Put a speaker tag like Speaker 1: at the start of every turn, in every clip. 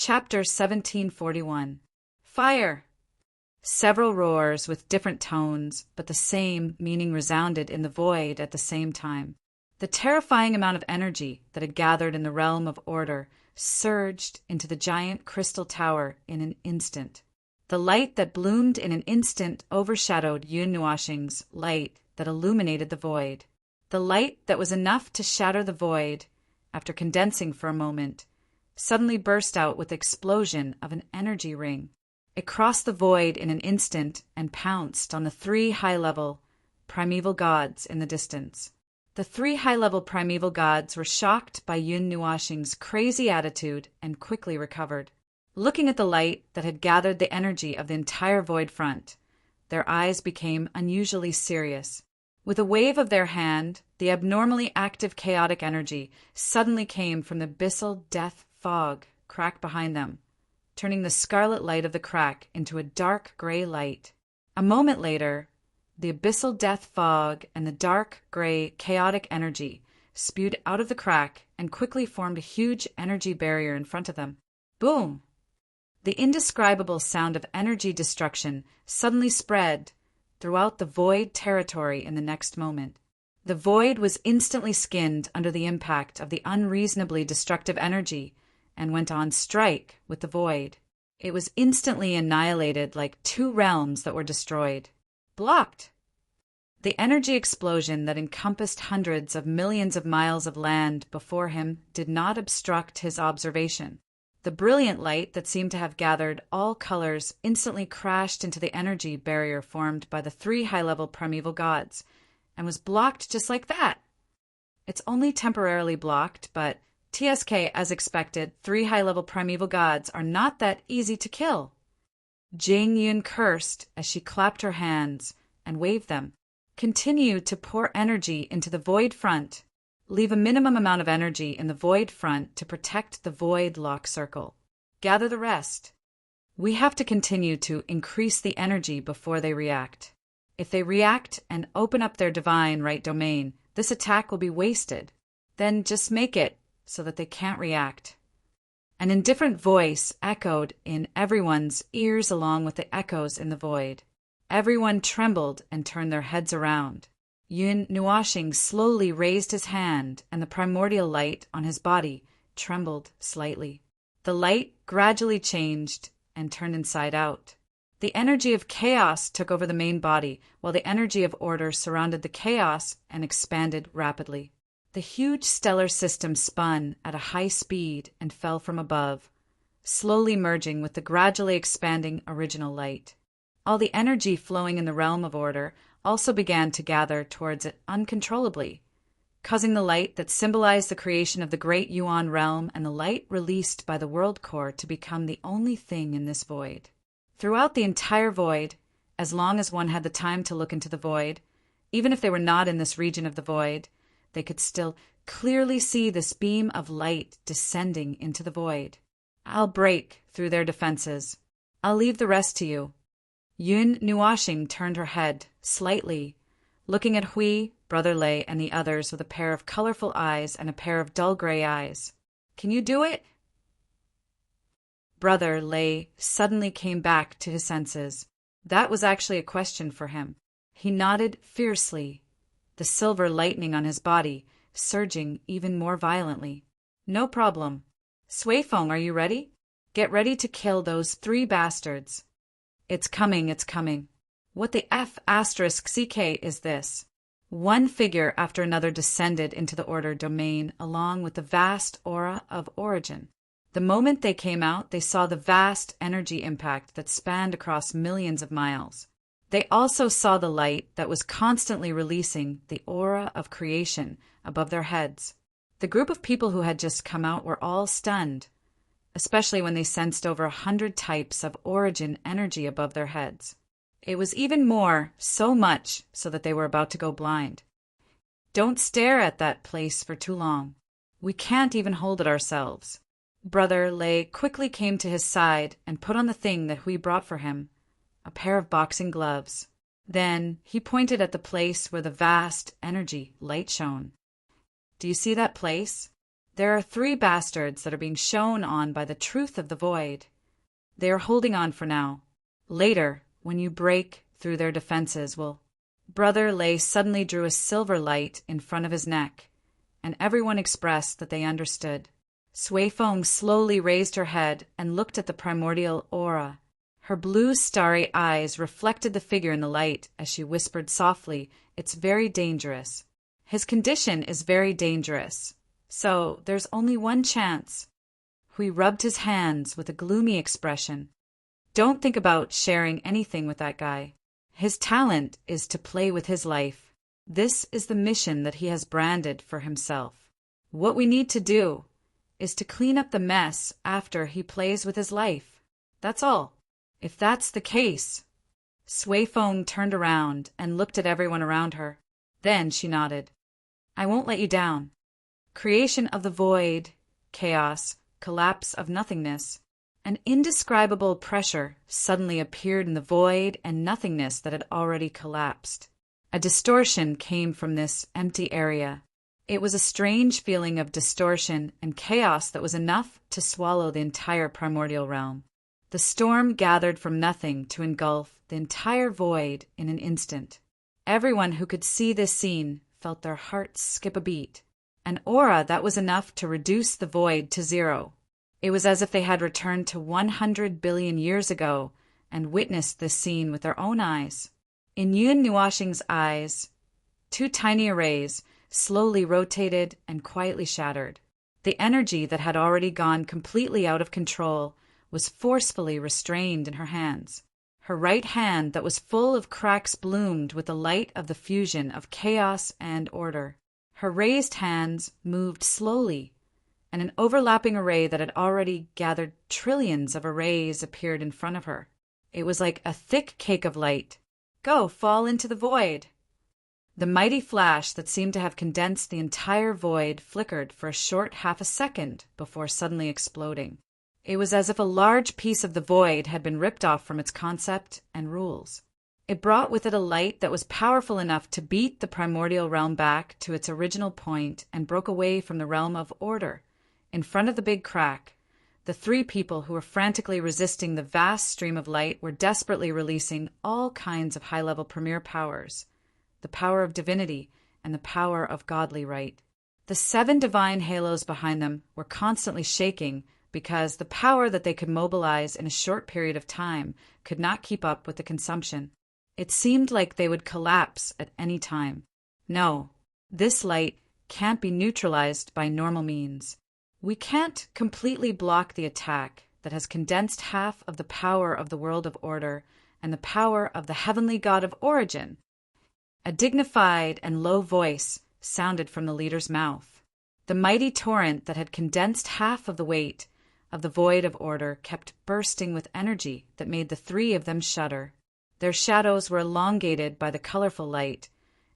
Speaker 1: Chapter 1741. Fire! Several roars with different tones, but the same meaning resounded in the void at the same time. The terrifying amount of energy that had gathered in the realm of order surged into the giant crystal tower in an instant. The light that bloomed in an instant overshadowed Yun Nuashing's light that illuminated the void. The light that was enough to shatter the void, after condensing for a moment, suddenly burst out with the explosion of an energy ring. It crossed the void in an instant and pounced on the three high-level primeval gods in the distance. The three high-level primeval gods were shocked by Yun Nuashing's crazy attitude and quickly recovered. Looking at the light that had gathered the energy of the entire void front, their eyes became unusually serious. With a wave of their hand, the abnormally active chaotic energy suddenly came from the abyssal death fog crack behind them, turning the scarlet light of the crack into a dark gray light. A moment later, the abyssal death fog and the dark gray chaotic energy spewed out of the crack and quickly formed a huge energy barrier in front of them. Boom! The indescribable sound of energy destruction suddenly spread throughout the void territory in the next moment. The void was instantly skinned under the impact of the unreasonably destructive energy and went on strike with the void. It was instantly annihilated like two realms that were destroyed. Blocked! The energy explosion that encompassed hundreds of millions of miles of land before him did not obstruct his observation. The brilliant light that seemed to have gathered all colors instantly crashed into the energy barrier formed by the three high-level primeval gods, and was blocked just like that. It's only temporarily blocked, but TSK, as expected, three high-level primeval gods are not that easy to kill. Jing Yun cursed as she clapped her hands and waved them. Continue to pour energy into the void front. Leave a minimum amount of energy in the void front to protect the void lock circle. Gather the rest. We have to continue to increase the energy before they react. If they react and open up their divine right domain, this attack will be wasted. Then just make it so that they can't react. An indifferent voice echoed in everyone's ears along with the echoes in the void. Everyone trembled and turned their heads around. Yun Nuashing slowly raised his hand, and the primordial light on his body trembled slightly. The light gradually changed and turned inside out. The energy of chaos took over the main body, while the energy of order surrounded the chaos and expanded rapidly. The huge stellar system spun at a high speed and fell from above, slowly merging with the gradually expanding original light. All the energy flowing in the realm of order also began to gather towards it uncontrollably, causing the light that symbolized the creation of the great Yuan realm and the light released by the world core to become the only thing in this void. Throughout the entire void, as long as one had the time to look into the void, even if they were not in this region of the void, they could still clearly see this beam of light descending into the void. I'll break through their defenses. I'll leave the rest to you. Yun Nuashing turned her head slightly, looking at Hui, Brother Lei, and the others with a pair of colorful eyes and a pair of dull gray eyes. Can you do it? Brother Lei suddenly came back to his senses. That was actually a question for him. He nodded fiercely, the silver lightning on his body surging even more violently. No problem. Suifeng, are you ready? Get ready to kill those three bastards. It's coming, it's coming. What the F***CK is this? One figure after another descended into the order domain along with the vast aura of origin. The moment they came out, they saw the vast energy impact that spanned across millions of miles. They also saw the light that was constantly releasing the aura of creation above their heads. The group of people who had just come out were all stunned, especially when they sensed over 100 types of origin energy above their heads. It was even more, so much, so that they were about to go blind. Don't stare at that place for too long. We can't even hold it ourselves. Brother Lei quickly came to his side and put on the thing that Hui brought for him, a pair of boxing gloves. Then he pointed at the place where the vast energy light shone. Do you see that place? There are 3 bastards that are being shown on by the truth of the void. They are holding on for now. Later, when you break through their defenses, Brother Lei suddenly drew a silver light in front of his neck, and everyone expressed that they understood. Sui Feng slowly raised her head and looked at the primordial aura. Her blue starry eyes reflected the figure in the light as she whispered softly, "It's very dangerous. His condition is very dangerous. So there's only one chance." Hui rubbed his hands with a gloomy expression. "Don't think about sharing anything with that guy. His talent is to play with his life. This is the mission that he has branded for himself. What we need to do is to clean up the mess after he plays with his life. That's all." "If that's the case..." Sui Feng turned around and looked at everyone around her. Then she nodded. "I won't let you down. Creation of the void, chaos, collapse of nothingness. An indescribable pressure suddenly appeared in the void and nothingness that had already collapsed. A distortion came from this empty area. It was a strange feeling of distortion and chaos that was enough to swallow the entire primordial realm. The storm gathered from nothing to engulf the entire void in an instant. Everyone who could see this scene felt their hearts skip a beat. An aura that was enough to reduce the void to 0. It was as if they had returned to 100 billion years ago and witnessed this scene with their own eyes. In Yun Nuoxing's eyes, 2 tiny arrays slowly rotated and quietly shattered. The energy that had already gone completely out of control was forcefully restrained in her hands. Her right hand that was full of cracks bloomed with the light of the fusion of chaos and order. Her raised hands moved slowly, and an overlapping array that had already gathered trillions of arrays appeared in front of her. It was like a thick cake of light. "Go, fall into the void." The mighty flash that seemed to have condensed the entire void flickered for a short half a second before suddenly exploding. It was as if a large piece of the void had been ripped off from its concept and rules. It brought with it a light that was powerful enough to beat the primordial realm back to its original point and broke away from the realm of order. In front of the big crack, the 3 people who were frantically resisting the vast stream of light were desperately releasing all kinds of high-level premier powers, the power of divinity and the power of godly right. The 7 divine halos behind them were constantly shaking because the power that they could mobilize in a short period of time could not keep up with the consumption. It seemed like they would collapse at any time. No, this light can't be neutralized by normal means. We can't completely block the attack that has condensed half of the power of the world of order and the power of the heavenly god of origin. A dignified and low voice sounded from the leader's mouth. The mighty torrent that had condensed half of the weight of the void of order kept bursting with energy that made the 3 of them shudder. Their shadows were elongated by the colorful light,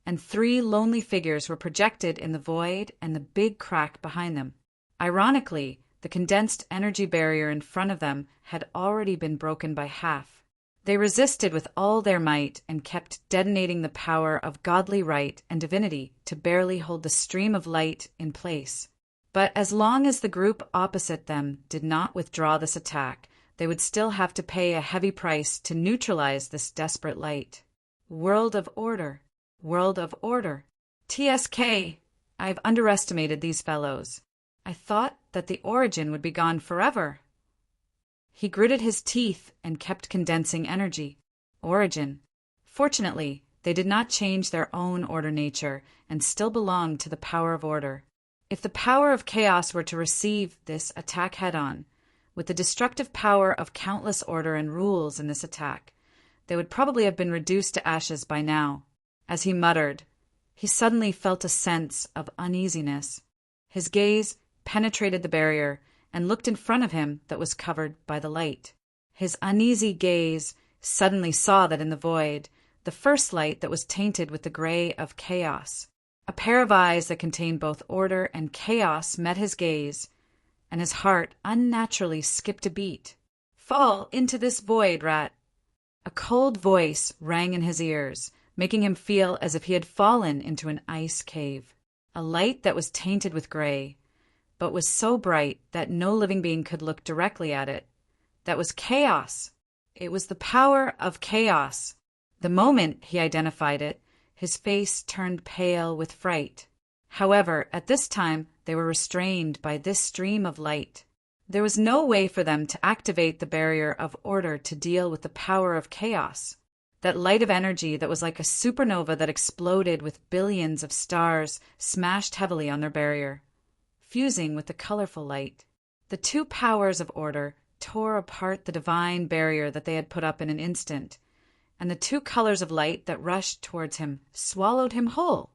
Speaker 1: and 3 lonely figures were projected in the void and the big crack behind them. Ironically, the condensed energy barrier in front of them had already been broken by half. They resisted with all their might and kept detonating the power of godly right and divinity to barely hold the stream of light in place. But as long as the group opposite them did not withdraw this attack, they would still have to pay a heavy price to neutralize this desperate light. World of order. World of order. TSK, I've underestimated these fellows. I thought that the origin would be gone forever. He gritted his teeth and kept condensing energy. Origin. Fortunately, they did not change their own order nature and still belonged to the power of order. If the power of chaos were to receive this attack head-on, with the destructive power of countless order and rules in this attack, they would probably have been reduced to ashes by now. As he muttered, he suddenly felt a sense of uneasiness. His gaze penetrated the barrier and looked in front of him that was covered by the light. His uneasy gaze suddenly saw that in the void, the first light that was tainted with the gray of chaos. A pair of eyes that contained both order and chaos met his gaze, and his heart unnaturally skipped a beat. "Fall into this void, rat." A cold voice rang in his ears, making him feel as if he had fallen into an ice cave. A light that was tainted with gray, but was so bright that no living being could look directly at it. That was chaos. It was the power of chaos. The moment he identified it, his face turned pale with fright. However, at this time, they were restrained by this stream of light. There was no way for them to activate the barrier of order to deal with the power of chaos. That light of energy that was like a supernova that exploded with billions of stars smashed heavily on their barrier, fusing with the colorful light. The two powers of order tore apart the divine barrier that they had put up in an instant, and the two colors of light that rushed towards him swallowed him whole.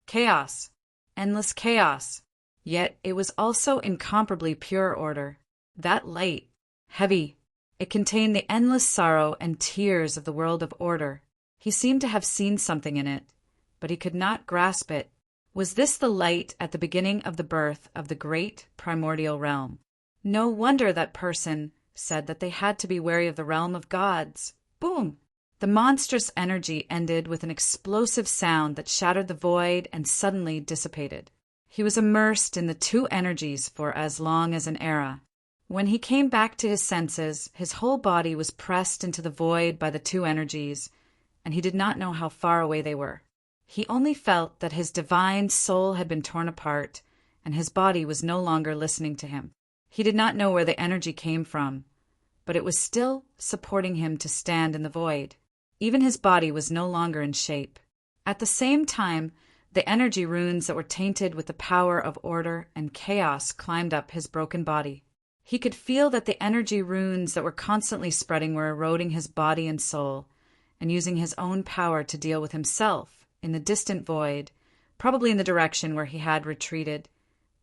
Speaker 1: Chaos. Endless chaos. Yet it was also incomparably pure order. That light, heavy, it contained the endless sorrow and tears of the world of order. He seemed to have seen something in it, but he could not grasp it. Was this the light at the beginning of the birth of the great primordial realm? No wonder that person said that they had to be wary of the realm of gods. Boom! The monstrous energy ended with an explosive sound that shattered the void and suddenly dissipated. He was immersed in the two energies for as long as an era. When he came back to his senses, his whole body was pressed into the void by the two energies, and he did not know how far away they were. He only felt that his divine soul had been torn apart, and his body was no longer listening to him. He did not know where the energy came from, but it was still supporting him to stand in the void. Even his body was no longer in shape. At the same time, the energy runes that were tainted with the power of order and chaos climbed up his broken body. He could feel that the energy runes that were constantly spreading were eroding his body and soul, and using his own power to deal with himself in the distant void, probably in the direction where he had retreated.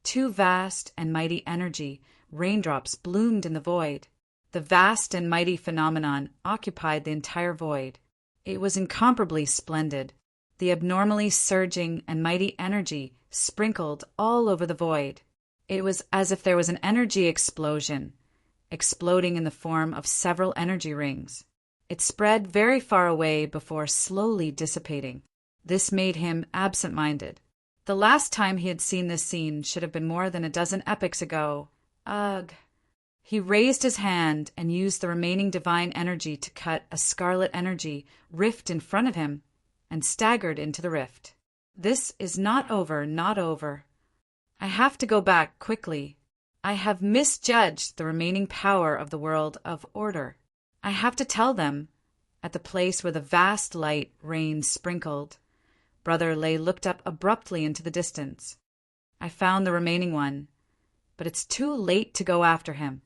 Speaker 1: Two vast and mighty energy raindrops bloomed in the void. The vast and mighty phenomenon occupied the entire void. It was incomparably splendid. The abnormally surging and mighty energy sprinkled all over the void. It was as if there was an energy explosion, exploding in the form of several energy rings. It spread very far away before slowly dissipating. This made him absent-minded. The last time he had seen this scene should have been more than a dozen epochs ago. Ugh! He raised his hand and used the remaining divine energy to cut a scarlet energy rift in front of him, and staggered into the rift. This is not over, not over. I have to go back quickly. I have misjudged the remaining power of the world of order. I have to tell them, at the place where the vast light rain sprinkled. Brother Lei looked up abruptly into the distance. I found the remaining one, but it's too late to go after him.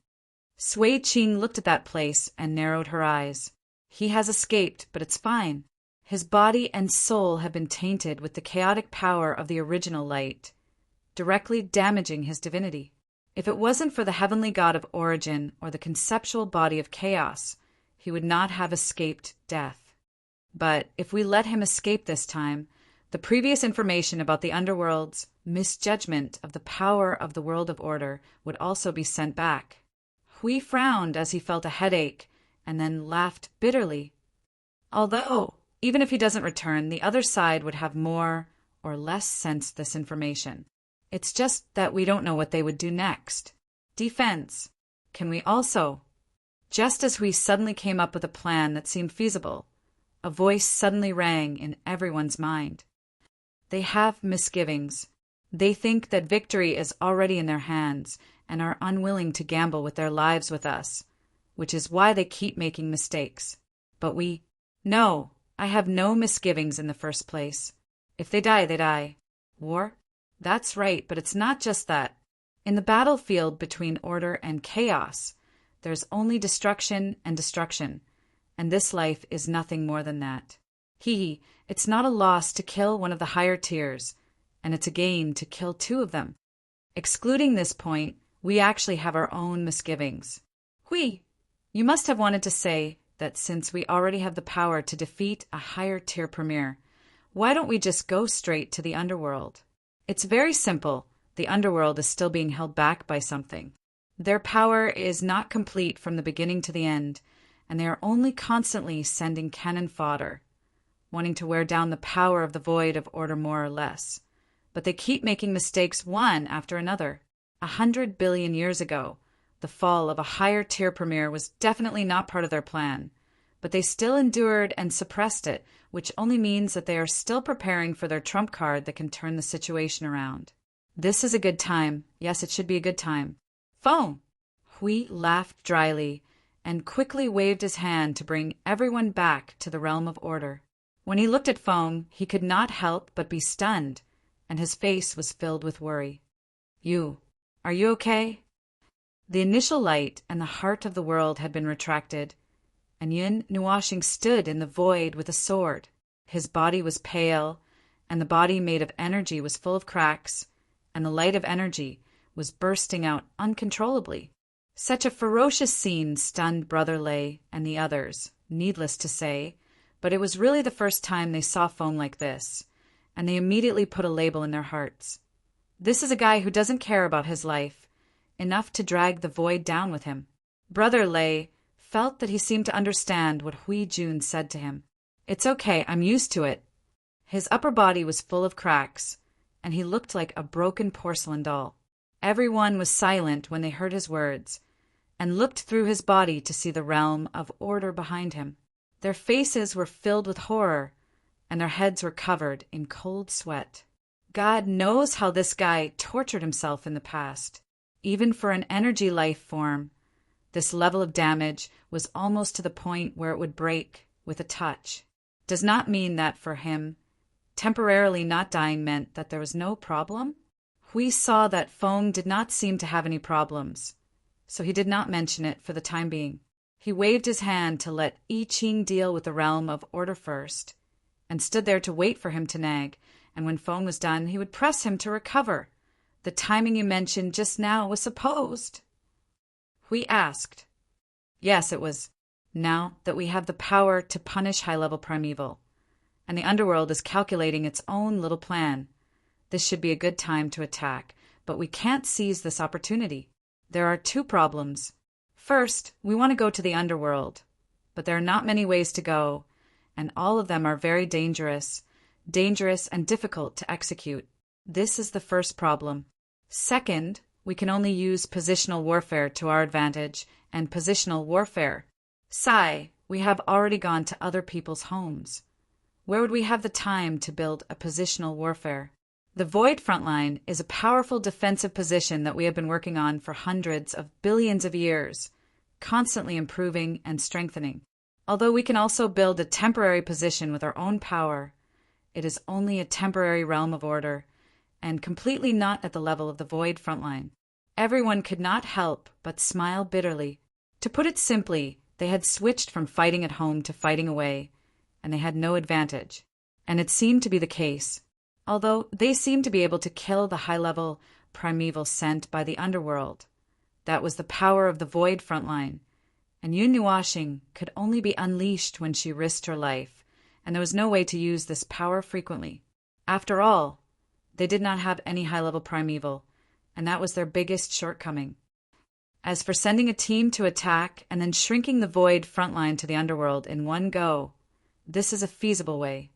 Speaker 1: Sui Qing looked at that place and narrowed her eyes. He has escaped, but it's fine. His body and soul have been tainted with the chaotic power of the original light, directly damaging his divinity. If it wasn't for the heavenly god of origin or the conceptual body of chaos, he would not have escaped death. But if we let him escape this time, the previous information about the underworld's misjudgment of the power of the world of order would also be sent back. Hui frowned as he felt a headache and then laughed bitterly. Although, even if he doesn't return, the other side would have more or less sensed this information. It's just that we don't know what they would do next. Defense. Can we also? Just as we suddenly came up with a plan that seemed feasible, a voice suddenly rang in everyone's mind. They have misgivings. They think that victory is already in their hands and are unwilling to gamble with their lives with us, which is why they keep making mistakes. But no, I have no misgivings in the first place. If they die, they die. War? That's right, but it's not just that. In the battlefield between order and chaos, there's only destruction and destruction, and this life is nothing more than that. It's not a loss to kill one of the higher tiers, and it's a gain to kill two of them. Excluding this point, we actually have our own misgivings. You must have wanted to say that since we already have the power to defeat a higher tier premier, why don't we just go straight to the underworld? It's very simple. The underworld is still being held back by something. Their power is not complete from the beginning to the end, and they are only constantly sending cannon fodder, wanting to wear down the power of the void of order more or less. But they keep making mistakes one after another. 100 billion years ago, the fall of a higher tier premier was definitely not part of their plan, but they still endured and suppressed it, which only means that they are still preparing for their trump card that can turn the situation around. This is a good time. Yes, it should be a good time. Phone! Hui laughed dryly and quickly waved his hand to bring everyone back to the realm of order. When he looked at Feng, he could not help but be stunned, and his face was filled with worry. Are you okay? The initial light and the heart of the world had been retracted, and Yun Nuashing stood in the void with a sword. His body was pale, and the body made of energy was full of cracks, and the light of energy was bursting out uncontrollably. Such a ferocious scene stunned Brother Lei and the others, needless to say, but it was really the first time they saw Feng like this, and they immediately put a label in their hearts. This is a guy who doesn't care about his life, enough to drag the void down with him. Brother Lei felt that he seemed to understand what Hui Jun said to him. It's okay, I'm used to it. His upper body was full of cracks, and he looked like a broken porcelain doll. Everyone was silent when they heard his words, and looked through his body to see the realm of order behind him. Their faces were filled with horror, and their heads were covered in cold sweat. God knows how this guy tortured himself in the past. Even for an energy life form, this level of damage was almost to the point where it would break with a touch. Does not mean that for him, temporarily not dying meant that there was no problem. Hui saw that Feng did not seem to have any problems, so he did not mention it for the time being. He waved his hand to let I Ching deal with the realm of order first, and stood there to wait for him to nag, and when Feng was done, he would press him to recover. The timing you mentioned just now was supposed. Hui asked. Yes, it was. Now that we have the power to punish high-level primeval, and the underworld is calculating its own little plan, this should be a good time to attack, but we can't seize this opportunity. There are two problems. First, we want to go to the underworld, but there are not many ways to go, and all of them are very dangerous and difficult to execute. This is the first problem. Second, we can only use positional warfare to our advantage, and positional warfare. Sigh, we have already gone to other people's homes. Where would we have the time to build a positional warfare? The Void Frontline is a powerful defensive position that we have been working on for hundreds of billions of years, constantly improving and strengthening. Although we can also build a temporary position with our own power, it is only a temporary realm of order, and completely not at the level of the Void Frontline. Everyone could not help but smile bitterly. To put it simply, they had switched from fighting at home to fighting away, and they had no advantage. And it seemed to be the case. Although they seemed to be able to kill the high-level primeval sent by the underworld. That was the power of the Void Frontline, and Yun Nuashing could only be unleashed when she risked her life, and there was no way to use this power frequently. After all, they did not have any high-level primeval, and that was their biggest shortcoming. As for sending a team to attack and then shrinking the Void Frontline to the underworld in one go, this is a feasible way.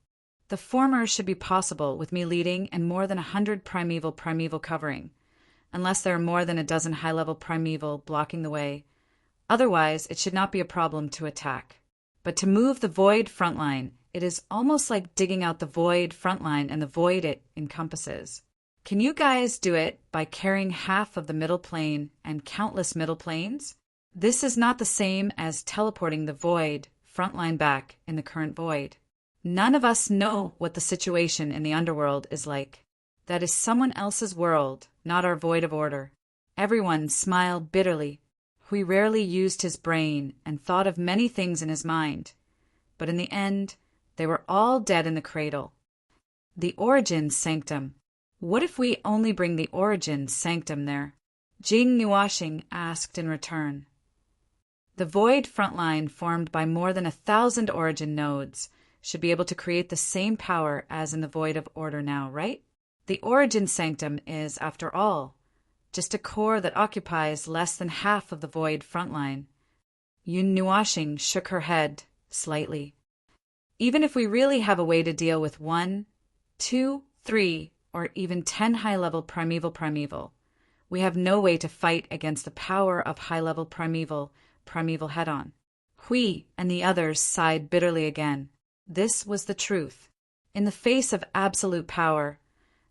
Speaker 1: The former should be possible with me leading and more than 100 primeval covering, unless there are more than a dozen high-level primeval blocking the way. Otherwise, it should not be a problem to attack. But to move the Void Frontline, it is almost like digging out the Void Frontline and the void it encompasses. Can you guys do it by carrying half of the middle plane and countless middle planes? This is not the same as teleporting the Void Frontline back in the current void. None of us know what the situation in the underworld is like. That is someone else's world, not our void of order. Everyone smiled bitterly. Hui rarely used his brain and thought of many things in his mind. But in the end, they were all dead in the cradle. The Origin Sanctum. What if we only bring the Origin Sanctum there? Jing Nuashing asked in return. The Void Frontline, formed by more than 1,000 Origin nodes, should be able to create the same power as in the Void of Order now, right? The Origin Sanctum is, after all, just a core that occupies less than half of the Void Frontline. Yun Nuashing shook her head slightly. Even if we really have a way to deal with 1, 2, 3, or even 10 high-level primeval, We have no way to fight against the power of high-level primeval head-on. Hui and the others sighed bitterly again. This was the truth. In the face of absolute power,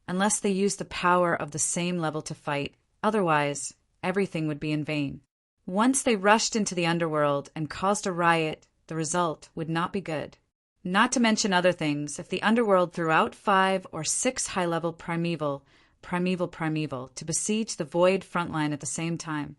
Speaker 1: unless they used the power of the same level to fight, otherwise, everything would be in vain. Once they rushed into the underworld and caused a riot, the result would not be good. Not to mention other things, if the underworld threw out 5 or 6 high-level primeval to besiege the void frontline at the same time,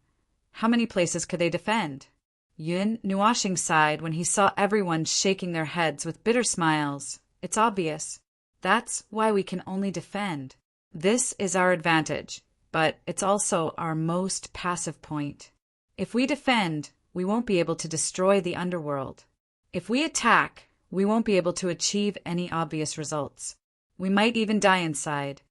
Speaker 1: how many places could they defend? Yun Nuashing sighed when he saw everyone shaking their heads with bitter smiles. It's obvious. That's why we can only defend. This is our advantage, but it's also our most passive point. If we defend, we won't be able to destroy the underworld. If we attack, we won't be able to achieve any obvious results. We might even die inside.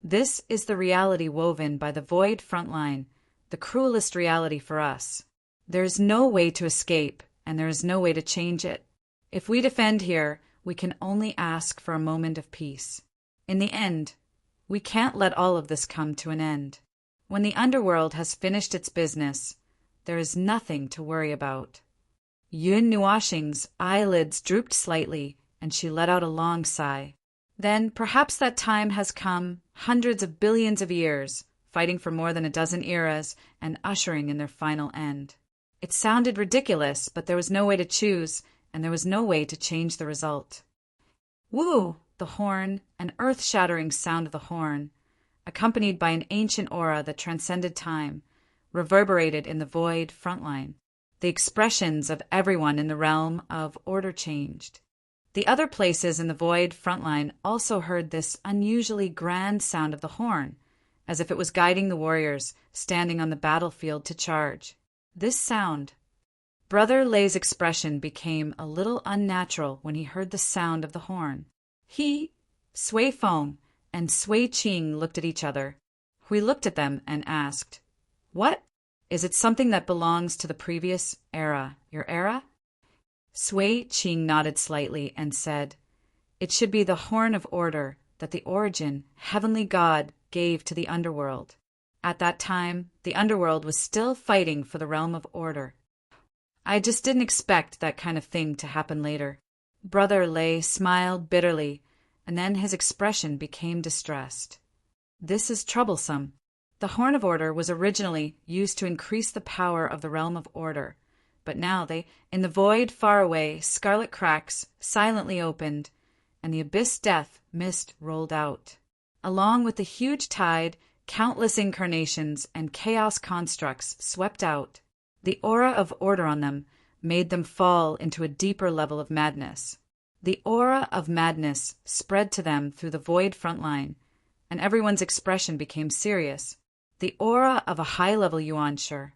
Speaker 1: This is the reality woven by the void frontline, the cruelest reality for us. There is no way to escape, and there is no way to change it. If we defend here, we can only ask for a moment of peace. In the end, we can't let all of this come to an end. When the underworld has finished its business, there is nothing to worry about. Yun Nuashing's eyelids drooped slightly, and she let out a long sigh. Then perhaps that time has come, hundreds of billions of years, fighting for more than a dozen eras and ushering in their final end. It sounded ridiculous, but there was no way to choose, and there was no way to change the result. Woo! The horn, an earth-shattering sound of the horn, accompanied by an ancient aura that transcended time, reverberated in the void frontline. The expressions of everyone in the realm of order changed. The other places in the void frontline also heard this unusually grand sound of the horn, as if it was guiding the warriors standing on the battlefield to charge. This sound. Brother Lei's expression became a little unnatural when he heard the sound of the horn. He, Sui Feng, and Sui Qing looked at each other. Hui looked at them and asked, "What? Is it something that belongs to the previous era, your era?" Sui Qing nodded slightly and said, "It should be the horn of order that the origin, heavenly God, gave to the underworld. At that time, the underworld was still fighting for the realm of order. I just didn't expect that kind of thing to happen later." Brother Lei smiled bitterly, and then his expression became distressed. "This is troublesome. The horn of order was originally used to increase the power of the realm of order, but now in the void far away, scarlet cracks silently opened, and the abyss death mist rolled out. Along with the huge tide, countless incarnations and chaos constructs swept out. The aura of order on them made them fall into a deeper level of madness. The aura of madness spread to them through the void frontline, and everyone's expression became serious. The aura of a high-level yuanshi.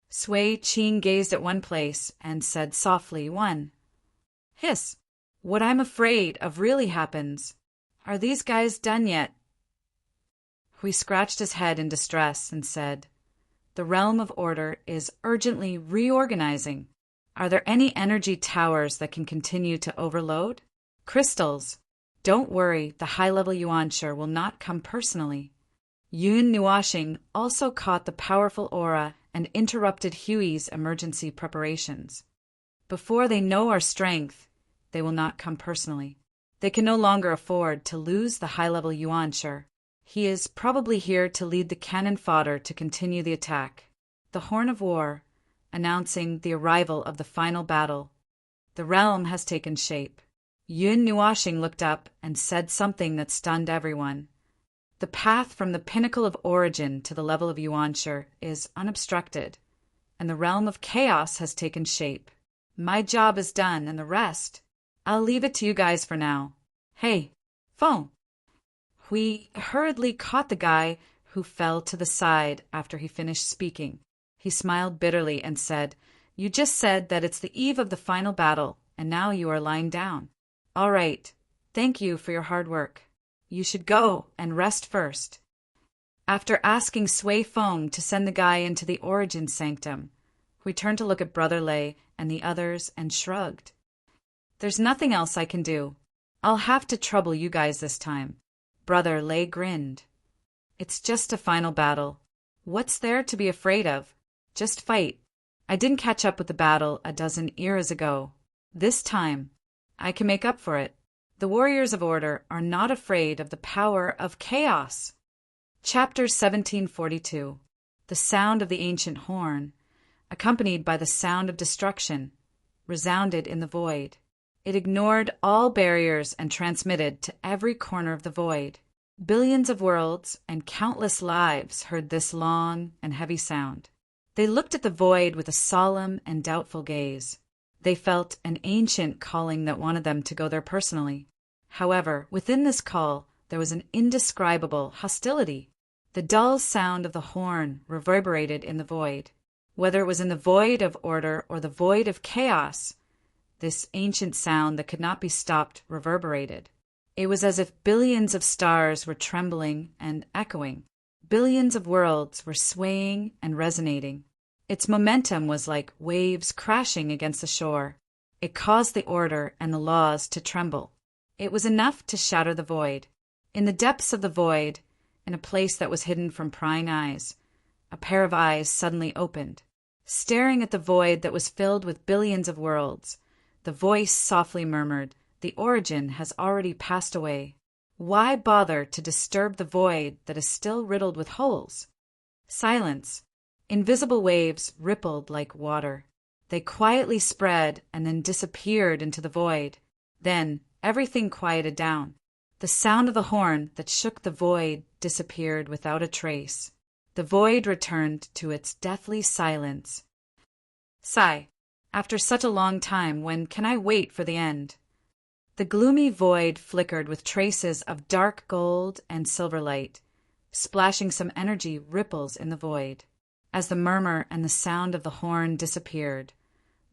Speaker 1: Sui Qing gazed at one place and said softly, "One." "Hiss. What I'm afraid of really happens. Are these guys done yet?" Hui scratched his head in distress and said, "The realm of order is urgently reorganizing. Are there any energy towers that can continue to overload? Crystals. Don't worry, the high-level yuanshi will not come personally." Yun Nuashing also caught the powerful aura and interrupted Hui's emergency preparations. "Before they know our strength, they will not come personally. They can no longer afford to lose the high-level yuanshi. He is probably here to lead the cannon fodder to continue the attack. The Horn of War, announcing the arrival of the final battle. The realm has taken shape." Yun Nuashing looked up and said something that stunned everyone. "The path from the pinnacle of origin to the level of yuanshi is unobstructed, and the realm of chaos has taken shape. My job is done, and the rest, I'll leave it to you guys for now. Hey, phone." Hui hurriedly caught the guy who fell to the side after he finished speaking. He smiled bitterly and said, "You just said that it's the eve of the final battle, and now you are lying down. All right, thank you for your hard work. You should go and rest first." After asking Sui Feng to send the guy into the origin sanctum, Hui turned to look at Brother Lei and the others and shrugged. "There's nothing else I can do. I'll have to trouble you guys this time." Brother Lei grinned. "It's just a final battle. What's there to be afraid of? Just fight. I didn't catch up with the battle a dozen eras ago. This time, I can make up for it. The warriors of order are not afraid of the power of chaos. Chapter 1742. The sound of the ancient horn, accompanied by the sound of destruction, resounded in the void. It ignored all barriers and transmitted to every corner of the void. Billions of worlds and countless lives heard this long and heavy sound. They looked at the void with a solemn and doubtful gaze. They felt an ancient calling that wanted them to go there personally. However, within this call, there was an indescribable hostility. The dull sound of the horn reverberated in the void. Whether it was in the void of order or the void of chaos, this ancient sound that could not be stopped reverberated. It was as if billions of stars were trembling and echoing. Billions of worlds were swaying and resonating. Its momentum was like waves crashing against the shore. It caused the order and the laws to tremble. It was enough to shatter the void. In the depths of the void, in a place that was hidden from prying eyes, a pair of eyes suddenly opened. Staring at the void that was filled with billions of worlds, the voice softly murmured, "The origin has already passed away. Why bother to disturb the void that is still riddled with holes?" Silence. Invisible waves rippled like water. They quietly spread and then disappeared into the void. Then everything quieted down. The sound of the horn that shook the void disappeared without a trace. The void returned to its deathly silence. Sigh. After such a long time, when can I wait for the end? The gloomy void flickered with traces of dark gold and silver light, splashing some energy ripples in the void. As the murmur and the sound of the horn disappeared,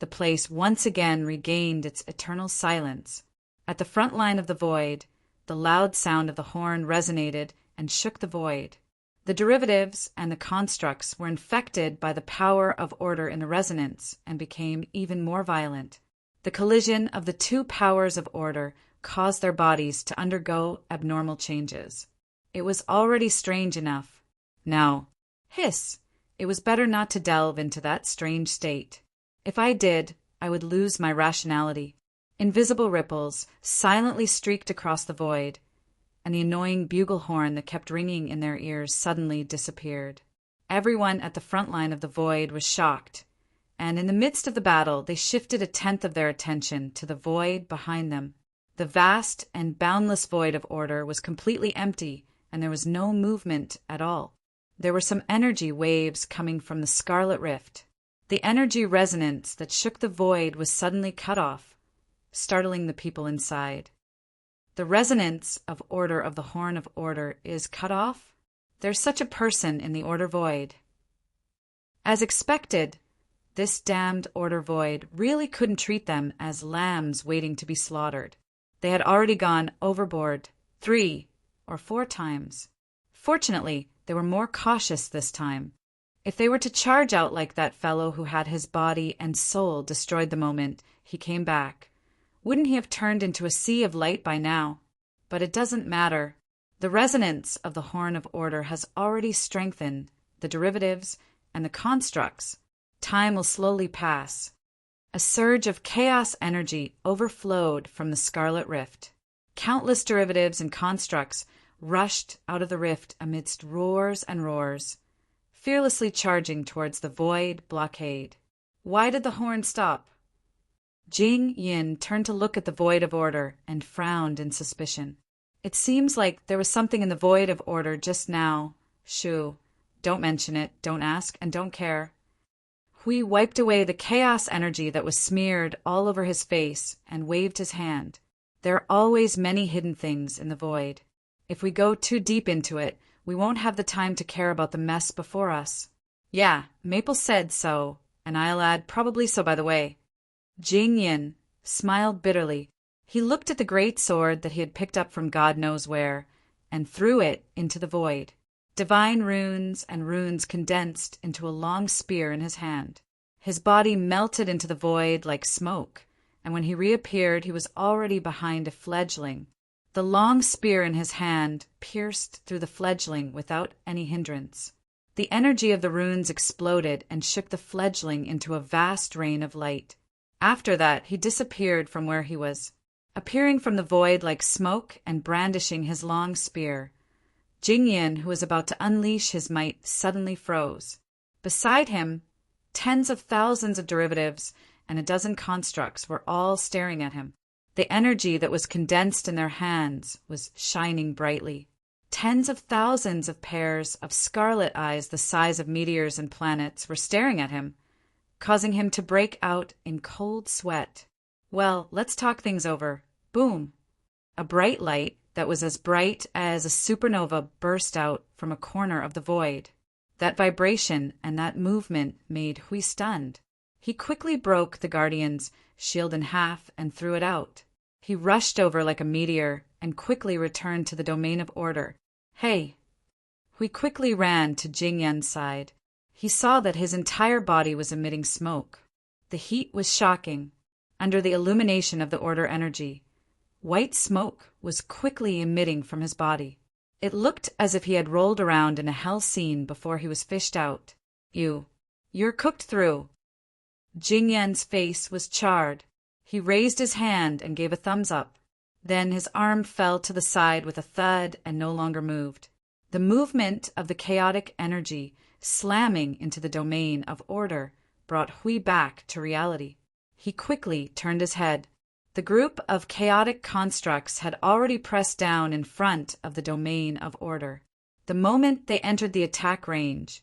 Speaker 1: the place once again regained its eternal silence. At the front line of the void, the loud sound of the horn resonated and shook the void. The derivatives and the constructs were infected by the power of order in the resonance and became even more violent. The collision of the two powers of order caused their bodies to undergo abnormal changes. It was already strange enough. Now, hiss! It was better not to delve into that strange state. If I did, I would lose my rationality. Invisible ripples silently streaked across the void, and the annoying bugle horn that kept ringing in their ears suddenly disappeared. Everyone at the front line of the void was shocked, and in the midst of the battle they shifted a tenth of their attention to the void behind them. The vast and boundless void of order was completely empty, and there was no movement at all. There were some energy waves coming from the Scarlet Rift. The energy resonance that shook the void was suddenly cut off, startling the people inside. The resonance of order of the horn of order is cut off? There's such a person in the order void. As expected, this damned order void really couldn't treat them as lambs waiting to be slaughtered. They had already gone overboard 3 or 4 times. Fortunately, they were more cautious this time. If they were to charge out like that fellow who had his body and soul destroyed the moment he came back, wouldn't he have turned into a sea of light by now? But it doesn't matter. The resonance of the horn of order has already strengthened the derivatives and the constructs. Time will slowly pass. A surge of chaos energy overflowed from the Scarlet Rift. Countless derivatives and constructs rushed out of the rift amidst roars and roars, fearlessly charging towards the void blockade. Why did the horn stop? Jing Yin turned to look at the void of order and frowned in suspicion. It seems like there was something in the void of order just now. Shoo, don't mention it, don't ask, and don't care. Hui wiped away the chaos energy that was smeared all over his face and waved his hand. There are always many hidden things in the void. If we go too deep into it, we won't have the time to care about the mess before us. Yeah, Maple said so, and I'll add probably so by the way. Jing Yin smiled bitterly. He looked at the great sword that he had picked up from God knows where, and threw it into the void. Divine runes and runes condensed into a long spear in his hand. His body melted into the void like smoke, and when he reappeared he was already behind a fledgling. The long spear in his hand pierced through the fledgling without any hindrance. The energy of the runes exploded and shook the fledgling into a vast rain of light. After that, he disappeared from where he was, appearing from the void like smoke and brandishing his long spear. Jingyan, who was about to unleash his might, suddenly froze. Beside him, tens of thousands of derivatives and a dozen constructs were all staring at him. The energy that was condensed in their hands was shining brightly. Tens of thousands of pairs of scarlet eyes the size of meteors and planets were staring at him, causing him to break out in cold sweat. Well, let's talk things over. Boom! A bright light that was as bright as a supernova burst out from a corner of the void. That vibration and that movement made Hui stunned. He quickly broke the Guardian's shield in half and threw it out. He rushed over like a meteor and quickly returned to the domain of order. Hey! Hui quickly ran to Jingyan's side. He saw that his entire body was emitting smoke. The heat was shocking. Under the illumination of the order energy, white smoke was quickly emitting from his body. It looked as if he had rolled around in a hell scene before he was fished out. You're cooked through. Jingyan's face was charred. He raised his hand and gave a thumbs up. Then his arm fell to the side with a thud and no longer moved. The movement of the chaotic energy slamming into the domain of order brought Hui back to reality. He quickly turned his head. The group of chaotic constructs had already pressed down in front of the domain of order. The moment they entered the attack range,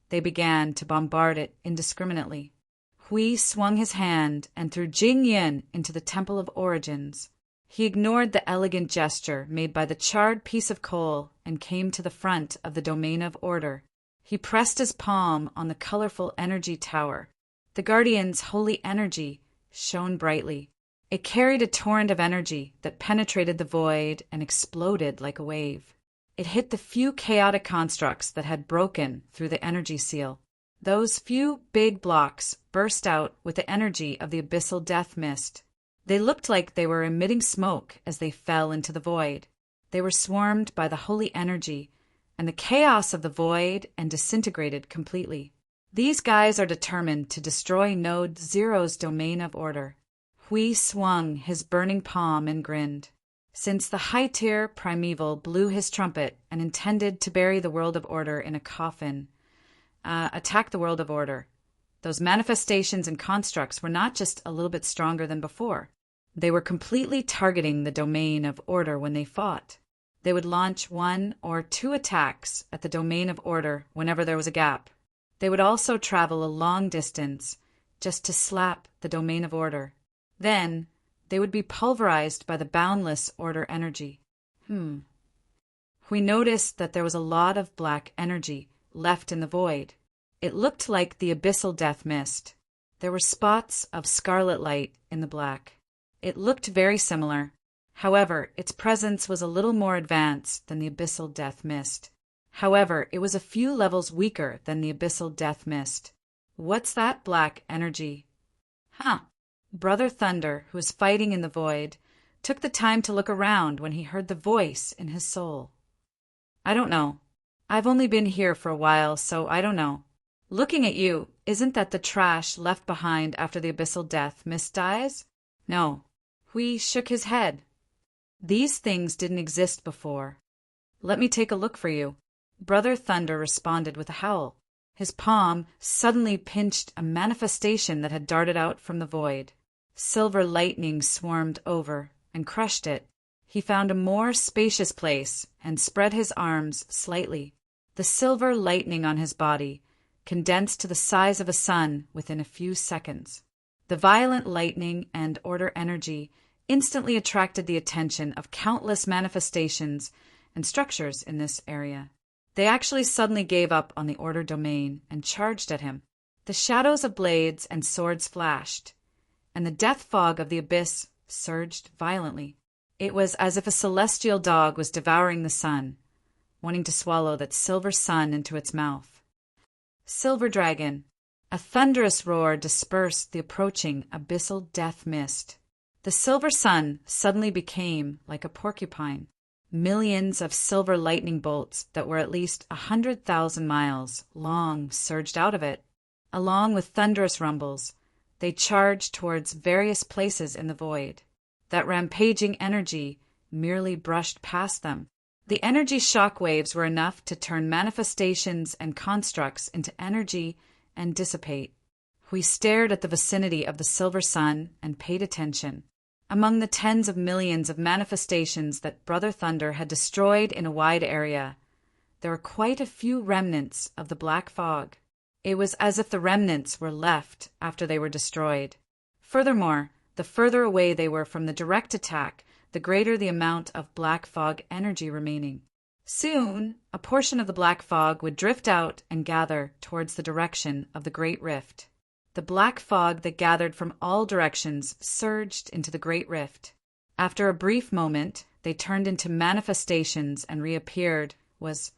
Speaker 1: they began to bombard it indiscriminately. Hui swung his hand and threw Jingyan into the Temple of Origins. He ignored the elegant gesture made by the charred piece of coal and came to the front of the domain of order. He pressed his palm on the colorful energy tower. The Guardian's holy energy shone brightly. It carried a torrent of energy that penetrated the void and exploded like a wave. It hit the few chaotic constructs that had broken through the energy seal. Those few big blocks burst out with the energy of the abyssal death mist. They looked like they were emitting smoke as they fell into the void. They were swarmed by the holy energy and the chaos of the void and disintegrated completely. These guys are determined to destroy Node Zero's domain of order. Hui swung his burning palm and grinned. Since the high-tier primeval blew his trumpet and intended to bury the world of order in a coffin, attack the world of order, those manifestations and constructs were not just a little bit stronger than before. They were completely targeting the domain of order when they fought. They would launch 1 or 2 attacks at the domain of order whenever there was a gap. They would also travel a long distance just to slap the domain of order. Then, they would be pulverized by the boundless order energy. We noticed that there was a lot of black energy left in the void. It looked like the abyssal death mist. There were spots of scarlet light in the black. It looked very similar. However, its presence was a little more advanced than the abyssal death mist. However, it was a few levels weaker than the abyssal death mist. What's that black energy? Brother Thunder, who was fighting in the void, took the time to look around when he heard the voice in his soul. I don't know. I've only been here for a while, so I don't know. Looking at you, isn't that the trash left behind after the abyssal death mist dies? No. Hui shook his head. These things didn't exist before. Let me take a look for you. Brother Thunder responded with a howl. His palm suddenly pinched a manifestation that had darted out from the void. Silver lightning swarmed over and crushed it. He found a more spacious place and spread his arms slightly. The silver lightning on his body condensed to the size of a sun within a few seconds. The violent lightning and order energy instantly attracted the attention of countless manifestations and structures in this area. They actually suddenly gave up on the order domain and charged at him. The shadows of blades and swords flashed, and the death fog of the abyss surged violently. It was as if a celestial dog was devouring the sun, wanting to swallow that silver sun into its mouth. Silver Dragon. A thunderous roar dispersed the approaching abyssal death mist. The silver sun suddenly became like a porcupine. Millions of silver lightning bolts that were at least 100,000 miles long surged out of it. Along with thunderous rumbles, they charged towards various places in the void. That rampaging energy merely brushed past them. The energy shock waves were enough to turn manifestations and constructs into energy and dissipate. We stared at the vicinity of the silver sun and paid attention. Among the tens of millions of manifestations that Brother Thunder had destroyed in a wide area, there were quite a few remnants of the black fog. It was as if the remnants were left after they were destroyed. Furthermore, the further away they were from the direct attack, the greater the amount of black fog energy remaining. Soon, a portion of the black fog would drift out and gather towards the direction of the Great Rift. The black fog that gathered from all directions surged into the Great Rift. After a brief moment, they turned into manifestations and reappeared. Was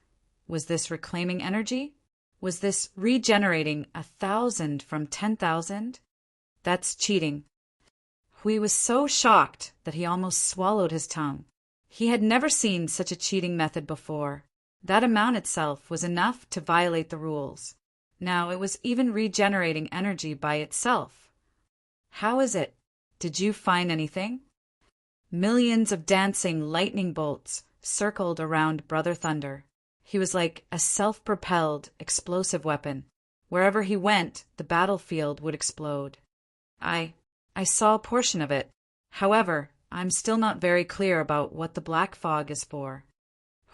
Speaker 1: this reclaiming energy? Was this regenerating 1,000 from 10,000? That's cheating. Hui was so shocked that he almost swallowed his tongue. He had never seen such a cheating method before. That amount itself was enough to violate the rules. Now it was even regenerating energy by itself. How is it? Did you find anything? Millions of dancing lightning bolts circled around Brother Thunder. He was like a self-propelled explosive weapon. Wherever he went, the battlefield would explode. I saw a portion of it. However, I'm still not very clear about what the black fog is for.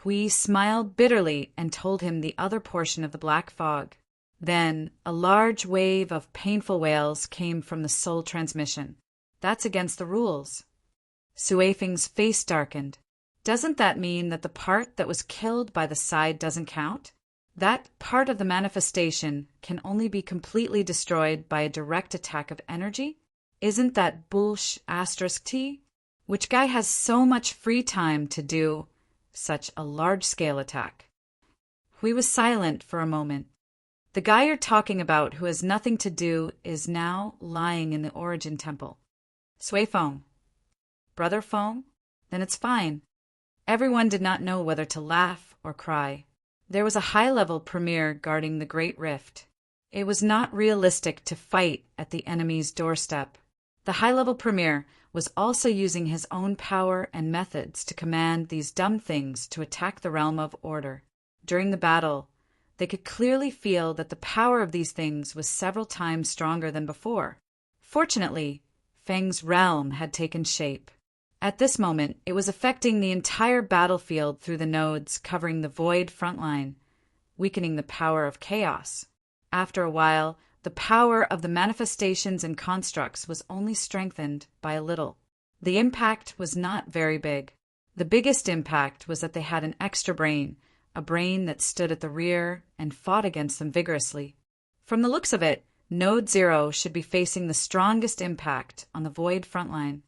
Speaker 1: Hui smiled bitterly and told him the other portion of the black fog. Then a large wave of painful wails came from the soul transmission. That's against the rules. Suifeng's face darkened. Doesn't that mean that the part that was killed by the side doesn't count? That part of the manifestation can only be completely destroyed by a direct attack of energy? Isn't that **T? Which guy has so much free time to do such a large-scale attack? Hui was silent for a moment. The guy you're talking about who has nothing to do is now lying in the Origin Temple. Suifeng. Brother Feng? Then it's fine. Everyone did not know whether to laugh or cry. There was a high-level premier guarding the Great Rift. It was not realistic to fight at the enemy's doorstep. The high-level premier was also using his own power and methods to command these dumb things to attack the realm of order. During the battle, they could clearly feel that the power of these things was several times stronger than before. Fortunately, Feng's realm had taken shape. At this moment, it was affecting the entire battlefield through the nodes covering the void frontline, weakening the power of chaos. After a while, the power of the manifestations and constructs was only strengthened by a little. The impact was not very big. The biggest impact was that they had an extra brain, a brain that stood at the rear and fought against them vigorously. From the looks of it, Node 0 should be facing the strongest impact on the void frontline.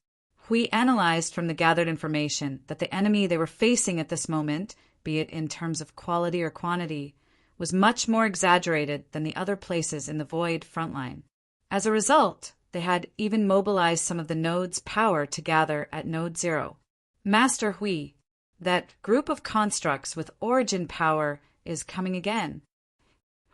Speaker 1: Hui analyzed from the gathered information that the enemy they were facing at this moment, be it in terms of quality or quantity, was much more exaggerated than the other places in the void frontline. As a result, they had even mobilized some of the node's power to gather at Node 0. Master Hui, that group of constructs with origin power is coming again.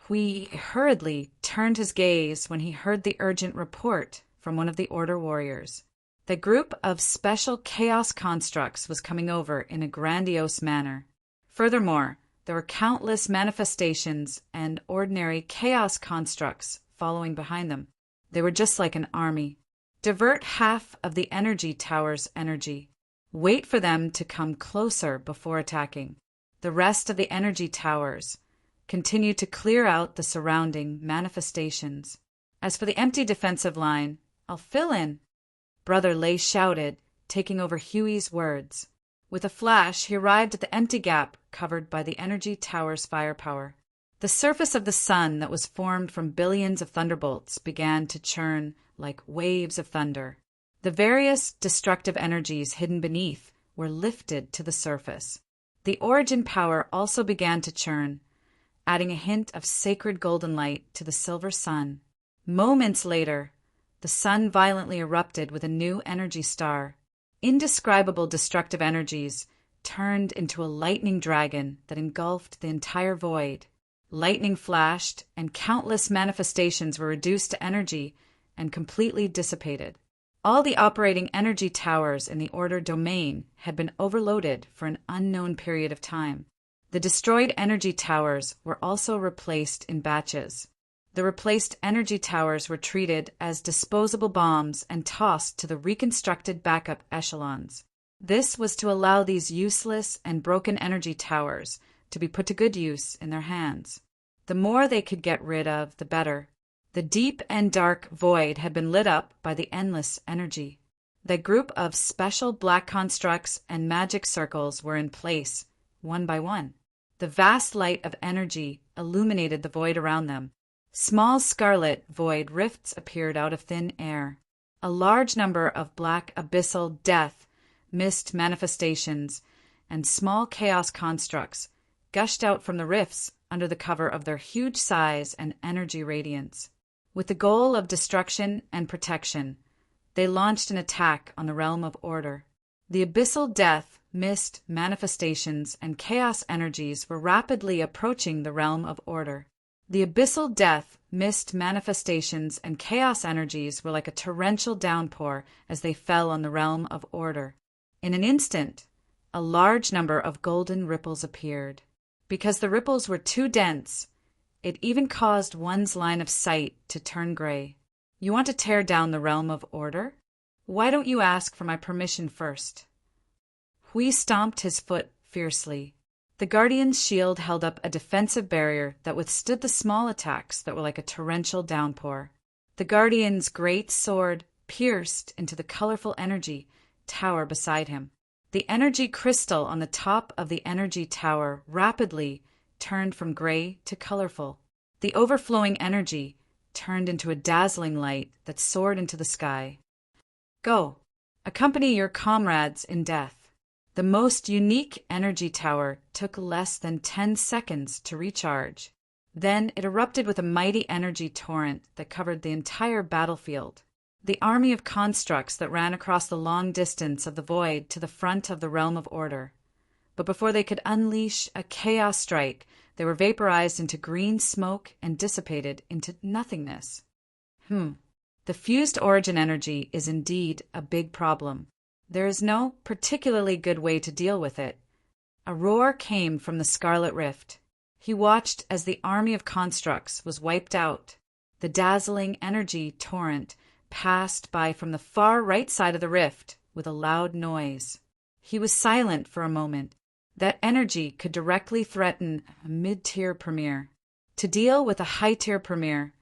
Speaker 1: Hui hurriedly turned his gaze when he heard the urgent report from one of the Order warriors. The group of special chaos constructs was coming over in a grandiose manner. Furthermore, there were countless manifestations and ordinary chaos constructs following behind them. They were just like an army. Divert half of the energy tower's energy. Wait for them to come closer before attacking. The rest of the energy towers continue to clear out the surrounding manifestations. As for the empty defensive line, I'll fill in. Brother Lei shouted, taking over Huey's words. With a flash, he arrived at the empty gap covered by the energy tower's firepower. The surface of the sun that was formed from billions of thunderbolts began to churn like waves of thunder. The various destructive energies hidden beneath were lifted to the surface. The origin power also began to churn, adding a hint of sacred golden light to the silver sun. Moments later, the sun violently erupted with a new energy star. Indescribable destructive energies turned into a lightning dragon that engulfed the entire void. Lightning flashed, and countless manifestations were reduced to energy and completely dissipated. All the operating energy towers in the Order domain had been overloaded for an unknown period of time. The destroyed energy towers were also replaced in batches. The replaced energy towers were treated as disposable bombs and tossed to the reconstructed backup echelons. This was to allow these useless and broken energy towers to be put to good use in their hands. The more they could get rid of, the better. The deep and dark void had been lit up by the endless energy. The group of special black constructs and magic circles were in place, one by one. The vast light of energy illuminated the void around them. Small scarlet void rifts appeared out of thin air. A large number of black abyssal death, mist manifestations, and small chaos constructs gushed out from the rifts under the cover of their huge size and energy radiance. With the goal of destruction and protection, they launched an attack on the realm of order. The abyssal death, mist, manifestations, and chaos energies were rapidly approaching the realm of order. The abyssal death, mist, manifestations, and chaos energies were like a torrential downpour as they fell on the realm of order. In an instant, a large number of golden ripples appeared. Because the ripples were too dense, it even caused one's line of sight to turn gray. You want to tear down the realm of order? Why don't you ask for my permission first? Hui stomped his foot fiercely. The Guardian's shield held up a defensive barrier that withstood the small attacks that were like a torrential downpour. The Guardian's great sword pierced into the colorful energy tower beside him. The energy crystal on the top of the energy tower rapidly turned from gray to colorful. The overflowing energy turned into a dazzling light that soared into the sky. Go, accompany your comrades in death. The most unique energy tower took less than 10 seconds to recharge. Then it erupted with a mighty energy torrent that covered the entire battlefield. The army of constructs that ran across the long distance of the void to the front of the realm of order. But before they could unleash a chaos strike, they were vaporized into green smoke and dissipated into nothingness. The fused origin energy is indeed a big problem. There is no particularly good way to deal with it. A roar came from the Scarlet Rift. He watched as the army of constructs was wiped out. The dazzling energy torrent passed by from the far right side of the rift with a loud noise. He was silent for a moment. That energy could directly threaten a mid-tier premier. To deal with a high-tier premier,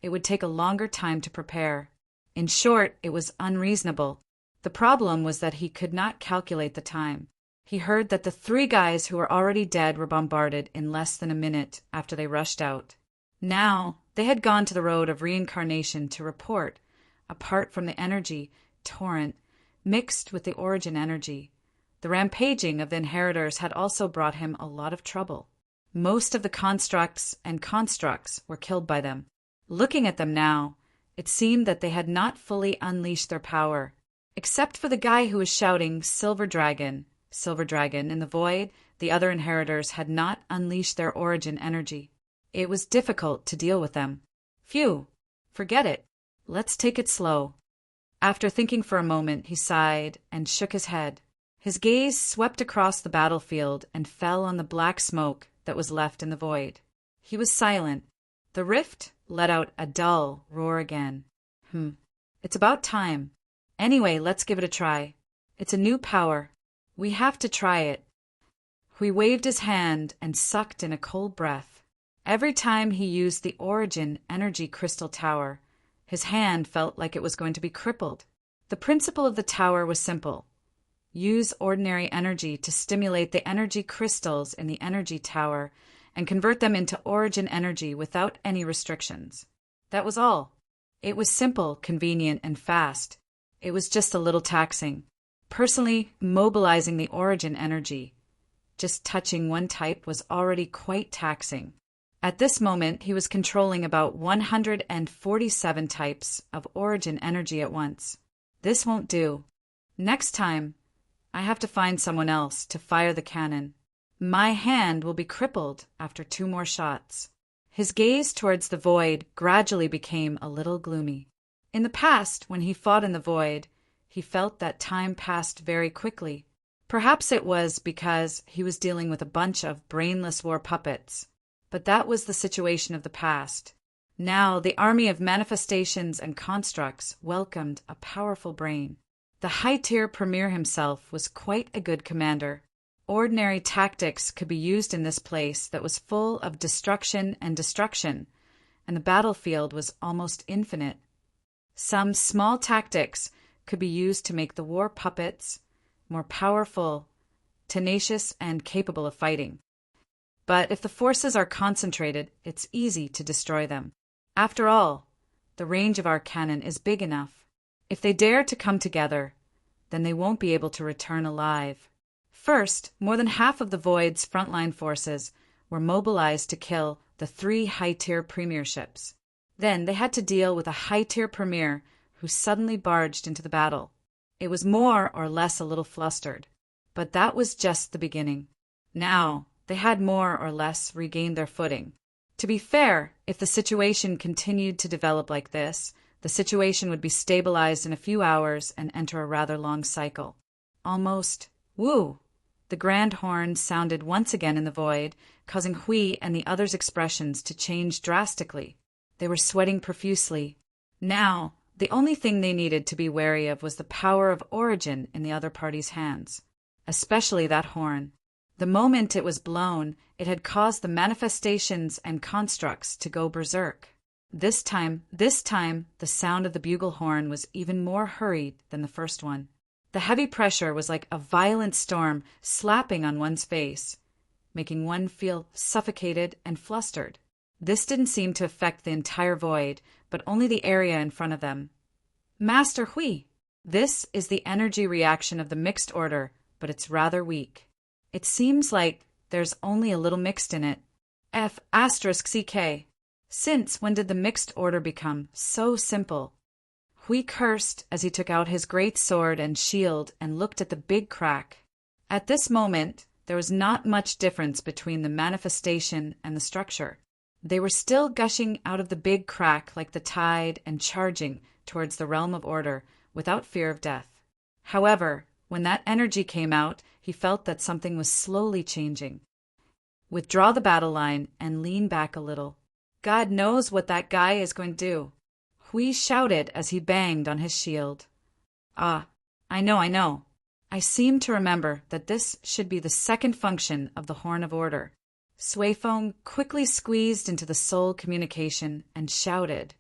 Speaker 1: it would take a longer time to prepare. In short, it was unreasonable. The problem was that he could not calculate the time. He heard that the 3 guys who were already dead were bombarded in less than a minute after they rushed out. Now, they had gone to the road of reincarnation to report, apart from the energy torrent mixed with the origin energy. The rampaging of the inheritors had also brought him a lot of trouble. Most of the constructs were killed by them. Looking at them now, it seemed that they had not fully unleashed their power. Except for the guy who was shouting Silver Dragon in the void, the other inheritors had not unleashed their origin energy. It was difficult to deal with them. Phew, forget it. Let's take it slow. After thinking for a moment, he sighed and shook his head. His gaze swept across the battlefield and fell on the black smoke that was left in the void. He was silent. The rift let out a dull roar again. It's about time. Anyway, let's give it a try. It's a new power. We have to try it. He waved his hand and sucked in a cold breath. Every time he used the origin energy crystal tower, his hand felt like it was going to be crippled. The principle of the tower was simple. Use ordinary energy to stimulate the energy crystals in the energy tower and convert them into origin energy without any restrictions. That was all. It was simple, convenient, and fast. It was just a little taxing. Personally, mobilizing the origin energy, just touching one type, was already quite taxing. At this moment, he was controlling about 147 types of origin energy at once. This won't do. Next time, I have to find someone else to fire the cannon. My hand will be crippled after 2 more shots. His gaze towards the void gradually became a little gloomy. In the past, when he fought in the void, he felt that time passed very quickly. Perhaps it was because he was dealing with a bunch of brainless war puppets. But that was the situation of the past. Now the army of manifestations and constructs welcomed a powerful brain. The high-tier premier himself was quite a good commander. Ordinary tactics could be used in this place that was full of destruction, and the battlefield was almost infinite. Some small tactics could be used to make the war puppets more powerful, tenacious, and capable of fighting. But if the forces are concentrated, it's easy to destroy them. After all, the range of our cannon is big enough. If they dare to come together, then they won't be able to return alive. First, more than half of the Void's frontline forces were mobilized to kill the 3 high-tier premierships. Then they had to deal with a high-tier premier who suddenly barged into the battle. It was more or less a little flustered, but that was just the beginning. Now, they had more or less regained their footing. To be fair, if the situation continued to develop like this, the situation would be stabilized in a few hours and enter a rather long cycle. Almost, woo! The grand horn sounded once again in the void, causing Hui and the others' expressions to change drastically. They were sweating profusely. Now, the only thing they needed to be wary of was the power of origin in the other party's hands, especially that horn. The moment it was blown, it had caused the manifestations and constructs to go berserk. This time, the sound of the bugle horn was even more hurried than the first one. The heavy pressure was like a violent storm slapping on one's face, making one feel suffocated and flustered. This didn't seem to affect the entire void, but only the area in front of them. Master Hui, this is the energy reaction of the mixed order, but it's rather weak. It seems like there's only a little mixed in it. F***CK. Since when did the mixed order become so simple? Hui cursed as he took out his great sword and shield and looked at the big crack. At this moment, there was not much difference between the manifestation and the structure. They were still gushing out of the big crack like the tide and charging towards the realm of order without fear of death. However, when that energy came out, he felt that something was slowly changing. Withdraw the battle line and lean back a little. God knows what that guy is going to do. Hui shouted as he banged on his shield. Ah, I know. I seem to remember that this should be the second function of the Horn of Order. Suifeng quickly squeezed into the soul communication and shouted,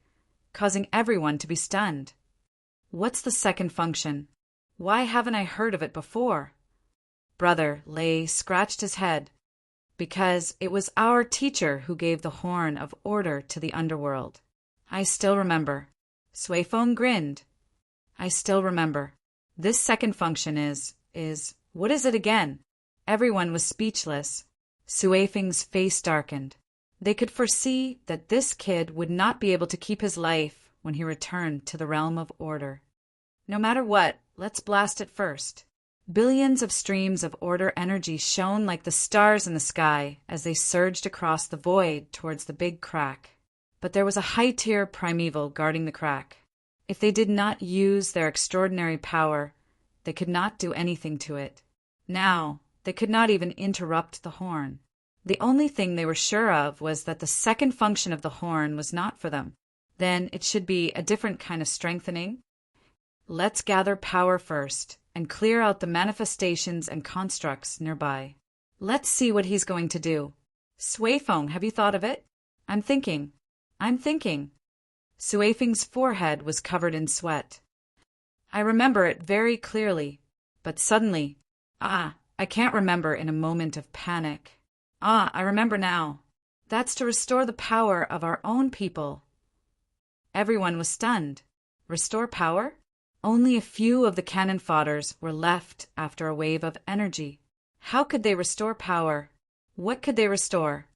Speaker 1: causing everyone to be stunned. What's the second function? Why haven't I heard of it before? Brother Lei scratched his head. Because it was our teacher who gave the Horn of Order to the underworld. I still remember. Suifeng grinned. I still remember. This second function is, what is it again? Everyone was speechless. Suifeng's face darkened. They could foresee that this kid would not be able to keep his life when he returned to the realm of order. No matter what, let's blast it first. Billions of streams of order energy shone like the stars in the sky as they surged across the void towards the big crack. But there was a high-tier primeval guarding the crack. If they did not use their extraordinary power, they could not do anything to it. Now, they could not even interrupt the horn. The only thing they were sure of was that the second function of the horn was not for them. Then it should be a different kind of strengthening. Let's gather power first and clear out the manifestations and constructs nearby. Let's see what he's going to do. Suifeng, have you thought of it? I'm thinking. Suifeng's forehead was covered in sweat. I remember it very clearly, but suddenly, I can't remember in a moment of panic. I remember now. That's to restore the power of our own people. Everyone was stunned. Restore power? Only a few of the cannon fodders were left after a wave of energy. How could they restore power? What could they restore?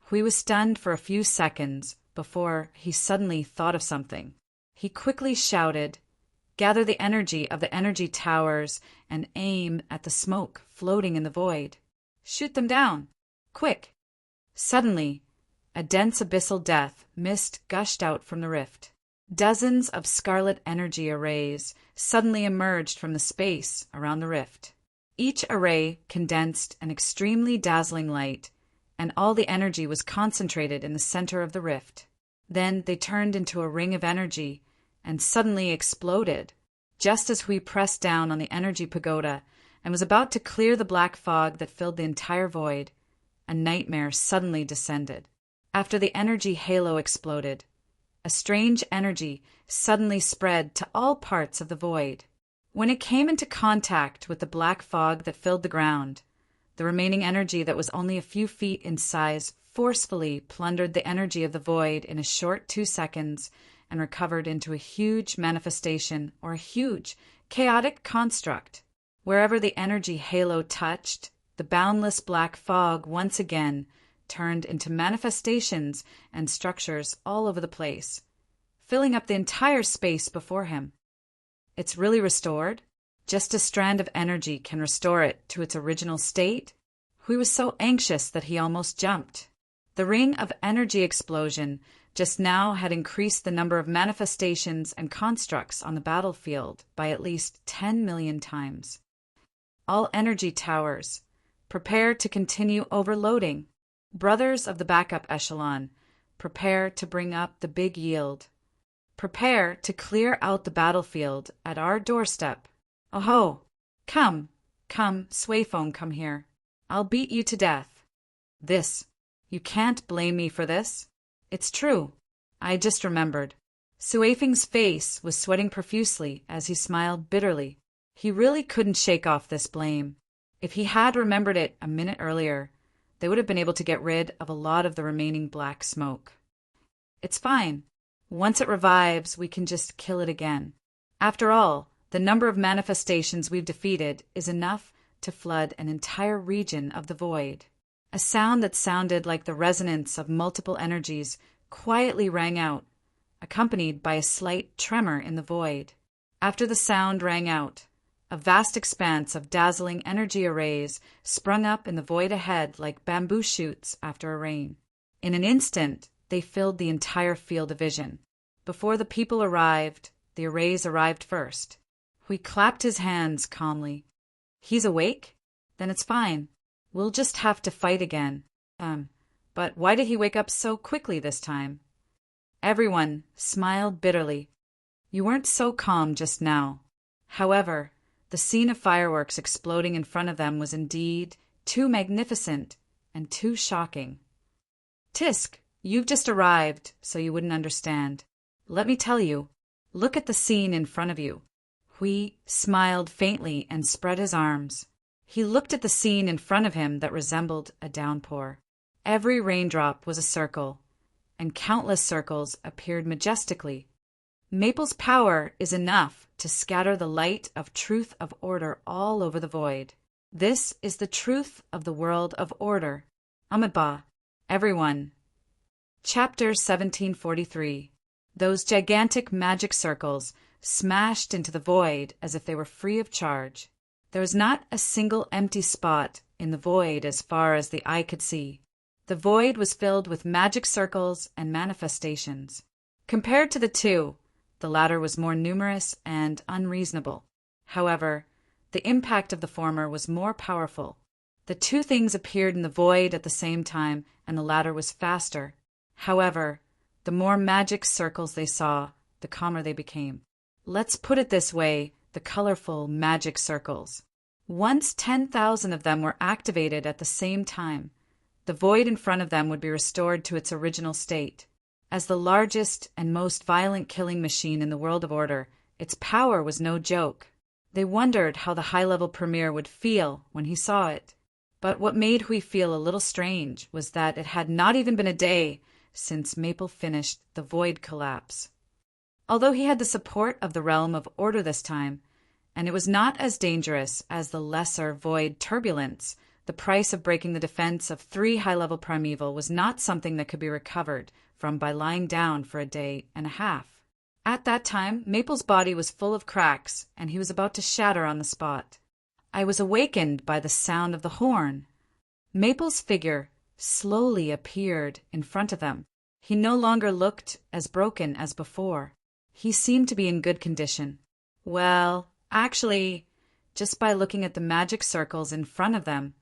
Speaker 1: Hui was stunned for a few seconds before he suddenly thought of something. He quickly shouted, Gather the energy of the energy towers and aim at the smoke floating in the void. Shoot them down. Quick. Suddenly, a dense abyssal death mist gushed out from the rift. Dozens of scarlet energy arrays suddenly emerged from the space around the rift. Each array condensed an extremely dazzling light, and all the energy was concentrated in the center of the rift. Then they turned into a ring of energy and suddenly exploded. Just as Hui pressed down on the energy pagoda and was about to clear the black fog that filled the entire void, a nightmare suddenly descended. After the energy halo exploded, a strange energy suddenly spread to all parts of the void. When it came into contact with the black fog that filled the ground, the remaining energy that was only a few feet in size forcefully plundered the energy of the void in a short 2 seconds and recovered into a huge manifestation or a huge, chaotic construct. Wherever the energy halo touched, the boundless black fog once again turned into manifestations and structures all over the place, filling up the entire space before him. It's really restored? Just a strand of energy can restore it to its original state? Hui was so anxious that he almost jumped. The ring of energy explosion just now had increased the number of manifestations and constructs on the battlefield by at least 10 million times. All energy towers, prepare to continue overloading. Brothers of the backup echelon, prepare to bring up the big yield. Prepare to clear out the battlefield at our doorstep. Oh-ho! Come, Sway Phone, come here. I'll beat you to death. You can't blame me for this. It's true. I just remembered. Suifeng's face was sweating profusely as he smiled bitterly. He really couldn't shake off this blame. If he had remembered it a minute earlier, they would have been able to get rid of a lot of the remaining black smoke. It's fine. Once it revives, we can just kill it again. After all, the number of manifestations we've defeated is enough to flood an entire region of the void. A sound that sounded like the resonance of multiple energies quietly rang out, accompanied by a slight tremor in the void. After the sound rang out, a vast expanse of dazzling energy arrays sprung up in the void ahead like bamboo shoots after a rain. In an instant, they filled the entire field of vision. Before the people arrived, the arrays arrived first. Hui clapped his hands calmly. He's awake? Then it's fine. We'll just have to fight again. But why did he wake up so quickly this time? Everyone smiled bitterly. You weren't so calm just now. However, the scene of fireworks exploding in front of them was indeed too magnificent and too shocking. Tisk, you've just arrived, so you wouldn't understand. Let me tell you. Look at the scene in front of you. Hui smiled faintly and spread his arms. He looked at the scene in front of him that resembled a downpour. Every raindrop was a circle, and countless circles appeared majestically. Maple's power is enough to scatter the light of truth of order all over the void. This is the truth of the world of order. Amitabha, everyone. Chapter 1743. Those gigantic magic circles smashed into the void as if they were free of charge. There was not a single empty spot in the void as far as the eye could see. The void was filled with magic circles and manifestations. Compared to the two, the latter was more numerous and unreasonable. However, the impact of the former was more powerful. The two things appeared in the void at the same time, and the latter was faster. However, the more magic circles they saw, the calmer they became. Let's put it this way, the colorful magic circles. Once 10,000 of them were activated at the same time, the void in front of them would be restored to its original state. As the largest and most violent killing machine in the world of order, its power was no joke. They wondered how the high-level premier would feel when he saw it. But what made Hui feel a little strange was that it had not even been a day since Maple finished the void collapse. Although he had the support of the realm of order this time, and it was not as dangerous as the lesser void turbulence, the price of breaking the defense of 3 high-level primeval was not something that could be recovered from by lying down for a day and a half. At that time, Maple's body was full of cracks, and he was about to shatter on the spot. I was awakened by the sound of the horn. Maple's figure slowly appeared in front of them. He no longer looked as broken as before. He seemed to be in good condition. Well, actually, just by looking at the magic circles in front of them,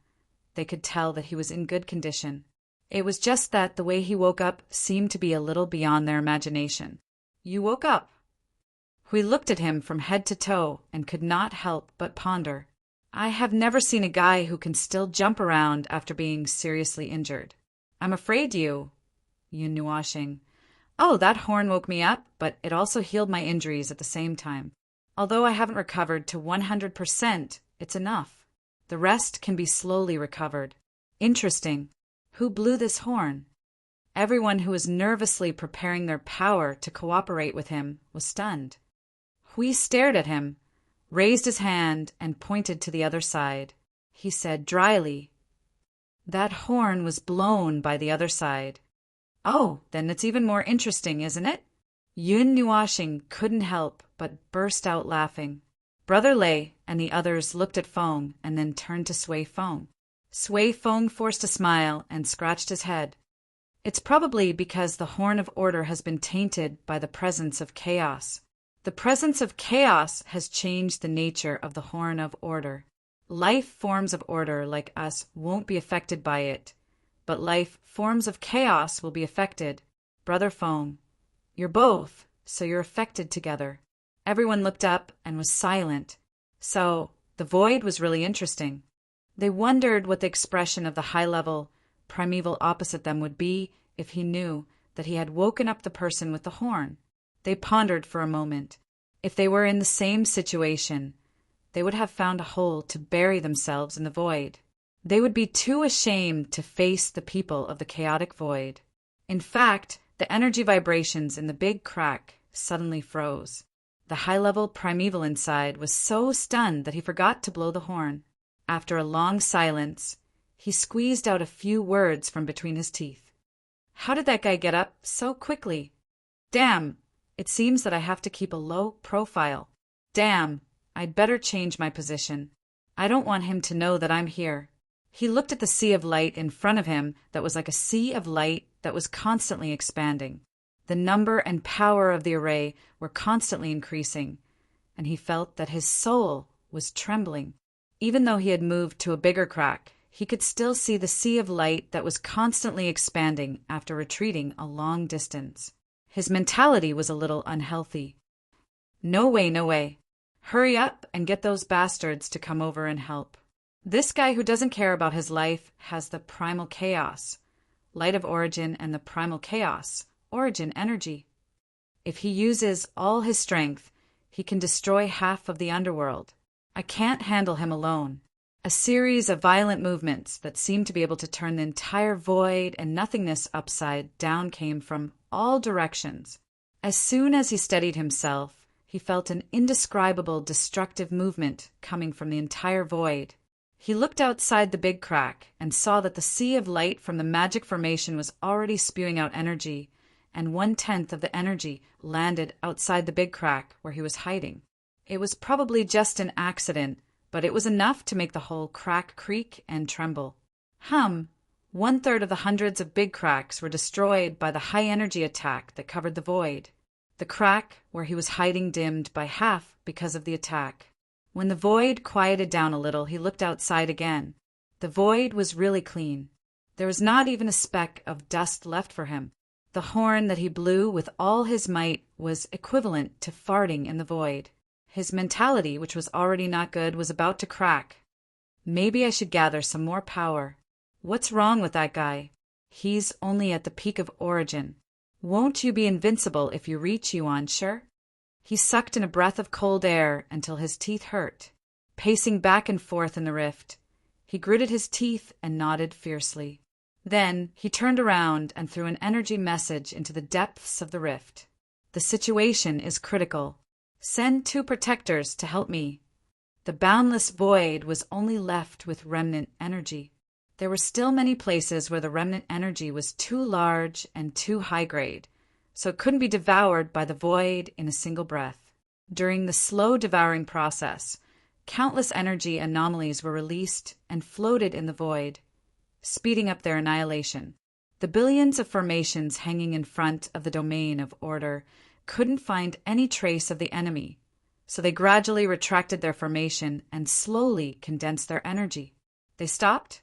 Speaker 1: they could tell that he was in good condition. It was just that the way he woke up seemed to be a little beyond their imagination. You woke up. We looked at him from head to toe and could not help but ponder. I have never seen a guy who can still jump around after being seriously injured. I'm afraid Yun Nuashing. Oh, that horn woke me up, but it also healed my injuries at the same time. Although I haven't recovered to 100%, it's enough. The rest can be slowly recovered. Interesting. Who blew this horn? Everyone who was nervously preparing their power to cooperate with him was stunned. Hui stared at him, raised his hand, and pointed to the other side. He said dryly, "That horn was blown by the other side." "Oh, then it's even more interesting, isn't it?" Yun Nuashing couldn't help but burst out laughing. Brother Lei and the others looked at Feng and then turned to Sui Feng. Sui Feng forced a smile and scratched his head. It's probably because the horn of order has been tainted by the presence of chaos. The presence of chaos has changed the nature of the horn of order. Life forms of order like us won't be affected by it, but life forms of chaos will be affected. Brother Feng, you're both, so you're affected together. Everyone looked up and was silent. So, the void was really interesting. They wondered what the expression of the high-level, primeval opposite them would be if he knew that he had woken up the person with the horn. They pondered for a moment. If they were in the same situation, they would have found a hole to bury themselves in the void. They would be too ashamed to face the people of the chaotic void. In fact, the energy vibrations in the big crack suddenly froze. The high-level primeval inside was so stunned that he forgot to blow the horn. After a long silence, he squeezed out a few words from between his teeth. "How did that guy get up so quickly? Damn, it seems that I have to keep a low profile. Damn, I'd better change my position. I don't want him to know that I'm here." He looked at the sea of light in front of him that was like a sea of light that was constantly expanding. The number and power of the array were constantly increasing, and he felt that his soul was trembling. Even though he had moved to a bigger crack, he could still see the sea of light that was constantly expanding after retreating a long distance. His mentality was a little unhealthy. No way, no way. Hurry up and get those bastards to come over and help. This guy who doesn't care about his life has the primal chaos, light of origin, and the primal chaos, origin energy. If he uses all his strength, he can destroy half of the underworld. I can't handle him alone. A series of violent movements that seemed to be able to turn the entire void and nothingness upside down came from all directions. As soon as he steadied himself, he felt an indescribable destructive movement coming from the entire void. He looked outside the big crack and saw that the sea of light from the magic formation was already spewing out energy, and 1/10 of the energy landed outside the big crack where he was hiding. It was probably just an accident, but it was enough to make the whole crack creak and tremble. 1/3 of the hundreds of big cracks were destroyed by the high-energy attack that covered the void. The crack where he was hiding dimmed by half because of the attack. When the void quieted down a little, he looked outside again. The void was really clean. There was not even a speck of dust left for him. The horn that he blew with all his might was equivalent to farting in the void. His mentality, which was already not good, was about to crack. Maybe I should gather some more power. What's wrong with that guy? He's only at the peak of origin. Won't you be invincible if you reach Yuan, sure? He sucked in a breath of cold air until his teeth hurt. Pacing back and forth in the rift, he gritted his teeth and nodded fiercely. Then he turned around and threw an energy message into the depths of the rift. "The situation is critical. Send 2 protectors to help me." The boundless void was only left with remnant energy. There were still many places where the remnant energy was too large and too high grade, so it couldn't be devoured by the void in a single breath. During the slow devouring process, countless energy anomalies were released and floated in the void, speeding up their annihilation. The billions of formations hanging in front of the domain of order couldn't find any trace of the enemy, so they gradually retracted their formation and slowly condensed their energy. They stopped.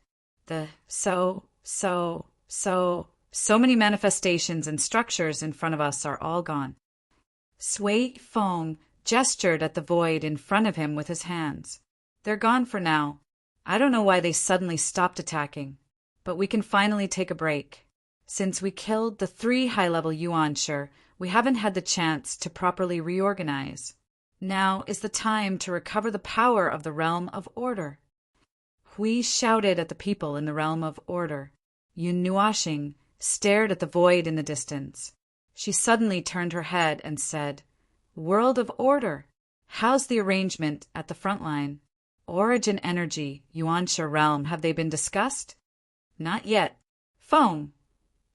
Speaker 1: So many manifestations and structures in front of us are all gone. Sui Feng gestured at the void in front of him with his hands. They're gone for now. I don't know why they suddenly stopped attacking, but we can finally take a break. Since we killed the 3 high-level Yuan-Shi, we haven't had the chance to properly reorganize. Now is the time to recover the power of the realm of order. Hui shouted at the people in the realm of order. Yun Nuoxing stared at the void in the distance. She suddenly turned her head and said, "World of order, how's the arrangement at the front line? Origin energy, Yuan-Shi realm, have they been discussed?" "Not yet. Feng,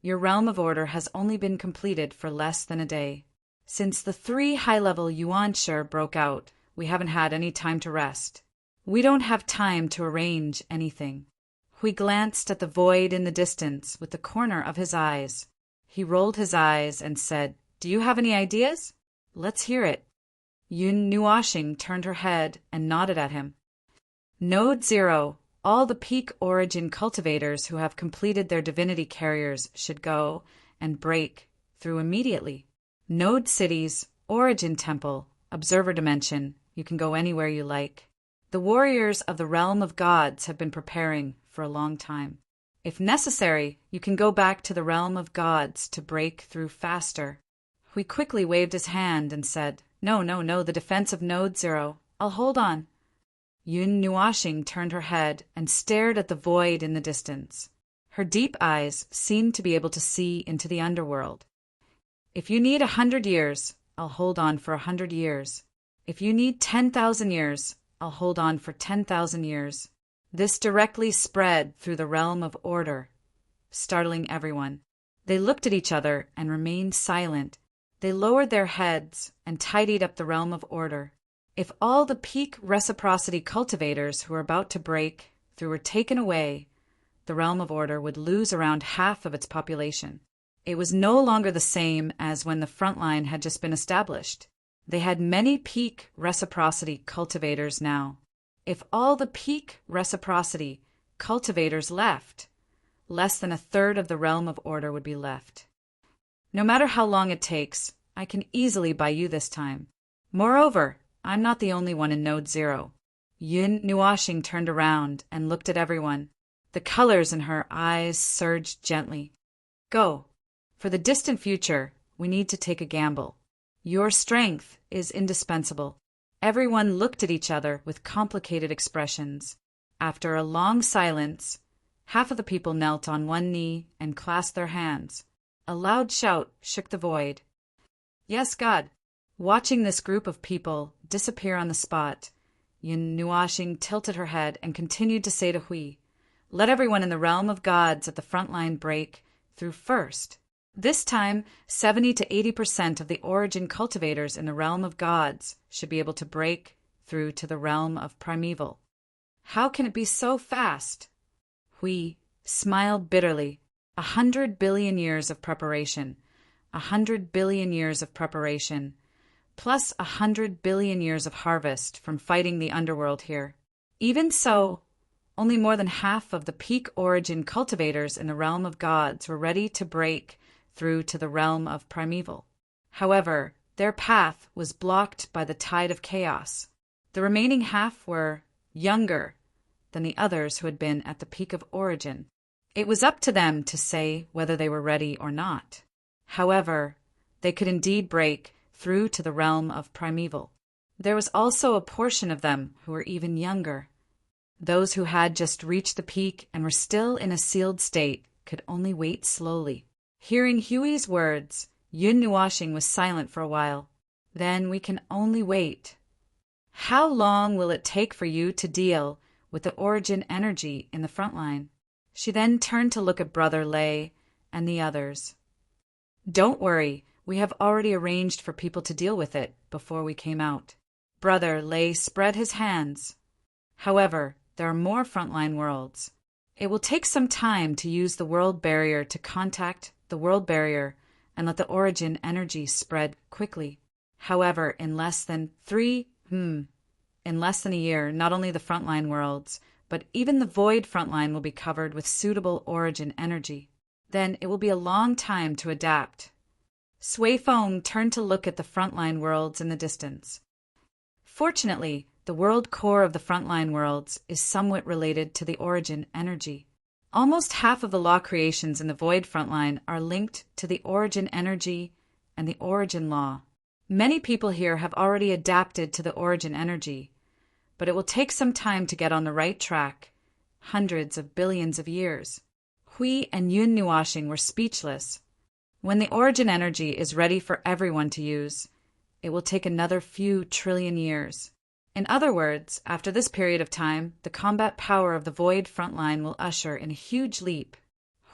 Speaker 1: your realm of order has only been completed for less than a day. Since the 3 high-level Yuan-Shi broke out, we haven't had any time to rest. We don't have time to arrange anything." Hui glanced at the void in the distance with the corner of his eyes. He rolled his eyes and said, "Do you have any ideas? Let's hear it." Yun Nuoxing turned her head and nodded at him. Node 0, all the peak origin cultivators who have completed their divinity carriers should go and break through immediately. Node cities, origin temple, observer dimension, you can go anywhere you like. The warriors of the realm of gods have been preparing for a long time. If necessary, you can go back to the realm of gods to break through faster. Hui quickly waved his hand and said, No, the defense of Node 0. I'll hold on." Yun Nuoxing turned her head and stared at the void in the distance. Her deep eyes seemed to be able to see into the underworld. "If you need 100 years, I'll hold on for 100 years. If you need 10,000 years, I'll hold on for 10,000 years." This directly spread through the realm of order, startling everyone. They looked at each other and remained silent. They lowered their heads and tidied up the realm of order. If all the peak reciprocity cultivators who were about to break through were taken away, the realm of order would lose around half of its population. It was no longer the same as when the front line had just been established. They had many peak reciprocity cultivators now. If all the peak reciprocity cultivators left, less than a third of the realm of order would be left. No matter how long it takes, I can easily buy you this time. Moreover, I'm not the only one in Node 0. Yun Nuoxing turned around and looked at everyone. The colors in her eyes surged gently. "Go. For the distant future, we need to take a gamble. Your strength is indispensable." Everyone looked at each other with complicated expressions. After a long silence, half of the people knelt on one knee and clasped their hands. A loud shout shook the void. "Yes, God." Watching this group of people disappear on the spot, Yun Nuoxing tilted her head and continued to say to Hui, "Let everyone in the realm of gods at the front line break through first. This time, 70 to 80% of the origin cultivators in the realm of gods should be able to break through to the realm of primeval." "How can it be so fast?" Hui smiled bitterly. 100 billion years of preparation. 100 billion years of preparation. Plus 100 billion years of harvest from fighting the underworld here. Even so, only more than half of the peak origin cultivators in the realm of gods were ready to break through to the realm of primeval. However, their path was blocked by the tide of chaos. The remaining half were younger than the others who had been at the peak of origin. It was up to them to say whether they were ready or not. However, they could indeed break through to the realm of primeval. There was also a portion of them who were even younger. Those who had just reached the peak and were still in a sealed state could only wait slowly. Hearing Hui's words, Yun Nuoxing was silent for a while. "Then we can only wait. How long will it take for you to deal with the origin energy in the front line?" She then turned to look at Brother Lei and the others. "Don't worry, We have already arranged for people to deal with it before we came out. Brother Lei spread his hands. However, there are more frontline worlds. It will take some time to use the world barrier to contact the world barrier and let the origin energy spread quickly. However, in less than a year, not only the frontline worlds, but even the void frontline will be covered with suitable origin energy. Then it will be a long time to adapt. Sui Feng turned to look at the frontline worlds in the distance. Fortunately, the world core of the frontline worlds is somewhat related to the origin energy. Almost half of the law creations in the void frontline are linked to the origin energy and the origin law. Many people here have already adapted to the origin energy, but it will take some time to get on the right track, hundreds of billions of years. Hui and Yun Nuashing were speechless. When the origin energy is ready for everyone to use, it will take another few trillion years. In other words, after this period of time, the combat power of the void frontline will usher in a huge leap.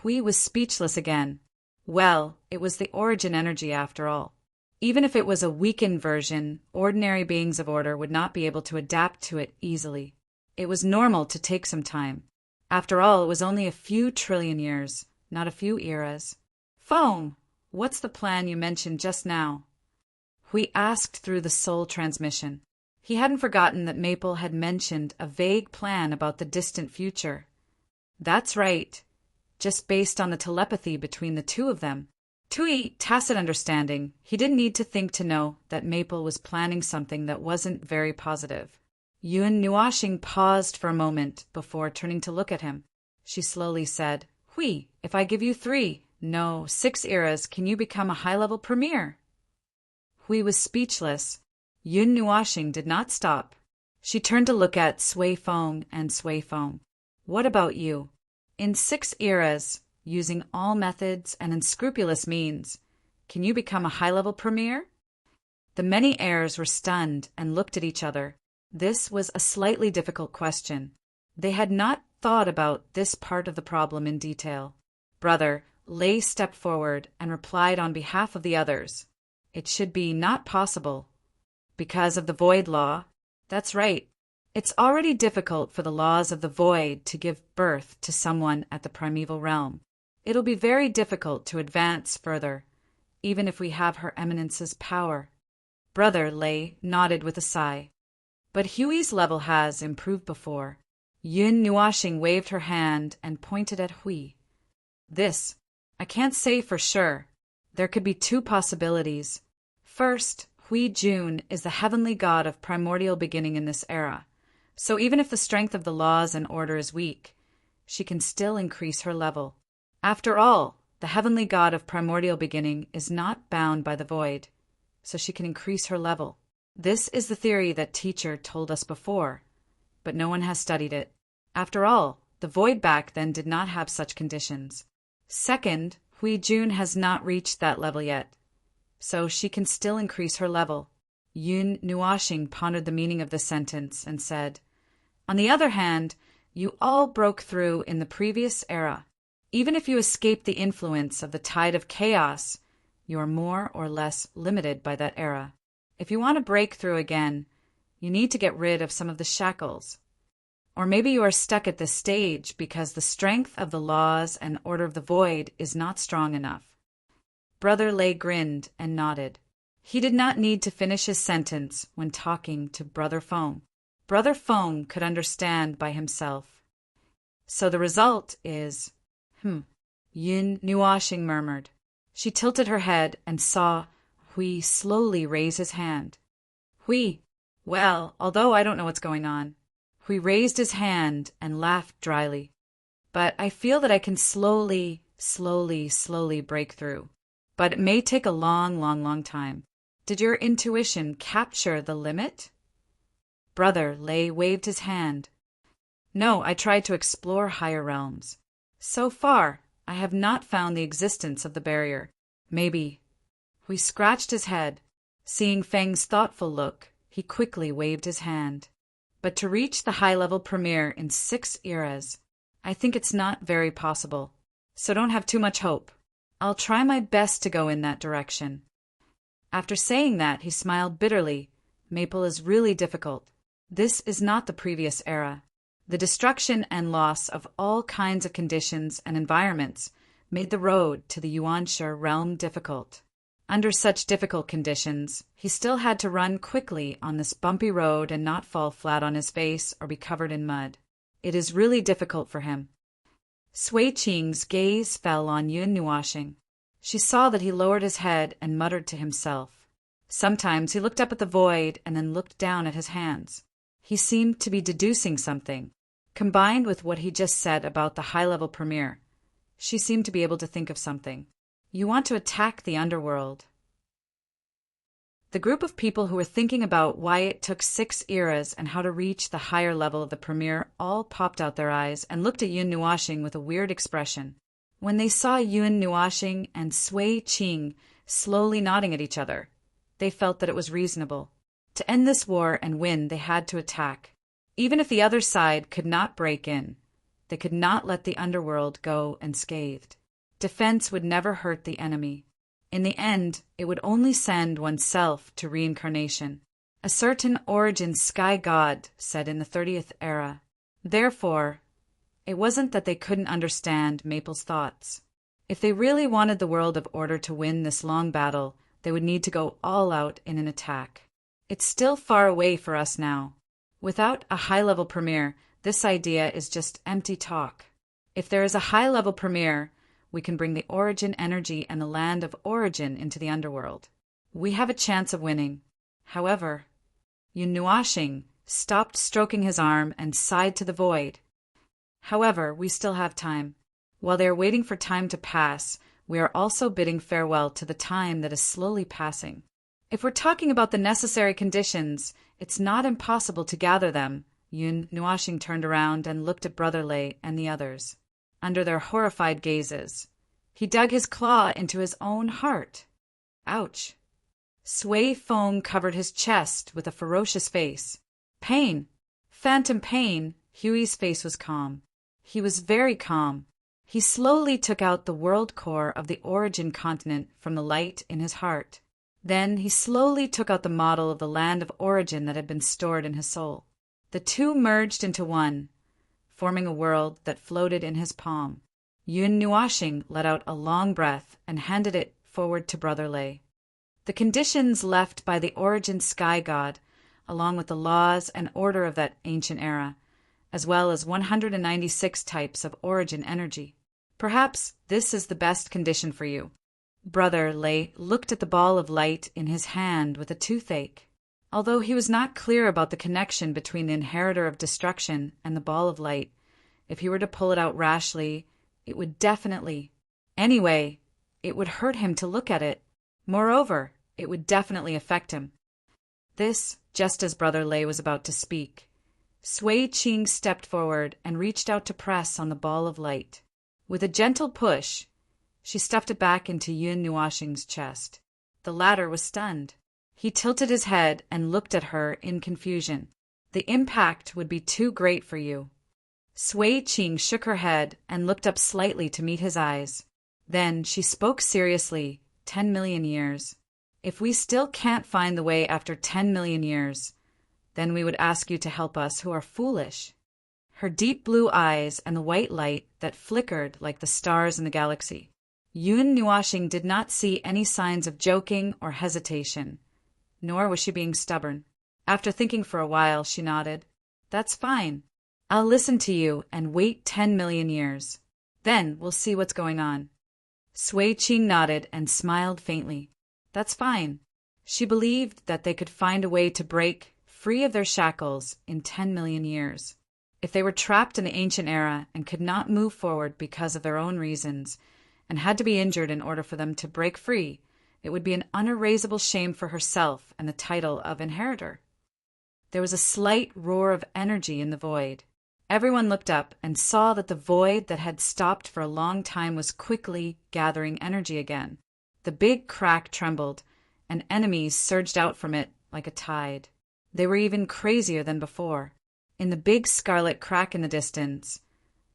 Speaker 1: Hui was speechless again. Well, it was the origin energy after all. Even if it was a weakened version, ordinary beings of order would not be able to adapt to it easily. It was normal to take some time. After all, it was only a few trillion years, not a few eras. Phone, what's the plan you mentioned just now? Hui asked through the soul transmission. He hadn't forgotten that Maple had mentioned a vague plan about the distant future. That's right, just based on the telepathy between the two of them. Tui, tacit understanding, he didn't need to think to know that Maple was planning something that wasn't very positive. Yun Nuashing paused for a moment before turning to look at him. She slowly said, Hui, if I give you 6 eras, can you become a high-level premier? Hui was speechless. Yun Nuashing did not stop. She turned to look at Sui Feng and Sui Feng. What about you? In 6 eras, using all methods and unscrupulous means, can you become a high-level premier? The many heirs were stunned and looked at each other. This was a slightly difficult question. They had not thought about this part of the problem in detail. Brother Lei stepped forward and replied on behalf of the others. It should be not possible. Because of the void law? That's right. It's already difficult for the laws of the void to give birth to someone at the primeval realm. It'll be very difficult to advance further, even if we have Her Eminence's power. Brother Lei nodded with a sigh. But Hui's level has improved before. Yun Nuashing waved her hand and pointed at Hui. This, I can't say for sure. There could be 2 possibilities. First, Hui Jun is the heavenly god of primordial beginning in this era. So even if the strength of the laws and order is weak, she can still increase her level. After all, the heavenly god of primordial beginning is not bound by the void, so she can increase her level. This is the theory that teacher told us before, but no one has studied it. After all, the void back then did not have such conditions. Second, Hui Jun has not reached that level yet, so she can still increase her level. Yun Nuashing pondered the meaning of this sentence and said, On the other hand, you all broke through in the previous era. Even if you escape the influence of the tide of chaos, you are more or less limited by that era. If you want to break through again, you need to get rid of some of the shackles. Or maybe you are stuck at this stage because the strength of the laws and order of the void is not strong enough. Brother Lei grinned and nodded. He did not need to finish his sentence when talking to Brother Feng. Brother Feng could understand by himself. So the result is, Yun Nuashing murmured. She tilted her head and saw Hui slowly raise his hand. Hui, well, although I don't know what's going on. Hui raised his hand and laughed dryly. But I feel that I can slowly break through. But it may take a long time. Did your intuition capture the limit? Brother Lei waved his hand. No, I tried to explore higher realms. So far, I have not found the existence of the barrier. Maybe. Hui scratched his head. Seeing Feng's thoughtful look, he quickly waved his hand. But to reach the high-level premier in 6 eras, I think it's not very possible. So don't have too much hope. I'll try my best to go in that direction. After saying that, he smiled bitterly. Maple is really difficult. This is not the previous era. The destruction and loss of all kinds of conditions and environments made the road to the Yuanshe realm difficult. Under such difficult conditions, he still had to run quickly on this bumpy road and not fall flat on his face or be covered in mud. It is really difficult for him. Sui Qing's gaze fell on Yun Nuashing. She saw that he lowered his head and muttered to himself. Sometimes he looked up at the void and then looked down at his hands. He seemed to be deducing something. Combined with what he just said about the high-level premier, she seemed to be able to think of something. You want to attack the underworld. The group of people who were thinking about why it took 6 eras and how to reach the higher level of the premier all popped out their eyes and looked at Yun Nuashing with a weird expression. When they saw Yun Nuashing and Sui Qing slowly nodding at each other, they felt that it was reasonable. To end this war and win, they had to attack. Even if the other side could not break in, they could not let the underworld go unscathed. Defense would never hurt the enemy. In the end, it would only send oneself to reincarnation. A certain origin sky god said in the 30th era. Therefore, it wasn't that they couldn't understand Maple's thoughts. If they really wanted the world of order to win this long battle, they would need to go all out in an attack. It's still far away for us now. Without a high-level premier, this idea is just empty talk. If there is a high-level premier, we can bring the origin energy and the land of origin into the underworld. We have a chance of winning. However, Yun Nuashing stopped stroking his arm and sighed to the void. However, we still have time. While they are waiting for time to pass, we are also bidding farewell to the time that is slowly passing. If we're talking about the necessary conditions, it's not impossible to gather them. Yun Nuashing turned around and looked at Brother Lei and the others. Under their horrified gazes, he dug his claw into his own heart. Ouch! Sui Feng covered his chest with a ferocious face. Pain! Phantom pain! Huey's face was calm. He was very calm. He slowly took out the world core of the origin continent from the light in his heart. Then he slowly took out the model of the land of origin that had been stored in his soul. The two merged into one, forming a world that floated in his palm. Yun Nuashing let out a long breath and handed it forward to Brother Lei. The conditions left by the origin sky god, along with the laws and order of that ancient era, as well as 196 types of origin energy. Perhaps this is the best condition for you. Brother Lei looked at the ball of light in his hand with a toothache. Although he was not clear about the connection between the inheritor of destruction and the ball of light, if he were to pull it out rashly, it would definitely. Anyway, it would hurt him to look at it. Moreover, it would definitely affect him. This, just as Brother Lei was about to speak. Sui Qing stepped forward and reached out to press on the ball of light. With a gentle push, she stuffed it back into Yun Nuashing's chest. The latter was stunned. He tilted his head and looked at her in confusion. The impact would be too great for you. Sui Qing shook her head and looked up slightly to meet his eyes. Then she spoke seriously. 10 million years. If we still can't find the way after 10 million years, then we would ask you to help us who are foolish. Her deep blue eyes and the white light that flickered like the stars in the galaxy. Yun Nuashing did not see any signs of joking or hesitation, nor was she being stubborn. After thinking for a while, she nodded. That's fine. I'll listen to you and wait 10 million years. Then we'll see what's going on. Sui Qing nodded and smiled faintly. That's fine. She believed that they could find a way to break free of their shackles in 10 million years. If they were trapped in the ancient era and could not move forward because of their own reasons, and had to be injured in order for them to break free, it would be an unerasable shame for herself and the title of inheritor. There was a slight roar of energy in the void. Everyone looked up and saw that the void that had stopped for a long time was quickly gathering energy again. The big crack trembled, and enemies surged out from it like a tide. They were even crazier than before. In the big scarlet crack in the distance,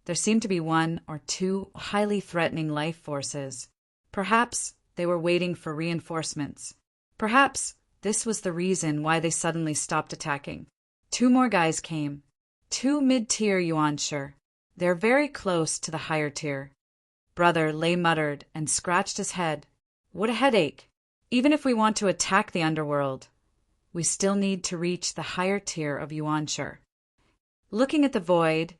Speaker 1: there seemed to be 1 or 2 highly threatening life forces. Perhaps they were waiting for reinforcements. Perhaps this was the reason why they suddenly stopped attacking. 2 more guys came. 2 mid-tier yuanshi. They're very close to the higher tier. Brother Lei muttered and scratched his head. What a headache. Even if we want to attack the underworld, we still need to reach the higher tier of yuanshi. Looking at the void,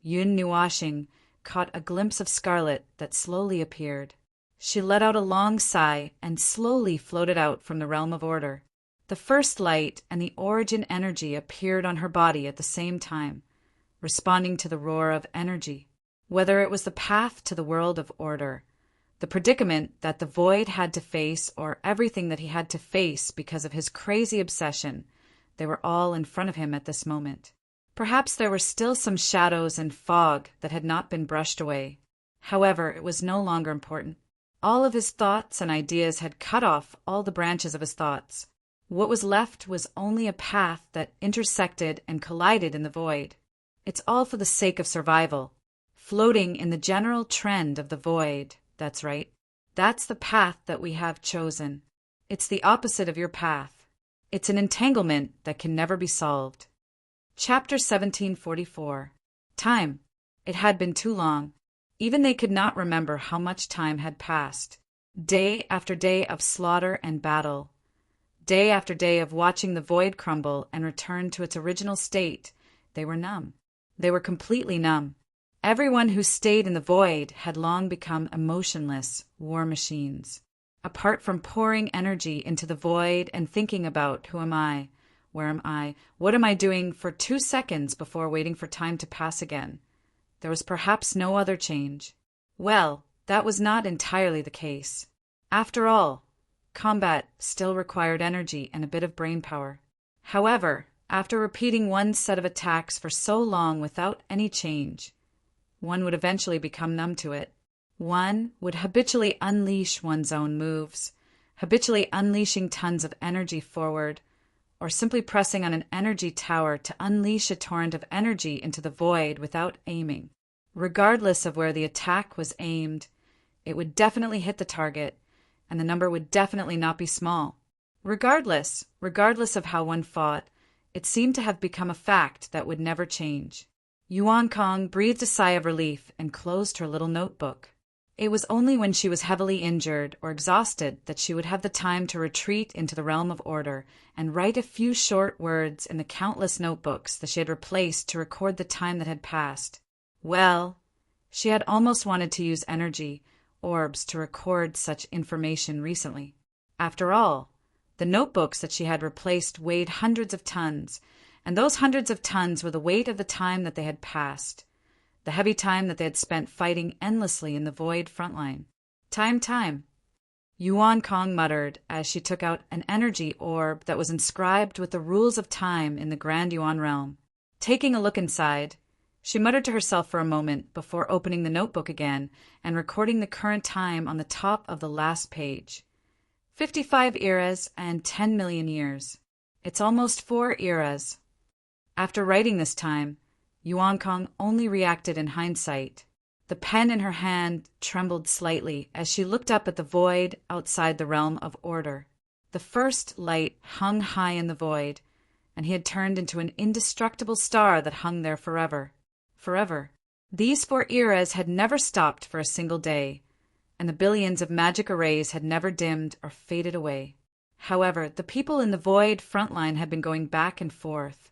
Speaker 1: Yun Nuashing caught a glimpse of Scarlet that slowly appeared. She let out a long sigh and slowly floated out from the realm of order. The first light and the origin energy appeared on her body at the same time, responding to the roar of energy. Whether it was the path to the world of order, the predicament that the void had to face, or everything that he had to face because of his crazy obsession, they were all in front of him at this moment. Perhaps there were still some shadows and fog that had not been brushed away. However, it was no longer important. All of his thoughts and ideas had cut off all the branches of his thoughts. What was left was only a path that intersected and collided in the void. It's all for the sake of survival. Floating in the general trend of the void, that's right. That's the path that we have chosen. It's the opposite of your path. It's an entanglement that can never be solved. Chapter 1744. Time. It had been too long. Even they could not remember how much time had passed. Day after day of slaughter and battle. Day after day of watching the void crumble and return to its original state. They were numb. They were completely numb. Everyone who stayed in the void had long become emotionless war machines. Apart from pouring energy into the void and thinking about who am I, where am I, what am I doing for 2 seconds before waiting for time to pass again, there was perhaps no other change. Well, that was not entirely the case. After all, combat still required energy and a bit of brain power. However, after repeating one set of attacks for so long without any change, one would eventually become numb to it. One would habitually unleash one's own moves, habitually unleashing tons of energy forward, or simply pressing on an energy tower to unleash a torrent of energy into the void without aiming. Regardless of where the attack was aimed, it would definitely hit the target, and the number would definitely not be small. Regardless of how one fought, it seemed to have become a fact that would never change. Yuan Kong breathed a sigh of relief and closed her little notebook. It was only when she was heavily injured or exhausted that she would have the time to retreat into the realm of order and write a few short words in the countless notebooks that she had replaced to record the time that had passed. Well, she had almost wanted to use energy, orbs, to record such information recently. After all, the notebooks that she had replaced weighed hundreds of tons, and those hundreds of tons were the weight of the time that they had passed, the heavy time that they had spent fighting endlessly in the void frontline. Time. Yuan Kong muttered as she took out an energy orb that was inscribed with the rules of time in the Grand Yuan realm. Taking a look inside, she muttered to herself for a moment before opening the notebook again and recording the current time on the top of the last page. 55 eras and 10 million years. It's almost 4 eras. After writing this time, Yuan Kong only reacted in hindsight. The pen in her hand trembled slightly as she looked up at the void outside the realm of order. The first light hung high in the void, and he had turned into an indestructible star that hung there forever. Forever. These 4 eras had never stopped for a single day, and the billions of magic arrays had never dimmed or faded away. However, the people in the void frontline had been going back and forth,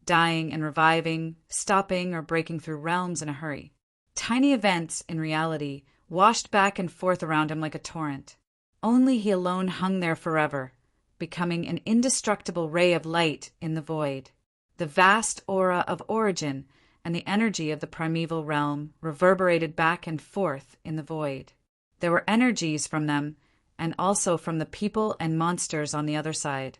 Speaker 1: dying and reviving, stopping or breaking through realms in a hurry. Tiny events, in reality, washed back and forth around him like a torrent. Only he alone hung there forever, becoming an indestructible ray of light in the void. The vast aura of origin and the energy of the primeval realm reverberated back and forth in the void. There were energies from them, and also from the people and monsters on the other side.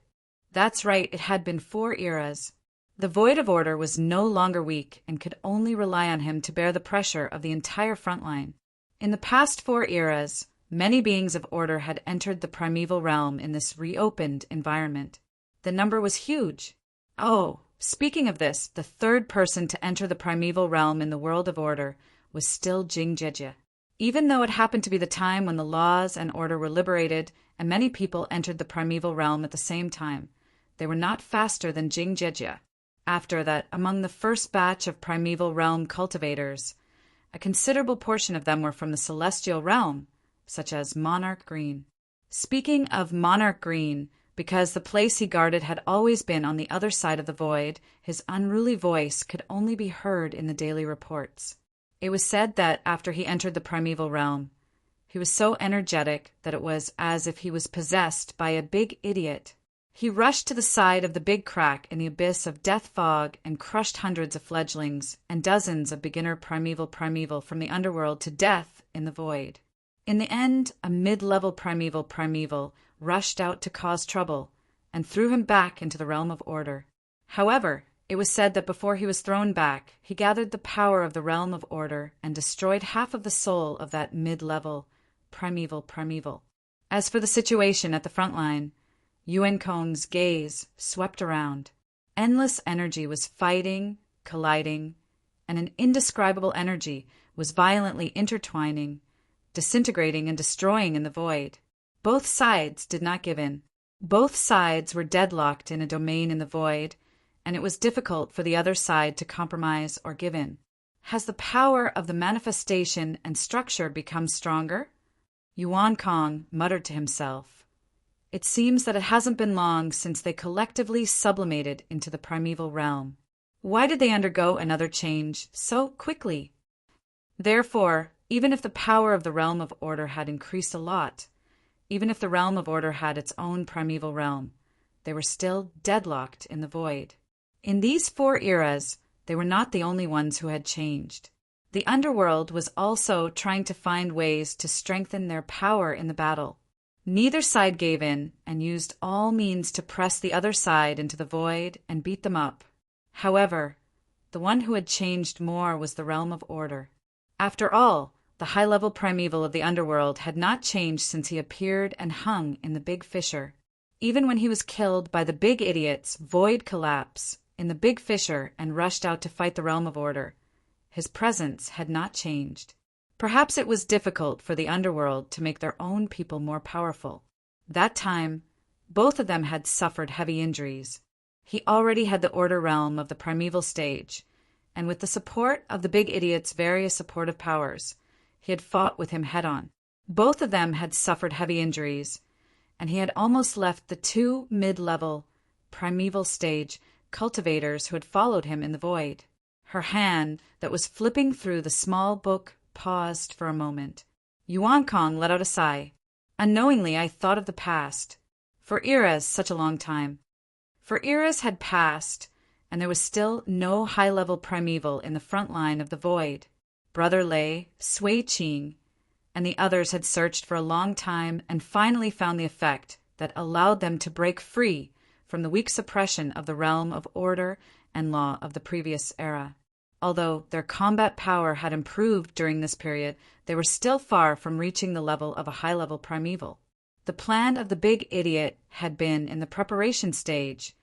Speaker 1: That's right, it had been 4 eras. The void of order was no longer weak and could only rely on him to bear the pressure of the entire front line. In the past 4 eras, many beings of order had entered the primeval realm in this reopened environment. The number was huge. Oh, speaking of this, the third person to enter the primeval realm in the world of order was still Jing Jieje. Even though it happened to be the time when the laws and order were liberated and many people entered the primeval realm at the same time, they were not faster than Jingjejia. After that, among the first batch of primeval realm cultivators, a considerable portion of them were from the celestial realm, such as Monarch Green. Speaking of Monarch Green, because the place he guarded had always been on the other side of the void, his unruly voice could only be heard in the daily reports. It was said that after he entered the primeval realm, he was so energetic that it was as if he was possessed by a big idiot. He rushed to the side of the big crack in the abyss of death fog and crushed hundreds of fledglings and dozens of beginner primeval from the underworld to death in the void. In the end, a mid-level primeval rushed out to cause trouble and threw him back into the realm of order. However, it was said that before he was thrown back, he gathered the power of the realm of order and destroyed half of the soul of that mid-level primeval. As for the situation at the front line, Yuan Kong's gaze swept around. Endless energy was fighting, colliding, and an indescribable energy was violently intertwining, disintegrating and destroying in the void. Both sides did not give in. Both sides were deadlocked in a domain in the void, and it was difficult for the other side to compromise or give in. Has the power of the manifestation and structure become stronger? Yuan Kong muttered to himself. It seems that it hasn't been long since they collectively sublimated into the primeval realm. Why did they undergo another change so quickly? Therefore, even if the power of the realm of order had increased a lot, even if the realm of order had its own primeval realm, they were still deadlocked in the void. In these 4 eras, they were not the only ones who had changed. The underworld was also trying to find ways to strengthen their power in the battle. Neither side gave in and used all means to press the other side into the void and beat them up. However, the one who had changed more was the realm of order. After all, the high-level primeval of the underworld had not changed since he appeared and hung in the big fissure. Even when he was killed by the big idiot's void collapse in the big fissure and rushed out to fight the realm of order, his presence had not changed. Perhaps it was difficult for the underworld to make their own people more powerful. That time, both of them had suffered heavy injuries. He already had the order realm of the primeval stage, and with the support of the big idiot's various supportive powers, he had fought with him head-on. Both of them had suffered heavy injuries, and he had almost left the 2 mid-level primeval stage cultivators who had followed him in the void. Her hand, that was flipping through the small book, paused for a moment. Yuan Kong let out a sigh. Unknowingly, I thought of the past. For eras, such a long time. For eras had passed, and there was still no high-level primeval in the front line of the void. Brother Lei, Sui Qing, and the others had searched for a long time and finally found the effect that allowed them to break free from the weak suppression of the realm of order and law of the previous era. Although their combat power had improved during this period, they were still far from reaching the level of a high-level primeval. The plan of the big idiot had been in the preparation stage,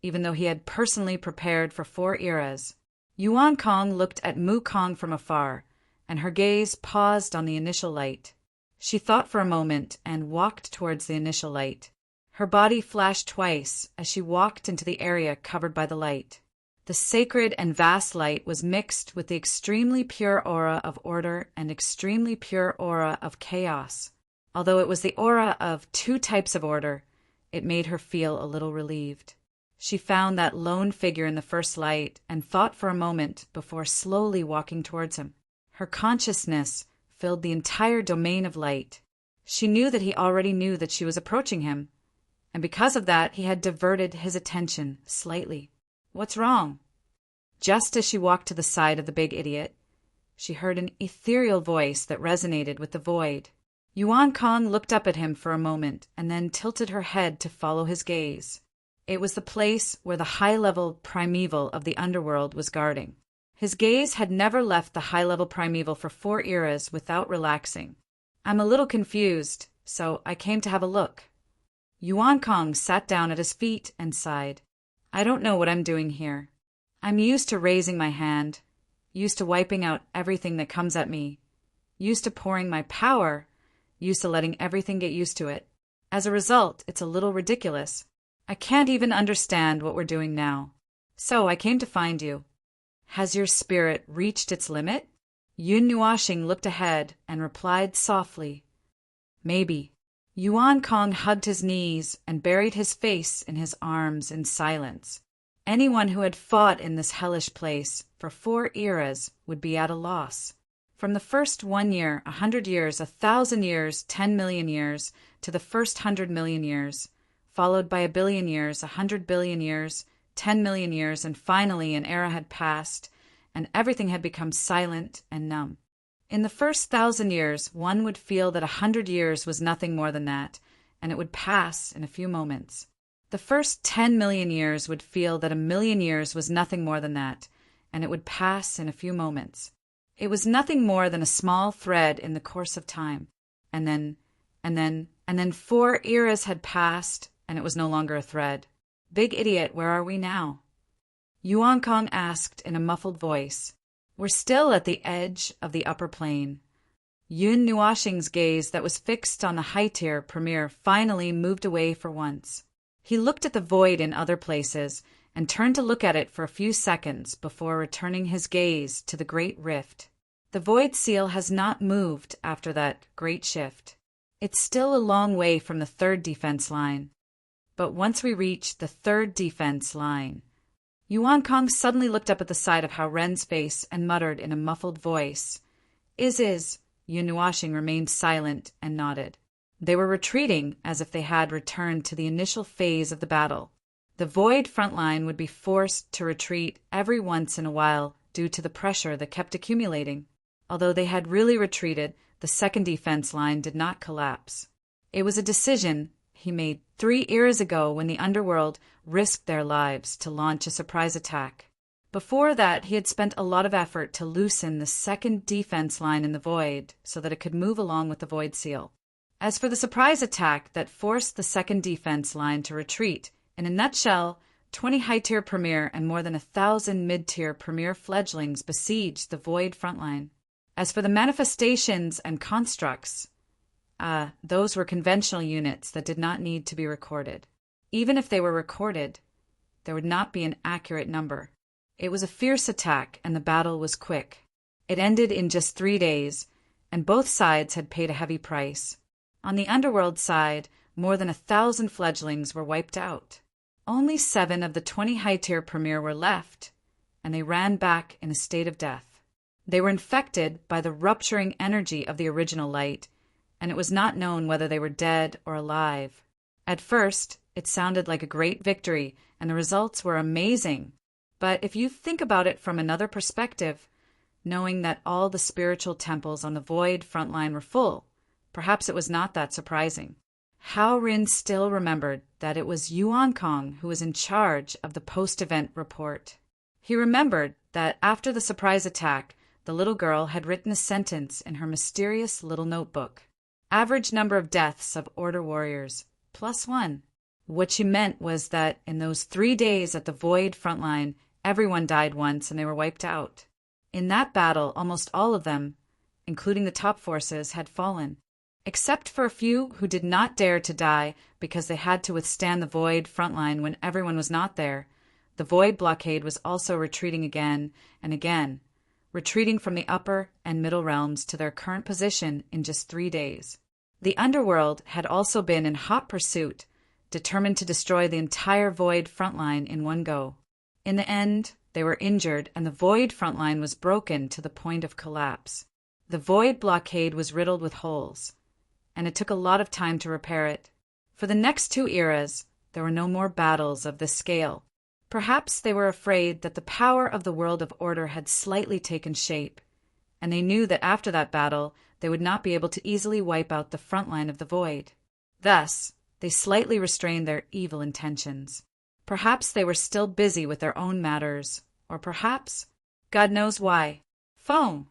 Speaker 1: even though he had personally prepared for 4 eras. Yuan Kong looked at Mu Kong from afar, and her gaze paused on the initial light. She thought for a moment and walked towards the initial light. Her body flashed twice as she walked into the area covered by the light. The sacred and vast light was mixed with the extremely pure aura of order and extremely pure aura of chaos. Although it was the aura of 2 types of order, it made her feel a little relieved. She found that lone figure in the first light and thought for a moment before slowly walking towards him. Her consciousness filled the entire domain of light. She knew that he already knew that she was approaching him, and because of that he had diverted his attention slightly. What's wrong? Just as she walked to the side of the big idiot, she heard an ethereal voice that resonated with the void. Yuan Kong looked up at him for a moment and then tilted her head to follow his gaze. It was the place where the high-level primeval of the underworld was guarding. His gaze had never left the high-level primeval for 4 eras without relaxing. I'm a little confused, so I came to have a look. Yuan Kong sat down at his feet and sighed. I don't know what I'm doing here. I'm used to raising my hand, used to wiping out everything that comes at me, used to pouring my power, used to letting everything get used to it. As a result, it's a little ridiculous. I can't even understand what we're doing now. So I came to find you. Has your spirit reached its limit? Yun Nuashing looked ahead and replied softly, Maybe. Yuan Kong hugged his knees and buried his face in his arms in silence. Anyone who had fought in this hellish place for 4 eras would be at a loss. From the first 1 year, 100 years, 1,000 years, 10 million years, to the first 100 million years, followed by 1 billion years, 100 billion years, 10 million years, and finally an era had passed, and everything had become silent and numb. In the first 1,000 years, one would feel that 100 years was nothing more than that, and it would pass in a few moments. The first 10 million years would feel that 1 million years was nothing more than that, and it would pass in a few moments. It was nothing more than a small thread in the course of time. And then 4 eras had passed, and it was no longer a thread. Big idiot, where are we now? Yuan Kong asked in a muffled voice. We're still at the edge of the upper plane. Yun Nuashing's gaze that was fixed on the high-tier premier finally moved away for once. He looked at the void in other places and turned to look at it for a few seconds before returning his gaze to the great rift. The void seal has not moved after that great shift. It's still a long way from the 3rd defense line. But once we reach the 3rd defense line, Yuan Kong suddenly looked up at the side of Hao Ren's face and muttered in a muffled voice, Is. Yun Nuashing remained silent and nodded. They were retreating as if they had returned to the initial phase of the battle. The void front line would be forced to retreat every once in a while due to the pressure that kept accumulating. Although they had really retreated, the 2nd defense line did not collapse. It was a decision he made 3 eras ago when the underworld risked their lives to launch a surprise attack. Before that, he had spent a lot of effort to loosen the 2nd defense line in the void so that it could move along with the void seal. As for the surprise attack that forced the 2nd defense line to retreat, in a nutshell, 20 high-tier premier and more than 1,000 mid-tier premier fledglings besieged the void frontline. As for the manifestations and constructs, those were conventional units that did not need to be recorded. Even if they were recorded, there would not be an accurate number. It was a fierce attack, and the battle was quick. It ended in just 3 days, and both sides had paid a heavy price. On the underworld side, more than 1,000 fledglings were wiped out. Only 7 of the 20 high-tier premier were left, and they ran back in a state of death. They were infected by the rupturing energy of the original light, and it was not known whether they were dead or alive. At first, it sounded like a great victory, and the results were amazing. But if you think about it from another perspective, knowing that all the spiritual temples on the void frontline were full, perhaps it was not that surprising. Hao Ren still remembered that it was Yuan Kong who was in charge of the post-event report. He remembered that after the surprise attack, the little girl had written a sentence in her mysterious little notebook. Average number of deaths of Order warriors, +1. What she meant was that in those 3 days at the void frontline, everyone died once and they were wiped out. In that battle, almost all of them, including the top forces, had fallen. Except for a few who did not dare to die because they had to withstand the void frontline when everyone was not there, the void blockade was also retreating again and again, retreating from the upper and middle realms to their current position in just 3 days. The underworld had also been in hot pursuit, determined to destroy the entire void frontline in one go. In the end, they were injured and the void frontline was broken to the point of collapse. The void blockade was riddled with holes, and it took a lot of time to repair it. For the next 2 eras, there were no more battles of this scale. Perhaps they were afraid that the power of the world of order had slightly taken shape, and they knew that after that battle, they would not be able to easily wipe out the front line of the void. Thus, they slightly restrained their evil intentions. Perhaps they were still busy with their own matters, or perhaps, God knows why. Phone!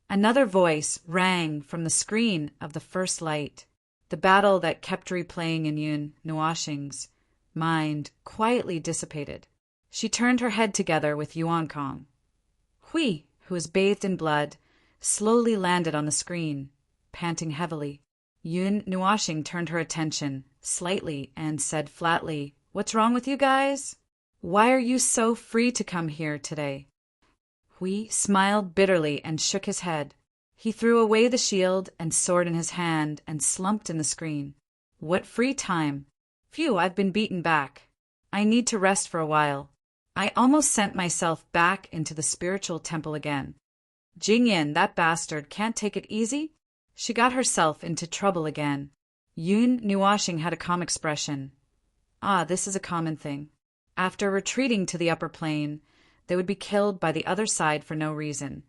Speaker 1: Another voice rang from the screen of the first light. The battle that kept replaying in Yun Nuashing's mind quietly dissipated. She turned her head together with Yuan Kong. Hui, who was bathed in blood, slowly landed on the screen, panting heavily. Yun Nuashing turned her attention slightly and said flatly, "What's wrong with you guys? Why are you so free to come here today?" Hui smiled bitterly and shook his head. He threw away the shield and sword in his hand and slumped in the screen. "What free time? Phew, I've been beaten back. I need to rest for a while. I almost sent myself back into the spiritual temple again. Jingyin, that bastard, can't take it easy? She got herself into trouble again." Yun Nuashing had a calm expression. This is a common thing. After retreating to the upper plane, they would be killed by the other side for no reason,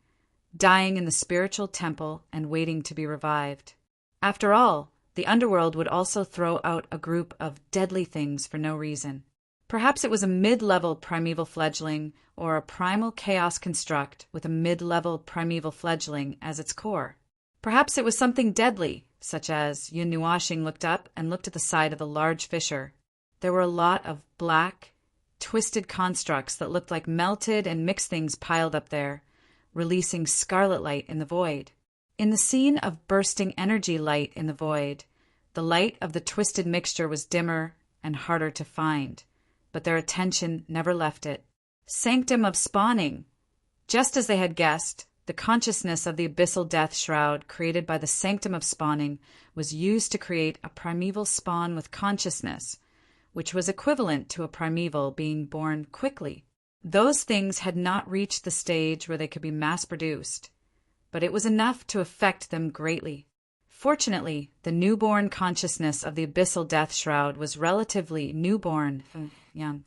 Speaker 1: dying in the spiritual temple and waiting to be revived. After all, the underworld would also throw out a group of deadly things for no reason. Perhaps it was a mid-level primeval fledgling or a primal chaos construct with a mid-level primeval fledgling as its core. Perhaps it was something deadly, such as Yun Nuashing looked up and looked at the side of the large fissure. There were a lot of black, twisted constructs that looked like melted and mixed things piled up there, releasing scarlet light in the void. In the scene of bursting energy light in the void, the light of the twisted mixture was dimmer and harder to find, but their attention never left it. Sanctum of spawning! Just as they had guessed, the consciousness of the abyssal death shroud created by the sanctum of spawning was used to create a primeval spawn with consciousness, which was equivalent to a primeval being born quickly. Those things had not reached the stage where they could be mass-produced, but it was enough to affect them greatly. Fortunately, the newborn consciousness of the abyssal death shroud was relatively newborn, young.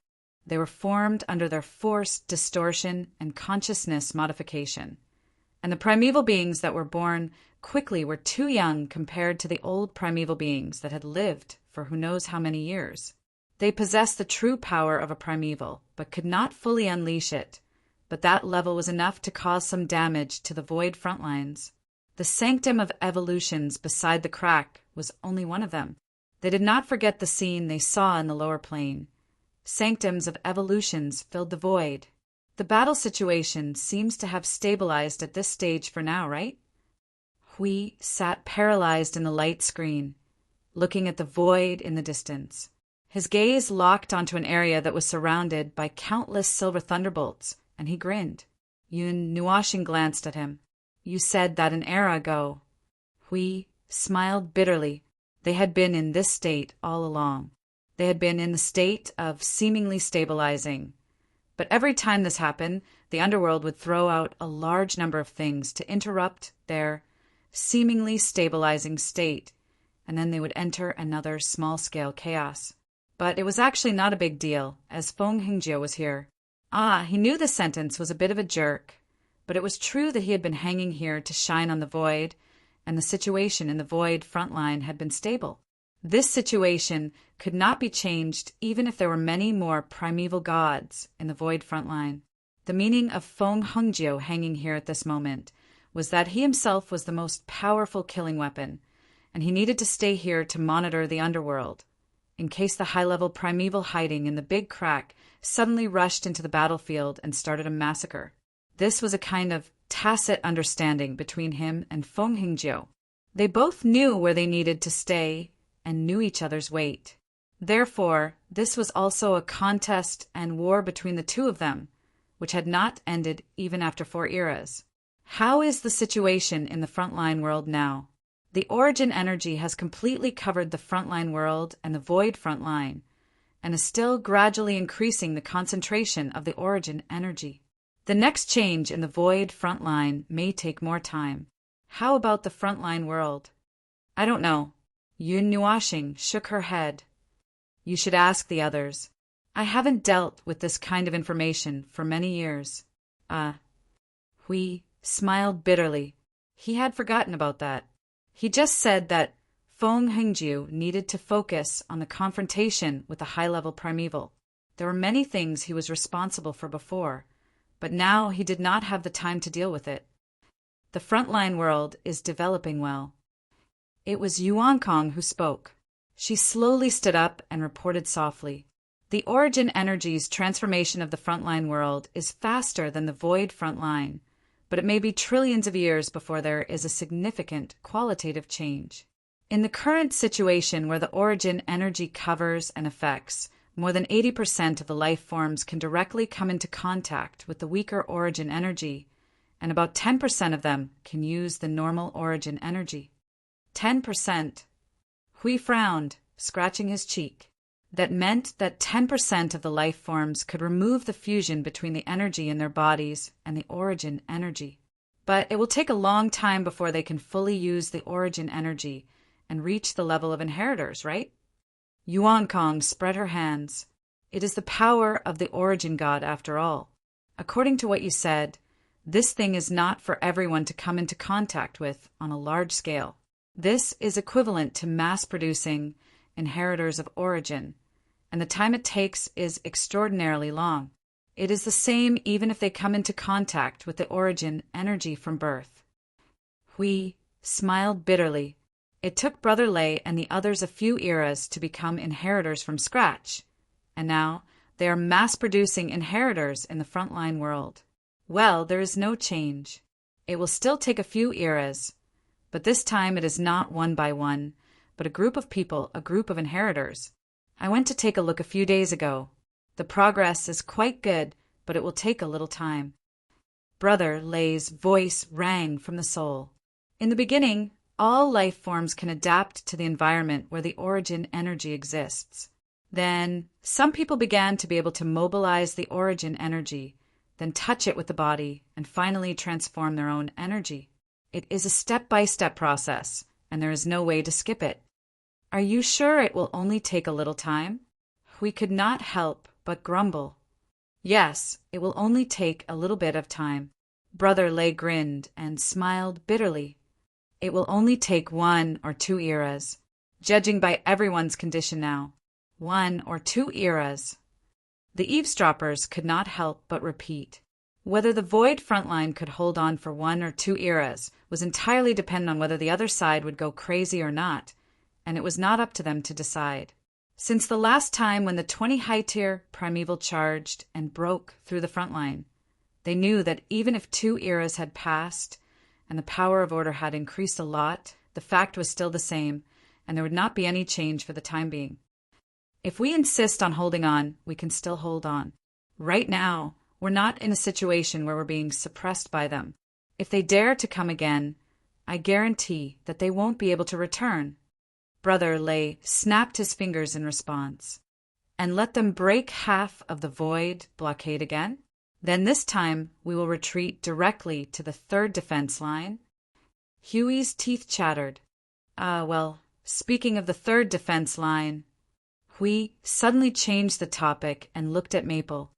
Speaker 1: They were formed under their forced distortion and consciousness modification. And the primeval beings that were born quickly were too young compared to the old primeval beings that had lived for who knows how many years. They possessed the true power of a primeval, but could not fully unleash it. But that level was enough to cause some damage to the void frontlines. The sanctum of evolutions beside the crack was only one of them. They did not forget the scene they saw in the lower plane. Sanctums of evolutions filled the void. The battle situation seems to have stabilized at this stage for now, right? Hui sat paralyzed in the light screen, looking at the void in the distance. His gaze locked onto an area that was surrounded by countless silver thunderbolts, and he grinned. Yun Nuashing glanced at him. "You said that an era ago." Hui smiled bitterly. They had been in this state all along. They had been in the state of seemingly stabilizing. But every time this happened, the underworld would throw out a large number of things to interrupt their seemingly stabilizing state, and then they would enter another small-scale chaos. But it was actually not a big deal, as Feng Hingjiu was here. He knew the sentence was a bit of a jerk, but it was true that he had been hanging here to shine on the void, and the situation in the void front line had been stable. This situation could not be changed even if there were many more primeval gods in the void front line. The meaning of Feng Hingjiu hanging here at this moment was that he himself was the most powerful killing weapon, and he needed to stay here to monitor the underworld, in case the high-level primeval hiding in the big crack suddenly rushed into the battlefield and started a massacre. This was a kind of tacit understanding between him and Feng Hingjiu. They both knew where they needed to stay and knew each other's weight. Therefore, this was also a contest and war between the two of them, which had not ended even after 4 eras. How is the situation in the frontline world now? The origin energy has completely covered the frontline world and the void frontline, and is still gradually increasing the concentration of the origin energy. The next change in the void frontline may take more time. How about the frontline world? I don't know. Yun Nuashing shook her head. You should ask the others. I haven't dealt with this kind of information for many years. Hui smiled bitterly. He had forgotten about that. He just said that Feng Hingjiu needed to focus on the confrontation with the high-level primeval. There were many things he was responsible for before, but now he did not have the time to deal with it. The frontline world is developing well. It was Yuan Kong who spoke. She slowly stood up and reported softly. The origin energy's transformation of the frontline world is faster than the void frontline, but it may be trillions of years before there is a significant qualitative change. In the current situation where the origin energy covers and affects, more than 80% of the life forms can directly come into contact with the weaker origin energy, and about 10% of them can use the normal origin energy. 10%. Hui frowned, scratching his cheek. That meant that 10% of the life forms could remove the fusion between the energy in their bodies and the origin energy. But it will take a long time before they can fully use the origin energy and reach the level of inheritors, right? Yuan Kong spread her hands. It is the power of the origin god after all. According to what you said, this thing is not for everyone to come into contact with on a large scale. This is equivalent to mass-producing inheritors of origin, and the time it takes is extraordinarily long. It is the same even if they come into contact with the origin energy from birth. Hui smiled bitterly. It took Brother Lei and the others a few eras to become inheritors from scratch, and now they are mass-producing inheritors in the frontline world. Well, there is no change. It will still take a few eras, but this time it is not one by one, but a group of people, a group of inheritors. I went to take a look a few days ago. The progress is quite good, but it will take a little time. Brother Lei's voice rang from the soul. In the beginning, all life forms can adapt to the environment where the origin energy exists. Then, some people began to be able to mobilize the origin energy, then touch it with the body, and finally transform their own energy. It is a step-by-step process, and there is no way to skip it. Are you sure it will only take a little time? We could not help but grumble. Yes, it will only take a little bit of time. Brother Lei grinned and smiled bitterly. It will only take 1 or 2 eras, judging by everyone's condition now. 1 or 2 eras. The eavesdroppers could not help but repeat. Whether the Void frontline could hold on for 1 or 2 eras was entirely dependent on whether the other side would go crazy or not, and it was not up to them to decide. Since the last time when the 20 high-tier primeval charged and broke through the frontline, they knew that even if 2 eras had passed and the power of order had increased a lot, the fact was still the same, and there would not be any change for the time being. If we insist on holding on, we can still hold on. Right now, we're not in a situation where we're being suppressed by them. If they dare to come again, I guarantee that they won't be able to return. Brother Lei snapped his fingers in response. And let them break half of the Void blockade again? Then this time we will retreat directly to the 3rd defense line. Huey's teeth chattered. Well, speaking of the 3rd defense line, Hui suddenly changed the topic and looked at Maple.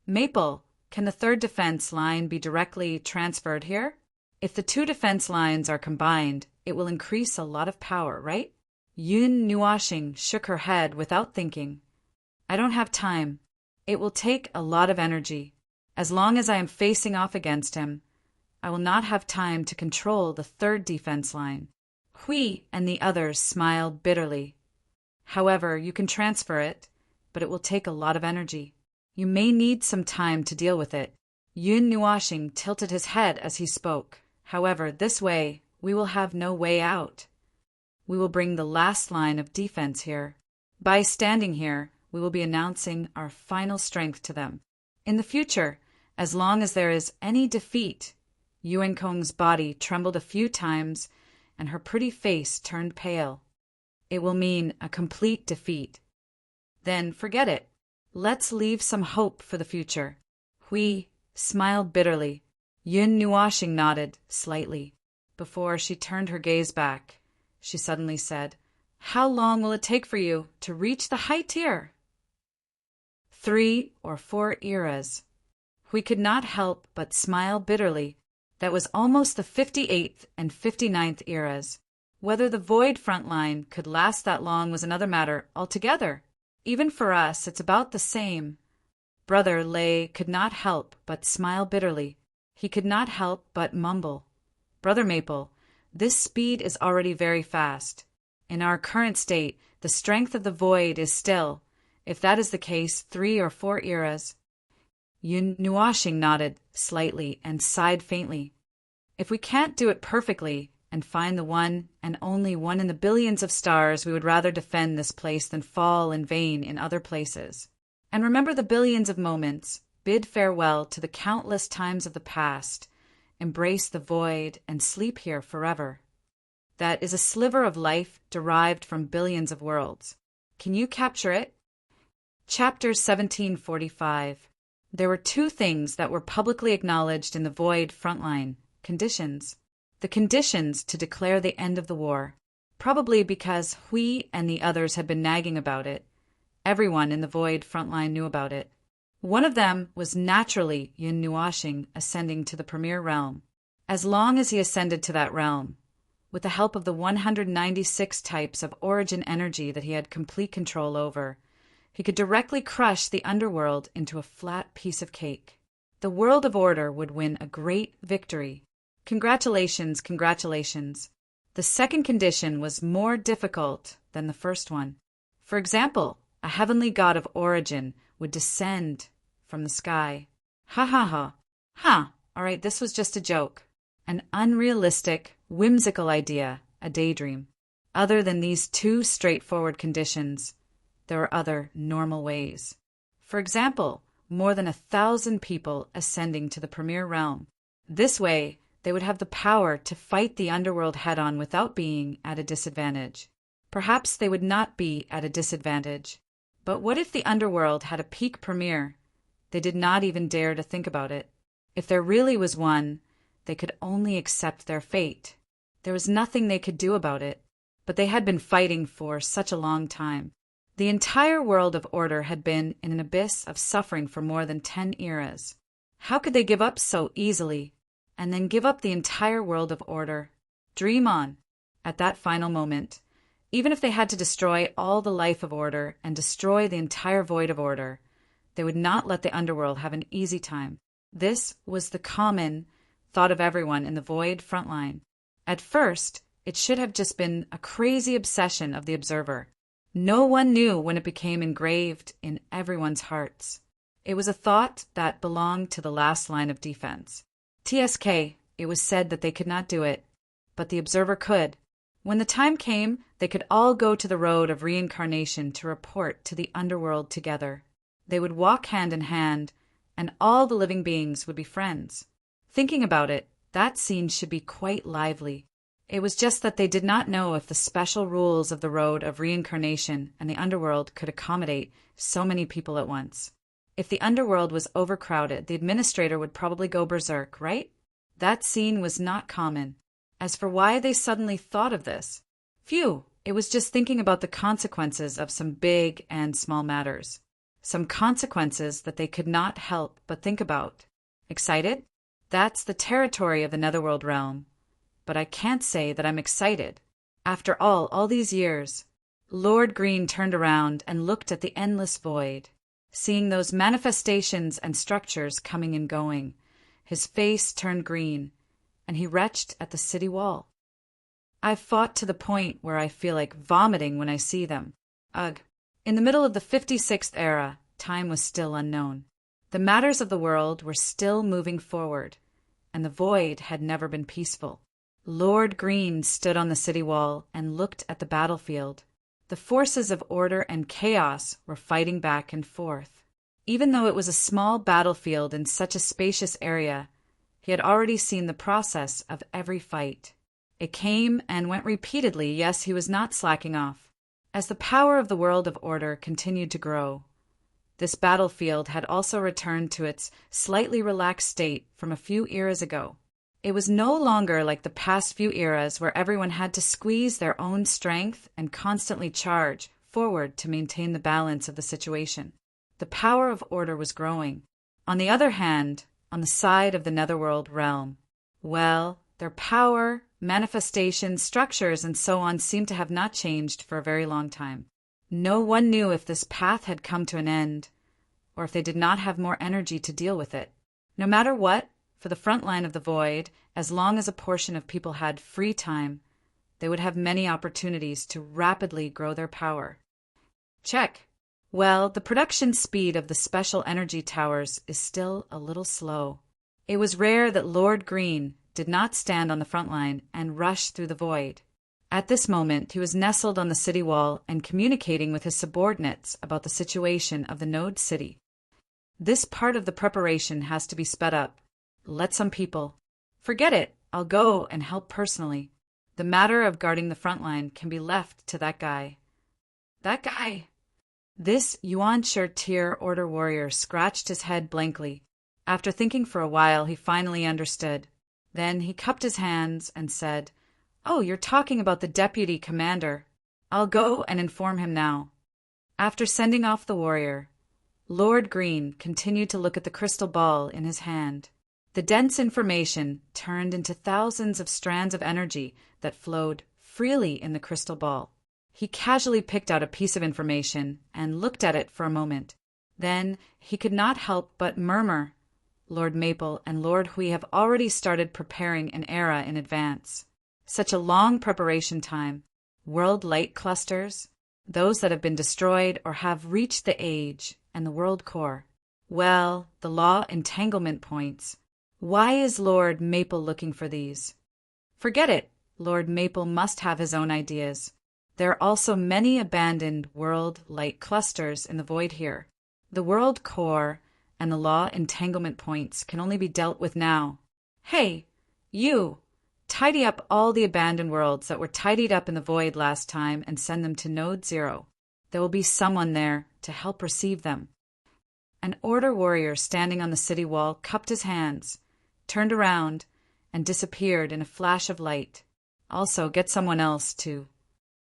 Speaker 1: Maple, can the 3rd defense line be directly transferred here? If the 2 defense lines are combined, it will increase a lot of power, right? Yun Nuashing shook her head without thinking. I don't have time. It will take a lot of energy. As long as I am facing off against him, I will not have time to control the 3rd defense line. Hui and the others smiled bitterly. However, you can transfer it, but it will take a lot of energy. You may need some time to deal with it. Yun Nuashing tilted his head as he spoke. However, this way, we will have no way out. We will bring the last line of defense here. By standing here, we will be announcing our final strength to them. In the future, as long as there is any defeat, Yuan Kong's body trembled a few times and her pretty face turned pale. It will mean a complete defeat. Then forget it. Let's leave some hope for the future. Hui smiled bitterly. Yun Nuashing nodded slightly. Before she turned her gaze back, she suddenly said, How long will it take for you to reach the high tier? 3 or 4 eras. We could not help but smile bitterly. That was almost the 58th and 59th eras. Whether the Void frontline could last that long was another matter altogether. Even for us, it's about the same. Brother Lei could not help but smile bitterly. He could not help but mumble. Brother Maple, this speed is already very fast. In our current state, the strength of the Void is still, if that is the case, 3 or 4 eras. Yun Nuashing nodded slightly and sighed faintly. If we can't do it perfectly and find the one and only one in the billions of stars, we would rather defend this place than fall in vain in other places. And remember the billions of moments, bid farewell to the countless times of the past, embrace the void and sleep here forever. That is a sliver of life derived from billions of worlds. Can you capture it? Chapter 1745. There were two things that were publicly acknowledged in the void frontline: conditions. The conditions to declare the end of the war, probably because Hui and the others had been nagging about it. Everyone in the void frontline knew about it. One of them was naturally Yun Nuashing ascending to the premier realm. As long as he ascended to that realm, with the help of the 196 types of origin energy that he had complete control over, he could directly crush the underworld into a flat piece of cake. The world of order would win a great victory. Congratulations, congratulations. The second condition was more difficult than the first one. For example, a heavenly god of origin would descend from the sky. Ha ha ha. Ha, all right, this was just a joke. An unrealistic, whimsical idea, a daydream. Other than these two straightforward conditions, there were other normal ways. For example, more than 1,000 people ascending to the premier realm. This way, they would have the power to fight the underworld head-on without being at a disadvantage. Perhaps they would not be at a disadvantage. But what if the underworld had a peak premier? They did not even dare to think about it. If there really was one, they could only accept their fate. There was nothing they could do about it. But they had been fighting for such a long time. The entire world of order had been in an abyss of suffering for more than 10 eras. How could they give up so easily, and then give up the entire world of order? Dream on. At that final moment, even if they had to destroy all the life of order and destroy the entire void of order, they would not let the underworld have an easy time. This was the common thought of everyone in the void frontline. At first, it should have just been a crazy obsession of the observer. No one knew when it became engraved in everyone's hearts. It was a thought that belonged to the last line of defense. TSK, it was said that they could not do it, but the observer could. When the time came, they could all go to the road of reincarnation to report to the underworld together. They would walk hand in hand, and all the living beings would be friends. Thinking about it, that scene should be quite lively. It was just that they did not know if the special rules of the road of reincarnation and the underworld could accommodate so many people at once. If the underworld was overcrowded, the administrator would probably go berserk, right? That scene was not common. As for why they suddenly thought of this, phew, it was just thinking about the consequences of some big and small matters. Some consequences that they could not help but think about. Excited? That's the territory of the netherworld realm. But I can't say that I'm excited. After all these years, Lord Green turned around and looked at the endless void. Seeing those manifestations and structures coming and going, his face turned green, and he retched at the city wall. I've fought to the point where I feel like vomiting when I see them. Ugh. In the middle of the 56th era, time was still unknown. The matters of the world were still moving forward, and the void had never been peaceful. Lord Green stood on the city wall and looked at the battlefield. The forces of order and chaos were fighting back and forth. Even though it was a small battlefield in such a spacious area, he had already seen the process of every fight. It came and went repeatedly, yes, he was not slacking off. As the power of the world of order continued to grow, this battlefield had also returned to its slightly relaxed state from a few eras ago. It was no longer like the past few eras where everyone had to squeeze their own strength and constantly charge forward to maintain the balance of the situation. The power of order was growing. On the other hand, on the side of the netherworld realm, well, their power, manifestations, structures, and so on seemed to have not changed for a very long time. No one knew if this path had come to an end, or if they did not have more energy to deal with it. No matter what, for the front line of the void, as long as a portion of people had free time, they would have many opportunities to rapidly grow their power. Check. Well, the production speed of the special energy towers is still a little slow. It was rare that Lord Green did not stand on the front line and rush through the void. At this moment, he was nestled on the city wall and communicating with his subordinates about the situation of the node city. This part of the preparation has to be sped up. Let some people. Forget it. I'll go and help personally. The matter of guarding the front line can be left to that guy. That guy. This Yuan-Shur tier order warrior scratched his head blankly. After thinking for a while, he finally understood. Then he cupped his hands and said, "Oh, you're talking about the deputy commander. I'll go and inform him now." After sending off the warrior, Lord Green continued to look at the crystal ball in his hand. The dense information turned into thousands of strands of energy that flowed freely in the crystal ball. He casually picked out a piece of information and looked at it for a moment. Then he could not help but murmur, "Lord Maple and Lord Hui have already started preparing an era in advance. Such a long preparation time. World light clusters, those that have been destroyed or have reached the age, and the world core. Well, the law entanglement points. Why is Lord Maple looking for these? Forget it. Lord Maple must have his own ideas. There are also many abandoned world light clusters in the void here. The world core and the law entanglement points can only be dealt with now. Hey, you! Tidy up all the abandoned worlds that were tidied up in the void last time and send them to Node 0. There will be someone there to help receive them." An order warrior standing on the city wall cupped his hands, turned around, and disappeared in a flash of light. "Also, get someone else, too."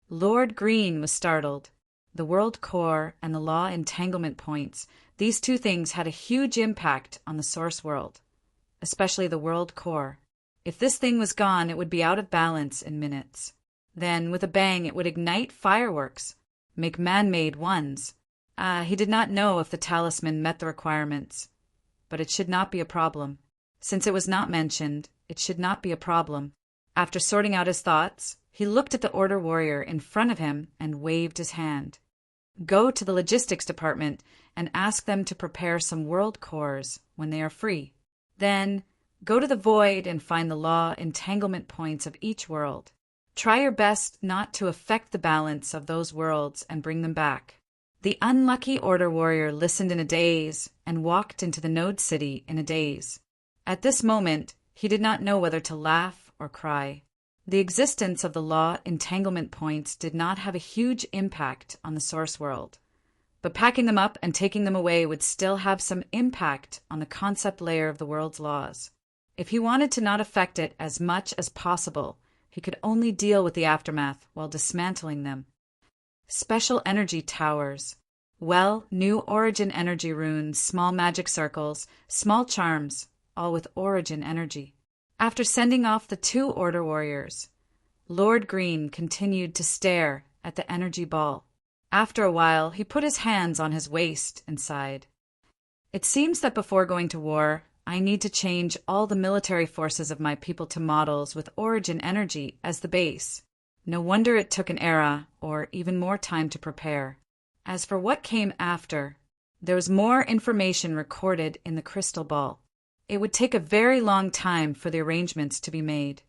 Speaker 1: Lord Green was startled. The world core and the law entanglement points, these two things had a huge impact on the source world, especially the world core. If this thing was gone, it would be out of balance in minutes. Then, with a bang, it would ignite fireworks, make man-made ones. He did not know if the talisman met the requirements. But it should not be a problem. Since it was not mentioned, it should not be a problem. After sorting out his thoughts, he looked at the order warrior in front of him and waved his hand. "Go to the logistics department and ask them to prepare some world cores when they are free. Then, go to the void and find the law entanglement points of each world. Try your best not to affect the balance of those worlds and bring them back." The unlucky order warrior listened in a daze and walked into the node city in a daze. At this moment, he did not know whether to laugh or cry. The existence of the law entanglement points did not have a huge impact on the source world, but packing them up and taking them away would still have some impact on the concept layer of the world's laws. If he wanted to not affect it as much as possible, he could only deal with the aftermath while dismantling them. Special energy towers. Well, new origin energy runes, small magic circles, small charms, all with origin energy. After sending off the two order warriors, Lord Green continued to stare at the energy ball. After a while, he put his hands on his waist and sighed. "It seems that before going to war, I need to change all the military forces of my people to models with origin energy as the base. No wonder it took an era, or even more time to prepare. As for what came after, there was more information recorded in the crystal ball. It would take a very long time for the arrangements to be made.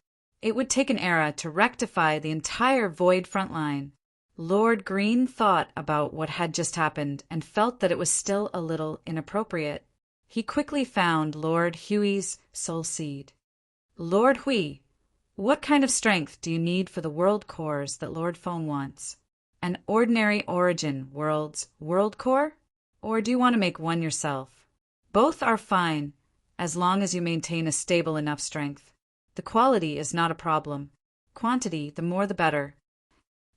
Speaker 1: It would take an era to rectify the entire void front line." Lord Green thought about what had just happened and felt that it was still a little inappropriate. He quickly found Lord Huey's soul seed. "Lord Hui, what kind of strength do you need for the world cores that Lord Phone wants? An ordinary origin world's world core? Or do you want to make one yourself? Both are fine, as long as you maintain a stable enough strength. The quality is not a problem. Quantity, the more the better."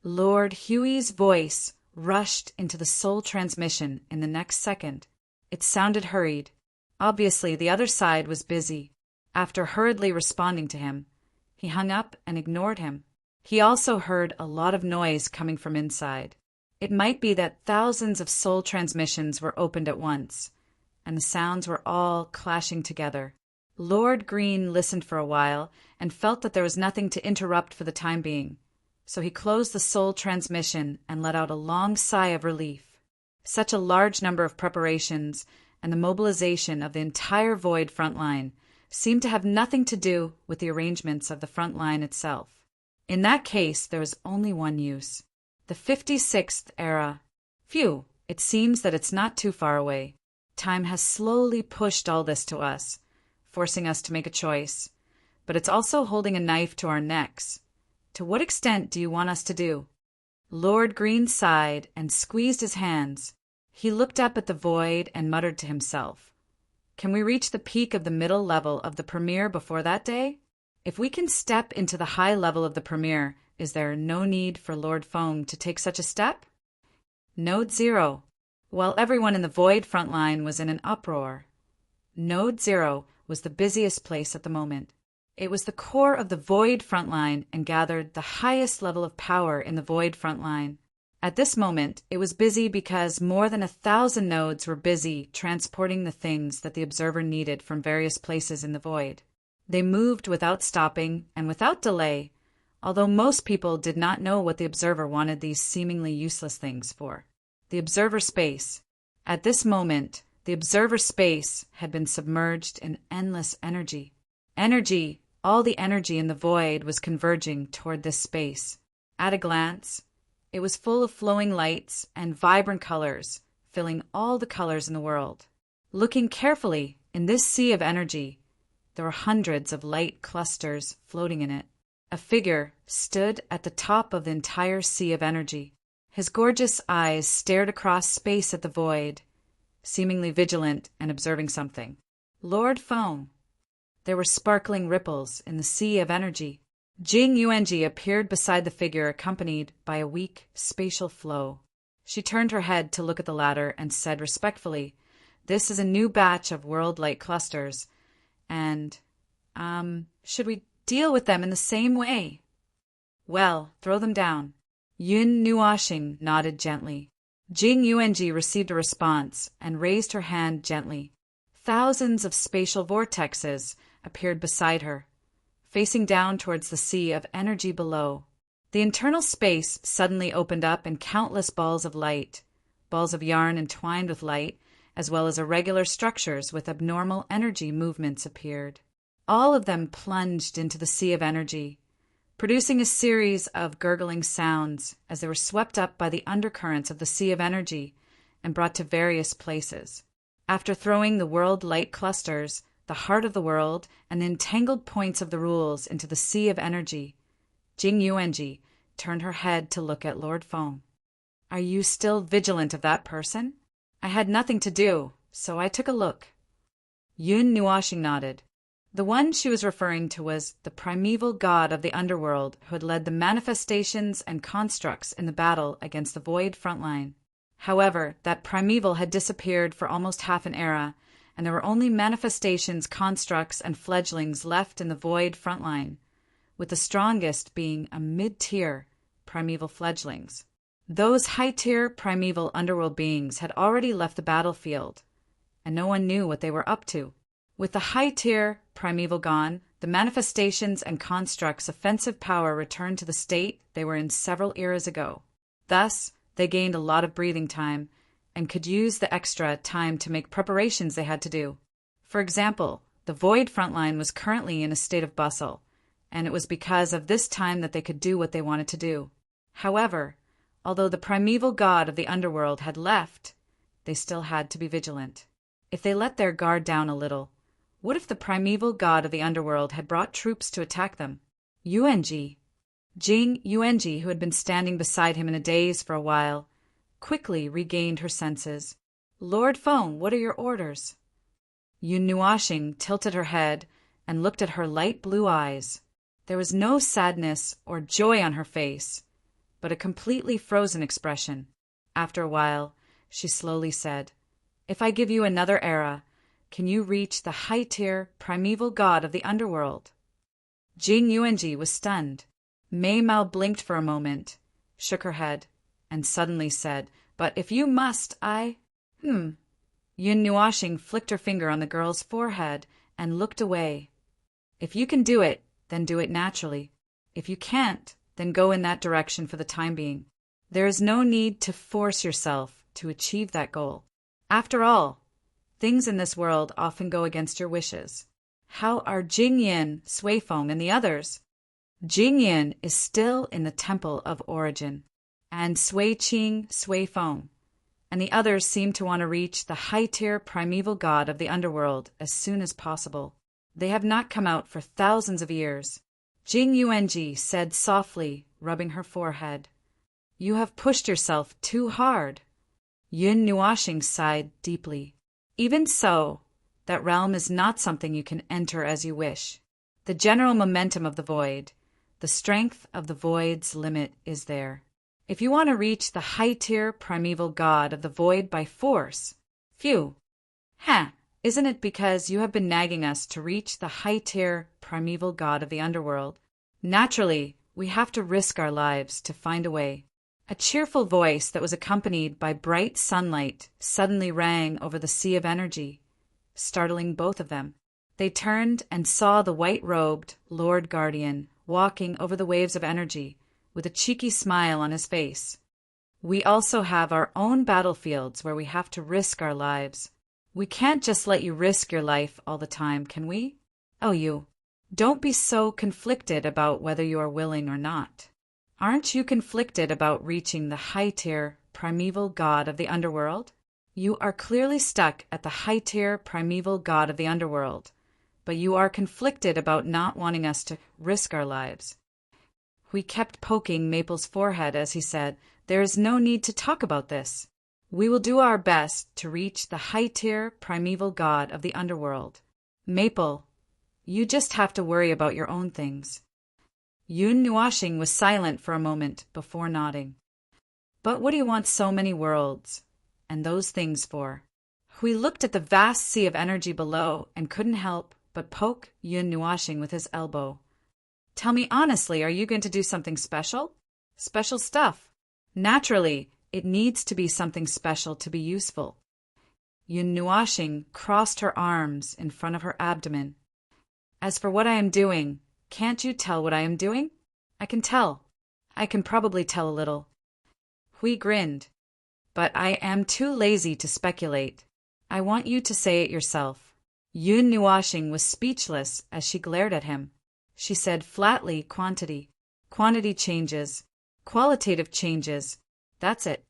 Speaker 1: Lord Huey's voice rushed into the soul transmission in the next second. It sounded hurried. Obviously, the other side was busy. After hurriedly responding to him, he hung up and ignored him. He also heard a lot of noise coming from inside. It might be that thousands of soul transmissions were opened at once, and the sounds were all clashing together. Lord Green listened for a while and felt that there was nothing to interrupt for the time being, so he closed the soul transmission and let out a long sigh of relief. Such a large number of preparations and the mobilization of the entire Void front line seemed to have nothing to do with the arrangements of the front line itself. In that case, there was only one use. The 56th era. Phew, it seems that it's not too far away. Time has slowly pushed all this to us, forcing us to make a choice. But it's also holding a knife to our necks. To what extent do you want us to do? Lord Green sighed and squeezed his hands. He looked up at the void and muttered to himself. Can we reach the peak of the middle level of the Premier before that day? If we can step into the high level of the Premier, is there no need for Lord Foam to take such a step? Node 0. While everyone in the Void front line was in an uproar, Node 0 was the busiest place at the moment. It was the core of the Void front line and gathered the highest level of power in the Void front line. At this moment, it was busy because more than 1,000 nodes were busy transporting the things that the observer needed from various places in the Void. They moved without stopping and without delay, although most people did not know what the observer wanted these seemingly useless things for. The observer space. At this moment, the observer space had been submerged in endless energy. Energy, all the energy in the Void was converging toward this space. At a glance, it was full of flowing lights and vibrant colors, filling all the colors in the world. Looking carefully, in this sea of energy, there were hundreds of light clusters floating in it. A figure stood at the top of the entire sea of energy. His gorgeous eyes stared across space at the Void, seemingly vigilant and observing something. Lord Foam. There were sparkling ripples in the sea of energy. Jing Yuanji appeared beside the figure, accompanied by a weak spatial flow. She turned her head to look at the latter and said respectfully, "This is a new batch of world light clusters, and, should we deal with them in the same way?" "Well, throw them down." Yun Nuoxing nodded gently. Jing Yuanji received a response and raised her hand gently. Thousands of spatial vortexes appeared beside her, facing down towards the sea of energy below. The internal space suddenly opened up and countless balls of light, balls of yarn entwined with light, as well as irregular structures with abnormal energy movements appeared. All of them plunged into the sea of energy, producing a series of gurgling sounds as they were swept up by the undercurrents of the sea of energy and brought to various places. After throwing the world light clusters, the heart of the world, and the entangled points of the rules into the sea of energy, Jing Yuanji turned her head to look at Lord Foam. "Are you still vigilant of that person?" "I had nothing to do, so I took a look." Yun Nuoxing nodded. The one she was referring to was the primeval god of the underworld who had led the manifestations and constructs in the battle against the Void frontline. However, that primeval had disappeared for almost half an era, and there were only manifestations, constructs, and fledglings left in the Void frontline, with the strongest being a mid-tier primeval fledglings. Those high-tier primeval underworld beings had already left the battlefield, and no one knew what they were up to. With the high-tier primeval gone, the manifestations and constructs' offensive power returned to the state they were in several eras ago. Thus, they gained a lot of breathing time, and could use the extra time to make preparations they had to do. For example, the Void frontline was currently in a state of bustle, and it was because of this time that they could do what they wanted to do. However, although the primeval god of the underworld had left, they still had to be vigilant. If they let their guard down a little, what if the primeval god of the underworld had brought troops to attack them? Jing Yuanji, who had been standing beside him in a daze for a while, quickly regained her senses. "Lord Foam, what are your orders?" Yun Nuoxing tilted her head and looked at her light blue eyes. There was no sadness or joy on her face, but a completely frozen expression. After a while, she slowly said, "If I give you another era, can you reach the high-tier primeval god of the underworld?" Jing Yuanji was stunned. Mei Mao blinked for a moment, shook her head, and suddenly said, "But if you must, Yun Nuoxing flicked her finger on the girl's forehead and looked away. "If you can do it, then do it naturally. If you can't, then go in that direction for the time being. There is no need to force yourself to achieve that goal. After all, things in this world often go against your wishes. How are Jingyin, Suifeng, and the others? Jingyin is still in the Temple of Origin, and Suiqing, Suifeng, and the others seem to want to reach the high-tier primeval god of the underworld as soon as possible. They have not come out for thousands of years. Jing Yuanji said softly, rubbing her forehead. You have pushed yourself too hard. Yun Nuoxing sighed deeply. Even so, that realm is not something you can enter as you wish. The general momentum of the void, the strength of the void's limit is there. If you want to reach the high-tier primeval god of the void by force, phew. Isn't it because you have been nagging us to reach the high-tier primeval god of the underworld? Naturally, we have to risk our lives to find a way. A cheerful voice that was accompanied by bright sunlight suddenly rang over the sea of energy, startling both of them. They turned and saw the white-robed Lord Guardian walking over the waves of energy with a cheeky smile on his face. We also have our own battlefields where we have to risk our lives. We can't just let you risk your life all the time, can we? Oh, you. Don't be so conflicted about whether you are willing or not. Aren't you conflicted about reaching the high-tier primeval god of the underworld? You are clearly stuck at the high-tier primeval god of the underworld, but you are conflicted about not wanting us to risk our lives. We kept poking Maple's forehead as he said, There is no need to talk about this. We will do our best to reach the high-tier primeval god of the underworld. Maple, you just have to worry about your own things. Yun Nuoxing was silent for a moment before nodding. But what do you want so many worlds and those things for? Hui looked at the vast sea of energy below and couldn't help but poke Yun Nuoxing with his elbow. Tell me honestly, are you going to do something special? Special stuff. Naturally, it needs to be something special to be useful. Yun Nuoxing crossed her arms in front of her abdomen. As for what I am doing, can't you tell what I am doing? I can tell. I can probably tell a little. Hui grinned. But I am too lazy to speculate. I want you to say it yourself. Yun Nuoxing was speechless as she glared at him. She said flatly, quantity. Quantity changes. Qualitative changes. That's it.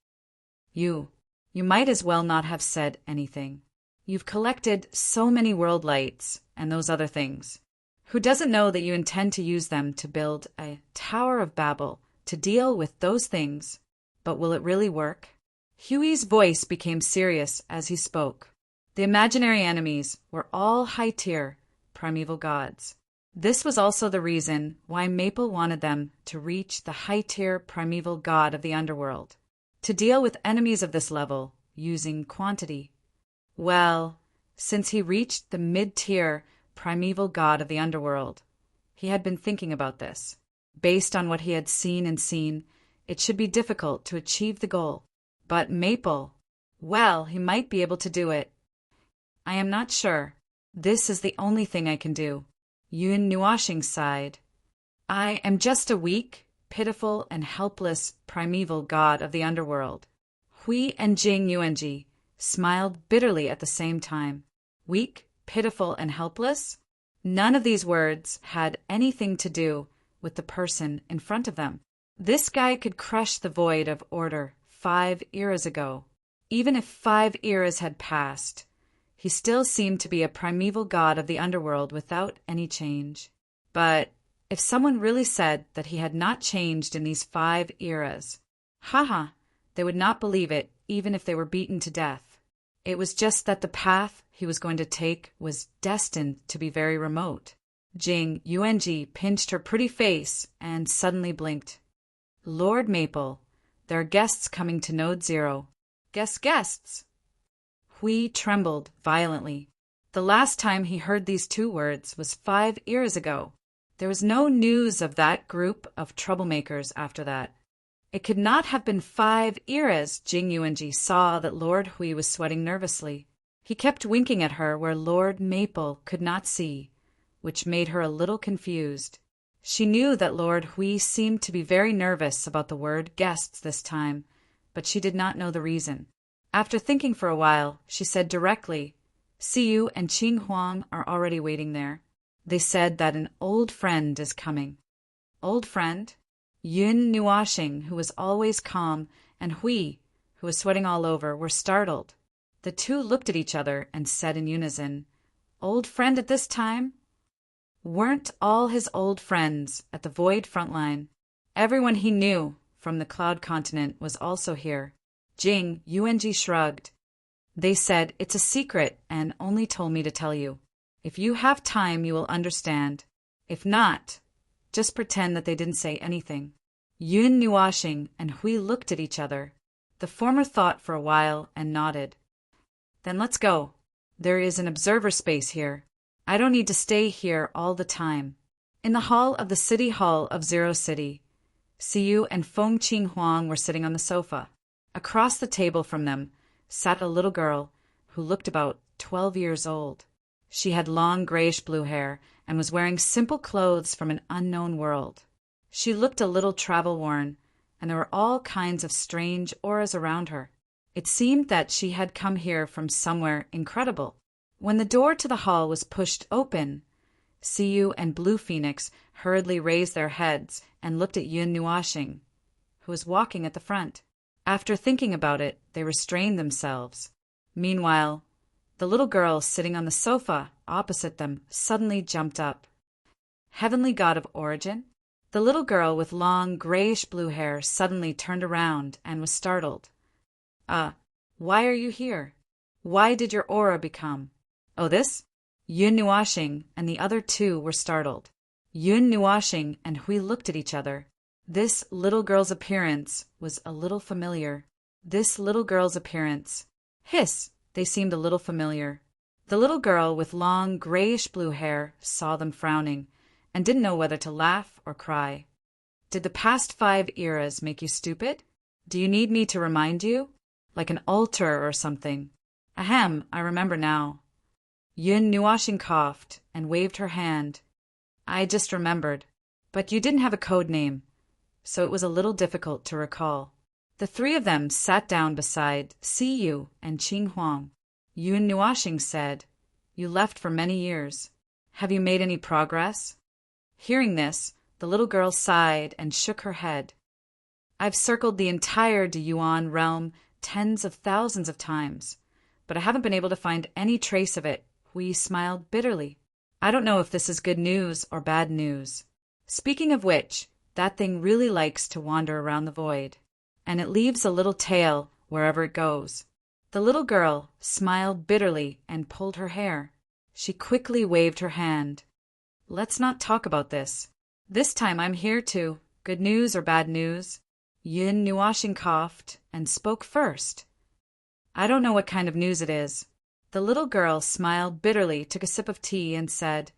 Speaker 1: You might as well not have said anything. You've collected so many world lights and those other things. Who doesn't know that you intend to use them to build a Tower of Babel to deal with those things? But will it really work? Huey's voice became serious as he spoke. The imaginary enemies were all high-tier, primeval gods. This was also the reason why Maple wanted them to reach the high-tier primeval god of the underworld, to deal with enemies of this level using quantity. Well, since he reached the mid-tier primeval god of the underworld, he had been thinking about this. Based on what he had seen, it should be difficult to achieve the goal. But Maple, well, he might be able to do it. I am not sure. This is the only thing I can do. Yun Nuoxing sighed. I am just a weak, pitiful, and helpless primeval god of the underworld. Hui and Jing Yuanji smiled bitterly at the same time. Weak, pitiful, and helpless? None of these words had anything to do with the person in front of them. This guy could crush the void of order 5 eras ago. Even if 5 eras had passed, he still seemed to be a primeval god of the underworld without any change. But if someone really said that he had not changed in these 5 eras, they would not believe it even if they were beaten to death. It was just that the path he was going to take was destined to be very remote. Jing Yuanji pinched her pretty face and suddenly blinked. Lord Maple, there are guests coming to Node Zero. Guests. Hui trembled violently. The last time he heard these 2 words was 5 eras ago. There was no news of that group of troublemakers after that. It could not have been 5 eras. Jing Yuanji saw that Lord Hui was sweating nervously. He kept winking at her where Lord Maple could not see, which made her a little confused. She knew that Lord Hui seemed to be very nervous about the word guests this time, but she did not know the reason. After thinking for a while, she said directly, Siyu and Qing Huang are already waiting there. They said that an old friend is coming. Old friend? Yun Nuashing, who was always calm, and Hui, who was sweating all over, were startled. The two looked at each other and said in unison, Old friend at this time? Weren't all his old friends at the Void front line? Everyone he knew from the Cloud Continent was also here. Jing, Yuanji shrugged. They said, it's a secret and only told me to tell you. If you have time, you will understand. If not, just pretend that they didn't say anything. Yun Nuashing and Hui looked at each other. The former thought for a while and nodded. Then let's go. There is an observer space here. I don't need to stay here all the time. In the hall of the City Hall of Zero City, Siyu and Feng Qing Huang were sitting on the sofa. Across the table from them sat a little girl who looked about 12 years old. She had long grayish-blue hair and was wearing simple clothes from an unknown world. She looked a little travel-worn, and there were all kinds of strange auras around her. It seemed that she had come here from somewhere incredible. When the door to the hall was pushed open, Siyu and Blue Phoenix hurriedly raised their heads and looked at Yun Nuashing, who was walking at the front. After thinking about it, they restrained themselves. Meanwhile, the little girl sitting on the sofa opposite them suddenly jumped up. Heavenly God of Origin? The little girl with long grayish-blue hair suddenly turned around and was startled. Why are you here? Why did your aura become? Oh, this? Yun Nuashing and the other two were startled. Yun Nuashing and Hui looked at each other. This little girl's appearance was a little familiar. Hiss! They seemed a little familiar. The little girl with long grayish-blue hair saw them frowning and didn't know whether to laugh or cry. Did the past 5 eras make you stupid? Do you need me to remind you? Like an altar or something? Ahem, I remember now. Yun Nuashing coughed and waved her hand. I just remembered. But you didn't have a code name, so it was a little difficult to recall. The three of them sat down beside Siyu and Qing Huang. Yun Nuashing said, You left for many years. Have you made any progress? Hearing this, the little girl sighed and shook her head. I've circled the entire Deyuan realm tens of thousands of times, but I haven't been able to find any trace of it. Hui smiled bitterly. I don't know if this is good news or bad news. Speaking of which, that thing really likes to wander around the void, and it leaves a little tail wherever it goes. The little girl smiled bitterly and pulled her hair. She quickly waved her hand. Let's not talk about this. This time I'm here to, good news or bad news. Yun Nuashing coughed and spoke first. I don't know what kind of news it is. The little girl smiled bitterly, took a sip of tea, and said,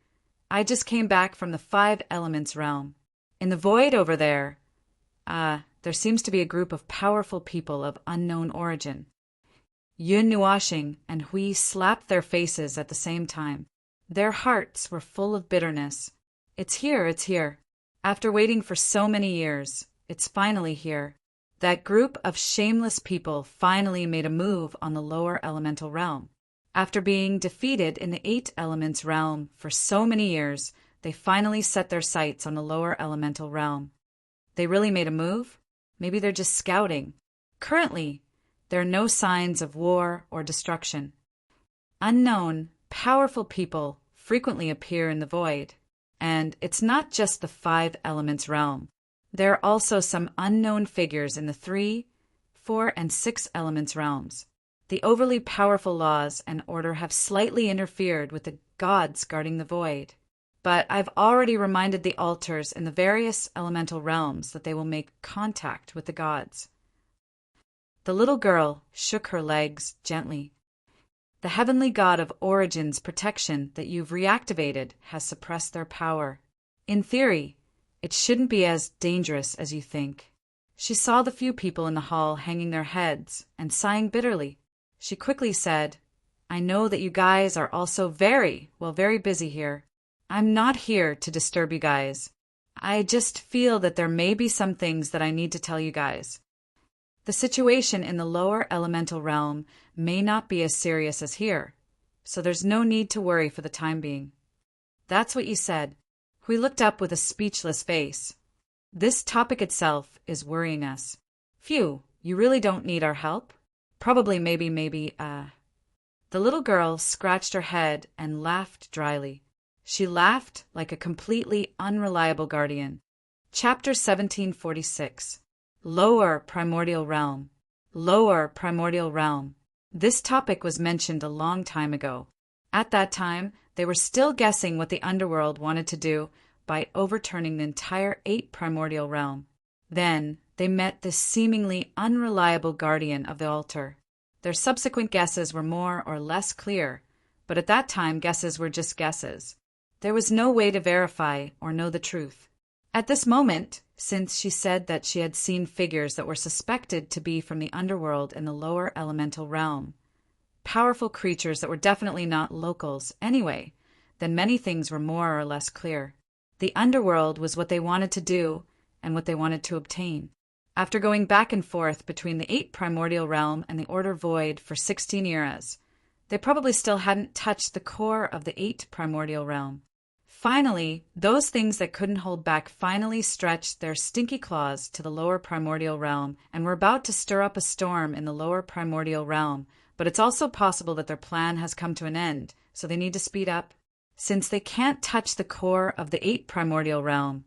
Speaker 1: I just came back from the 5 Elements realm. In the void over there, there seems to be a group of powerful people of unknown origin. Yun Nuashing and Hui slapped their faces at the same time. Their hearts were full of bitterness. It's here. After waiting for so many years, it's finally here. That group of shameless people finally made a move on the lower elemental realm. After being defeated in the 8 Elements realm for so many years, they finally set their sights on the lower elemental realm. They really made a move? Maybe they're just scouting. Currently, there are no signs of war or destruction. Unknown, powerful people frequently appear in the void, and it's not just the 5 Elements realm. There are also some unknown figures in the 3, 4, and 6 Elements realms. The overly powerful laws and order have slightly interfered with the gods guarding the void. But I've already reminded the altars in the various elemental realms that they will make contact with the gods. The little girl shook her legs gently. The heavenly God of Origin's protection that you've reactivated has suppressed their power. In theory, it shouldn't be as dangerous as you think. She saw the few people in the hall hanging their heads and sighing bitterly. She quickly said, I know that you guys are also very busy here. I'm not here to disturb you guys. I just feel that there may be some things that I need to tell you guys. The situation in the lower elemental realm may not be as serious as here, so there's no need to worry for the time being. That's what you said. We looked up with a speechless face. This topic itself is worrying us. Phew, you really don't need our help? Probably, maybe. The little girl scratched her head and laughed dryly. She laughed like a completely unreliable guardian. Chapter 1746. Lower Primordial Realm. Lower Primordial Realm. This topic was mentioned a long time ago. At that time, they were still guessing what the underworld wanted to do by overturning the entire 8 primordial realm. Then, they met this seemingly unreliable guardian of the altar. Their subsequent guesses were more or less clear, but at that time guesses were just guesses. There was no way to verify or know the truth. At this moment, since she said that she had seen figures that were suspected to be from the underworld in the lower elemental realm, powerful creatures that were definitely not locals anyway, then many things were more or less clear. The underworld was what they wanted to do and what they wanted to obtain. After going back and forth between the 8 primordial realm and the order void for 16 eras, they probably still hadn't touched the core of the 8 primordial realm. Finally, those things that couldn't hold back finally stretched their stinky claws to the lower primordial realm and were about to stir up a storm in the lower primordial realm, but it's also possible that their plan has come to an end, so they need to speed up. Since they can't touch the core of the 8 primordial realm,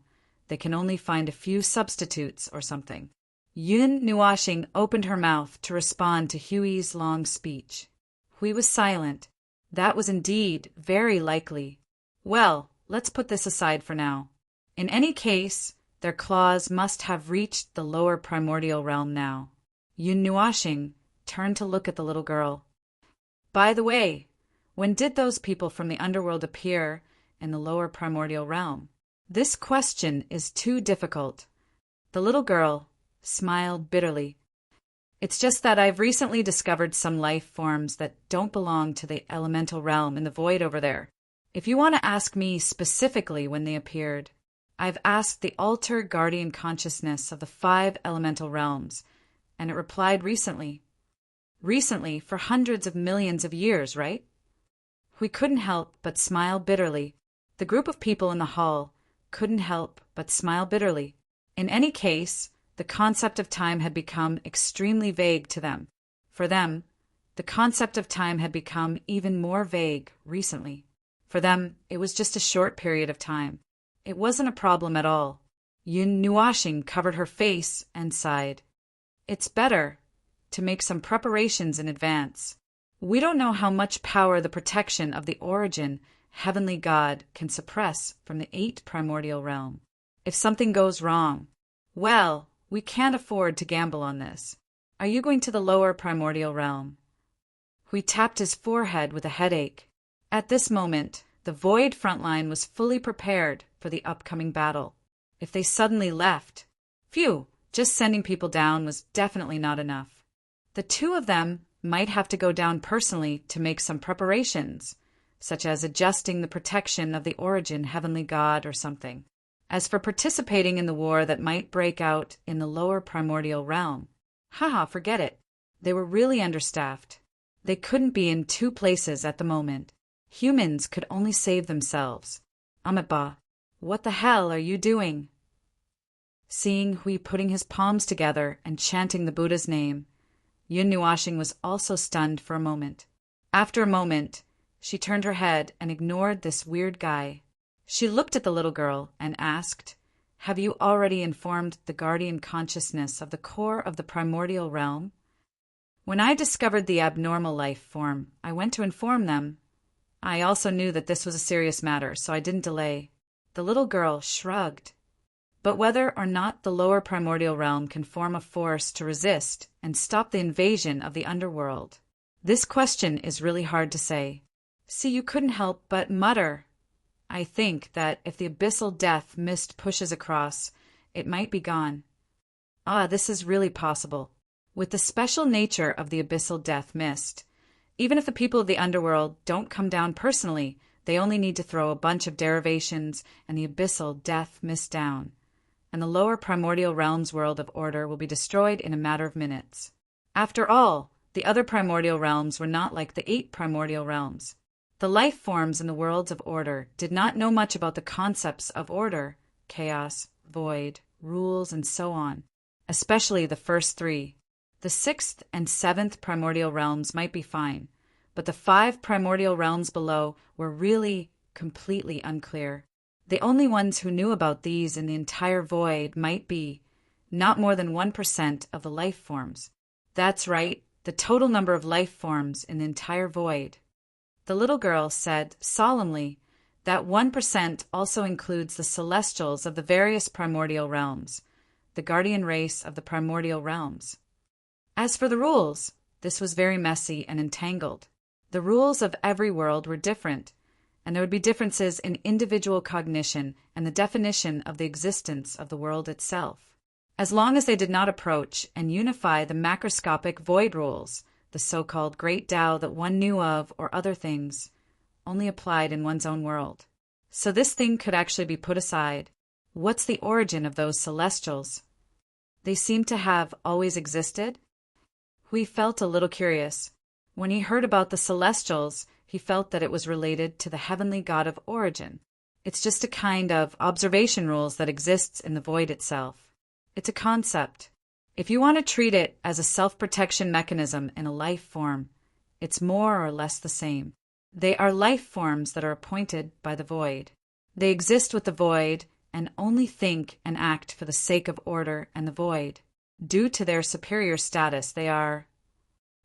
Speaker 1: they can only find a few substitutes or something. Yun Nuashing opened her mouth to respond to Hui's long speech. Hui was silent. That was indeed very likely. Well, let's put this aside for now. In any case, their claws must have reached the lower primordial realm now. Yun Nuashing turned to look at the little girl. By the way, when did those people from the underworld appear in the lower primordial realm? This question is too difficult. The little girl smiled bitterly. It's just that I've recently discovered some life forms that don't belong to the elemental realm in the void over there. If you want to ask me specifically when they appeared, I've asked the altar guardian consciousness of the 5 elemental realms, and it replied recently. Recently, for hundreds of millions of years, right? We couldn't help but smile bitterly. The group of people in the hall couldn't help but smile bitterly. In any case, the concept of time had become extremely vague to them. For them, the concept of time had become even more vague recently. For them, it was just a short period of time. It wasn't a problem at all. Yun Nuashing covered her face and sighed. It's better to make some preparations in advance. We don't know how much power the protection of the origin, heavenly God, can suppress from the 8 primordial realm. If something goes wrong, well, we can't afford to gamble on this. Are you going to the lower primordial realm? Hui tapped his forehead with a headache. At this moment, the void frontline was fully prepared for the upcoming battle. If they suddenly left, phew, just sending people down was definitely not enough. The 2 of them might have to go down personally to make some preparations, such as adjusting the protection of the origin heavenly God or something. As for participating in the war that might break out in the lower primordial realm, forget it. They were really understaffed. They couldn't be in 2 places at the moment. Humans could only save themselves. Amiba, what the hell are you doing? Seeing Hui putting his palms together and chanting the Buddha's name, Yun Nuashing was also stunned for a moment. After a moment, she turned her head and ignored this weird guy. She looked at the little girl and asked, Have you already informed the guardian consciousness of the core of the primordial realm? When I discovered the abnormal life form, I went to inform them. I also knew that this was a serious matter, so I didn't delay. The little girl shrugged. But whether or not the lower primordial realm can form a force to resist and stop the invasion of the underworld, this question is really hard to say. See, you couldn't help but mutter. I think that if the abyssal death mist pushes across, it might be gone. This is really possible. With the special nature of the abyssal death mist, even if the people of the underworld don't come down personally, they only need to throw a bunch of derivations and the abyssal death mist down. and the lower primordial realms world of order will be destroyed in a matter of minutes. After all, the other primordial realms were not like the 8 primordial realms. The life forms in the worlds of order did not know much about the concepts of order, chaos, void, rules, and so on, especially the first 3. The 6th and 7th primordial realms might be fine, but the 5 primordial realms below were really completely unclear. The only ones who knew about these in the entire void might be not more than 1% of the life forms. That's right, the total number of life forms in the entire void. The little girl said solemnly that 1% also includes the celestials of the various primordial realms, the guardian race of the primordial realms. As for the rules, this was very messy and entangled. The rules of every world were different, and there would be differences in individual cognition and the definition of the existence of the world itself. As long as they did not approach and unify the macroscopic void rules, the so-called great Tao that one knew of or other things, only applied in one's own world. So this thing could actually be put aside. What's the origin of those celestials? They seem to have always existed? Hui felt a little curious. When he heard about the celestials, he felt that it was related to the heavenly god of origin. It's just a kind of observation rules that exists in the void itself. It's a concept. If you want to treat it as a self-protection mechanism in a life form, it's more or less the same. They are life forms that are appointed by the void. They exist with the void and only think and act for the sake of order and the void. Due to their superior status, they are...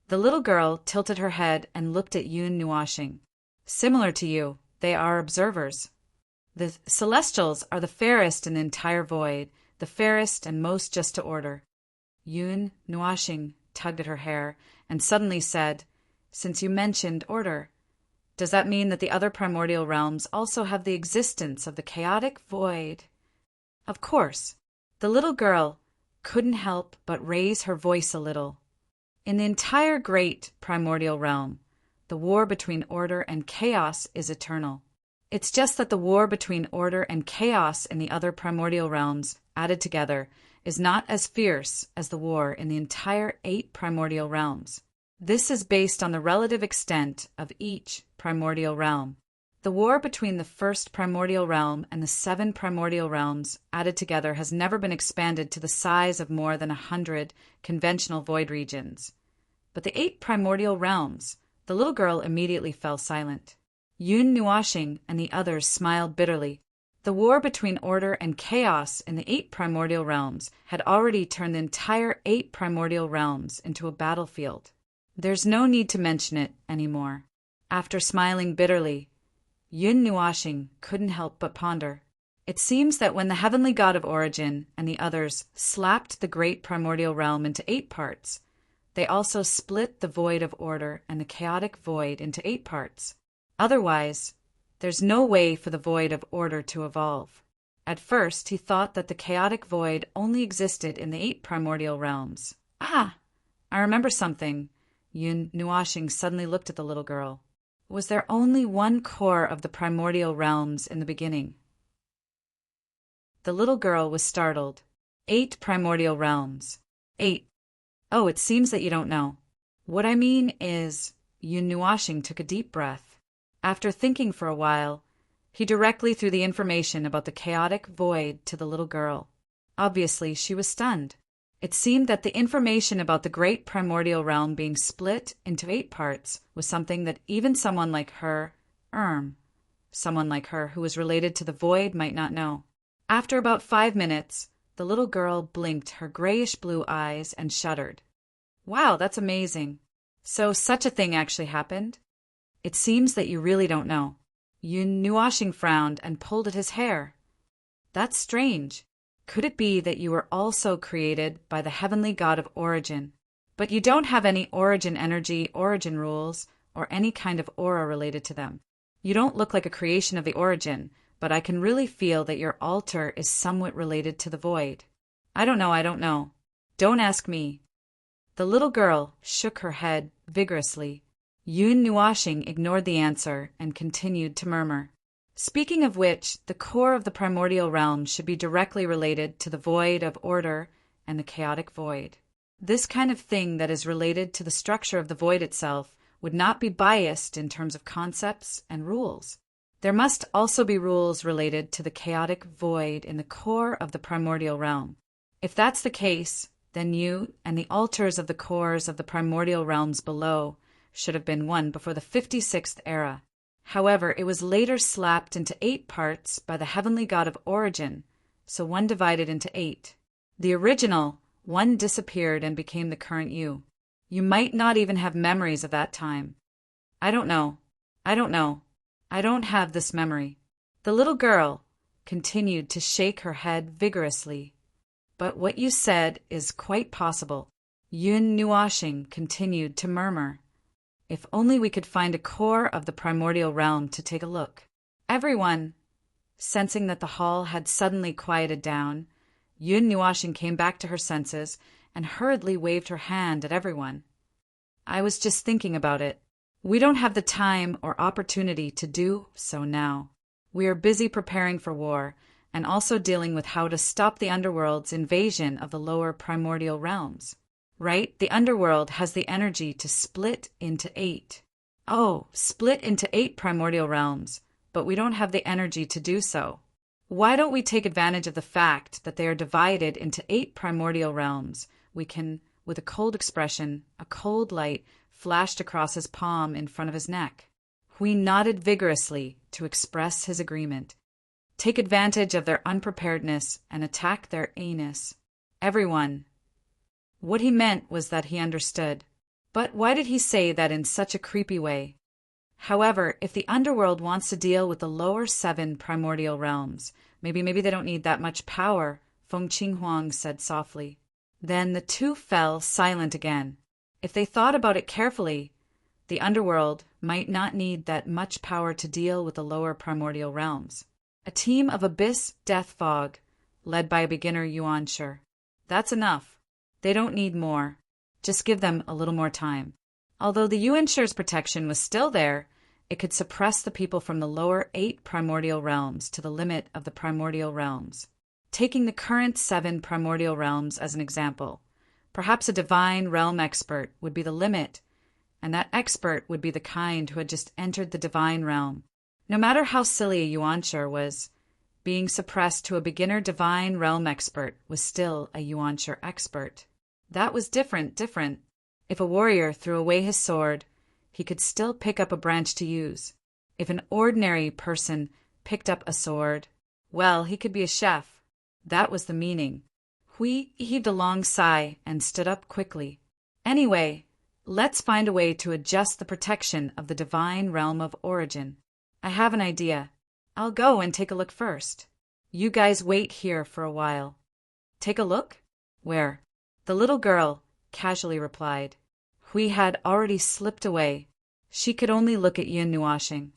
Speaker 1: The little girl tilted her head and looked at Yun Nuashing. Similar to you, they are observers. The celestials are the fairest in the entire void, the fairest and most just to order. Yun Nuashing tugged at her hair and suddenly said, "Since you mentioned order, does that mean that the other primordial realms also have the existence of the chaotic void?" Of course. The little girl couldn't help but raise her voice a little. In the entire great primordial realm, the war between order and chaos is eternal. It's just that the war between order and chaos in the other primordial realms, added together, is not as fierce as the war in the entire 8 primordial realms. This is based on the relative extent of each primordial realm. The war between the first primordial realm and the 7 primordial realms added together has never been expanded to the size of more than 100 conventional void regions. But the 8 primordial realms, the little girl immediately fell silent. Yun Nuashing and the others smiled bitterly. The war between order and chaos in the 8 primordial realms had already turned the entire 8 primordial realms into a battlefield. There's no need to mention it anymore. After smiling bitterly, Yun Nuashing couldn't help but ponder. It seems that when the heavenly god of origin and the others slapped the great primordial realm into 8 parts, they also split the void of order and the chaotic void into 8 parts. Otherwise, there's no way for the void of order to evolve. At first, he thought that the chaotic void only existed in the 8 primordial realms. Ah! I remember something. Yun Nuashing suddenly looked at the little girl. Was there only one core of the primordial realms in the beginning? The little girl was startled. 8 primordial realms. 8. Oh, it seems that you don't know. What I mean is, Yun Nuashing took a deep breath. After thinking for a while, he directly threw the information about the chaotic void to the little girl. Obviously, she was stunned. It seemed that the information about the great primordial realm being split into 8 parts was something that even someone like her, someone like her who was related to the void, might not know. After about 5 minutes, the little girl blinked her grayish-blue eyes and shuddered. Wow, that's amazing. So such a thing actually happened? It seems that you really don't know. Yun Nuashing frowned and pulled at his hair. That's strange. Could it be that you were also created by the heavenly god of origin, but you don't have any origin energy, origin rules, or any kind of aura related to them? You don't look like a creation of the origin, but I can really feel that your altar is somewhat related to the void. I don't know. Don't ask me. The little girl shook her head vigorously. Yun Nuashing ignored the answer and continued to murmur. Speaking of which, the core of the primordial realm should be directly related to the void of order and the chaotic void. This kind of thing that is related to the structure of the void itself would not be biased in terms of concepts and rules. There must also be rules related to the chaotic void in the core of the primordial realm. If that's the case, then you and the altars of the cores of the primordial realms below should have been one before the 56th era. However, it was later slapped into 8 parts by the heavenly god of origin, so one divided into 8. The original, one disappeared and became the current you. You might not even have memories of that time. I don't know. I don't have this memory. The little girl continued to shake her head vigorously. But what you said is quite possible. Yun Nuashing continued to murmur. If only we could find a core of the primordial realm to take a look. Everyone, sensing that the hall had suddenly quieted down, Yun Nuashing came back to her senses and hurriedly waved her hand at everyone. I was just thinking about it. We don't have the time or opportunity to do so now. We are busy preparing for war and also dealing with how to stop the underworld's invasion of the lower primordial realms. Right? The underworld has the energy to split into 8. Oh, split into 8 primordial realms, but we don't have the energy to do so. Why don't we take advantage of the fact that they are divided into 8 primordial realms? We can, with a cold expression, a cold light flashed across his palm in front of his neck. Hui nodded vigorously to express his agreement. Take advantage of their unpreparedness and attack their anus. Everyone. What he meant was that he understood. But why did he say that in such a creepy way? However, if the underworld wants to deal with the lower 7 primordial realms, maybe they don't need that much power, Feng Qinghuang said softly. Then the two fell silent again. If they thought about it carefully, the underworld might not need that much power to deal with the lower primordial realms. A team of abyss death fog, led by a beginner Yuanshi. That's enough. They don't need more. Just give them a little more time. Although the Yuanshi's protection was still there, it could suppress the people from the lower 8 primordial realms to the limit of the primordial realms. Taking the current 7 primordial realms as an example, perhaps a divine realm expert would be the limit, and that expert would be the kind who had just entered the divine realm. No matter how silly a Yuanshi was, being suppressed to a beginner divine realm expert was still a Yuanshi expert. That was different. If a warrior threw away his sword, he could still pick up a branch to use. If an ordinary person picked up a sword, well, he could be a chef. That was the meaning. Hui heaved a long sigh and stood up quickly. Anyway, let's find a way to adjust the protection of the divine realm of origin. I have an idea. I'll go and take a look first. You guys wait here for a while. Take a look? Where? The little girl casually replied. Hui had already slipped away. She could only look at Yun Nuashing.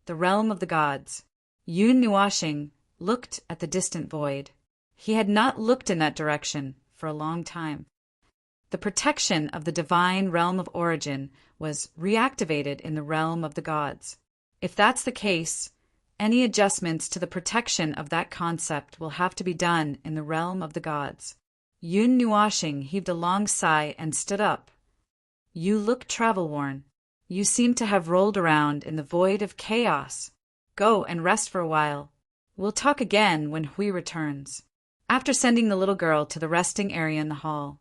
Speaker 1: The realm of the gods. Yun Nuashing looked at the distant void. He had not looked in that direction for a long time. The protection of the divine realm of origin was reactivated in the realm of the gods. If that's the case, any adjustments to the protection of that concept will have to be done in the realm of the gods. Yun Nuashing heaved a long sigh and stood up. You look travel-worn. You seem to have rolled around in the void of chaos. Go and rest for a while. We'll talk again when Hui returns. After sending the little girl to the resting area in the hall,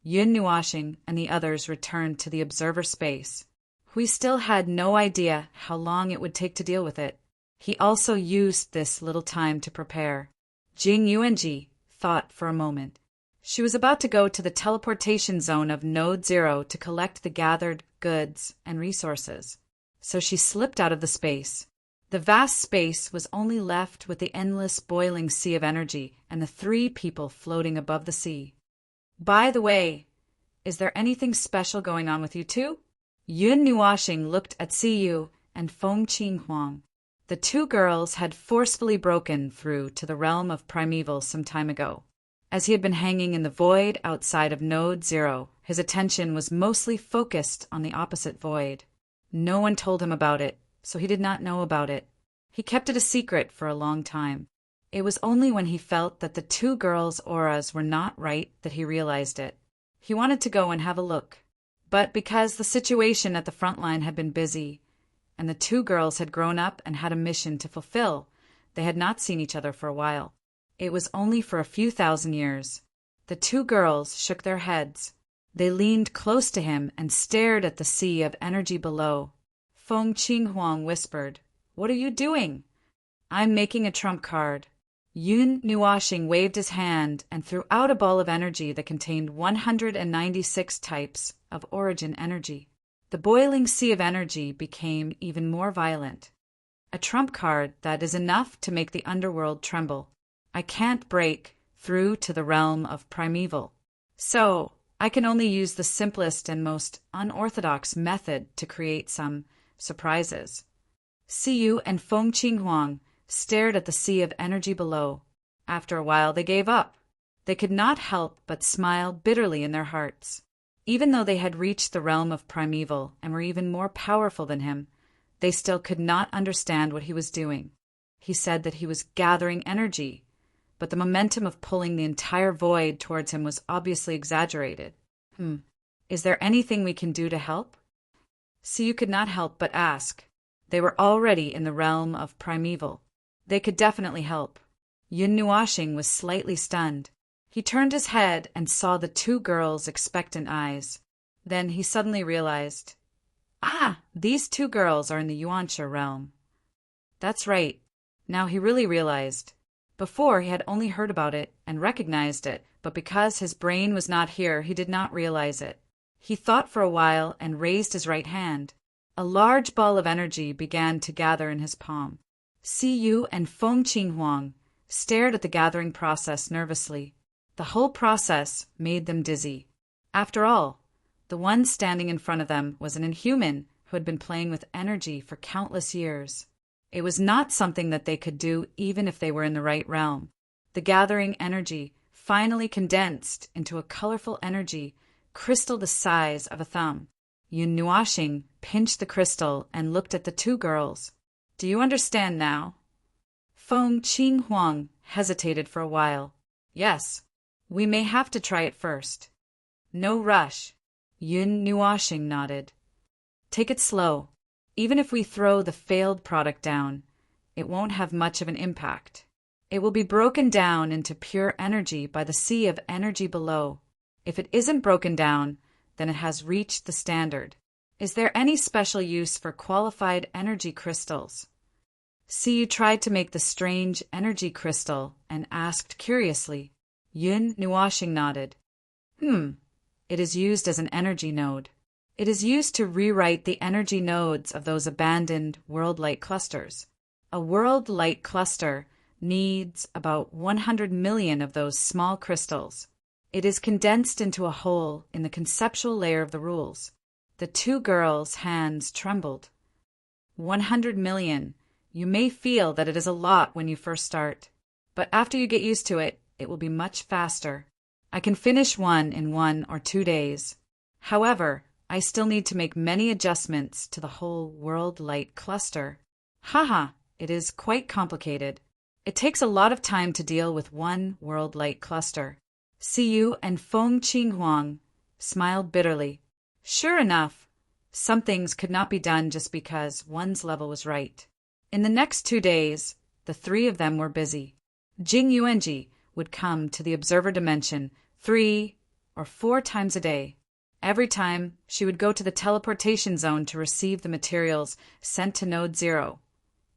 Speaker 1: Yun Nuashing and the others returned to the observer space. Hui still had no idea how long it would take to deal with it. He also used this little time to prepare. Jing Yuanji thought for a moment. She was about to go to the teleportation zone of Node 0 to collect the gathered goods and resources. So she slipped out of the space. The vast space was only left with the endless boiling sea of energy and the 3 people floating above the sea. By the way, is there anything special going on with you two? Yun Nuashing looked at Siyu and Feng Qinghuang. The 2 girls had forcefully broken through to the realm of primeval some time ago. As he had been hanging in the void outside of Node 0, his attention was mostly focused on the opposite void. No one told him about it, so he did not know about it. He kept it a secret for a long time. It was only when he felt that the two girls' auras were not right that he realized it. He wanted to go and have a look. But because the situation at the front line had been busy, and the two girls had grown up and had a mission to fulfill, they had not seen each other for a while. It was only for a few thousand years. The two girls shook their heads. They leaned close to him and stared at the sea of energy below. Feng Qinghuang whispered, "What are you doing?" "I'm making a trump card." Yun Nuoxing waved his hand and threw out a ball of energy that contained 196 types of origin energy. The boiling sea of energy became even more violent. A trump card that is enough to make the underworld tremble. I can't break through to the realm of primeval. So, I can only use the simplest and most unorthodox method to create some surprises. Siyu and Feng Qinghuang stared at the sea of energy below. After a while, they gave up. They could not help but smile bitterly in their hearts. Even though they had reached the realm of primeval and were even more powerful than him, they still could not understand what he was doing. He said that he was gathering energy, but the momentum of pulling the entire void towards him was obviously exaggerated. Is there anything we can do to help? Siyu could not help but ask. They were already in the realm of primeval. They could definitely help. Yun Nuoxing was slightly stunned. He turned his head and saw the two girls' expectant eyes. Then he suddenly realized, these two girls are in the Yuanxia realm. That's right. Now he really realized. Before he had only heard about it and recognized it, but because his brain was not here, he did not realize it. He thought for a while and raised his right hand. A large ball of energy began to gather in his palm. Siyu and Feng Qinghuang stared at the gathering process nervously. The whole process made them dizzy. After all, the one standing in front of them was an inhuman who had been playing with energy for countless years. It was not something that they could do even if they were in the right realm. The gathering energy finally condensed into a colorful energy crystal the size of a thumb. Yun Nuoxing pinched the crystal and looked at the two girls. "Do you understand now?" Feng Qinghuang hesitated for a while. "Yes. We may have to try it first." "No rush." Yun Nuoxing nodded. "Take it slow. Even if we throw the failed product down, it won't have much of an impact. It will be broken down into pure energy by the sea of energy below. If it isn't broken down, then it has reached the standard. Is there any special use for qualified energy crystals?" Siyu tried to make the strange energy crystal and asked curiously. Yun Nuoxing nodded. It is used as an energy node. It is used to rewrite the energy nodes of those abandoned world-light clusters. A world-light cluster needs about 100 million of those small crystals. It is condensed into a whole in the conceptual layer of the rules. The two girls' hands trembled. 100 million. You may feel that it is a lot when you first start, but after you get used to it, it will be much faster. I can finish one in 1 or 2 days. However, I still need to make many adjustments to the whole world light cluster. It is quite complicated. It takes a lot of time to deal with one world light cluster. Siyu and Feng Qinghuang smiled bitterly. Sure enough, some things could not be done just because one's level was right. In the next 2 days, the three of them were busy. Jing Yuanji would come to the observer dimension 3 or 4 times a day. Every time, she would go to the teleportation zone to receive the materials sent to Node 0,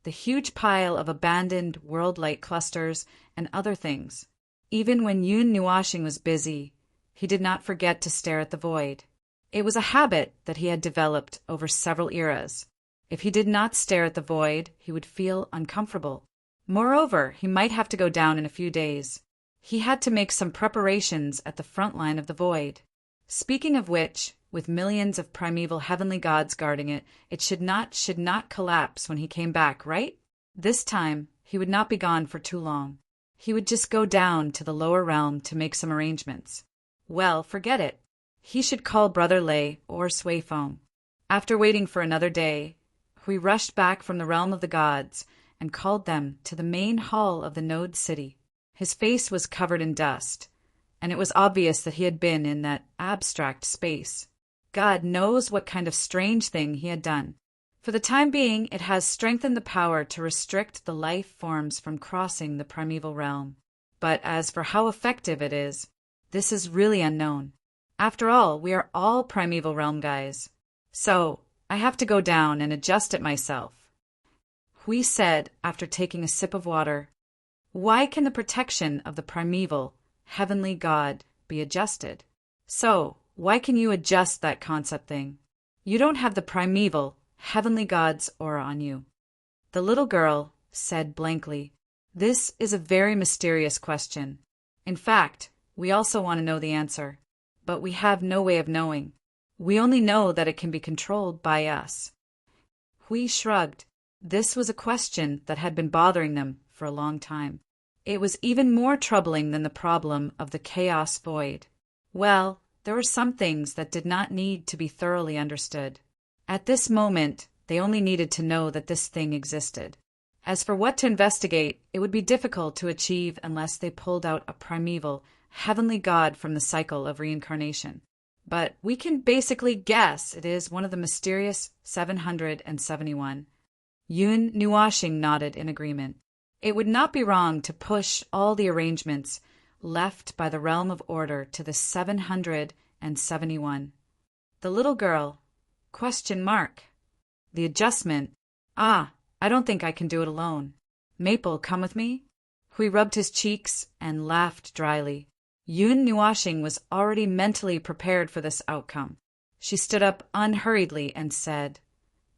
Speaker 1: the huge pile of abandoned world light clusters and other things. Even when Yun Nuoxing was busy, he did not forget to stare at the void. It was a habit that he had developed over several eras. If he did not stare at the void, he would feel uncomfortable. Moreover, he might have to go down in a few days. He had to make some preparations at the front line of the void. Speaking of which, with millions of primeval heavenly gods guarding it, it should not collapse when he came back, right? This time, he would not be gone for too long. He would just go down to the lower realm to make some arrangements. Well, forget it. He should call Brother Lei or Suifeng. After waiting for another day, we rushed back from the realm of the gods and called them to the main hall of the node city. His face was covered in dust, and it was obvious that he had been in that abstract space. God knows what kind of strange thing he had done. For the time being, it has strengthened the power to restrict the life forms from crossing the primeval realm. But as for how effective it is, this is really unknown. After all, we are all primeval realm guys. So, I have to go down and adjust it myself. Hui said after taking a sip of water. Why can the protection of the primeval, heavenly God be adjusted? So, why can you adjust that concept thing? You don't have the primeval, heavenly God's aura on you. The little girl said blankly, This is a very mysterious question. In fact, we also want to know the answer, but we have no way of knowing. We only know that it can be controlled by us. Hui shrugged. This was a question that had been bothering them for a long time. It was even more troubling than the problem of the chaos void. Well, there were some things that did not need to be thoroughly understood. At this moment, they only needed to know that this thing existed. As for what to investigate, it would be difficult to achieve unless they pulled out a primeval, heavenly God from the cycle of reincarnation. But we can basically guess it is one of the mysterious 771. Yun Nuashing nodded in agreement. It would not be wrong to push all the arrangements left by the realm of order to the 771. The little girl, ? The adjustment. I don't think I can do it alone. Maple, come with me? Hui rubbed his cheeks and laughed dryly. Yun Nuashing was already mentally prepared for this outcome. She stood up unhurriedly and said,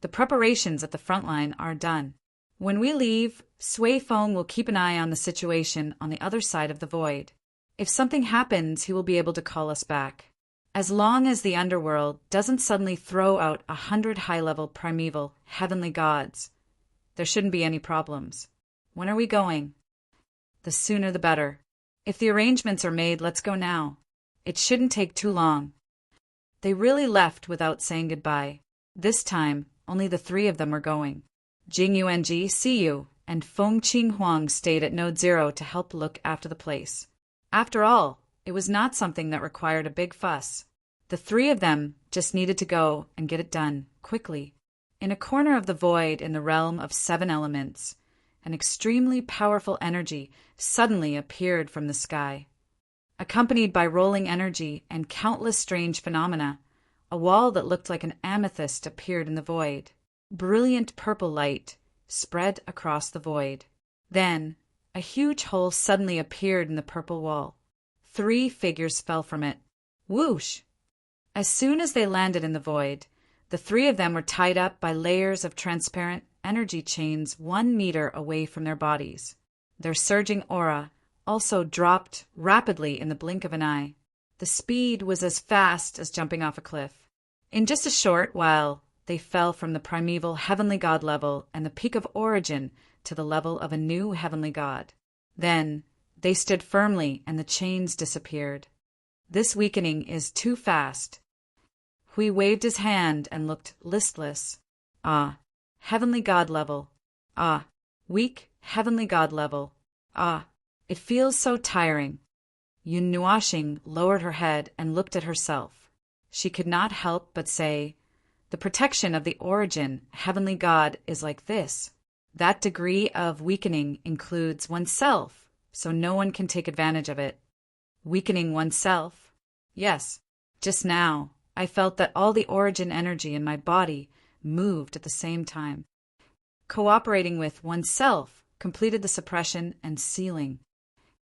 Speaker 1: The preparations at the front line are done. When we leave, Sui Feng will keep an eye on the situation on the other side of the void. If something happens, he will be able to call us back. As long as the underworld doesn't suddenly throw out 100 high-level primeval heavenly gods, there shouldn't be any problems. When are we going? The sooner the better. If the arrangements are made, let's go now. It shouldn't take too long. They really left without saying goodbye. This time, only the three of them were going. Jing Yuanji, see you, and Feng Qinghuang stayed at Node 0 to help look after the place. After all, it was not something that required a big fuss. The three of them just needed to go and get it done, quickly. In a corner of the void in the realm of 7 elements, an extremely powerful energy suddenly appeared from the sky. Accompanied by rolling energy and countless strange phenomena, a wall that looked like an amethyst appeared in the void. Brilliant purple light spread across the void. Then, a huge hole suddenly appeared in the purple wall. 3 figures fell from it. Whoosh! As soon as they landed in the void, the 3 of them were tied up by layers of transparent energy chains 1 meter away from their bodies. Their surging aura also dropped rapidly in the blink of an eye. The speed was as fast as jumping off a cliff. In just a short while, they fell from the primeval heavenly god level and the peak of origin to the level of a new heavenly god. Then, they stood firmly and the chains disappeared. This weakening is too fast. Hui waved his hand and looked listless. Heavenly God level. Weak heavenly God level. It feels so tiring. Yun Nuashing lowered her head and looked at herself. She could not help but say, The protection of the origin, heavenly God, is like this. That degree of weakening includes oneself, so no one can take advantage of it. Weakening oneself? Yes. Just now, I felt that all the origin energy in my body moved at the same time. Cooperating with oneself completed the suppression and sealing.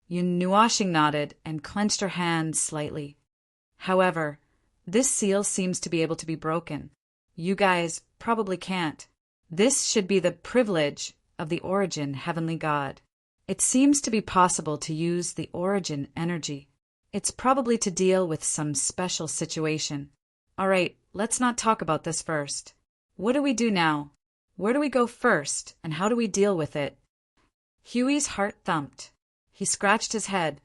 Speaker 1: Yun Nuashing nodded and clenched her hands slightly. However, this seal seems to be able to be broken. You guys probably can't. This should be the privilege of the origin heavenly God. It seems to be possible to use the origin energy. It's probably to deal with some special situation. All right, let's not talk about this first. What do we do now? Where do we go first, and how do we deal with it? Huey's heart thumped. He scratched his head.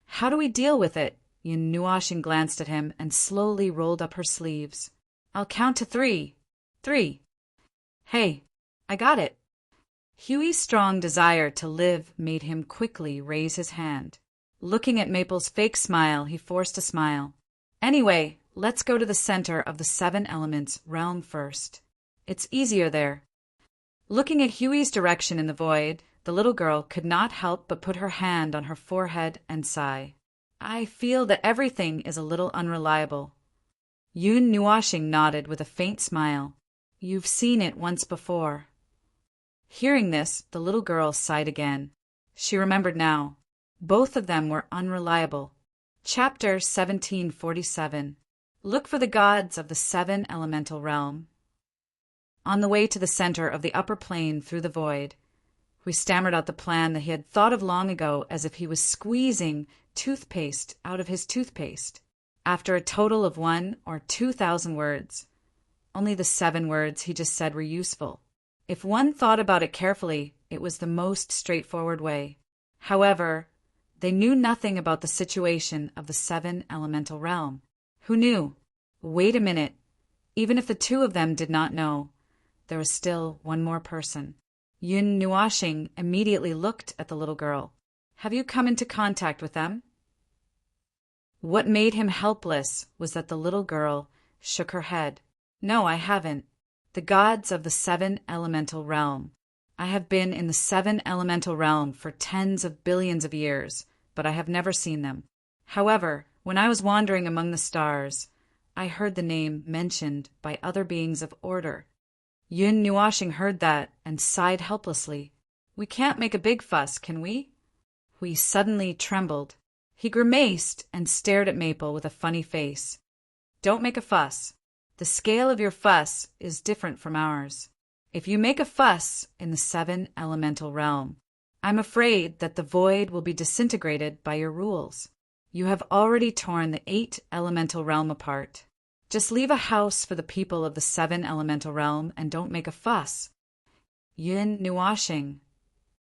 Speaker 1: How do we deal with it? Yun Nuashing glanced at him and slowly rolled up her sleeves. I'll count to 3. 3. Hey, I got it. Huey's strong desire to live made him quickly raise his hand. Looking at Maple's fake smile, he forced a smile. Anyway, let's go to the center of the seven elements realm first. It's easier there. Looking at Huey's direction in the void, the little girl could not help but put her hand on her forehead and sigh. I feel that everything is a little unreliable. Yun Nuashing nodded with a faint smile. You've seen it once before. Hearing this, the little girl sighed again. She remembered now. Both of them were unreliable. Chapter 1747. Look for the gods of the seven elemental realm. On the way to the center of the upper plane through the void, Hui stammered out the plan that he had thought of long ago as if he was squeezing toothpaste out of his toothpaste. After a total of 1,000 or 2,000 words. Only the 7 words he just said were useful. If one thought about it carefully, it was the most straightforward way. However, they knew nothing about the situation of the seven elemental realm. Who knew? Wait a minute. Even if the two of them did not know, there was still one more person. Yun Nuashing immediately looked at the little girl. Have you come into contact with them? What made him helpless was that the little girl shook her head. No, I haven't. The gods of the seven elemental realm. I have been in the seven elemental realm for tens of billions of years, but I have never seen them. However, when I was wandering among the stars, I heard the name mentioned by other beings of order. Yun Nuashing heard that and sighed helplessly. We can't make a big fuss, can we? Hui suddenly trembled. He grimaced and stared at Maple with a funny face. Don't make a fuss. The scale of your fuss is different from ours. If you make a fuss in the seven elemental realm, I'm afraid that the void will be disintegrated by your rules. You have already torn the 8 elemental realm apart. Just leave a house for the people of the seven elemental realm and don't make a fuss. Yun Nuashing.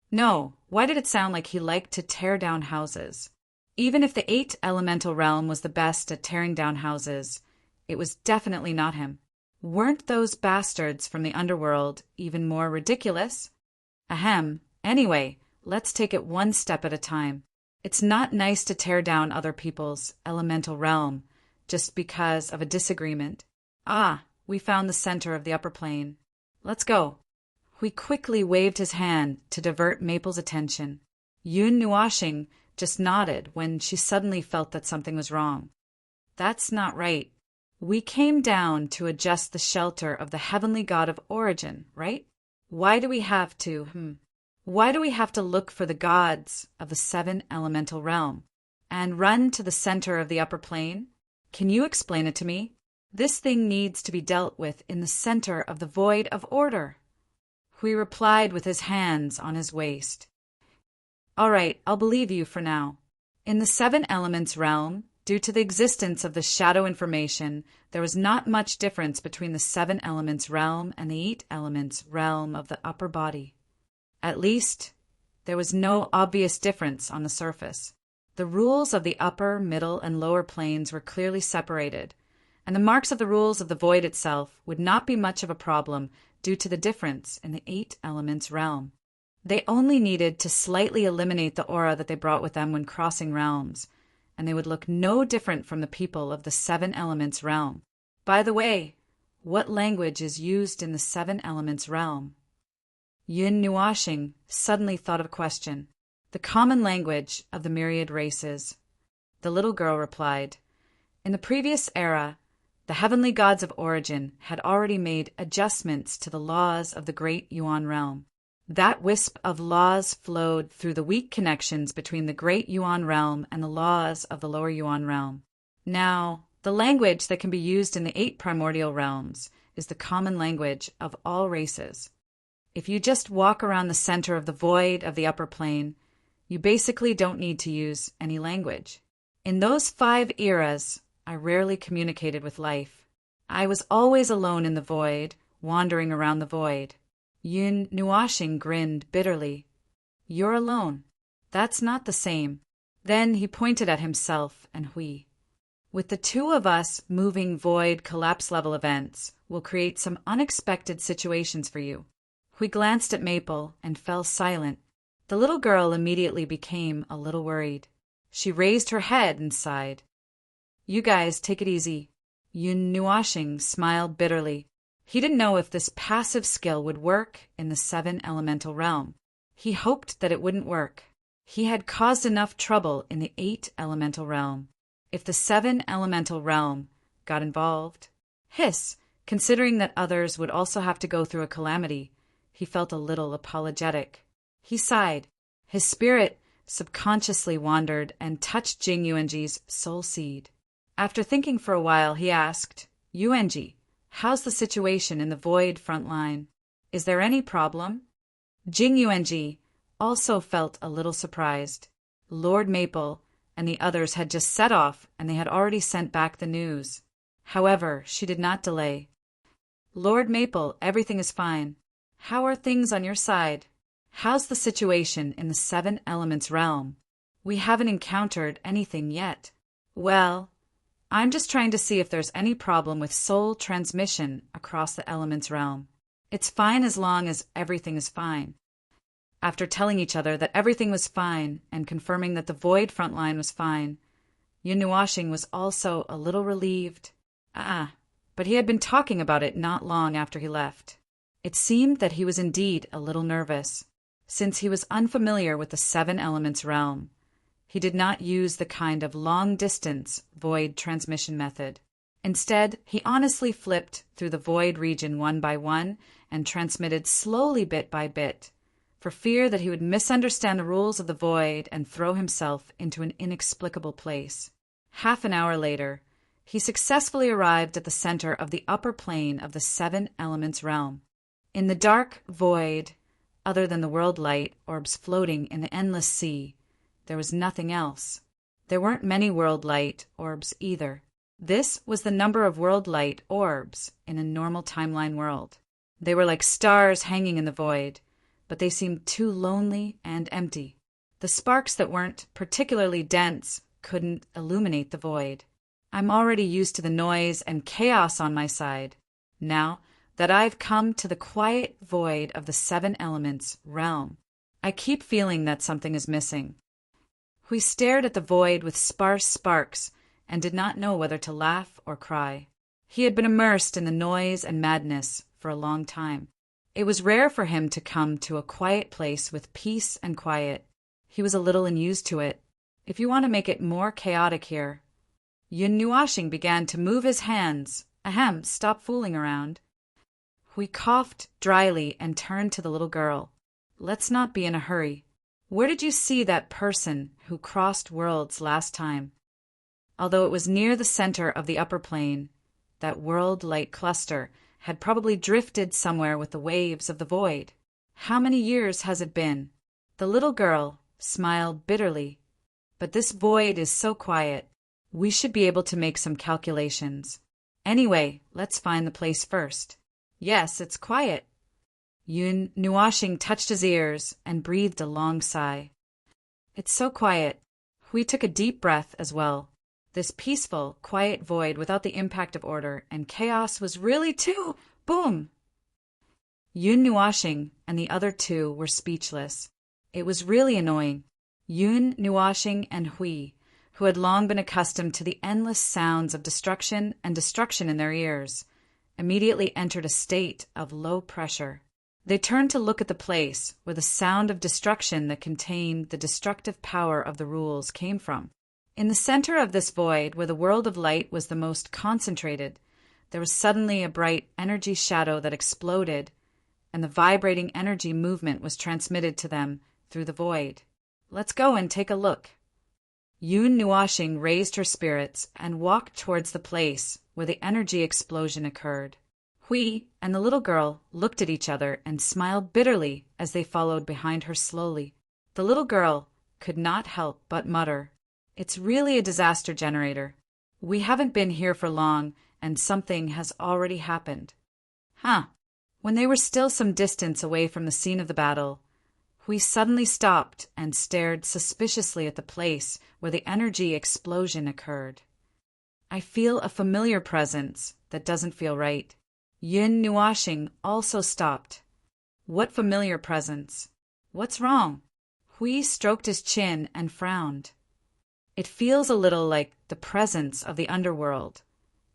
Speaker 1: No, why did it sound like he liked to tear down houses? Even if the 8 elemental realm was the best at tearing down houses, it was definitely not him. Weren't those bastards from the underworld even more ridiculous? Ahem. Anyway, let's take it one step at a time. It's not nice to tear down other people's elemental realm just because of a disagreement. Ah, we found the center of the upper plane. Let's go. Hui quickly waved his hand to divert Maple's attention. Yun Nuashing just nodded when she suddenly felt that something was wrong. That's not right. We came down to adjust the shelter of the heavenly god of origin, right? Why do we have to look for the gods of the seven elemental realm and run to the center of the upper plane? Can you explain it to me? This thing needs to be dealt with in the center of the void of order. Hui replied with his hands on his waist. All right, I'll believe you for now. In the seven elements realm, due to the existence of the shadow information, there was not much difference between the seven elements realm and the 8 elements realm of the upper body. At least, there was no obvious difference on the surface. The rules of the upper, middle, and lower planes were clearly separated, and the marks of the rules of the void itself would not be much of a problem due to the difference in the 8 elements realm. They only needed to slightly eliminate the aura that they brought with them when crossing realms, and they would look no different from the people of the seven elements realm. By the way, what language is used in the seven elements realm? Yun Nuashing suddenly thought of a question. The common language of the myriad races. The little girl replied. In the previous era, the heavenly gods of origin had already made adjustments to the laws of the great Yuan realm. That wisp of laws flowed through the weak connections between the great Yuan realm and the laws of the lower Yuan realm. Now, the language that can be used in the 8 primordial realms is the common language of all races. If you just walk around the center of the void of the upper plane, you basically don't need to use any language. In those 5 eras, I rarely communicated with life. I was always alone in the void, wandering around the void. Yun Nuashing grinned bitterly. You're alone. That's not the same. Then he pointed at himself and Hui. With the 2 of us moving void collapse level events will create some unexpected situations for you. Hui glanced at Maple and fell silent. The little girl immediately became a little worried. She raised her head and sighed. "You guys take it easy." Yun Nuashing smiled bitterly. He didn't know if this passive skill would work in the 7 elemental realm. He hoped that it wouldn't work. He had caused enough trouble in the 8 elemental realm. If the 7 elemental realm got involved, considering that others would also have to go through a calamity, he felt a little apologetic. He sighed. His spirit subconsciously wandered and touched Jing Yuanji's soul seed. After thinking for a while, he asked, "Yuanji, how's the situation in the void front line? Is there any problem?" Jing Yuanji also felt a little surprised. Lord Maple and the others had just set off, and they had already sent back the news. However, she did not delay. "Lord Maple, everything is fine. How are things on your side? How's the situation in the 7 elements realm? We haven't encountered anything yet." "Well, I'm just trying to see if there's any problem with soul transmission across the elements realm. It's fine as long as everything is fine." After telling each other that everything was fine and confirming that the void front line was fine, Yun Nuashing was also a little relieved. But he had been talking about it not long after he left. It seemed that he was indeed a little nervous. Since he was unfamiliar with the 7 elements realm, he did not use the kind of long-distance void transmission method. Instead, he honestly flipped through the void region one by one and transmitted slowly bit by bit, for fear that he would misunderstand the rules of the void and throw himself into an inexplicable place. Half an hour later, he successfully arrived at the center of the upper plane of the 7 elements realm. In the dark void, other than the world light orbs floating in the endless sea, there was nothing else. There weren't many world light orbs either. This was the number of world light orbs in a normal timeline world. They were like stars hanging in the void, but they seemed too lonely and empty. The sparks that weren't particularly dense couldn't illuminate the void. I'm already used to the noise and chaos on my side. Now that I've come to the quiet void of the 7 elements realm, I keep feeling that something is missing. We stared at the void with sparse sparks and did not know whether to laugh or cry. He had been immersed in the noise and madness for a long time. It was rare for him to come to a quiet place with peace and quiet. He was a little unused to it. If you want to make it more chaotic here. Yun Nuashing began to move his hands. Stop fooling around. We coughed dryly and turned to the little girl. "Let's not be in a hurry. Where did you see that person who crossed worlds last time?" Although it was near the center of the upper plane, that world light cluster had probably drifted somewhere with the waves of the void. "How many years has it been?" The little girl smiled bitterly. "But this void is so quiet. We should be able to make some calculations. Anyway, let's find the place first." "Yes, it's quiet." Yun Nuashing touched his ears and breathed a long sigh. "It's so quiet." We took a deep breath as well. This peaceful, quiet void without the impact of order and chaos was really too... Boom! Yun Nuashing and the other two were speechless. It was really annoying. Yun Nuashing and Hui, who had long been accustomed to the endless sounds of destruction and destruction in their ears, immediately entered a state of low pressure. They turned to look at the place where the sound of destruction that contained the destructive power of the rules came from. In the center of this void, where the world of light was the most concentrated, there was suddenly a bright energy shadow that exploded, and the vibrating energy movement was transmitted to them through the void. "Let's go and take a look." Yun Nuashing raised her spirits and walked towards the place where the energy explosion occurred. Hui and the little girl looked at each other and smiled bitterly as they followed behind her slowly. The little girl could not help but mutter, "It's really a disaster generator. We haven't been here for long, and something has already happened." When they were still some distance away from the scene of the battle, Hui suddenly stopped and stared suspiciously at the place where the energy explosion occurred. "I feel a familiar presence that doesn't feel right." Yun Nuashing also stopped. What familiar presence? What's wrong? Hui stroked his chin and frowned. It feels a little like the presence of the underworld,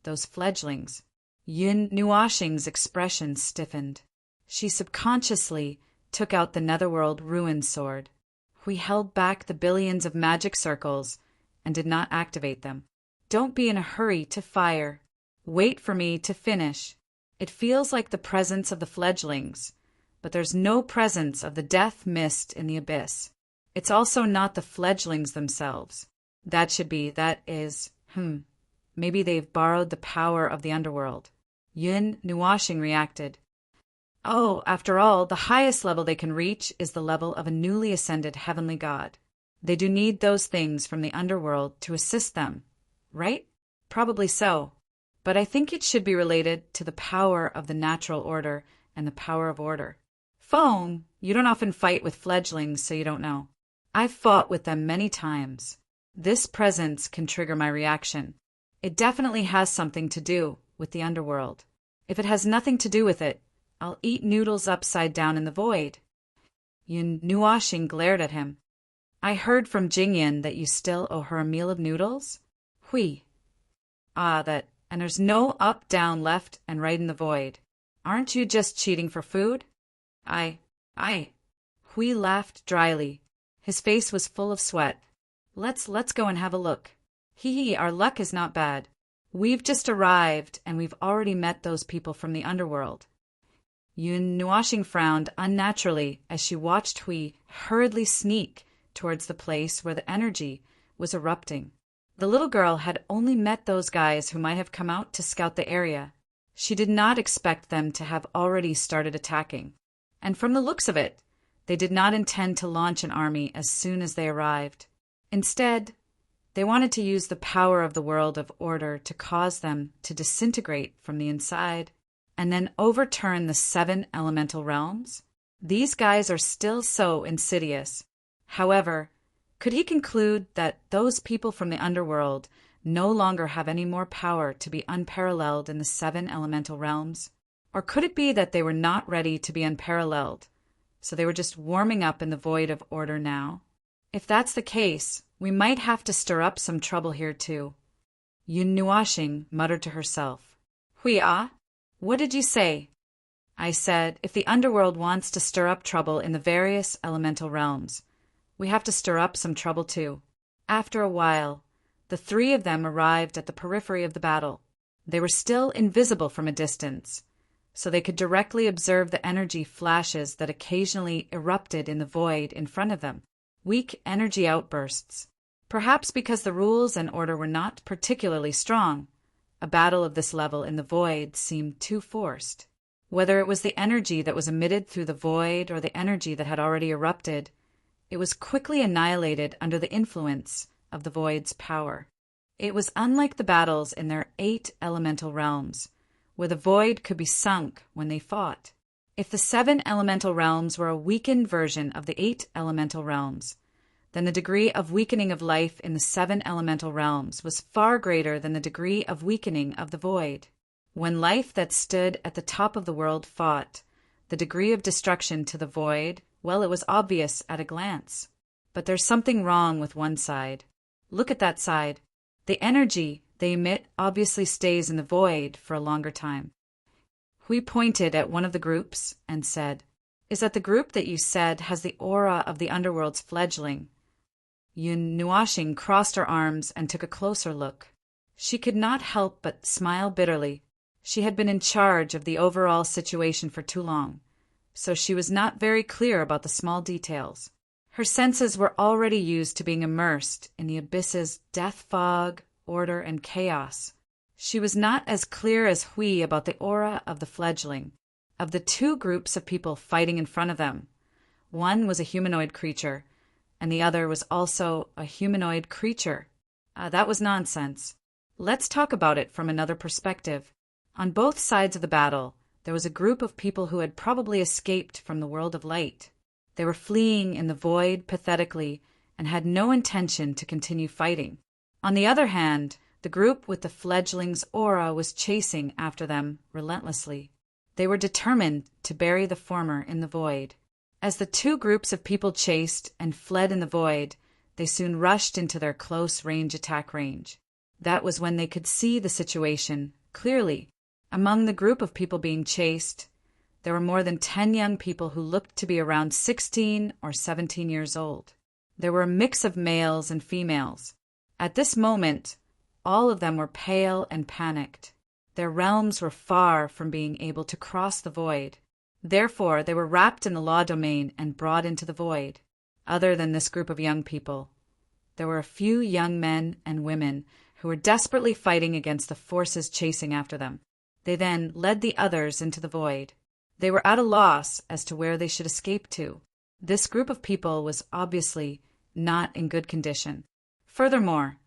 Speaker 1: those fledglings. Yun Nuoxing's expression stiffened. She subconsciously took out the netherworld ruin sword. Hui held back the billions of magic circles and did not activate them. Don't be in a hurry to fire. Wait for me to finish. It feels like the presence of the fledglings, but there's no presence of the death mist in the abyss. It's also not the fledglings themselves. That is, maybe they've borrowed the power of the underworld. Yun Nuoxing reacted. Oh, after all, the highest level they can reach is the level of a newly ascended heavenly god. They do need those things from the underworld to assist them, right? Probably so. But I think it should be related to the power of the natural order and the power of order. Foam, you don't often fight with fledglings, so you don't know. I've fought with them many times. This presence can trigger my reaction. It definitely has something to do with the underworld. If it has nothing to do with it, I'll eat noodles upside down in the void. Yun Nuoxing glared at him. I heard from Jingyan that you still owe her a meal of noodles? Hui. And there's no up, down, left, and right in the void. Aren't you just cheating for food? I. Hui laughed dryly. His face was full of sweat. Let's go and have a look. Our luck is not bad. We've just arrived, and we've already met those people from the underworld. Yun Nuoxing frowned unnaturally as she watched Hui hurriedly sneak towards the place where the energy was erupting. The little girl had only met those guys who might have come out to scout the area. She did not expect them to have already started attacking. And from the looks of it, they did not intend to launch an army as soon as they arrived. Instead, they wanted to use the power of the world of order to cause them to disintegrate from the inside and then overturn the 7 elemental realms. These guys are still so insidious. However, could he conclude that those people from the underworld no longer have any more power to be unparalleled in the 7 elemental realms? Or could it be that they were not ready to be unparalleled, so they were just warming up in the void of order now? If that's the case, we might have to stir up some trouble here too. Yun Nuoxing muttered to herself. Hui, what did you say? I said, if the underworld wants to stir up trouble in the various elemental realms, we have to stir up some trouble too. After a while, the 3 of them arrived at the periphery of the battle. They were still invisible from a distance, so they could directly observe the energy flashes that occasionally erupted in the void in front of them. Weak energy outbursts. Perhaps because the rules and order were not particularly strong, a battle of this level in the void seemed too forced. Whether it was the energy that was emitted through the void or the energy that had already erupted, it was quickly annihilated under the influence of the void's power. It was unlike the battles in their 8 elemental realms, where the void could be sunk when they fought. If the 7 elemental realms were a weakened version of the 8 elemental realms, then the degree of weakening of life in the 7 elemental realms was far greater than the degree of weakening of the void. When life that stood at the top of the world fought, the degree of destruction to the void, well, it was obvious at a glance. But there's something wrong with one side. Look at that side. The energy they emit obviously stays in the void for a longer time. Hui pointed at one of the groups and said, Is that the group that you said has the aura of the underworld's fledgling? Yun Nuoxing crossed her arms and took a closer look. She could not help but smile bitterly. She had been in charge of the overall situation for too long, so she was not very clear about the small details. Her senses were already used to being immersed in the abyss's death fog, order, and chaos. She was not as clear as Hui about the aura of the fledgling. Of the 2 groups of people fighting in front of them, one was a humanoid creature, and the other was also a humanoid creature. That was nonsense. Let's talk about it from another perspective. On both sides of the battle, there was a group of people who had probably escaped from the world of light. They were fleeing in the void pathetically and had no intention to continue fighting. On the other hand, the group with the fledgling's aura was chasing after them relentlessly. They were determined to bury the former in the void. As the two groups of people chased and fled in the void, they soon rushed into their close-range attack range. That was when they could see the situation clearly. Among the group of people being chased, there were more than 10 young people who looked to be around 16 or 17 years old. There were a mix of males and females. At this moment, all of them were pale and panicked. Their realms were far from being able to cross the void. Therefore, they were wrapped in the law domain and brought into the void. Other than this group of young people, there were a few young men and women who were desperately fighting against the forces chasing after them. They then led the others into the void. They were at a loss as to where they should escape to. This group of people was obviously not in good condition. Furthermore,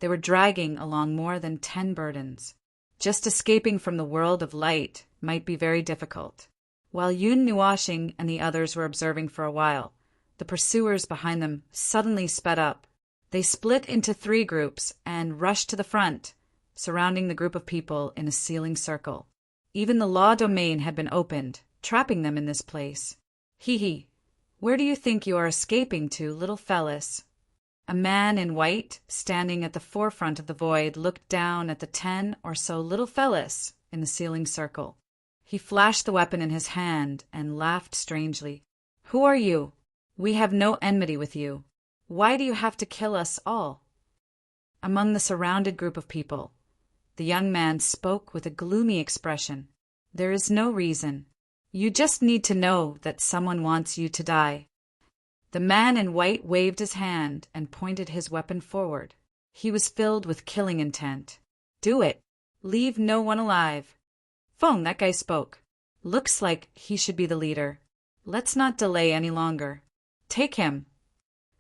Speaker 1: they were dragging along more than 10 burdens. Just escaping from the world of light might be very difficult. While Yun Nuashing and the others were observing for a while, the pursuers behind them suddenly sped up. They split into 3 groups and rushed to the front, surrounding the group of people in a sealing circle. Even the law domain had been opened, trapping them in this place. Hee, where do you think you are escaping to, little fellas? A man in white, standing at the forefront of the void, looked down at the 10 or so little fellas in the sealing circle. He flashed the weapon in his hand and laughed strangely. Who are you? We have no enmity with you. Why do you have to kill us all? Among the surrounded group of people, the young man spoke with a gloomy expression. There is no reason. You just need to know that someone wants you to die. The man in white waved his hand and pointed his weapon forward. He was filled with killing intent. Do it. Leave no one alive. Feng, that guy spoke. Looks like he should be the leader. Let's not delay any longer. Take him.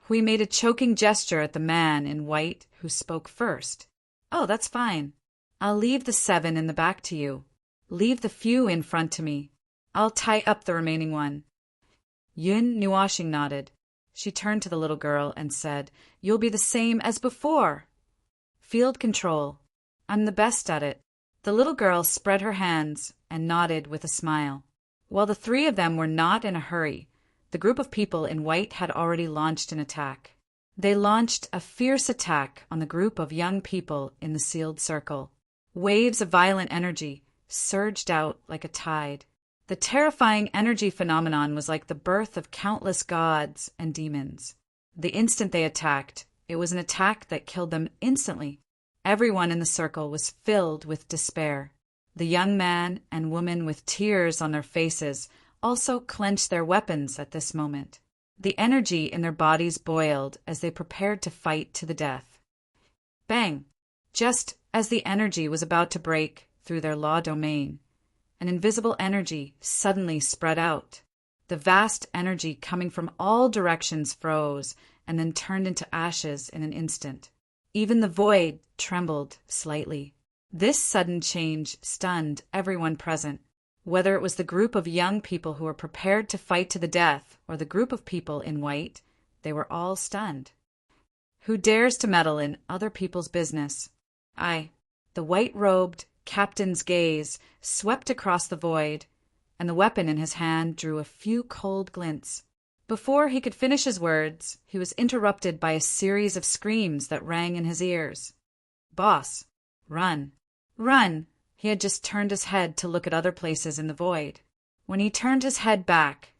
Speaker 1: Hui made a choking gesture at the man in white who spoke first. Oh, that's fine. I'll leave the 7 in the back to you. Leave the few in front to me. I'll tie up the remaining one. Yun Nuashing nodded. She turned to the little girl and said, You'll be the same as before. Field control. I'm the best at it. The little girl spread her hands and nodded with a smile. While the 3 of them were not in a hurry, the group of people in white had already launched an attack. They launched a fierce attack on the group of young people in the sealed circle. Waves of violent energy surged out like a tide. The terrifying energy phenomenon was like the birth of countless gods and demons. The instant they attacked, it was an attack that killed them instantly. Everyone in the circle was filled with despair. The young man and woman with tears on their faces also clenched their weapons at this moment. The energy in their bodies boiled as they prepared to fight to the death. Bang! Just as the energy was about to break through their law domain, an invisible energy suddenly spread out. The vast energy coming from all directions froze and then turned into ashes in an instant. Even the void trembled slightly. This sudden change stunned everyone present. Whether it was the group of young people who were prepared to fight to the death or the group of people in white, they were all stunned. Who dares to meddle in other people's business? The white-robed captain's gaze swept across the void, and the weapon in his hand drew a few cold glints. Before he could finish his words, he was interrupted by a series of screams that rang in his ears. Boss, run, run! He had just turned his head to look at other places in the void. When he turned his head back,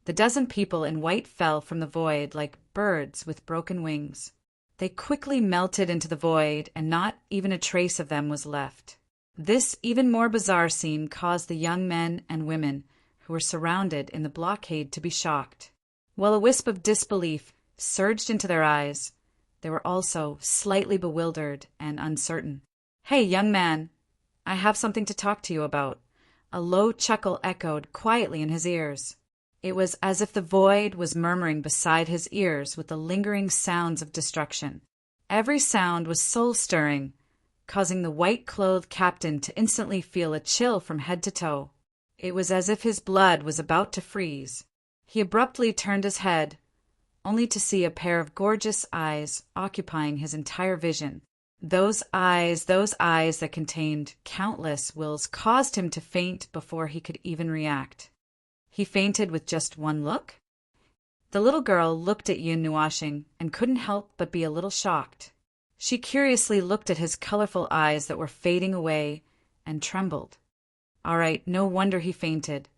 Speaker 1: the dozen people in white fell from the void like birds with broken wings. They quickly melted into the void, and not even a trace of them was left. This even more bizarre scene caused the young men and women who were surrounded in the blockade to be shocked. While a wisp of disbelief surged into their eyes, they were also slightly bewildered and uncertain. Hey, young man, I have something to talk to you about. A low chuckle echoed quietly in his ears. It was as if the void was murmuring beside his ears with the lingering sounds of destruction. Every sound was soul-stirring, causing the white-clothed captain to instantly feel a chill from head to toe. It was as if his blood was about to freeze. He abruptly turned his head, only to see a pair of gorgeous eyes occupying his entire vision. Those eyes that contained countless wills caused him to faint before he could even react. He fainted with just one look? The little girl looked at Yun Nuashing and couldn't help but be a little shocked. She curiously looked at his colorful eyes that were fading away and trembled. All right, no wonder he fainted.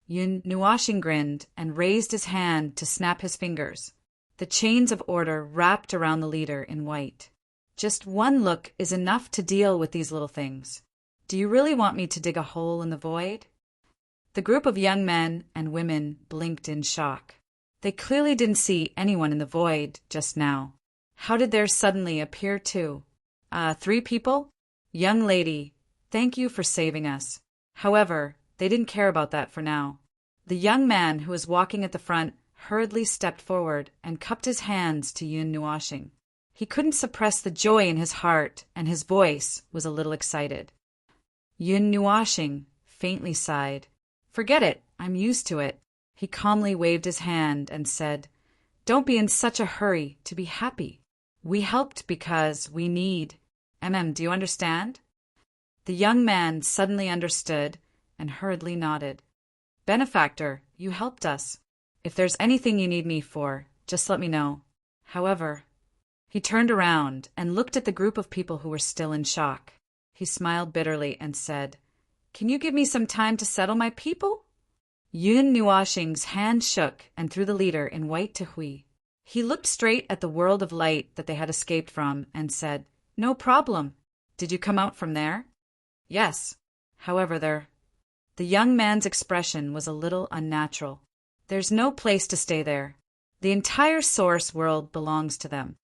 Speaker 1: Yun Nuashing grinned and raised his hand to snap his fingers. The chains of order wrapped around the leader in white. Just one look is enough to deal with these little things. Do you really want me to dig a hole in the void? The group of young men and women blinked in shock. They clearly didn't see anyone in the void just now. How did there suddenly appear two? 3 people? Young lady, thank you for saving us. However, they didn't care about that for now. The young man who was walking at the front hurriedly stepped forward and cupped his hands to Yun Nuashing. He couldn't suppress the joy in his heart, and his voice was a little excited. Yun Nuashing faintly sighed. Forget it, I'm used to it. He calmly waved his hand and said, Don't be in such a hurry to be happy. We helped because we need. Do you understand? The young man suddenly understood and hurriedly nodded. Benefactor, you helped us. If there's anything you need me for, just let me know. However, he turned around and looked at the group of people who were still in shock. He smiled bitterly and said, Can you give me some time to settle my people? Yun Nuashing's hand shook and threw the leader in white to Hui. He looked straight at the world of light that they had escaped from and said, No problem. Did you come out from there? Yes. However, the young man's expression was a little unnatural. There's no place to stay there. The entire source world belongs to them.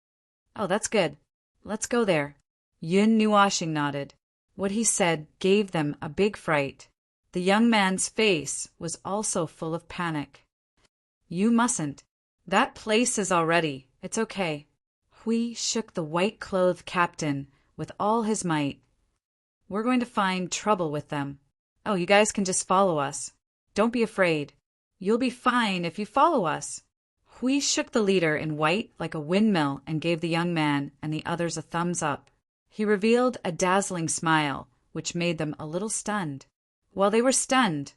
Speaker 1: Oh, that's good. Let's go there. Yun Nuashing nodded. What he said gave them a big fright. The young man's face was also full of panic. You mustn't. That place is already. It's okay. Hui shook the white-clothed captain with all his might. We're going to find trouble with them. Oh, you guys can just follow us. Don't be afraid. You'll be fine if you follow us. Hui shook the leader in white like a windmill and gave the young man and the others a thumbs up. He revealed a dazzling smile, which made them a little stunned. While they were stunned,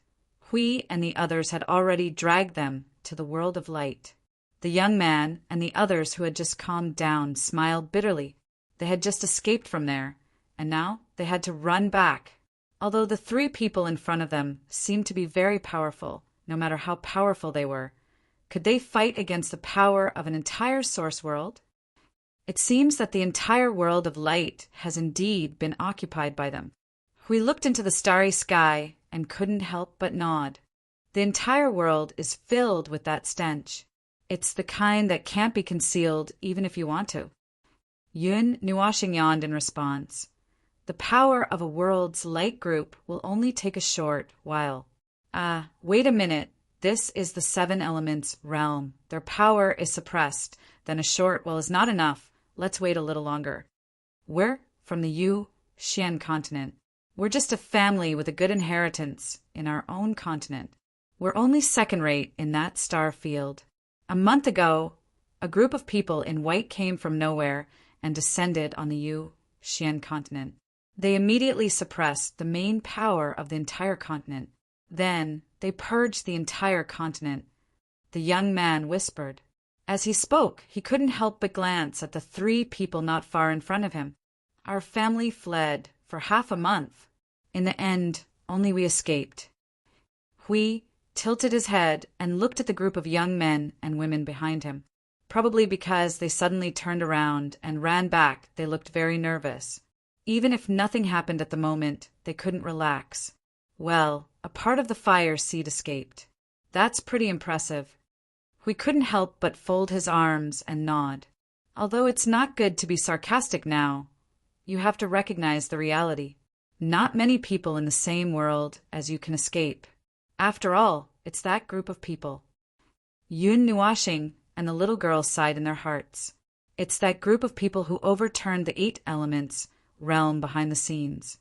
Speaker 1: Hui and the others had already dragged them to the world of light. The young man and the others who had just calmed down smiled bitterly. They had just escaped from there, and now they had to run back. Although the 3 people in front of them seemed to be very powerful, no matter how powerful they were, could they fight against the power of an entire source world? It seems that the entire world of light has indeed been occupied by them. Hui looked into the starry sky and couldn't help but nod. The entire world is filled with that stench. It's the kind that can't be concealed even if you want to. Yun Nuashing yawned in response. The power of a world's light group will only take a short while. Wait a minute. This is the 7 elements realm. Their power is suppressed. Then a short while is not enough. Let's wait a little longer. We're from the Yu-Xian continent. We're just a family with a good inheritance in our own continent. We're only second-rate in that star field. A month ago, a group of people in white came from nowhere and descended on the Yu-Xian continent. They immediately suppressed the main power of the entire continent. Then they purged the entire continent. The young man whispered. As he spoke, he couldn't help but glance at the 3 people not far in front of him. Our family fled for half a month. In the end, only we escaped. Hui tilted his head and looked at the group of young men and women behind him. Probably because they suddenly turned around and ran back, they looked very nervous. Even if nothing happened at the moment, they couldn't relax. Well, a part of the fire seed escaped. That's pretty impressive. Hui couldn't help but fold his arms and nod. Although it's not good to be sarcastic now, you have to recognize the reality. Not many people in the same world as you can escape. After all, it's that group of people. Yun Nuashing and the little girl sighed in their hearts. It's that group of people who overturned the 8 elements realm behind the scenes.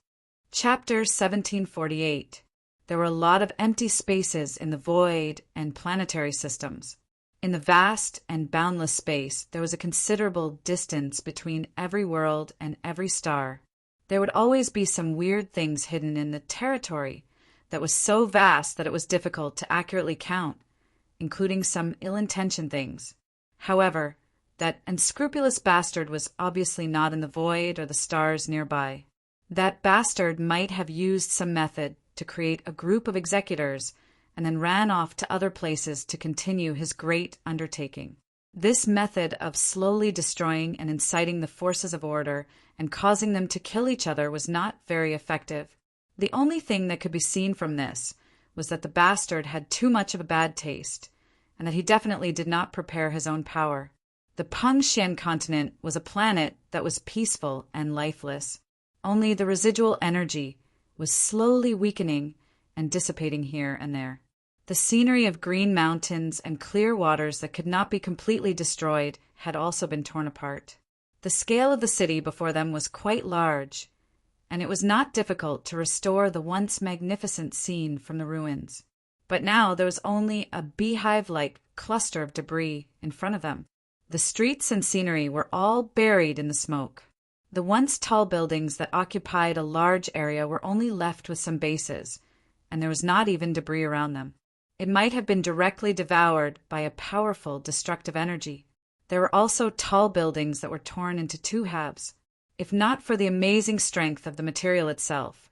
Speaker 1: Chapter 1748. There were a lot of empty spaces in the void and planetary systems. In the vast and boundless space, there was a considerable distance between every world and every star. There would always be some weird things hidden in the territory that was so vast that it was difficult to accurately count, including some ill-intentioned things. However, that unscrupulous bastard was obviously not in the void or the stars nearby. That bastard might have used some method to create a group of executors and then ran off to other places to continue his great undertaking. This method of slowly destroying and inciting the forces of order and causing them to kill each other was not very effective. The only thing that could be seen from this was that the bastard had too much of a bad taste, and that he definitely did not prepare his own power. The Pengxian continent was a planet that was peaceful and lifeless. Only the residual energy was slowly weakening and dissipating here and there. The scenery of green mountains and clear waters that could not be completely destroyed had also been torn apart. The scale of the city before them was quite large, and it was not difficult to restore the once magnificent scene from the ruins. But now there was only a beehive-like cluster of debris in front of them. The streets and scenery were all buried in the smoke. The once tall buildings that occupied a large area were only left with some bases, and there was not even debris around them. It might have been directly devoured by a powerful destructive energy. There were also tall buildings that were torn into two halves. If not for the amazing strength of the material itself,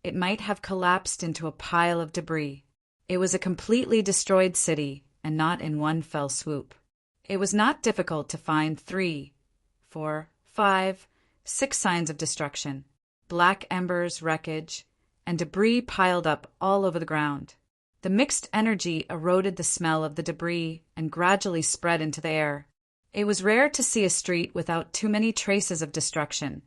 Speaker 1: it might have collapsed into a pile of debris. It was a completely destroyed city, and not in one fell swoop. It was not difficult to find 3, 4, 5, 6 signs of destruction: black embers, wreckage, and debris piled up all over the ground. The mixed energy eroded the smell of the debris and gradually spread into the air. It was rare to see a street without too many traces of destruction,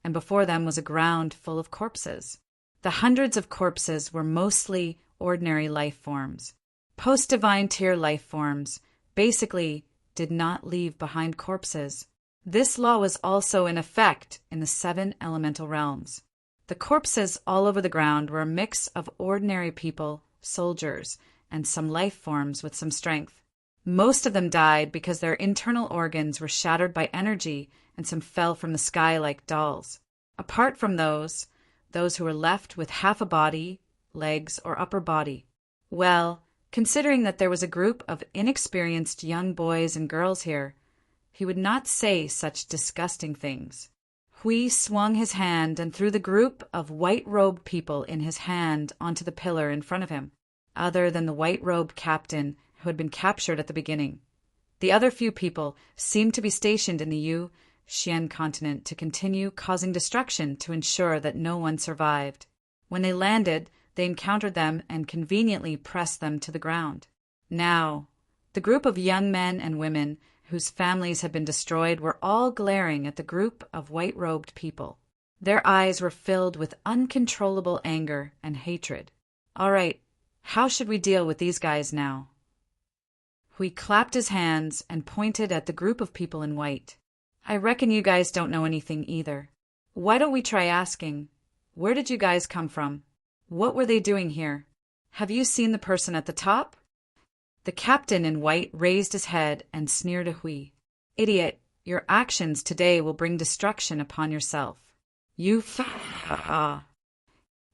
Speaker 1: and before them was a ground full of corpses. The hundreds of corpses were mostly ordinary life forms. Post-divine tier life forms basically did not leave behind corpses. This law was also in effect in the 7 elemental realms. The corpses all over the ground were a mix of ordinary people, soldiers, and some life forms with some strength. Most of them died because their internal organs were shattered by energy, and some fell from the sky like dolls. Apart from those who were left with half a body, legs, or upper body. Well, considering that there was a group of inexperienced young boys and girls here, he would not say such disgusting things. Hui swung his hand and threw the group of white-robed people in his hand onto the pillar in front of him, other than the white-robed captain who had been captured at the beginning. The other few people seemed to be stationed in the Yu-Xian continent to continue causing destruction to ensure that no one survived. When they landed, they encountered them and conveniently pressed them to the ground. Now, the group of young men and women whose families had been destroyed were all glaring at the group of white-robed people. Their eyes were filled with uncontrollable anger and hatred. All right, how should we deal with these guys now? Hui clapped his hands and pointed at the group of people in white. I reckon you guys don't know anything either. Why don't we try asking, where did you guys come from? What were they doing here? Have you seen the person at the top? The captain in white raised his head and sneered at Hui. Idiot, your actions today will bring destruction upon yourself. You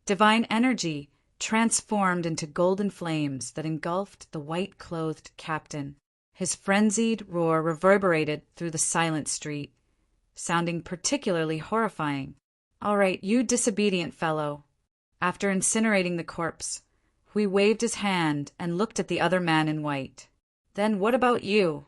Speaker 1: Divine energy transformed into golden flames that engulfed the white-clothed captain. His frenzied roar reverberated through the silent street, sounding particularly horrifying. All right, you disobedient fellow. After incinerating the corpse, Hui waved his hand and looked at the other man in white. Then what about you?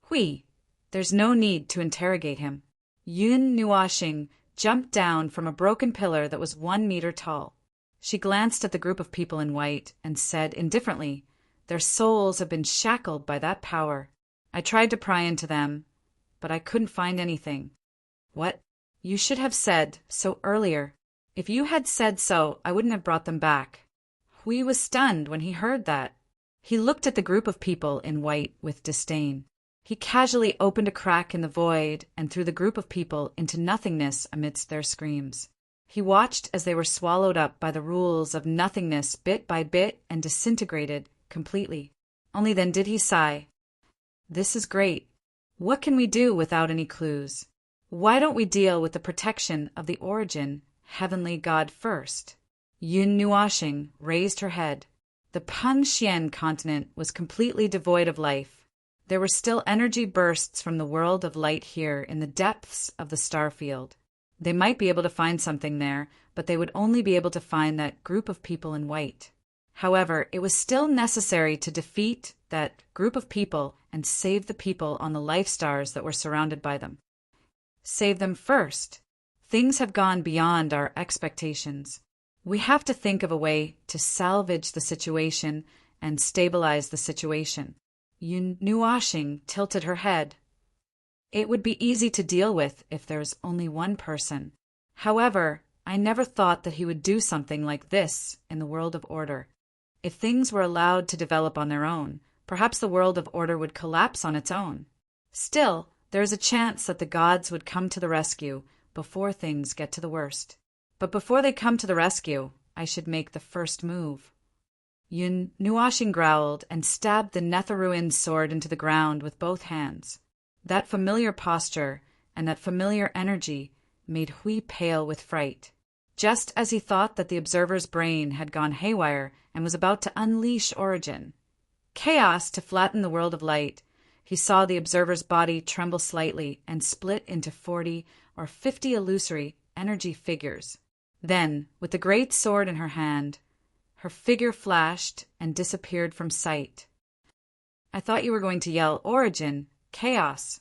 Speaker 1: Hui, there's no need to interrogate him. Yun Nuashing jumped down from a broken pillar that was 1 meter tall. She glanced at the group of people in white and said indifferently, their souls have been shackled by that power. I tried to pry into them, but I couldn't find anything. What? You should have said so earlier. If you had said so, I wouldn't have brought them back. Hui was stunned when he heard that. He looked at the group of people in white with disdain. He casually opened a crack in the void and threw the group of people into nothingness amidst their screams. He watched as they were swallowed up by the rules of nothingness bit by bit and disintegrated completely. Only then did he sigh. This is great. What can we do without any clues? Why don't we deal with the protection of the origin, heavenly God first? Yun Nuashing raised her head. The Pengxian continent was completely devoid of life. There were still energy bursts from the world of light here in the depths of the star field. They might be able to find something there, but they would only be able to find that group of people in white. However, it was still necessary to defeat that group of people and save the people on the life stars that were surrounded by them. Save them first. Things have gone beyond our expectations. We have to think of a way to salvage the situation and stabilize the situation. Yun Nuashing tilted her head. It would be easy to deal with if there was only one person. However, I never thought that he would do something like this in the world of order. If things were allowed to develop on their own, perhaps the world of order would collapse on its own. Still, there is a chance that the gods would come to the rescue before things get to the worst. But before they come to the rescue, I should make the first move. Yun Nuashing growled and stabbed the Netherruin sword into the ground with both hands. That familiar posture and that familiar energy made Hui pale with fright. Just as he thought that the observer's brain had gone haywire and was about to unleash origin. Chaos to flatten the world of light, he saw the observer's body tremble slightly and split into 40 or 50 illusory energy figures. Then, with the great sword in her hand, her figure flashed and disappeared from sight. I thought you were going to yell, "Origin! Chaos!"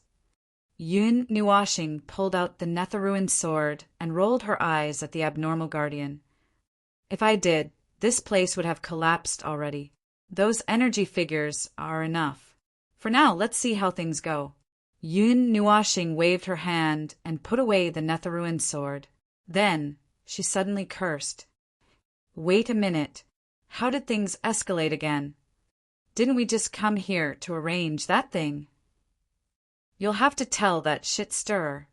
Speaker 1: Yun Nuashing pulled out the Netherruin sword and rolled her eyes at the abnormal guardian. If I did, this place would have collapsed already. Those energy figures are enough. For now, let's see how things go. Yun Nuashing waved her hand and put away the Netherruin sword. Then, she suddenly cursed. Wait a minute. How did things escalate again? Didn't we just come here to arrange that thing? You'll have to tell that shit stirrer.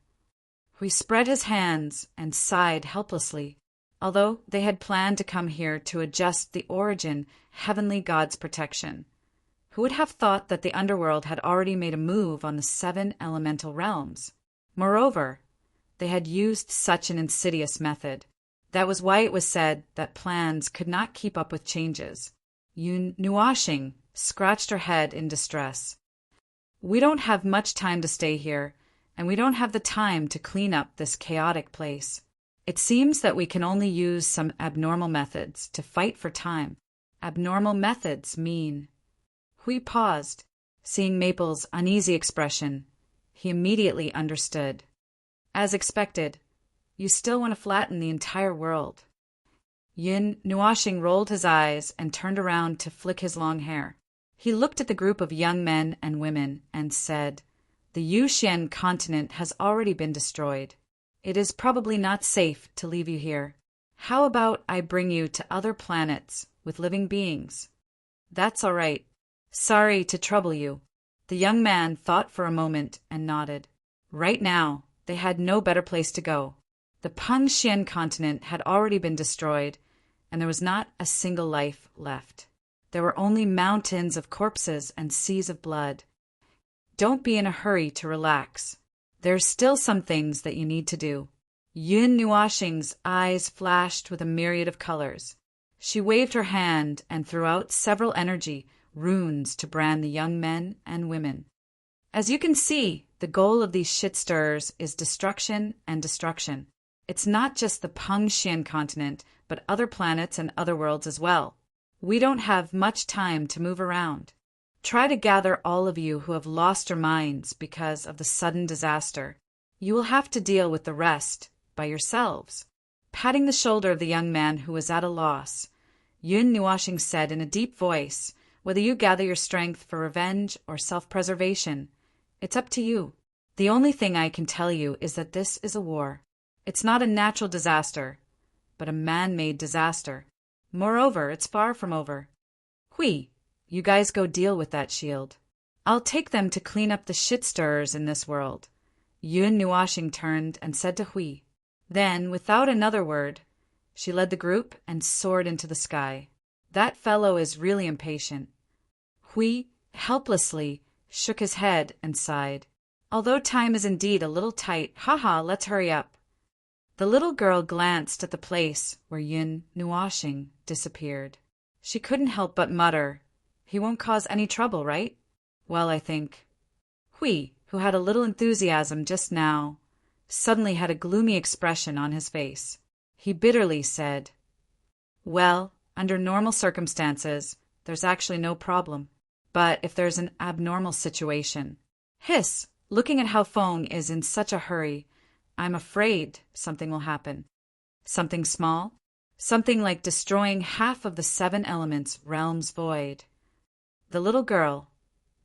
Speaker 1: He spread his hands and sighed helplessly, although they had planned to come here to adjust the origin, heavenly God's protection. Who would have thought that the underworld had already made a move on the 7 elemental realms? Moreover, they had used such an insidious method. That was why it was said that plans could not keep up with changes. Yun Nuashing scratched her head in distress. We don't have much time to stay here, and we don't have the time to clean up this chaotic place. It seems that we can only use some abnormal methods to fight for time. Abnormal methods mean... Hui paused. Seeing Maple's uneasy expression, he immediately understood. As expected, you still want to flatten the entire world. Yun Nuashing rolled his eyes and turned around to flick his long hair. He looked at the group of young men and women and said, "The Yuxian continent has already been destroyed. It is probably not safe to leave you here. How about I bring you to other planets with living beings?" "That's all right. Sorry to trouble you." The young man thought for a moment and nodded. Right now, they had no better place to go. The Pengxian continent had already been destroyed, and there was not a single life left. There were only mountains of corpses and seas of blood. Don't be in a hurry to relax. There's still some things that you need to do. Yun Nuashing's eyes flashed with a myriad of colors. She waved her hand and threw out several energy runes to brand the young men and women. As you can see, the goal of these shit stirrers is destruction and destruction. It's not just the Pengxian continent, but other planets and other worlds as well. We don't have much time to move around. Try to gather all of you who have lost your minds because of the sudden disaster. You will have to deal with the rest by yourselves. Patting the shoulder of the young man who was at a loss, Yun Nuashing said in a deep voice, "Whether you gather your strength for revenge or self-preservation, it's up to you. The only thing I can tell you is that this is a war. It's not a natural disaster, but a man-made disaster. Moreover, it's far from over. Hui, you guys go deal with that shield. I'll take them to clean up the shit stirrers in this world." Yun Nuashing turned and said to Hui. Then, without another word, she led the group and soared into the sky. That fellow is really impatient. Hui, helplessly, shook his head, and sighed. Although time is indeed a little tight, haha, let's hurry up. The little girl glanced at the place where Yun Nuashing disappeared. She couldn't help but mutter, "He won't cause any trouble, right?" Well, I think. Hui, who had a little enthusiasm just now, suddenly had a gloomy expression on his face. He bitterly said, "Well, under normal circumstances, there's actually no problem. But if there's an abnormal situation, hiss, looking at how Feng is in such a hurry, I'm afraid something will happen. Something small? Something like destroying half of the 7 elements realm's void." The little girl,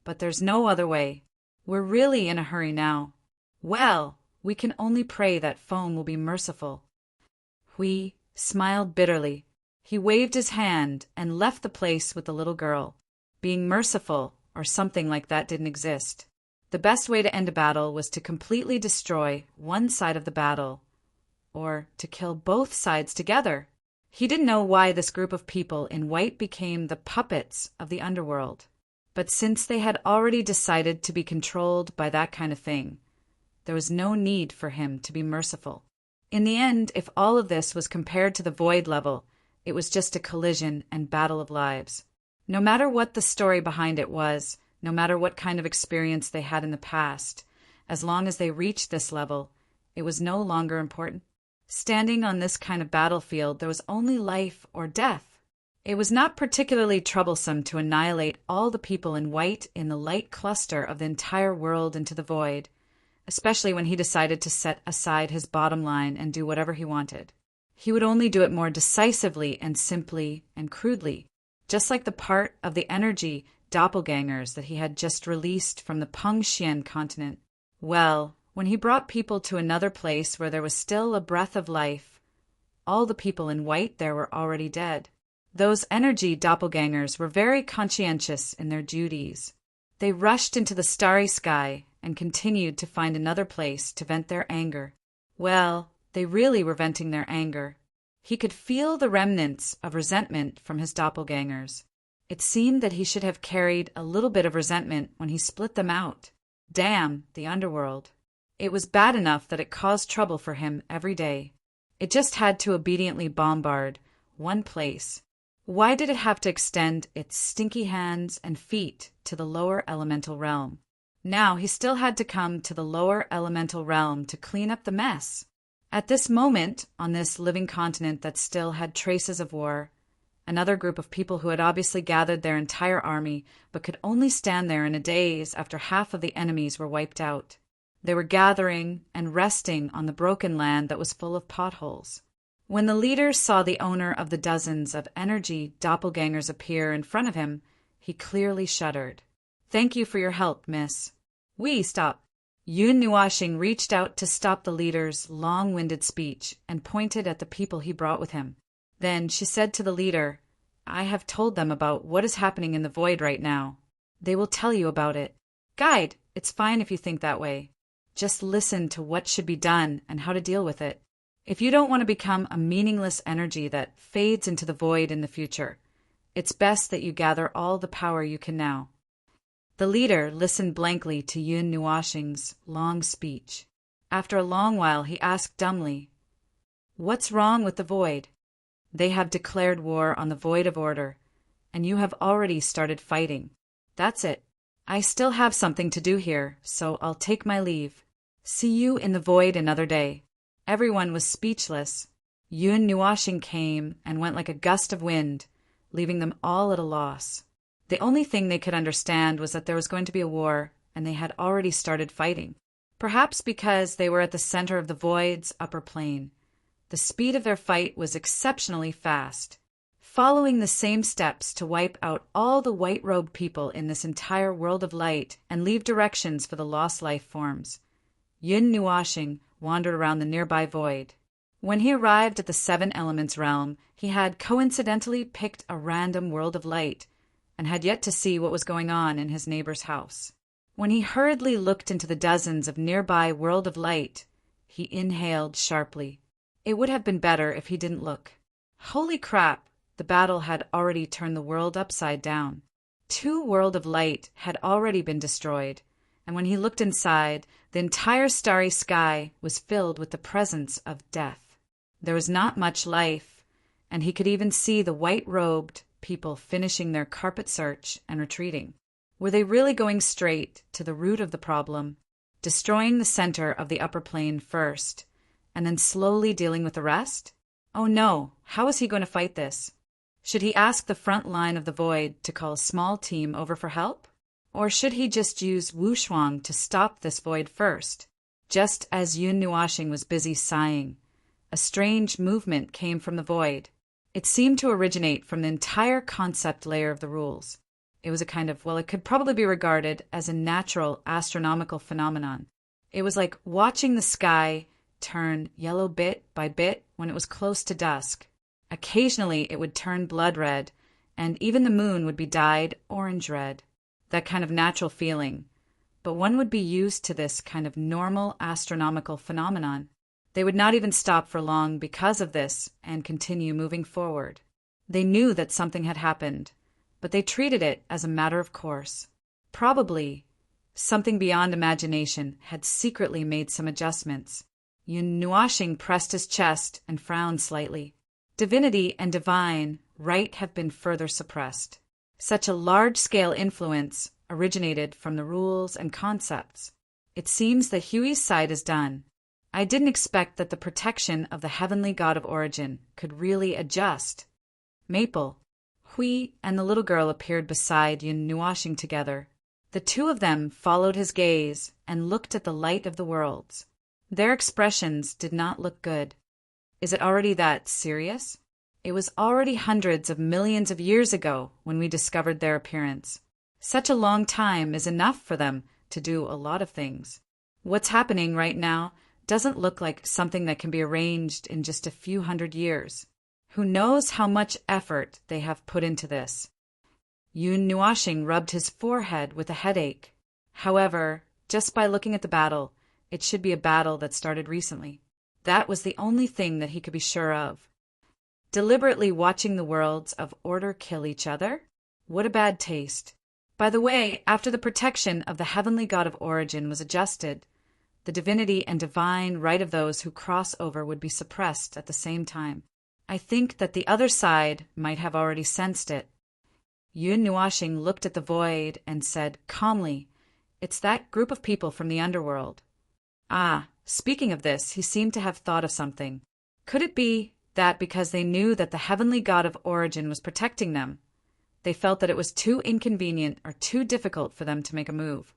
Speaker 1: "But there's no other way. We're really in a hurry now." "Well, we can only pray that Feng will be merciful." Hui smiled bitterly. He waved his hand and left the place with the little girl. Being merciful, or something like that, didn't exist. The best way to end a battle was to completely destroy one side of the battle, or to kill both sides together. He didn't know why this group of people in white became the puppets of the underworld. But since they had already decided to be controlled by that kind of thing, there was no need for him to be merciful. In the end, if all of this was compared to the void level, it was just a collision and battle of lives. No matter what the story behind it was, no matter what kind of experience they had in the past, as long as they reached this level, it was no longer important. Standing on this kind of battlefield, there was only life or death. It was not particularly troublesome to annihilate all the people in white in the light cluster of the entire world into the void, especially when he decided to set aside his bottom line and do whatever he wanted. He would only do it more decisively and simply and crudely, just like the part of the energy doppelgangers that he had just released from the Pengxian continent. Well, when he brought people to another place where there was still a breath of life, all the people in white there were already dead. Those energy doppelgangers were very conscientious in their duties. They rushed into the starry sky and continued to find another place to vent their anger. Well, they really were venting their anger. He could feel the remnants of resentment from his doppelgangers. It seemed that he should have carried a little bit of resentment when he split them out. Damn the underworld. It was bad enough that it caused trouble for him every day. It just had to obediently bombard one place. Why did it have to extend its stinky hands and feet to the lower elemental realm? Now he still had to come to the lower elemental realm to clean up the mess. At this moment, on this living continent that still had traces of war, another group of people who had obviously gathered their entire army but could only stand there in a daze after half of the enemies were wiped out. They were gathering and resting on the broken land that was full of potholes. When the leader saw the owner of the dozens of energy doppelgangers appear in front of him, he clearly shuddered. "Thank you for your help, miss." "We stop." Yun Nuashing reached out to stop the leader's long-winded speech and pointed at the people he brought with him. Then she said to the leader, "I have told them about what is happening in the void right now. They will tell you about it. Guide, it's fine if you think that way. Just listen to what should be done and how to deal with it. If you don't want to become a meaningless energy that fades into the void in the future, it's best that you gather all the power you can now." The leader listened blankly to Yun Nuashing's long speech. After a long while, he asked dumbly, "What's wrong with the void?" "They have declared war on the void of order, and you have already started fighting. That's it. I still have something to do here, so I'll take my leave. See you in the void another day." Everyone was speechless. Yun Nuashing came and went like a gust of wind, leaving them all at a loss. The only thing they could understand was that there was going to be a war, and they had already started fighting. Perhaps because they were at the center of the void's upper plane. The speed of their fight was exceptionally fast, following the same steps to wipe out all the white-robed people in this entire world of light and leave directions for the lost life forms. Yun Nuashing wandered around the nearby void. When he arrived at the 7 Elements realm, he had coincidentally picked a random world of light and had yet to see what was going on in his neighbor's house. When he hurriedly looked into the dozens of nearby world of light, he inhaled sharply. It would have been better if he didn't look. Holy crap! The battle had already turned the world upside down. Two worlds of light had already been destroyed, and when he looked inside, the entire starry sky was filled with the presence of death. There was not much life, and he could even see the white-robed people finishing their carpet search and retreating. Were they really going straight to the root of the problem, destroying the center of the upper plane first, and then slowly dealing with the rest? Oh no, how was he going to fight this? Should he ask the front line of the void to call a small team over for help? Or should he just use Wushuang to stop this void first? Just as Yun Nuashing was busy sighing, a strange movement came from the void. It seemed to originate from the entire concept layer of the rules. It was a kind of, it could probably be regarded as a natural astronomical phenomenon. It was like watching the sky turn yellow bit by bit when it was close to dusk. Occasionally it would turn blood red, and even the moon would be dyed orange red. That kind of natural feeling. But one would be used to this kind of normal astronomical phenomenon. They would not even stop for long because of this and continue moving forward. They knew that something had happened, but they treated it as a matter of course. Probably, something beyond imagination had secretly made some adjustments. Yun Nuashing pressed his chest and frowned slightly. Divinity and divine right have been further suppressed. Such a large-scale influence originated from the rules and concepts. It seems that Huey's side is done. I didn't expect that the protection of the heavenly god of origin could really adjust. Maple, Hui, and the little girl appeared beside Yun Nuashing together. The two of them followed his gaze and looked at the light of the worlds. Their expressions did not look good. Is it already that serious? It was already hundreds of millions of years ago when we discovered their appearance. Such a long time is enough for them to do a lot of things. What's happening right now doesn't look like something that can be arranged in just a few hundred years. Who knows how much effort they have put into this? Yun Nuashing rubbed his forehead with a headache. However, just by looking at the battle, it should be a battle that started recently. That was the only thing that he could be sure of. Deliberately watching the worlds of order kill each other? What a bad taste. By the way, after the protection of the heavenly god of origin was adjusted, the divinity and divine right of those who cross over would be suppressed at the same time. I think that the other side might have already sensed it. Yun Nuashing looked at the void and said calmly, "It's that group of people from the underworld." Ah, speaking of this, he seemed to have thought of something. Could it be that because they knew that the heavenly god of origin was protecting them, they felt that it was too inconvenient or too difficult for them to make a move?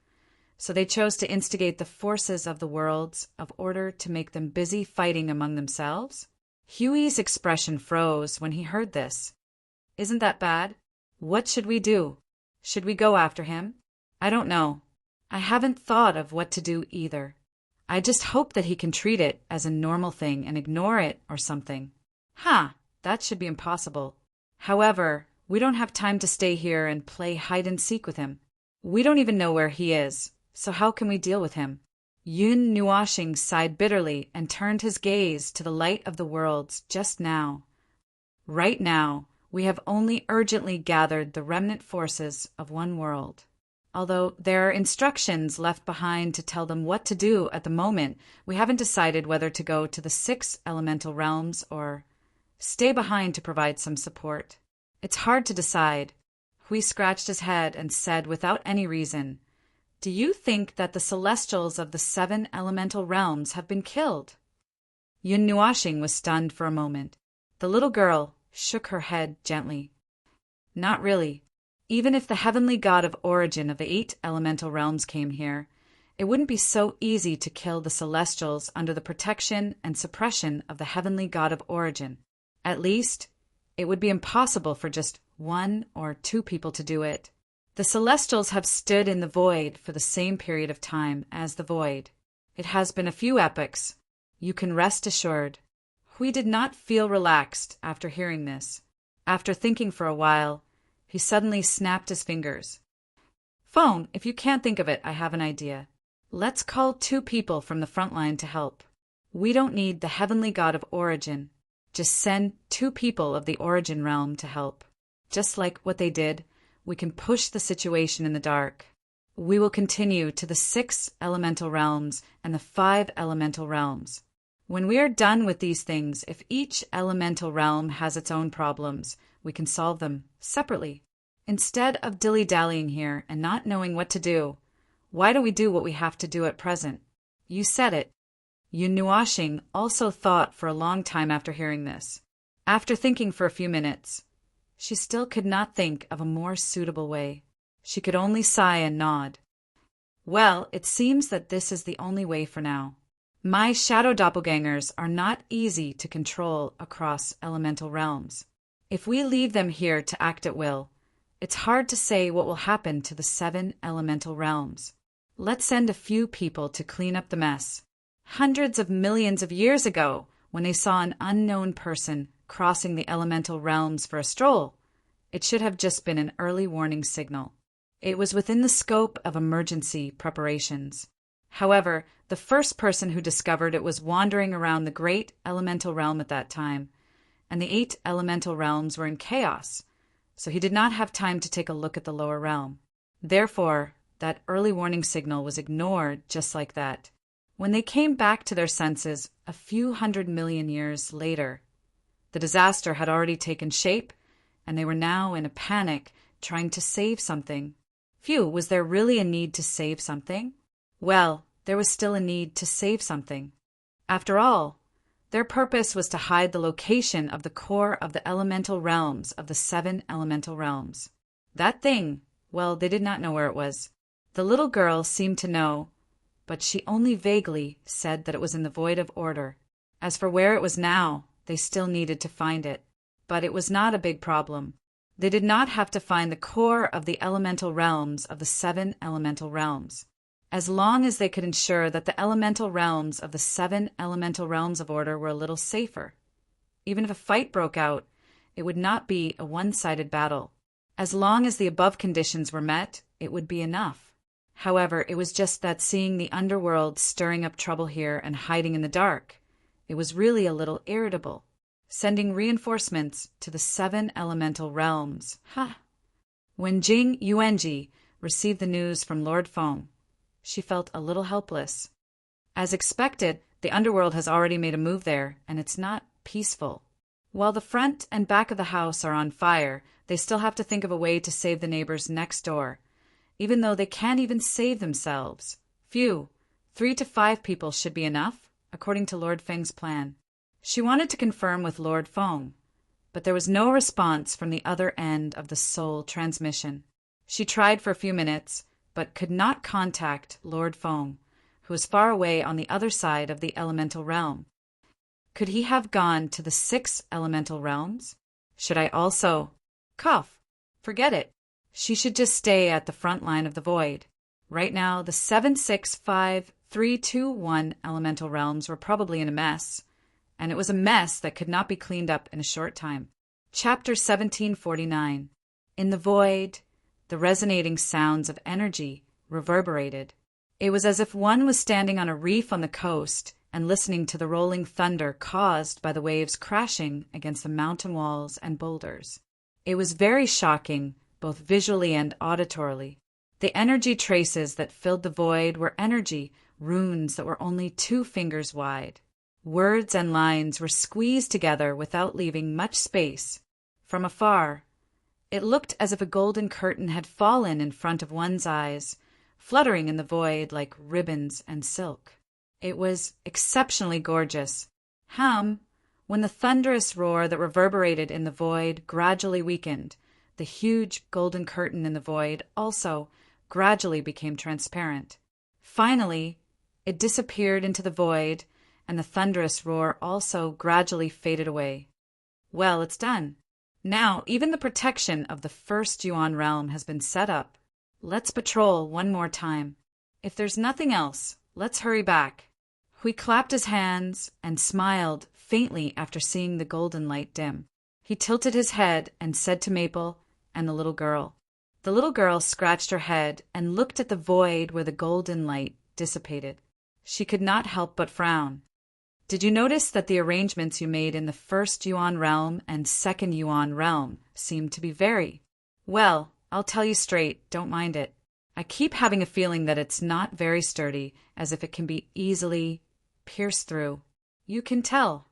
Speaker 1: So they chose to instigate the forces of the worlds of order to make them busy fighting among themselves? Huey's expression froze when he heard this. Isn't that bad? What should we do? Should we go after him? I don't know. I haven't thought of what to do either. I just hope that he can treat it as a normal thing and ignore it or something. That should be impossible. However, we don't have time to stay here and play hide and seek with him. We don't even know where he is, so how can we deal with him? Yun Nuashing sighed bitterly and turned his gaze to the light of the worlds just now. Right now, we have only urgently gathered the remnant forces of one world. Although there are instructions left behind to tell them what to do at the moment, we haven't decided whether to go to the 6 elemental realms or stay behind to provide some support. It's hard to decide. Hui scratched his head and said without any reason, "Do you think that the celestials of the 7 elemental realms have been killed?" Yun Nuashing was stunned for a moment. The little girl shook her head gently. "Not really. Even if the heavenly god of origin of the 8 elemental realms came here, it wouldn't be so easy to kill the celestials under the protection and suppression of the heavenly god of origin. At least, it would be impossible for just 1 or 2 people to do it. The celestials have stood in the void for the same period of time as the void. It has been a few epochs. You can rest assured." Hui did not feel relaxed after hearing this. After thinking for a while, he suddenly snapped his fingers. "Phone, if you can't think of it, I have an idea. Let's call 2 people from the front line to help. We don't need the heavenly god of origin. Just send 2 people of the origin realm to help. Just like what they did we can push the situation in the dark. We will continue to the 6 elemental realms and the 5 elemental realms. When we are done with these things, if each elemental realm has its own problems, we can solve them separately. Instead of dilly-dallying here and not knowing what to do, why do we do what we have to do at present? You said it. Yun Nuashing also thought for a long time after hearing this. After thinking for a few minutes, she still could not think of a more suitable way. She could only sigh and nod. Well, it seems that this is the only way for now. My shadow doppelgangers are not easy to control across elemental realms. If we leave them here to act at will, it's hard to say what will happen to the 7 elemental realms. Let's send a few people to clean up the mess. Hundreds of millions of years ago, when they saw an unknown person crossing the elemental realms for a stroll, it should have just been an early warning signal. It was within the scope of emergency preparations. However, the first person who discovered it was wandering around the great elemental realm at that time, and the 8 elemental realms were in chaos, so he did not have time to take a look at the lower realm. Therefore, that early warning signal was ignored just like that. When they came back to their senses a few 100 million years later, the disaster had already taken shape, and they were now in a panic trying to save something. Phew, was there really a need to save something? Well, there was still a need to save something. After all, their purpose was to hide the location of the core of the elemental realms of the 7 elemental realms. That thing, well, they did not know where it was. The little girl seemed to know, but she only vaguely said that it was in the void of order. As for where it was now, they still needed to find it. But it was not a big problem. They did not have to find the core of the elemental realms of the 7 elemental realms. As long as they could ensure that the elemental realms of the 7 elemental realms of order were a little safer. Even if a fight broke out, it would not be a one-sided battle. As long as the above conditions were met, it would be enough. However, it was just that seeing the underworld stirring up trouble here and hiding in the dark, it was really a little irritable. Sending reinforcements to the 7 elemental realms. When Jing Yuanji received the news from Lord Feng, she felt a little helpless. As expected, the underworld has already made a move there, and it's not peaceful. While the front and back of the house are on fire, they still have to think of a way to save the neighbors next door, even though they can't even save themselves. Phew, 3 to 5 people should be enough, according to Lord Feng's plan. She wanted to confirm with Lord Feng, but there was no response from the other end of the soul transmission. She tried for a few minutes, but could not contact Lord Feng, who was far away on the other side of the elemental realm. Could he have gone to the 6 elemental realms? Should I also cough? Forget it. She should just stay at the front line of the void. Right now, the 7, 6, 5, 3, 2, 1 elemental realms were probably in a mess, and it was a mess that could not be cleaned up in a short time. Chapter 1749. In the void, the resonating sounds of energy reverberated. It was as if one was standing on a reef on the coast and listening to the rolling thunder caused by the waves crashing against the mountain walls and boulders. It was very shocking, both visually and auditorily. The energy traces that filled the void were energy runes that were only 2 fingers wide. Words and lines were squeezed together without leaving much space. From afar, it looked as if a golden curtain had fallen in front of one's eyes, fluttering in the void like ribbons and silk. It was exceptionally gorgeous. When the thunderous roar that reverberated in the void gradually weakened, the huge golden curtain in the void also gradually became transparent. Finally, it disappeared into the void, and the thunderous roar also gradually faded away. Well, it's done. Now, even the protection of the first Yuan realm has been set up. Let's patrol one more time. If there's nothing else, let's hurry back. Hui clapped his hands and smiled faintly after seeing the golden light dim. He tilted his head and said to Maple and the little girl. The little girl scratched her head and looked at the void where the golden light dissipated. She could not help but frown. Did you notice that the arrangements you made in the first Yuan realm and second Yuan realm seemed to be very well? I'll tell you straight, don't mind it. I keep having a feeling that it's not very sturdy, as if it can be easily pierced through. You can tell.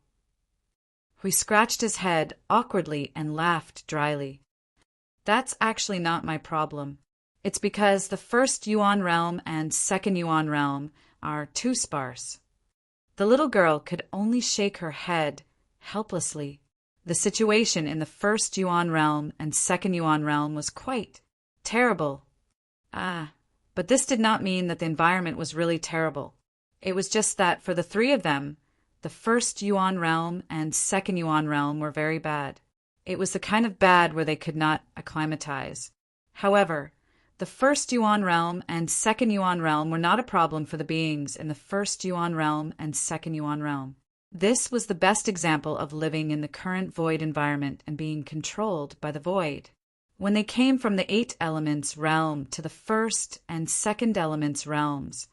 Speaker 1: He scratched his head awkwardly and laughed dryly. That's actually not my problem. It's because the first Yuan realm and second Yuan realm are too sparse. The little girl could only shake her head helplessly. The situation in the first Yuan realm and second Yuan realm was quite terrible. But this did not mean that the environment was really terrible. It was just that for the three of them, the first Yuan realm and second Yuan realm were very bad. It was the kind of bad where they could not acclimatize. However, the first Yuan realm and second Yuan realm were not a problem for the beings in the first Yuan realm and second Yuan realm. This was the best example of living in the current void environment and being controlled by the void. When they came from the 8 elements realm to the first and second elements realms,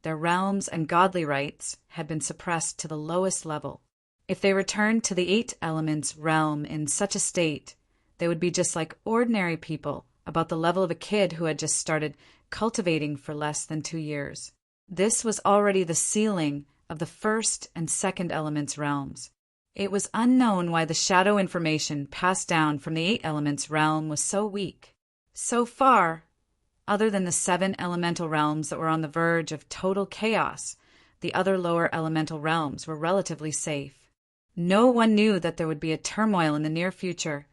Speaker 1: their realms and godly rights had been suppressed to the lowest level. If they returned to the 8 elements realm in such a state, they would be just like ordinary people, about the level of a kid who had just started cultivating for less than 2 years. This was already the ceiling of the first and second elements realms. It was unknown why the shadow information passed down from the 8 elements realm was so weak. So far, other than the 7 elemental realms that were on the verge of total chaos, the other lower elemental realms were relatively safe. No one knew that there would be a turmoil in the near future,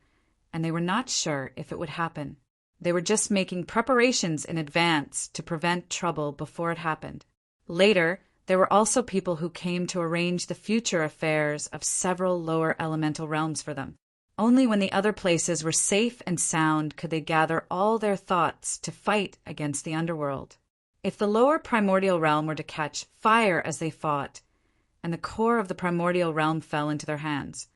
Speaker 1: and they were not sure if it would happen. They were just making preparations in advance to prevent trouble before it happened. Later, there were also people who came to arrange the future affairs of several lower elemental realms for them. Only when the other places were safe and sound could they gather all their thoughts to fight against the underworld. If the lower primordial realm were to catch fire as they fought, and the core of the primordial realm fell into their hands,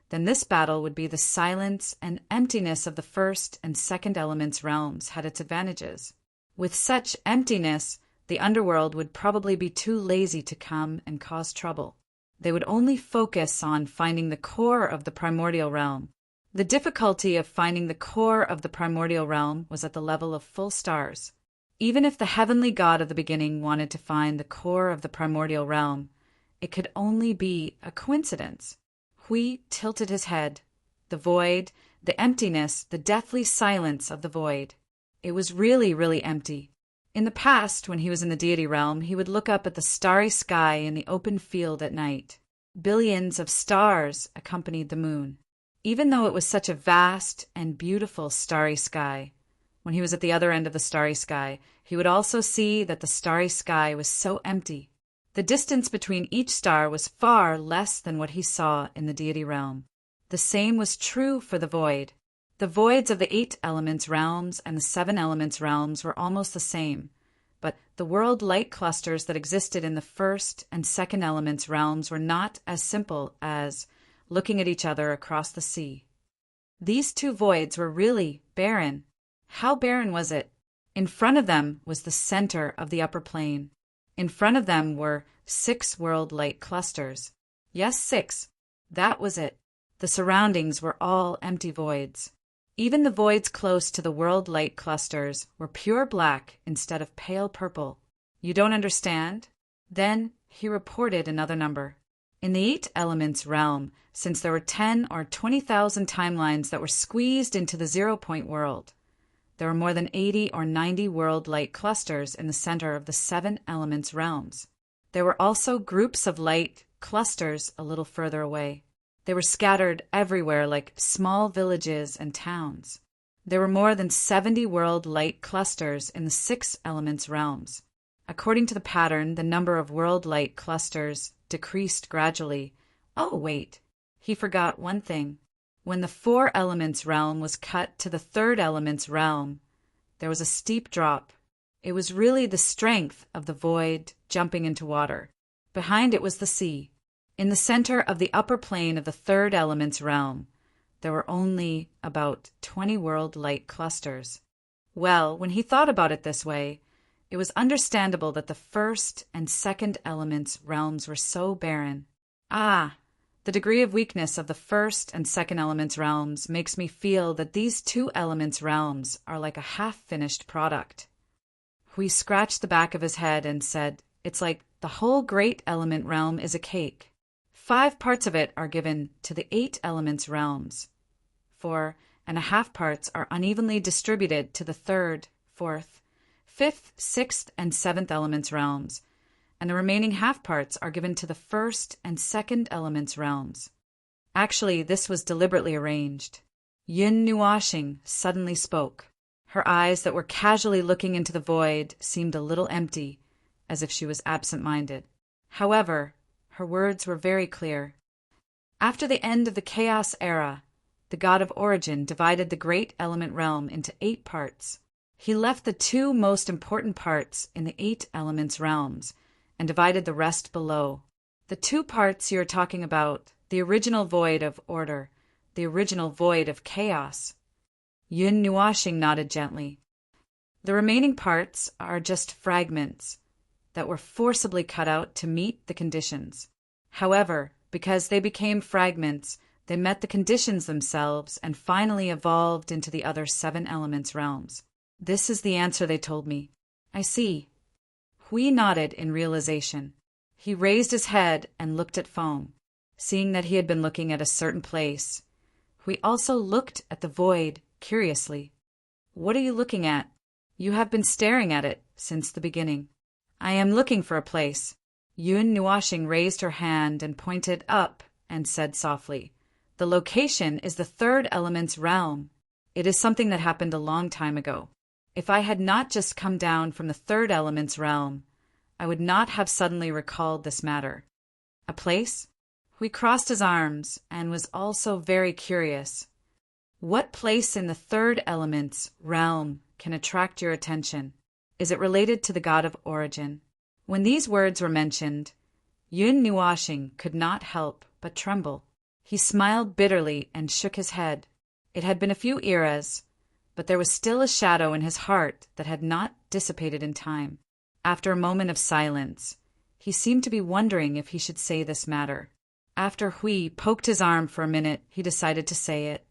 Speaker 1: then this battle would be the silence and emptiness of the first and second elements realms had its advantages. With such emptiness, the underworld would probably be too lazy to come and cause trouble. They would only focus on finding the core of the primordial realm. The difficulty of finding the core of the primordial realm was at the level of full stars. Even if the heavenly God of the beginning wanted to find the core of the primordial realm, it could only be a coincidence. Hui tilted his head. The void, the emptiness, the deathly silence of the void. It was really, really empty. In the past, when he was in the deity realm, he would look up at the starry sky in the open field at night. Billions of stars accompanied the moon. Even though it was such a vast and beautiful starry sky, when he was at the other end of the starry sky, he would also see that the starry sky was so empty. The distance between each star was far less than what he saw in the deity realm. The same was true for the void. The voids of the 8 elements realms and the 7 elements realms were almost the same, but the world light clusters that existed in the first and second elements realms were not as simple as looking at each other across the sea. These 2 voids were really barren. How barren was it? In front of them was the center of the upper plane. In front of them were 6 world light clusters. Yes, 6. That was it. The surroundings were all empty voids. Even the voids close to the world light clusters were pure black instead of pale purple. You don't understand? Then he reported another number. In the 8 elements realm, since there were 10 or 20,000 timelines that were squeezed into the 0-point world, there were more than 80 or 90 world light clusters in the center of the 7 elements realms. There were also groups of light clusters a little further away. They were scattered everywhere like small villages and towns. There were more than 70 world light clusters in the 6 elements realms. According to the pattern, the number of world light clusters decreased gradually. Oh, wait. He forgot one thing. When the 4 elements realm was cut to the 3rd elements realm, there was a steep drop. It was really the strength of the void jumping into water. Behind it was the sea. In the center of the upper plane of the 3rd elements realm, there were only about 20 world light clusters. Well, when he thought about it this way, it was understandable that the 1st and 2nd elements realms were so barren. The The degree of weakness of the first and second elements realms makes me feel that these two elements realms are like a half-finished product. Hui scratched the back of his head and said, "It's like the whole great element realm is a cake. 5 parts of it are given to the 8 elements realms. 4.5 parts are unevenly distributed to the 3rd, 4th, 5th, 6th, and 7th elements realms, and the remaining half parts are given to the 1st and 2nd elements realms." Actually, this was deliberately arranged. Yun Nuashing suddenly spoke. Her eyes that were casually looking into the void seemed a little empty, as if she was absent-minded. However, her words were very clear. After the end of the Chaos Era, the god of origin divided the great element realm into 8 parts. He left the 2 most important parts in the 8 elements realms and divided the rest below. The 2 parts you are talking about, the original void of order, the original void of chaos. Yun Nuashing nodded gently. The remaining parts are just fragments that were forcibly cut out to meet the conditions. However, because they became fragments, they met the conditions themselves and finally evolved into the other 7 elements realms. This is the answer they told me. I see. Hui nodded in realization. He raised his head and looked at Foam. Seeing that he had been looking at a certain place, Hui also looked at the void curiously. "What are you looking at? You have been staring at it since the beginning." "I am looking for a place." Yun Nuashing raised her hand and pointed up and said softly, "The location is the 3rd element's realm. It is something that happened a long time ago. If I had not just come down from the 3rd element's realm, I would not have suddenly recalled this matter." "A place?" Hui crossed his arms and was also very curious. "What place in the 3rd element's realm can attract your attention? Is it related to the god of origin?" When these words were mentioned, Yun Nuashing could not help but tremble. He smiled bitterly and shook his head. It had been a few eras, but there was still a shadow in his heart that had not dissipated in time. After a moment of silence, he seemed to be wondering if he should say this matter. After Hui poked his arm for a minute, he decided to say it.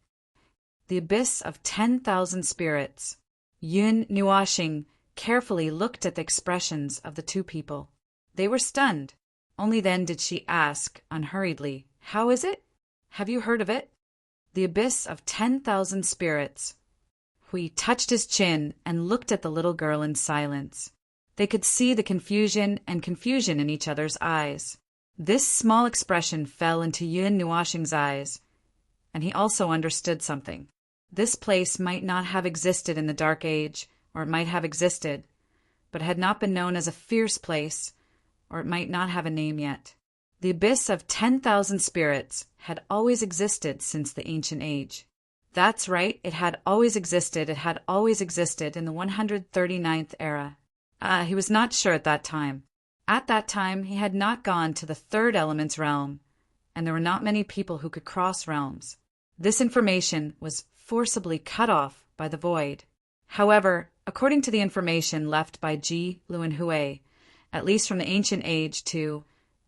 Speaker 1: "The abyss of 10,000 spirits." Yun Nuashing carefully looked at the expressions of the 2 people. They were stunned. Only then did she ask, unhurriedly, "How is it? Have you heard of it?" "The abyss of 10,000 spirits." Hui touched his chin and looked at the little girl in silence. They could see the confusion in each other's eyes. This small expression fell into Yun Nuashing's eyes, and he also understood something. This place might not have existed in the Dark Age, or it might have existed, but had not been known as a fierce place, or it might not have a name yet. The abyss of 10,000 spirits had always existed since the ancient age. That's right, it had always existed. It had always existed in the 139th era. He was not sure at that time. At that time, he had not gone to the 3rd element's realm, and there were not many people who could cross realms. This information was forcibly cut off by the void. However, according to the information left by Ji Luanhui, at least from the ancient age to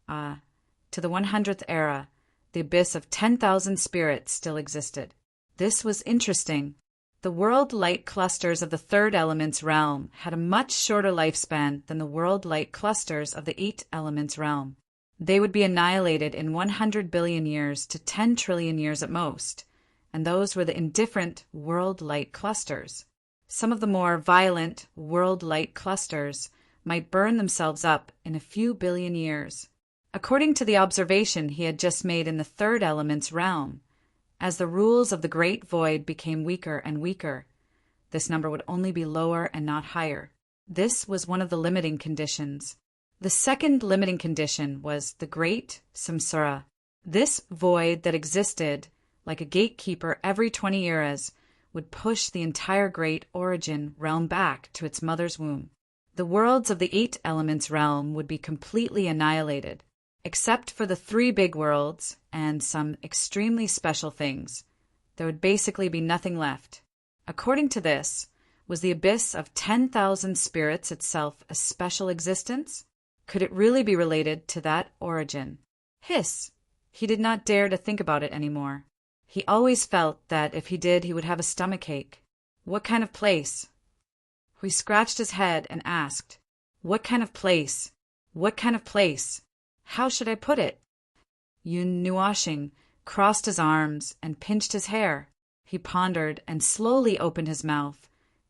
Speaker 1: the 100th era, the abyss of 10,000 spirits still existed. This was interesting. The world light clusters of the 3rd element's realm had a much shorter lifespan than the world light clusters of the 8 elements realm. They would be annihilated in 100 billion years to 10 trillion years at most, and those were the indifferent world light clusters. Some of the more violent world light clusters might burn themselves up in a few billion years. According to the observation he had just made in the 3rd element's realm, as the rules of the Great Void became weaker and weaker, this number would only be lower and not higher. This was one of the limiting conditions. The second limiting condition was the Great Samsara. This void that existed like a gatekeeper every 20 eras would push the entire Great Origin realm back to its mother's womb. The worlds of the 8 elements realm would be completely annihilated. Except for the 3 big worlds and some extremely special things, there would basically be nothing left. According to this, was the abyss of 10,000 spirits itself a special existence? Could it really be related to that origin? Hiss! He did not dare to think about it anymore. He always felt that if he did, he would have a stomachache. What kind of place? He scratched his head and asked, What kind of place? What kind of place? How should I put it? Yun Nuashing crossed his arms and pinched his hair. He pondered and slowly opened his mouth.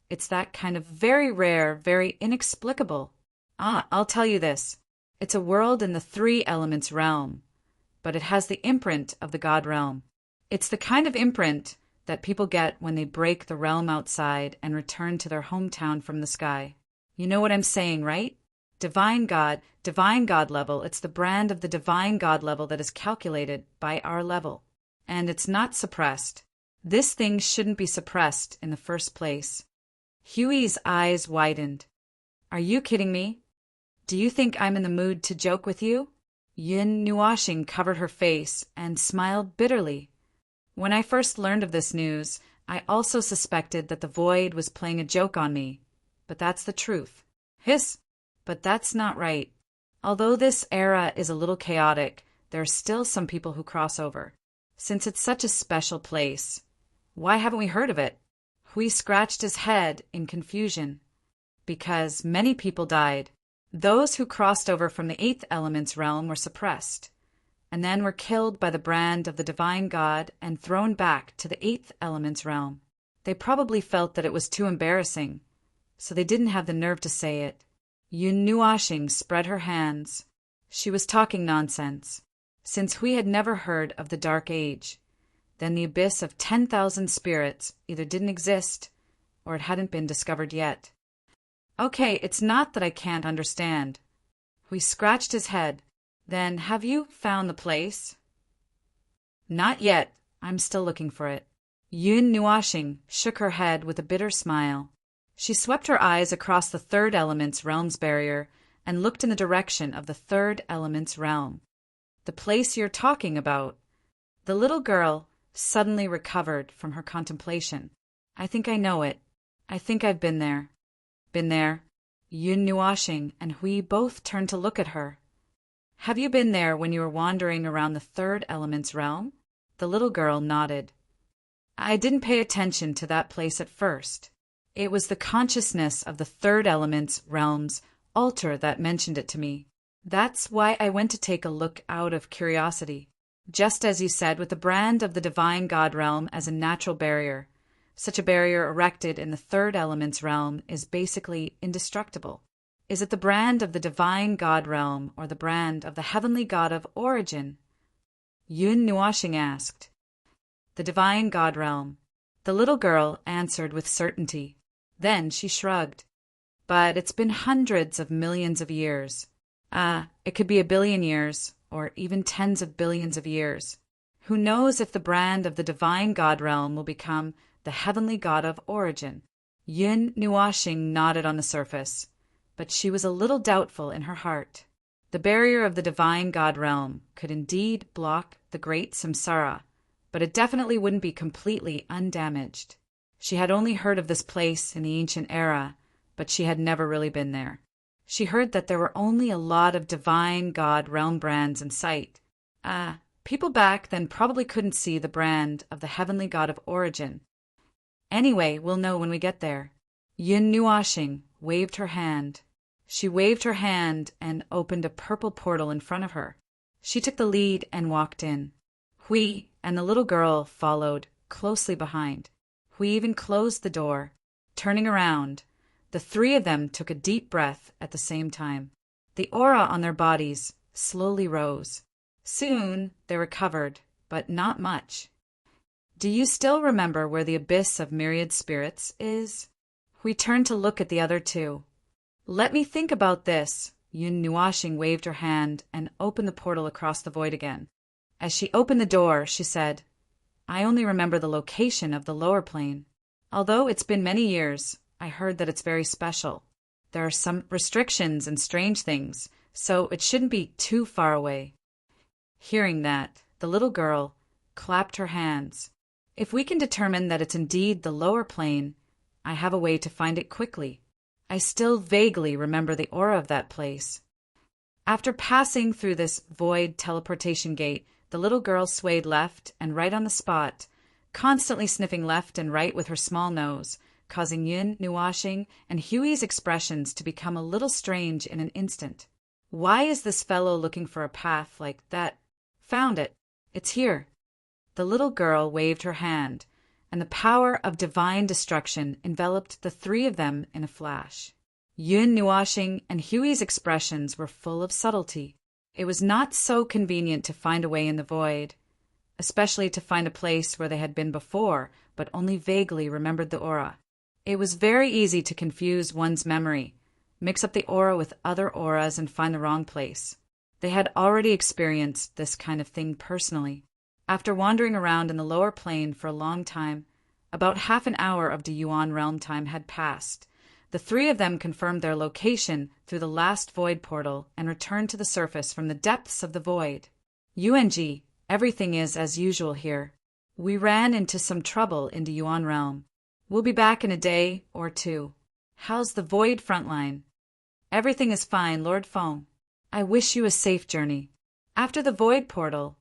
Speaker 1: It's that kind of very rare, very inexplicable. I'll tell you this. It's a world in the three elements realm, but it has the imprint of the God realm. It's the kind of imprint that people get when they break the realm outside and return to their hometown from the sky. You know what I'm saying, right? Divine God level. It's the brand of the divine God level that is calculated by our level. And it's not suppressed. This thing shouldn't be suppressed in the first place. Huey's eyes widened. Are you kidding me? Do you think I'm in the mood to joke with you? Yin Nuashing covered her face and smiled bitterly. When I first learned of this news, I also suspected that the void was playing a joke on me. But that's the truth. Hiss! But that's not right. Although this era is a little chaotic, there are still some people who cross over. Since it's such a special place, why haven't we heard of it? Hui scratched his head in confusion. Because many people died. Those who crossed over from the eighth element's realm were suppressed, and then were killed by the brand of the divine God and thrown back to the eighth element's realm. They probably felt that it was too embarrassing, so they didn't have the nerve to say it. Yun Nuashing spread her hands. She was talking nonsense. Since Hui had never heard of the Dark Age, then the abyss of 10,000 spirits either didn't exist, or it hadn't been discovered yet. Okay, it's not that I can't understand. Hui scratched his head. Then, have you found the place? Not yet. I'm still looking for it. Yun Nuashing shook her head with a bitter smile. She swept her eyes across the third element's realm's barrier and looked in the direction of the third element's realm. The place you're talking about. The little girl suddenly recovered from her contemplation. I think I know it. I think I've been there. Been there. Yun Nuashing and Hui both turned to look at her. Have you been there when you were wandering around the third element's realm? The little girl nodded. I didn't pay attention to that place at first. It was the consciousness of the third element's realm's altar that mentioned it to me. That's why I went to take a look out of curiosity. Just as you said, with the brand of the divine God realm as a natural barrier. Such a barrier erected in the third element's realm is basically indestructible. Is it the brand of the divine God realm or the brand of the heavenly God of origin? Yun Nuashing asked. The divine God realm. The little girl answered with certainty. Then she shrugged. But it's been hundreds of millions of years. It could be 1 billion years, or even tens of billions of years. Who knows if the brand of the divine God realm will become the heavenly God of origin? Yun Nuashing nodded on the surface, but she was a little doubtful in her heart. The barrier of the divine God realm could indeed block the great samsara, but it definitely wouldn't be completely undamaged. She had only heard of this place in the ancient era, but she had never really been there. She heard that there were only a lot of divine God realm brands in sight. People back then probably couldn't see the brand of the heavenly God of origin. Anyway, we'll know when we get there. Yun Nuashing waved her hand. She waved her hand and opened a purple portal in front of her. She took the lead and walked in. Hui and the little girl followed closely behind. Hui even closed the door. Turning around, the three of them took a deep breath at the same time. The aura on their bodies slowly rose. Soon they recovered, but not much. Do you still remember where the abyss of myriad spirits is? We turned to look at the other two. Let me think about this. Yun Nuashing waved her hand and opened the portal across the void again. As she opened the door, she said, I only remember the location of the lower plane. Although it's been many years, I heard that it's very special. There are some restrictions and strange things, so it shouldn't be too far away. Hearing that, the little girl clapped her hands. If we can determine that it's indeed the lower plane, I have a way to find it quickly. I still vaguely remember the aura of that place. After passing through this void teleportation gate, The little girl swayed left and right on the spot, constantly sniffing left and right with her small nose, causing Yun, Nuashing, and Huey's expressions to become a little strange in an instant. Why is this fellow looking for a path like that? Found it. It's here. The little girl waved her hand, and the power of divine destruction enveloped the three of them in a flash. Yun, Nuashing, and Huey's expressions were full of subtlety. It was not so convenient to find a way in the void, especially to find a place where they had been before, but only vaguely remembered the aura. It was very easy to confuse one's memory, mix up the aura with other auras and find the wrong place. They had already experienced this kind of thing personally. After wandering around in the lower plane for a long time, about half an hour of the Yuan realm time had passed. The three of them confirmed their location through the last void portal and returned to the surface from the depths of the void. UNG, everything is as usual here. We ran into some trouble in the Yuan realm. We'll be back in a day or two. How's the void frontline? Everything is fine, Lord Feng. I wish you a safe journey. After the void portal,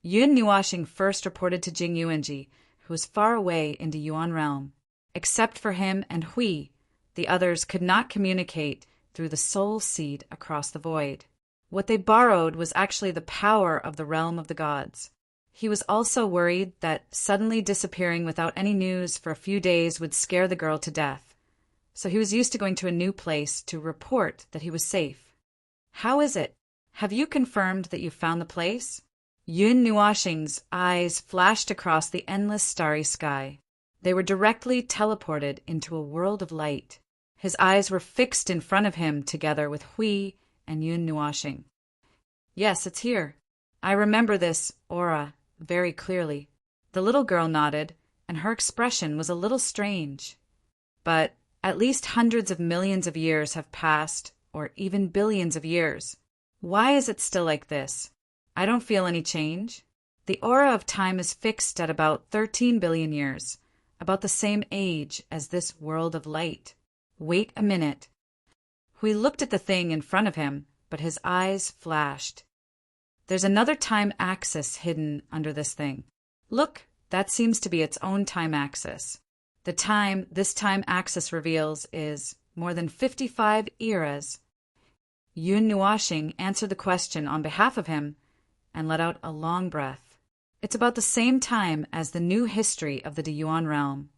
Speaker 1: Yun Nuashing first reported to Jing Yuanji, who was far away in the Yuan realm. Except for him and Hui, the others could not communicate through the soul seed across the void. What they borrowed was actually the power of the realm of the gods. He was also worried that suddenly disappearing without any news for a few days would scare the girl to death. So he was used to going to a new place to report that he was safe. How is it? Have you confirmed that you found the place? Yun Nuashing's eyes flashed across the endless starry sky. They were directly teleported into a world of light. His eyes were fixed in front of him together with Hui and Yun Nuashing. Yes, it's here. I remember this aura very clearly. The little girl nodded, and her expression was a little strange. But at least hundreds of millions of years have passed, or even billions of years. Why is it still like this? I don't feel any change. The aura of time is fixed at about 13 billion years, about the same age as this world of light. Wait a minute. Hui looked at the thing in front of him, but his eyes flashed. There's another time axis hidden under this thing. Look, that seems to be its own time axis. The time this time axis reveals is more than 55 eras. Yun Nuashing answered the question on behalf of him and let out a long breath. It's about the same time as the new history of the Deyuan realm.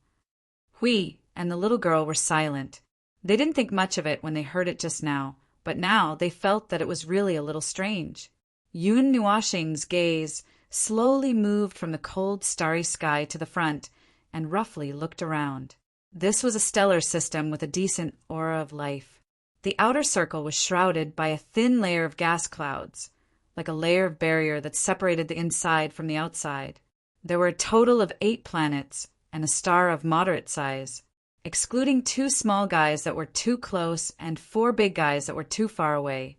Speaker 1: Hui and the little girl were silent. They didn't think much of it when they heard it just now, but now they felt that it was really a little strange. Yun Nuashing's gaze slowly moved from the cold, starry sky to the front and roughly looked around. This was a stellar system with a decent aura of life. The outer circle was shrouded by a thin layer of gas clouds, like a layer of barrier that separated the inside from the outside. There were a total of 8 planets and a star of moderate size, excluding 2 small guys that were too close and 4 big guys that were too far away.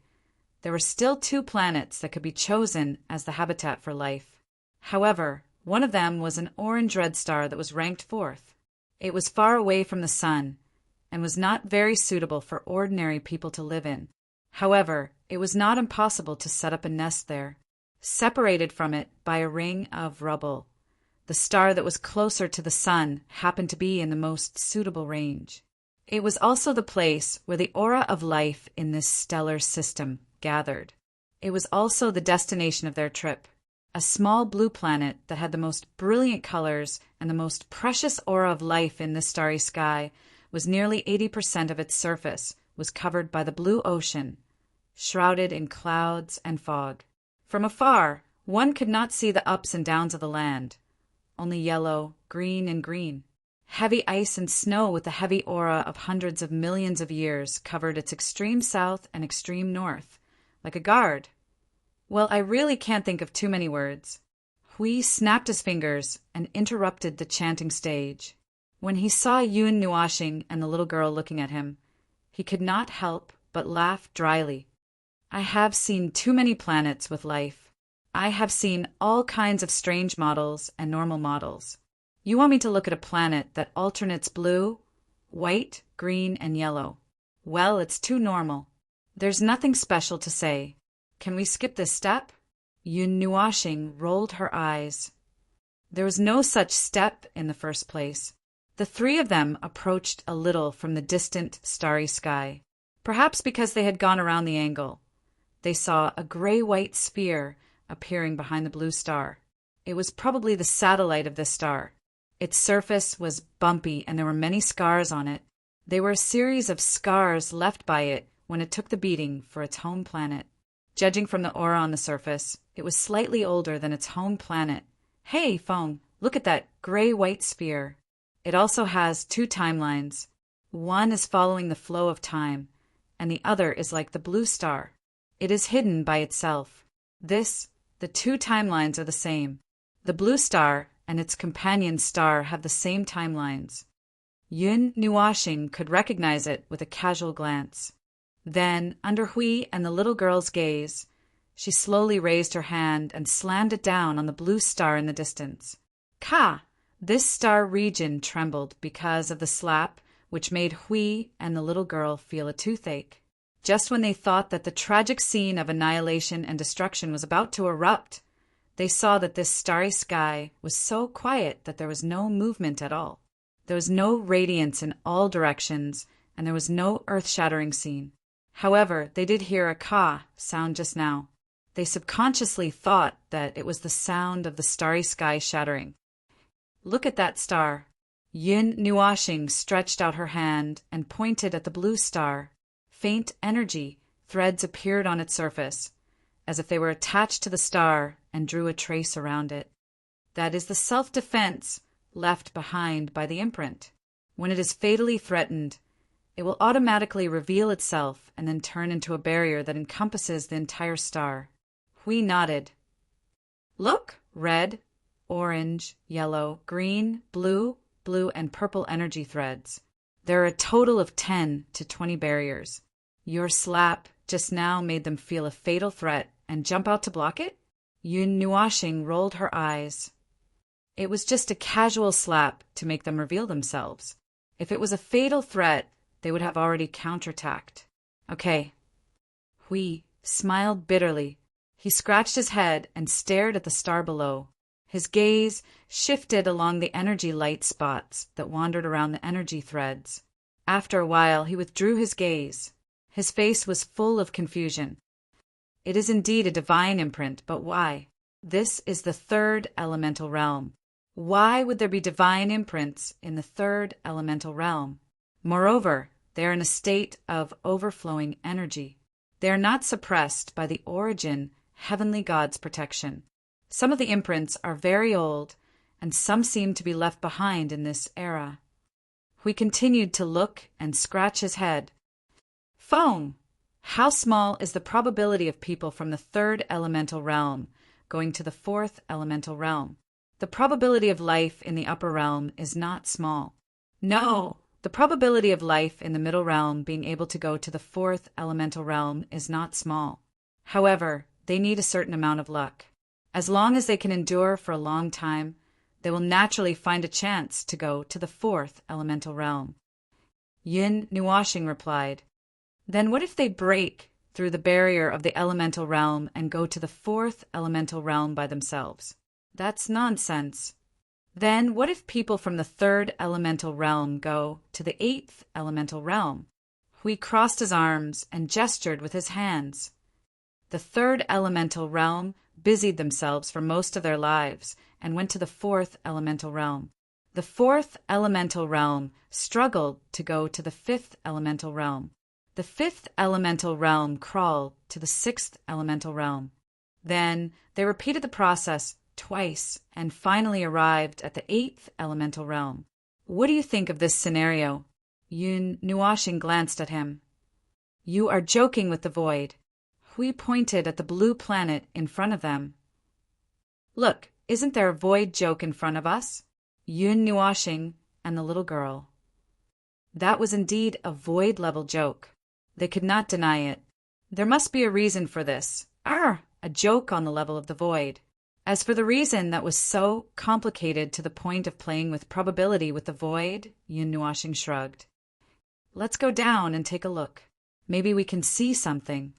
Speaker 1: There were still 2 planets that could be chosen as the habitat for life. However, one of them was an orange red star that was ranked 4th. It was far away from the sun and was not very suitable for ordinary people to live in. However, it was not impossible to set up a nest there. Separated from it by a ring of rubble, the star that was closer to the sun happened to be in the most suitable range. It was also the place where the aura of life in this stellar system gathered. It was also the destination of their trip. A small blue planet that had the most brilliant colors and the most precious aura of life in this starry sky was nearly 80% of its surface was covered by the blue ocean, shrouded in clouds and fog. From afar, one could not see the ups and downs of the land, only yellow, green, and green. Heavy ice and snow with the heavy aura of hundreds of millions of years covered its extreme south and extreme north, like a guard. Well, I really can't think of too many words. Hui snapped his fingers and interrupted the chanting stage. When he saw Yun Nuashing and the little girl looking at him, he could not help but laugh dryly. I have seen too many planets with life. I have seen all kinds of strange models and normal models. You want me to look at a planet that alternates blue, white, green, and yellow. Well, it's too normal. There's nothing special to say. Can we skip this step? Yun Nuashing rolled her eyes. There was no such step in the first place. The three of them approached a little from the distant starry sky, perhaps because they had gone around the angle. They saw a gray-white sphere appearing behind the blue star. It was probably the satellite of this star. Its surface was bumpy and there were many scars on it. They were a series of scars left by it when it took the beating for its home planet. Judging from the aura on the surface, it was slightly older than its home planet. Hey, Feng, look at that gray-white sphere. It also has two timelines. One is following the flow of time, and the other is like the blue star. It is hidden by itself. The two timelines are the same. The blue star and its companion star have the same timelines. Yun Nuashing could recognize it with a casual glance. Then, under Hui and the little girl's gaze, she slowly raised her hand and slammed it down on the blue star in the distance. Ka! This star region trembled because of the slap, which made Hui and the little girl feel a toothache. Just when they thought that the tragic scene of annihilation and destruction was about to erupt, they saw that this starry sky was so quiet that there was no movement at all. There was no radiance in all directions, and there was no earth-shattering scene. However, they did hear a ka sound just now. They subconsciously thought that it was the sound of the starry sky shattering. Look at that star. Yun Nuashing stretched out her hand and pointed at the blue star. Faint energy threads appeared on its surface, as if they were attached to the star and drew a trace around it. That is the self-defense left behind by the imprint. When it is fatally threatened, it will automatically reveal itself and then turn into a barrier that encompasses the entire star. Hui nodded. Look, red, orange, yellow, green, blue, and purple energy threads. There are a total of 10 to 20 barriers. Your slap just now made them feel a fatal threat and jump out to block it? Yun Nuashing rolled her eyes. It was just a casual slap to make them reveal themselves. If it was a fatal threat, they would have already counterattacked. Okay. Hui smiled bitterly. He scratched his head and stared at the star below. His gaze shifted along the energy light spots that wandered around the energy threads. After a while, he withdrew his gaze. His face was full of confusion. It is indeed a divine imprint, but why? This is the third elemental realm. Why would there be divine imprints in the third elemental realm? Moreover, they are in a state of overflowing energy. They are not suppressed by the origin, heavenly God's protection. Some of the imprints are very old, and some seem to be left behind in this era. Hui continued to look and scratch his head. Feng! How small is the probability of people from the third elemental realm going to the fourth elemental realm? The probability of life in the upper realm is not small. No, the probability of life in the middle realm being able to go to the fourth elemental realm is not small. However, they need a certain amount of luck. As long as they can endure for a long time, they will naturally find a chance to go to the fourth elemental realm. Yun Nuashing replied, Then what if they break through the barrier of the elemental realm and go to the fourth elemental realm by themselves? That's nonsense. Then what if people from the third elemental realm go to the eighth elemental realm? Hui crossed his arms and gestured with his hands. The third elemental realm busied themselves for most of their lives and went to the fourth elemental realm. The fourth elemental realm struggled to go to the fifth elemental realm. The fifth elemental realm crawled to the sixth elemental realm. Then they repeated the process twice and finally arrived at the eighth elemental realm. What do you think of this scenario? Yun Nuashing glanced at him. You are joking with the void. Hui pointed at the blue planet in front of them. Look, isn't there a void joke in front of us? Yun Nuashing and the little girl. That was indeed a void-level joke. They could not deny it. There must be a reason for this. A joke on the level of the void. As for the reason that was so complicated to the point of playing with probability with the void, Yun Nuashing shrugged. Let's go down and take a look. Maybe we can see something.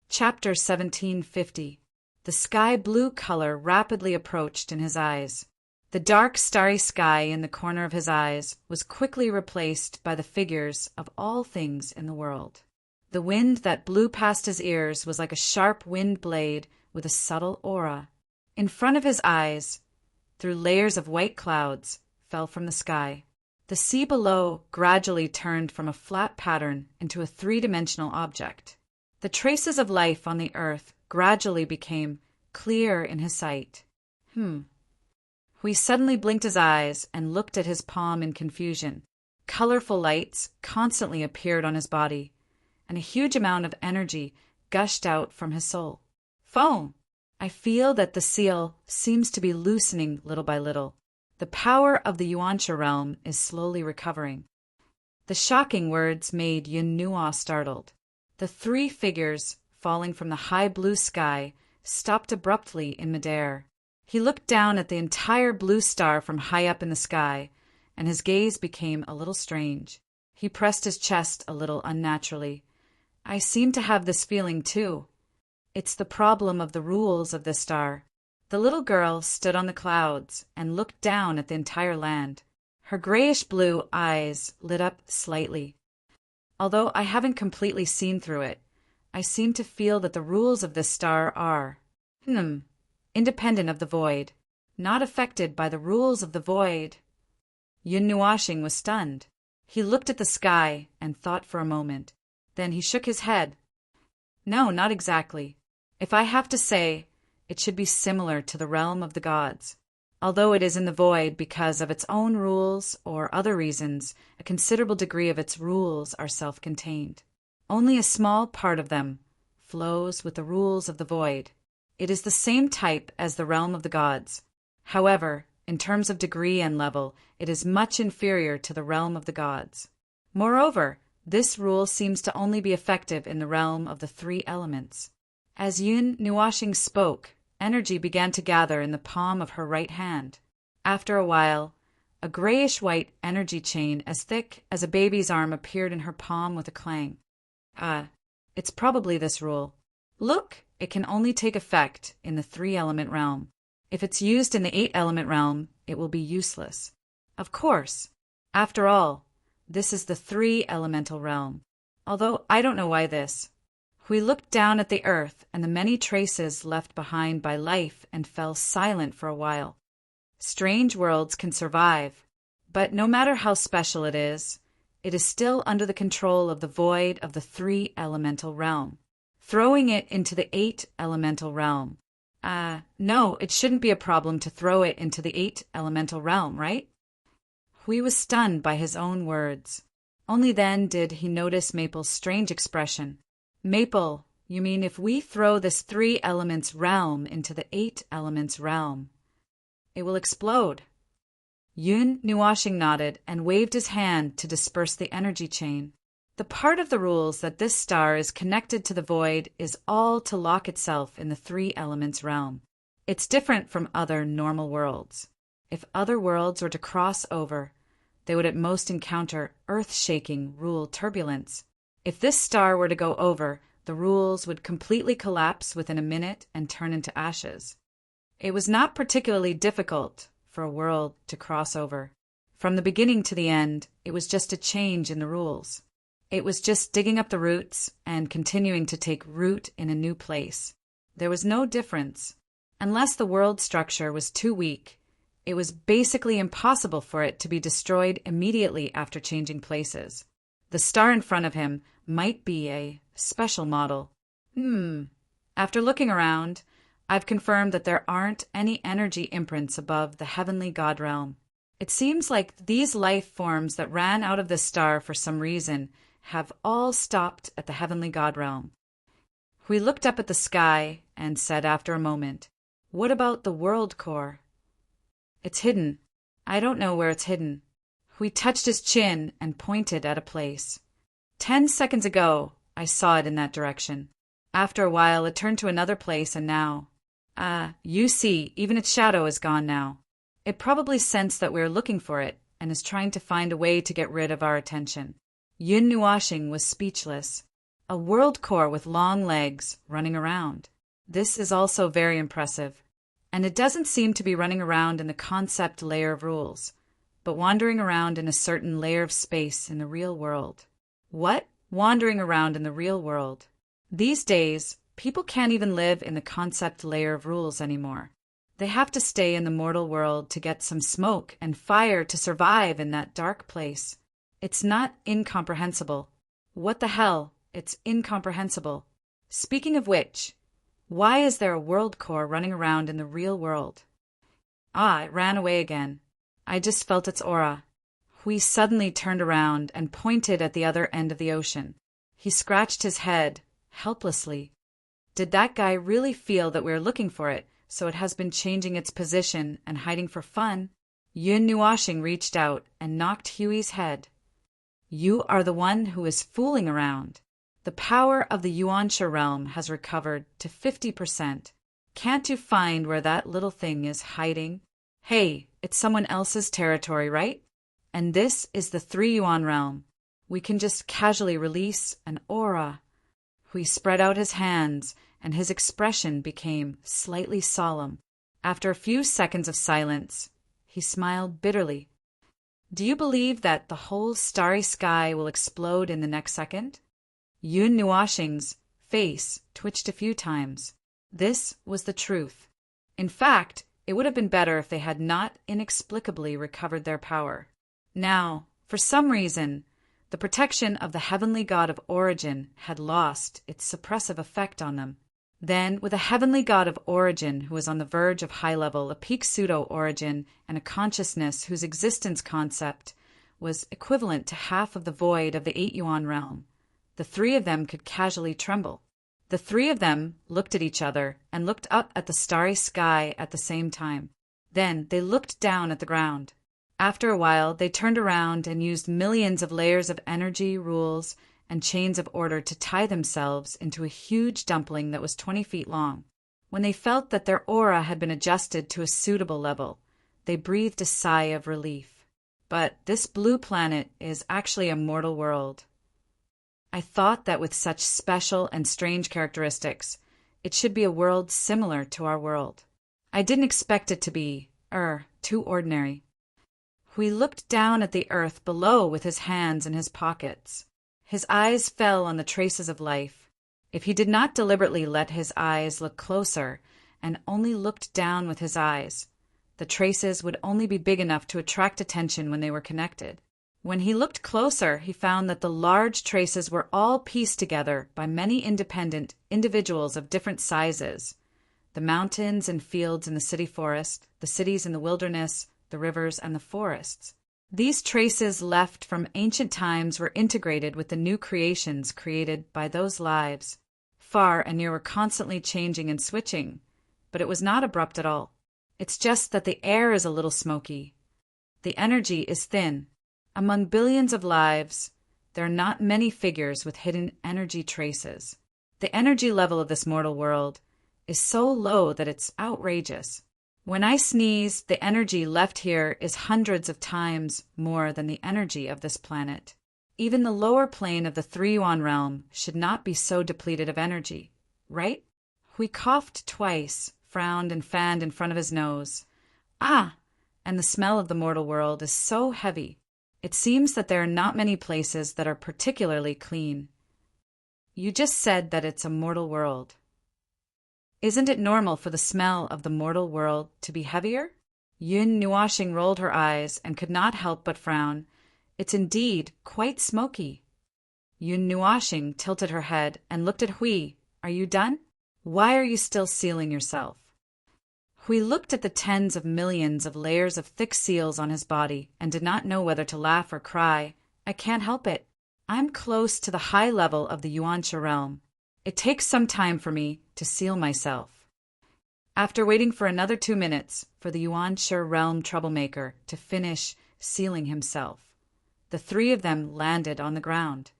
Speaker 1: Chapter 1750. The sky blue color rapidly approached in his eyes. The dark, starry sky in the corner of his eyes was quickly replaced by the figures of all things in the world. The wind that blew past his ears was like a sharp wind blade with a subtle aura. In front of his eyes, through layers of white clouds, fell from the sky. The sea below gradually turned from a flat pattern into a three-dimensional object. The traces of life on the earth gradually became clear in his sight. He suddenly blinked his eyes and looked at his palm in confusion. Colorful lights constantly appeared on his body, and a huge amount of energy gushed out from his soul. Foam! I feel that the seal seems to be loosening little by little. The power of the Yuansha realm is slowly recovering. The shocking words made Yun Nuo startled. The three figures, falling from the high blue sky, stopped abruptly in midair. He looked down at the entire blue star from high up in the sky, and his gaze became a little strange. He pressed his chest a little unnaturally. I seem to have this feeling too. It's the problem of the rules of this star. The little girl stood on the clouds and looked down at the entire land. Her grayish-blue eyes lit up slightly. Although I haven't completely seen through it, I seem to feel that the rules of this star are, independent of the void, not affected by the rules of the void. Yun Nuashing was stunned. He looked at the sky and thought for a moment. Then he shook his head. No, not exactly. If I have to say, it should be similar to the realm of the gods. Although it is in the void because of its own rules or other reasons, a considerable degree of its rules are self-contained. Only a small part of them flows with the rules of the void. It is the same type as the realm of the gods. However, in terms of degree and level, it is much inferior to the realm of the gods. Moreover, this rule seems to only be effective in the realm of the three elements. As Yun Nuashing spoke, energy began to gather in the palm of her right hand. After a while, a grayish-white energy chain as thick as a baby's arm appeared in her palm with a clang. It's probably this rule. Look, it can only take effect in the three-element realm. If it's used in the eight-element realm, it will be useless. Of course. After all, this is the three-elemental realm. Although I don't know why this. We looked down at the earth and the many traces left behind by life and fell silent for a while. Strange worlds can survive, but no matter how special it is still under the control of the void of the three-elemental realm. Throwing it into the eight-elemental realm. No, it shouldn't be a problem to throw it into the eight-elemental realm, right? Hui was stunned by his own words. Only then did he notice Maple's strange expression. Maple, you mean if we throw this three-elements realm into the eight-elements realm, it will explode? Yun Nuashing nodded and waved his hand to disperse the energy chain. The part of the rules that this star is connected to the void is all to lock itself in the three-elements realm. It's different from other normal worlds. If other worlds were to cross over, they would at most encounter earth-shaking rule turbulence. If this star were to go over, the rules would completely collapse within a minute and turn into ashes. It was not particularly difficult for a world to cross over. From the beginning to the end, it was just a change in the rules. It was just digging up the roots and continuing to take root in a new place. There was no difference. Unless the world structure was too weak, it was basically impossible for it to be destroyed immediately after changing places. The star in front of him might be a special model. After looking around, I've confirmed that there aren't any energy imprints above the heavenly god realm. It seems like these life forms that ran out of this star for some reason have all stopped at the heavenly god realm. We looked up at the sky and said after a moment, "What about the world core?" "It's hidden. I don't know where it's hidden." We touched his chin and pointed at a place. 10 seconds ago, I saw it in that direction. After a while, it turned to another place, and now... you see, even its shadow is gone now. It probably sensed that we were looking for it, and is trying to find a way to get rid of our attention. Yun Nuashing was speechless. A world core with long legs, running around. This is also very impressive. And it doesn't seem to be running around in the concept layer of rules, but wandering around in a certain layer of space in the real world. What? Wandering around in the real world. These days, people can't even live in the concept layer of rules anymore. They have to stay in the mortal world to get some smoke and fire to survive in that dark place. It's not incomprehensible. What the hell? It's incomprehensible. Speaking of which, why is there a world core running around in the real world? Ah, it ran away again. I just felt its aura. Hui suddenly turned around and pointed at the other end of the ocean. He scratched his head, helplessly. Did that guy really feel that we were looking for it, so it has been changing its position and hiding for fun? Yun Nuashing reached out and knocked Hui's head. You are the one who is fooling around. The power of the Yuansha realm has recovered to 50%. Can't you find where that little thing is hiding? Hey, it's someone else's territory, right? And this is the 3 Yuan realm. We can just casually release an aura. Hui spread out his hands, and his expression became slightly solemn. After a few seconds of silence, he smiled bitterly. Do you believe that the whole starry sky will explode in the next second? Yun Nuashing's face twitched a few times. This was the truth. In fact, it would have been better if they had not inexplicably recovered their power. Now, for some reason, the protection of the heavenly god of origin had lost its suppressive effect on them. Then, with a heavenly god of origin who was on the verge of high level, a peak pseudo-origin, and a consciousness whose existence concept was equivalent to half of the void of the 8 Yuan realm, the 3 of them could casually tremble. The 3 of them looked at each other and looked up at the starry sky at the same time. Then they looked down at the ground. After a while, they turned around and used millions of layers of energy, rules, and chains of order to tie themselves into a huge dumpling that was 20 feet long. When they felt that their aura had been adjusted to a suitable level, they breathed a sigh of relief. But this blue planet is actually a mortal world. I thought that with such special and strange characteristics, it should be a world similar to our world. I didn't expect it to be, too ordinary. Hui looked down at the earth below with his hands in his pockets. His eyes fell on the traces of life. If he did not deliberately let his eyes look closer and only looked down with his eyes, the traces would only be big enough to attract attention when they were connected. When he looked closer, he found that the large traces were all pieced together by many independent individuals of different sizes. The mountains and fields in the city forest, the cities in the wilderness, the rivers and the forests. These traces left from ancient times were integrated with the new creations created by those lives. Far and near were constantly changing and switching, but it was not abrupt at all. It's just that the air is a little smoky. The energy is thin. Among billions of lives, there are not many figures with hidden energy traces. The energy level of this mortal world is so low that it's outrageous. When I sneeze, the energy left here is hundreds of times more than the energy of this planet. Even the lower plane of the 3 Yuan realm should not be so depleted of energy, right? Hui coughed twice, frowned and fanned in front of his nose. Ah! And the smell of the mortal world is so heavy. It seems that there are not many places that are particularly clean. You just said that it's a mortal world. Isn't it normal for the smell of the mortal world to be heavier? Yun Nuashing rolled her eyes and could not help but frown. It's indeed quite smoky. Yun Nuashing tilted her head and looked at Hui. Are you done? Why are you still sealing yourself? Hui looked at the tens of millions of layers of thick seals on his body and did not know whether to laugh or cry. I can't help it. I'm close to the high level of the Yuansha realm. It takes some time for me to seal myself. After waiting for another 2 minutes for the Yuansha realm troublemaker to finish sealing himself, the 3 of them landed on the ground.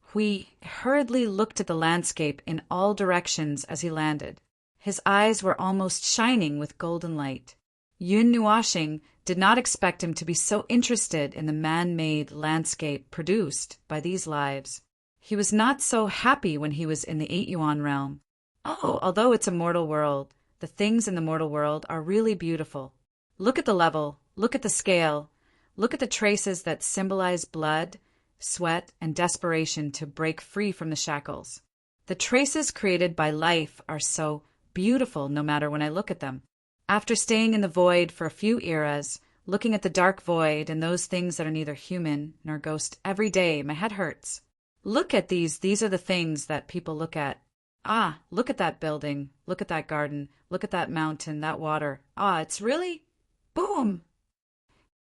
Speaker 1: Hui hurriedly looked at the landscape in all directions as he landed. His eyes were almost shining with golden light. Yun Nuashing did not expect him to be so interested in the man-made landscape produced by these lives. He was not so happy when he was in the 8 Yuan realm. Oh, although it's a mortal world, the things in the mortal world are really beautiful. Look at the level, look at the scale, look at the traces that symbolize blood, sweat, and desperation to break free from the shackles. The traces created by life are so beautiful no matter when I look at them. After staying in the void for a few eras, looking at the dark void and those things that are neither human nor ghost every day, my head hurts. Look at these are the things that people look at. Ah, look at that building, look at that garden, look at that mountain, that water. Ah, it's really… Boom!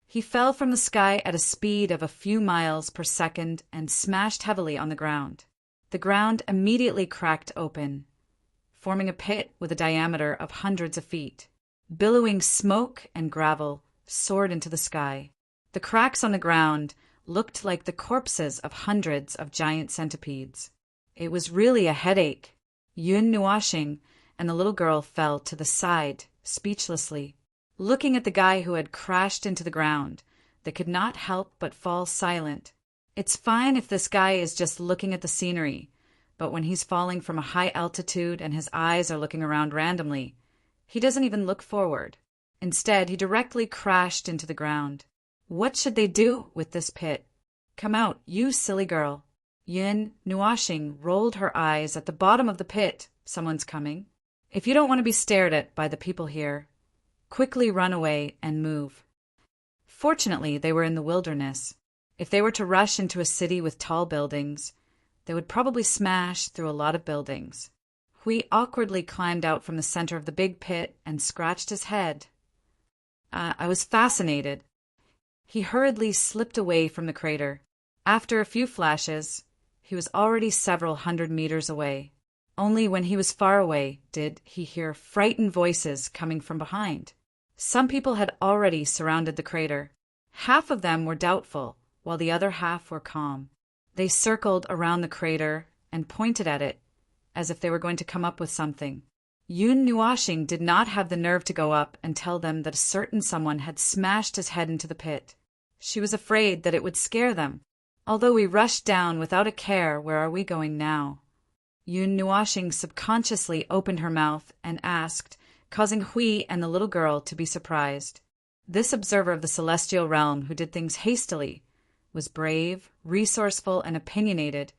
Speaker 1: He fell from the sky at a speed of a few miles per second and smashed heavily on the ground. The ground immediately cracked open, forming a pit with a diameter of hundreds of feet. Billowing smoke and gravel soared into the sky. The cracks on the ground looked like the corpses of hundreds of giant centipedes. It was really a headache. Yun Nuashing and the little girl fell to the side, speechlessly, looking at the guy who had crashed into the ground. They could not help but fall silent. It's fine if this guy is just looking at the scenery, but when he's falling from a high altitude and his eyes are looking around randomly, he doesn't even look forward. Instead, he directly crashed into the ground. What should they do with this pit? Come out, you silly girl. Yun Nuashing rolled her eyes at the bottom of the pit. Someone's coming. If you don't want to be stared at by the people here, quickly run away and move. Fortunately, they were in the wilderness. If they were to rush into a city with tall buildings, they would probably smash through a lot of buildings. Hui awkwardly climbed out from the center of the big pit and scratched his head. I was fascinated. He hurriedly slipped away from the crater. After a few flashes, he was already several hundred meters away. Only when he was far away did he hear frightened voices coming from behind. Some people had already surrounded the crater. Half of them were doubtful, while the other half were calm. They circled around the crater and pointed at it, as if they were going to come up with something. Yun Nuashing did not have the nerve to go up and tell them that a certain someone had smashed his head into the pit. She was afraid that it would scare them. Although we rushed down without a care, where are we going now? Yun Nuashing subconsciously opened her mouth and asked, causing Hui and the little girl to be surprised. This observer of the celestial realm who did things hastily was brave, resourceful, and opinionated,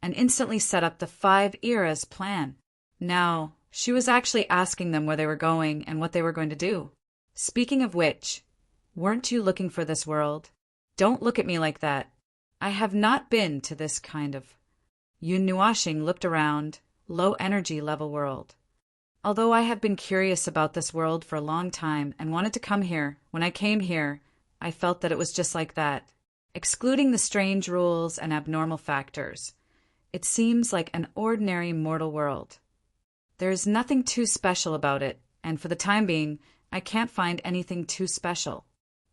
Speaker 1: and instantly set up the 5 eras plan. Now, she was actually asking them where they were going and what they were going to do. Speaking of which, weren't you looking for this world? Don't look at me like that. I have not been to this kind of… Yun Nuashing looked around, low energy level world. Although I have been curious about this world for a long time and wanted to come here, when I came here, I felt that it was just like that. Excluding the strange rules and abnormal factors, it seems like an ordinary mortal world. There is nothing too special about it, and for the time being, I can't find anything too special.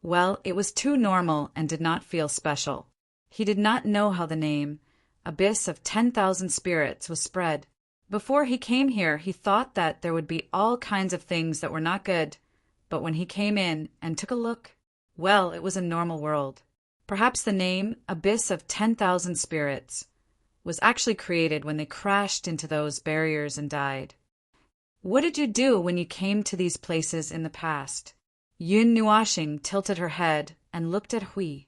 Speaker 1: Well, it was too normal and did not feel special. He did not know how the name, Abyss of 10,000 Spirits, was spread. Before he came here, he thought that there would be all kinds of things that were not good, but when he came in and took a look, well, it was a normal world. Perhaps the name, Abyss of 10,000 Spirits, was actually created when they crashed into those barriers and died. What did you do when you came to these places in the past? Yun Nuashing tilted her head and looked at Hui.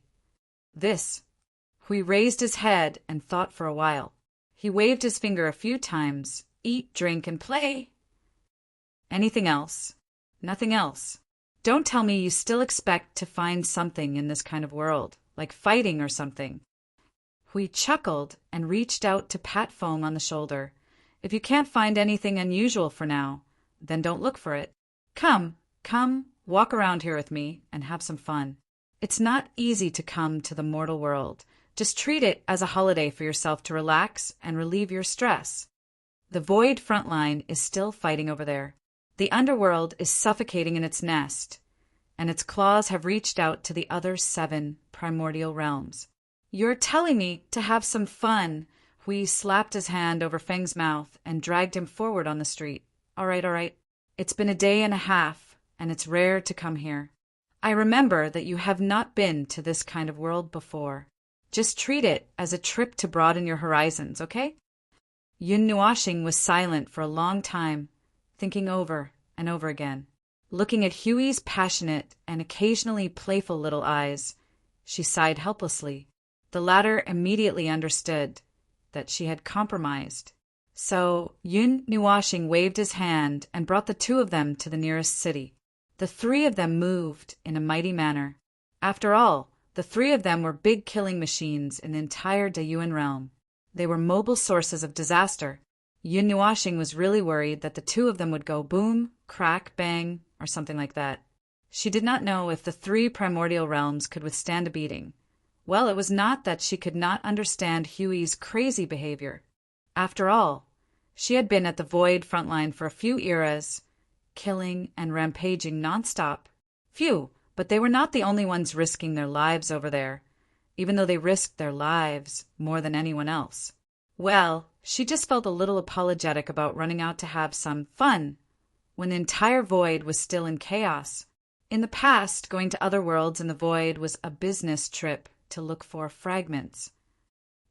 Speaker 1: This. Hui raised his head and thought for a while. He waved his finger a few times. Eat, drink, and play. Anything else? Nothing else. Don't tell me you still expect to find something in this kind of world, like fighting or something. Hui chuckled and reached out to pat Foam on the shoulder. If you can't find anything unusual for now, then don't look for it. Come, walk around here with me and have some fun. It's not easy to come to the mortal world. Just treat it as a holiday for yourself to relax and relieve your stress. The Void Frontline is still fighting over there. The underworld is suffocating in its nest, and its claws have reached out to the other 7 primordial realms. You're telling me to have some fun. Hui slapped his hand over Feng's mouth and dragged him forward on the street. All right. It's been a day and a half, and it's rare to come here. I remember that you have not been to this kind of world before. Just treat it as a trip to broaden your horizons, okay? Yun Nuashing was silent for a long time, thinking over and over again. Looking at Huey's passionate and occasionally playful little eyes, she sighed helplessly. The latter immediately understood that she had compromised. So Yun Nuashing waved his hand and brought the two of them to the nearest city. The three of them moved in a mighty manner. After all, the three of them were big killing machines in the entire Dayuan realm. They were mobile sources of disaster. Yun Nuashing was really worried that the two of them would go boom, crack, bang, or something like that. She did not know if the three primordial realms could withstand a beating. Well, it was not that she could not understand Huey's crazy behavior. After all, she had been at the Void frontline for a few eras, killing and rampaging nonstop. Phew, but they were not the only ones risking their lives over there, even though they risked their lives more than anyone else. Well, she just felt a little apologetic about running out to have some fun when the entire Void was still in chaos. In the past, going to other worlds in the Void was a business trip to look for fragments.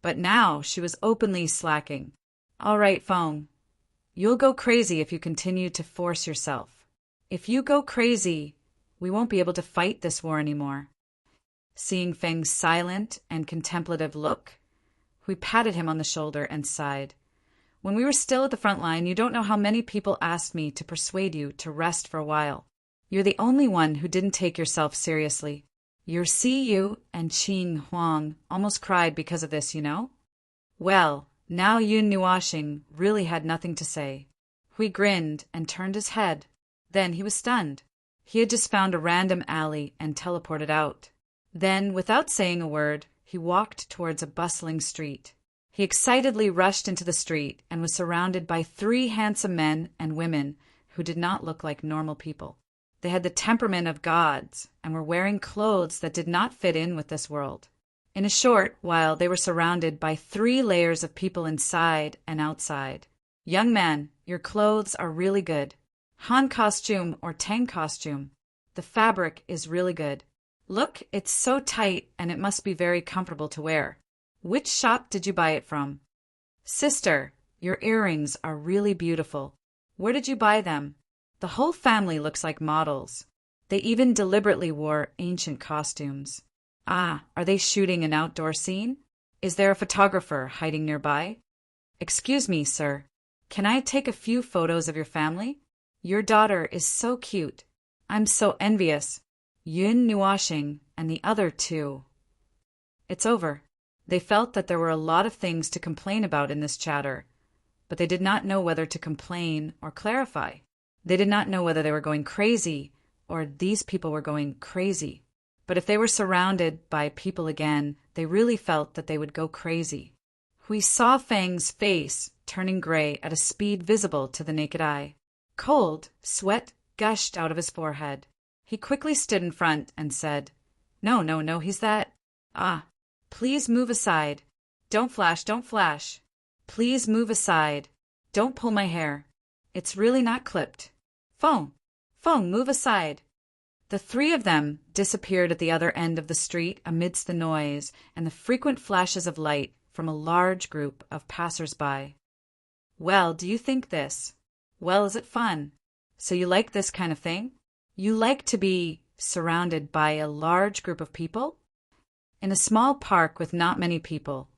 Speaker 1: But now she was openly slacking. All right, Feng. You'll go crazy if you continue to force yourself. If you go crazy, we won't be able to fight this war anymore. Seeing Feng's silent and contemplative look, we patted him on the shoulder and sighed. When we were still at the front line, you don't know how many people asked me to persuade you to rest for a while. You're the only one who didn't take yourself seriously. Your Yu and Qing Huang almost cried because of this, you know? Well, now Yun Nuashing really had nothing to say. Hui grinned and turned his head. Then he was stunned. He had just found a random alley and teleported out. Then, without saying a word, he walked towards a bustling street. He excitedly rushed into the street and was surrounded by three handsome men and women who did not look like normal people. They had the temperament of gods and were wearing clothes that did not fit in with this world. In a short while, they were surrounded by 3 layers of people inside and outside. Young man, your clothes are really good. Han costume or Tang costume. The fabric is really good. Look, it's so tight and it must be very comfortable to wear. Which shop did you buy it from? Sister, your earrings are really beautiful. Where did you buy them? The whole family looks like models. They even deliberately wore ancient costumes. Ah, are they shooting an outdoor scene? Is there a photographer hiding nearby? Excuse me, sir. Can I take a few photos of your family? Your daughter is so cute. I'm so envious. Yun Nuashing and the other 2. It's over. They felt that there were a lot of things to complain about in this chatter, but they did not know whether to complain or clarify. They did not know whether they were going crazy or these people were going crazy. But if they were surrounded by people again, they really felt that they would go crazy. We saw Feng's face turning gray at a speed visible to the naked eye. Cold sweat gushed out of his forehead. He quickly stood in front and said, No, he's that. Ah, please move aside. Don't flash. Please move aside. Don't pull my hair. It's really not clipped. Feng, move aside. The 3 of them disappeared at the other end of the street amidst the noise and the frequent flashes of light from a large group of passers-by. Well, do you think this? Well, is it fun? So you like this kind of thing? You like to be surrounded by a large group of people? In a small park with not many people,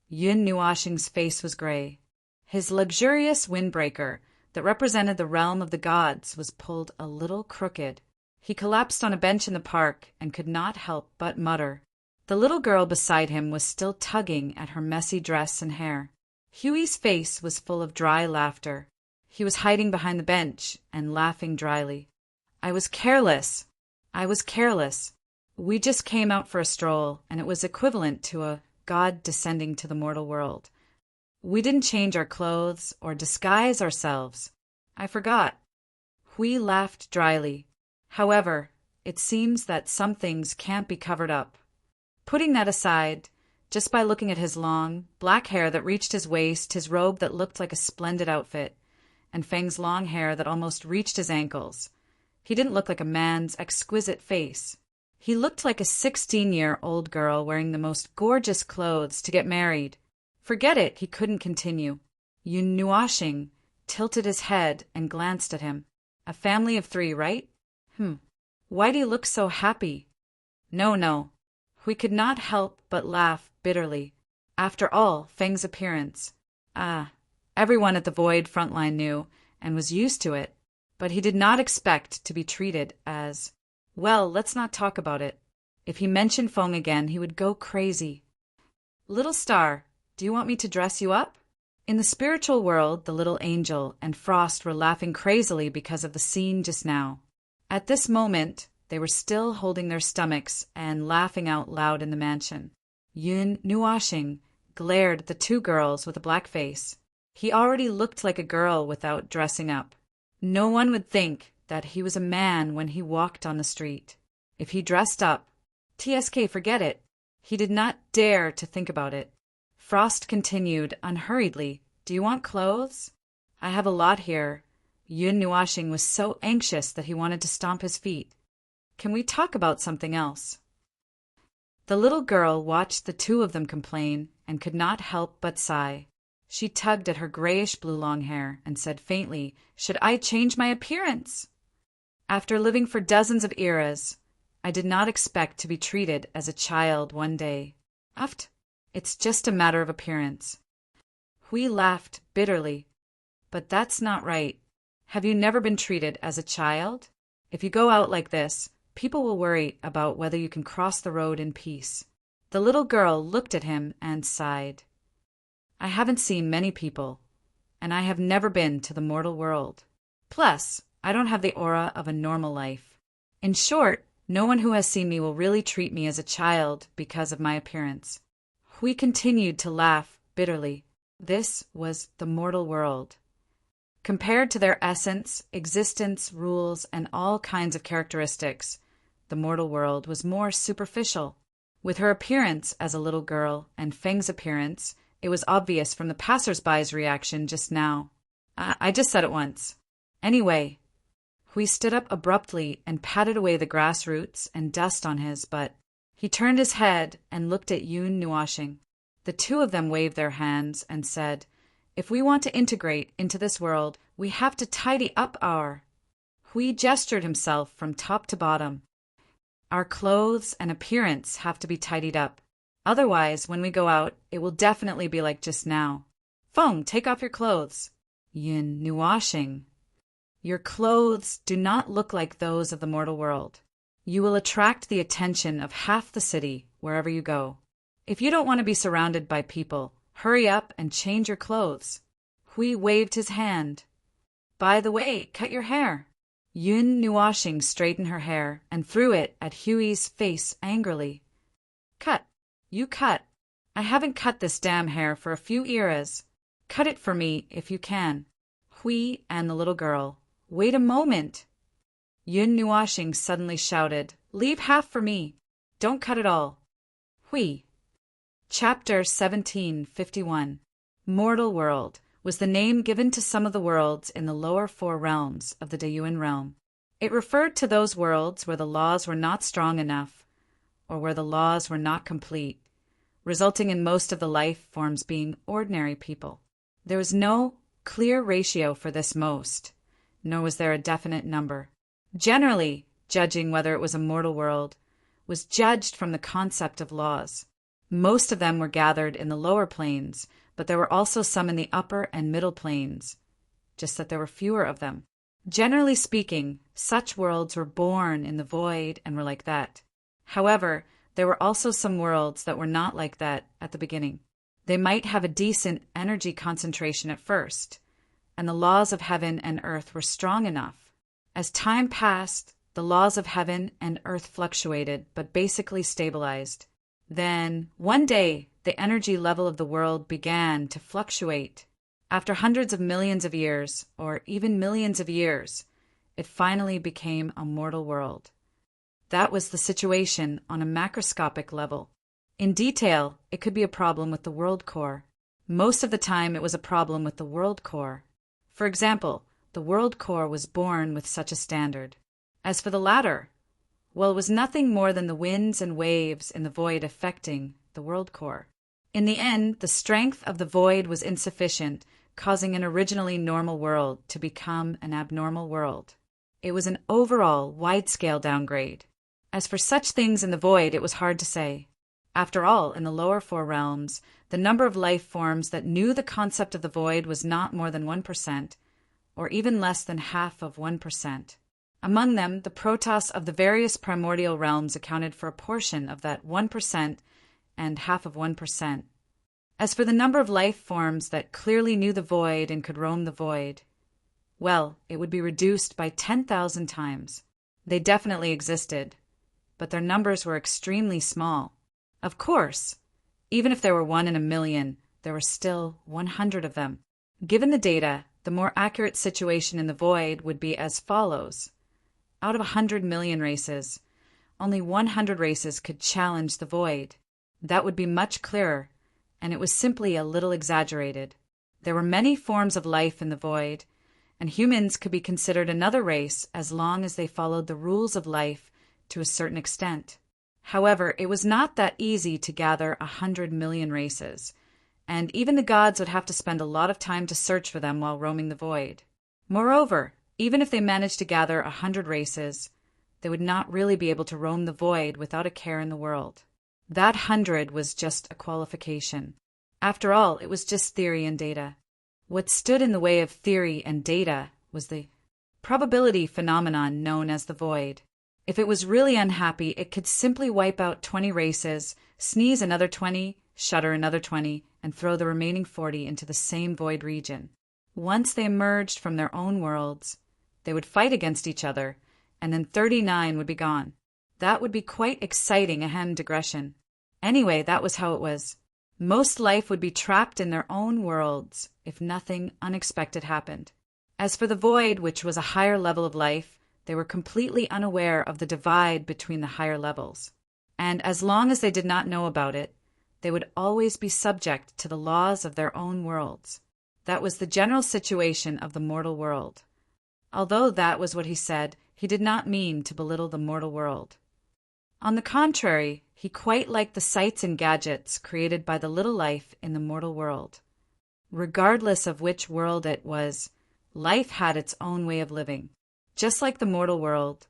Speaker 1: Yun Nuashing's face was gray. His luxurious windbreaker that represented the realm of the gods was pulled a little crooked. He collapsed on a bench in the park and could not help but mutter. The little girl beside him was still tugging at her messy dress and hair. Huey's face was full of dry laughter. He was hiding behind the bench and laughing dryly. I was careless. We just came out for a stroll, and it was equivalent to a god descending to the mortal world. We didn't change our clothes or disguise ourselves. I forgot. Hui laughed dryly. However, it seems that some things can't be covered up. Putting that aside, just by looking at his long, black hair that reached his waist, his robe that looked like a splendid outfit, and Feng's long hair that almost reached his ankles, he didn't look like a man's exquisite face. He looked like a 16-year-old girl wearing the most gorgeous clothes to get married. Forget it, he couldn't continue. Yun Nuashing tilted his head and glanced at him. A family of 3, right? Why do you look so happy? No. We could not help but laugh bitterly. After all, Feng's appearance. Everyone at the Void frontline knew, and was used to it, but he did not expect to be treated as, well, let's not talk about it. If he mentioned Feng again, he would go crazy. Little star, do you want me to dress you up? In the spiritual world, the little angel and Frost were laughing crazily because of the scene just now. At this moment, they were still holding their stomachs and laughing out loud in the mansion. Yun Nuashing glared at the 2 girls with a black face. He already looked like a girl without dressing up. No one would think that he was a man when he walked on the street. If he dressed up, TSK, forget it. He did not dare to think about it. Frost continued unhurriedly, do you want clothes? I have a lot here. Yun Nuashing was so anxious that he wanted to stomp his feet. Can we talk about something else? The little girl watched the 2 of them complain and could not help but sigh. She tugged at her grayish-blue long hair and said faintly, should I change my appearance? After living for dozens of eras, I did not expect to be treated as a child one day. It's just a matter of appearance. Hui laughed bitterly. But that's not right. Have you never been treated as a child? If you go out like this, people will worry about whether you can cross the road in peace. The little girl looked at him and sighed. I haven't seen many people, and I have never been to the mortal world. Plus, I don't have the aura of a normal life. In short, no one who has seen me will really treat me as a child because of my appearance. Hui continued to laugh bitterly. This was the mortal world. Compared to their essence, existence, rules, and all kinds of characteristics, the mortal world was more superficial. With her appearance as a little girl and Feng's appearance, it was obvious from the passers-by's reaction just now. I just said it once. Anyway, Hui stood up abruptly and patted away the grass roots and dust on his butt. He turned his head and looked at Yun Nuashing. The 2 of them waved their hands and said, if we want to integrate into this world, we have to tidy up our... Hui gestured himself from top to bottom. Our clothes and appearance have to be tidied up. Otherwise, when we go out, it will definitely be like just now. Feng, take off your clothes. Yun Nuashing. Your clothes do not look like those of the mortal world. You will attract the attention of half the city wherever you go. If you don't want to be surrounded by people, hurry up and change your clothes. Hui waved his hand. By the way, cut your hair. Yun Nuashing straightened her hair and threw it at Hui's face angrily. Cut. You cut. I haven't cut this damn hair for a few eras. Cut it for me if you can. Hui and the little girl. Wait a moment. Yun Nuashing suddenly shouted, leave half for me. Don't cut it all. Hui. Chapter 1751. Mortal World was the name given to some of the worlds in the lower 4 realms of the Deyuan realm. It referred to those worlds where the laws were not strong enough, or where the laws were not complete, resulting in most of the life forms being ordinary people. There was no clear ratio for this most, nor was there a definite number. Generally, judging whether it was a mortal world was judged from the concept of laws. Most of them were gathered in the lower planes, but there were also some in the upper and middle planes, just that there were fewer of them. Generally speaking, such worlds were born in the void and were like that. However, there were also some worlds that were not like that at the beginning. They might have a decent energy concentration at first, and the laws of heaven and earth were strong enough. As time passed, the laws of heaven and earth fluctuated, but basically stabilized. Then, one day, the energy level of the world began to fluctuate. After hundreds of millions of years, or even millions of years, it finally became a mortal world. That was the situation on a macroscopic level. In detail, it could be a problem with the world core. Most of the time, it was a problem with the world core. For example, the world core was born with such a standard. As for the latter, well, it was nothing more than the winds and waves in the void affecting the world core. In the end, the strength of the void was insufficient causing an originally normal world to become an abnormal world. It was an overall, wide-scale downgrade. As for such things in the void, it was hard to say. After all, in the lower four realms, the number of life forms that knew the concept of the void was not more than 1%, or even less than half of 1%. Among them, the protoss of the various primordial realms accounted for a portion of that 1% and half of 1%. As for the number of life forms that clearly knew the void and could roam the void, well, it would be reduced by 10,000 times. They definitely existed, but their numbers were extremely small. Of course, even if there were 1 in a million, there were still 100 of them. Given the data, the more accurate situation in the void would be as follows. Out of 100 million races, only 100 races could challenge the void. That would be much clearer, and it was simply a little exaggerated. There were many forms of life in the void, and humans could be considered another race as long as they followed the rules of life to a certain extent. However, it was not that easy to gather 100 million races, and even the gods would have to spend a lot of time to search for them while roaming the void. Moreover, even if they managed to gather 100 races, they would not really be able to roam the void without a care in the world. That 100 was just a qualification. After all, it was just theory and data. What stood in the way of theory and data was the probability phenomenon known as the void. If it was really unhappy, it could simply wipe out 20 races, sneeze another 20, shudder another 20, and throw the remaining 40 into the same void region. Once they emerged from their own worlds, they would fight against each other, and then 39 would be gone. That would be quite exciting, a digression. Anyway, that was how it was. Most life would be trapped in their own worlds if nothing unexpected happened. As for the void, which was a higher level of life, they were completely unaware of the divide between the higher levels. And as long as they did not know about it, they would always be subject to the laws of their own worlds. That was the general situation of the mortal world. Although that was what he said, he did not mean to belittle the mortal world. On the contrary, he quite liked the sights and gadgets created by the little life in the mortal world. Regardless of which world it was, life had its own way of living. Just like the mortal world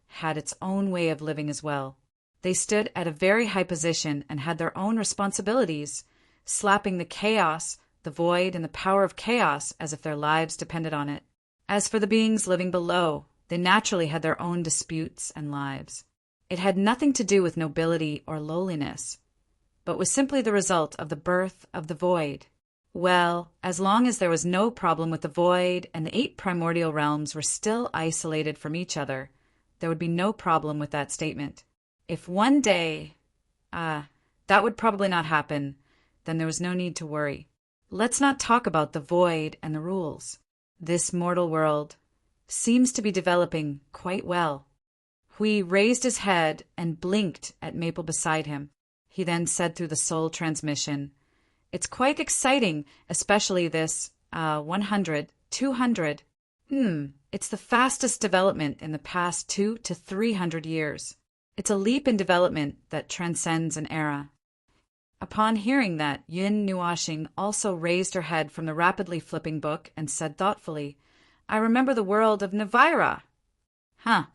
Speaker 1: had its own way of living as well. They stood at a very high position and had their own responsibilities, slapping the chaos, the void, and the power of chaos as if their lives depended on it. As for the beings living below, they naturally had their own disputes and lives. It had nothing to do with nobility or lowliness, but was simply the result of the birth of the void. Well, as long as there was no problem with the void and the 8 primordial realms were still isolated from each other, there would be no problem with that statement. If one day, that would probably not happen, then there was no need to worry. Let's not talk about the void and the rules. This mortal world seems to be developing quite well. Hui raised his head and blinked at Maple beside him. He then said through the soul transmission, "It's quite exciting, especially this, 100, 200. It's the fastest development in the past 200 to 300 years. It's a leap in development that transcends an era." Upon hearing that, Yun Nuashing also raised her head from the rapidly flipping book and said thoughtfully, "I remember the world of Navira." "Huh.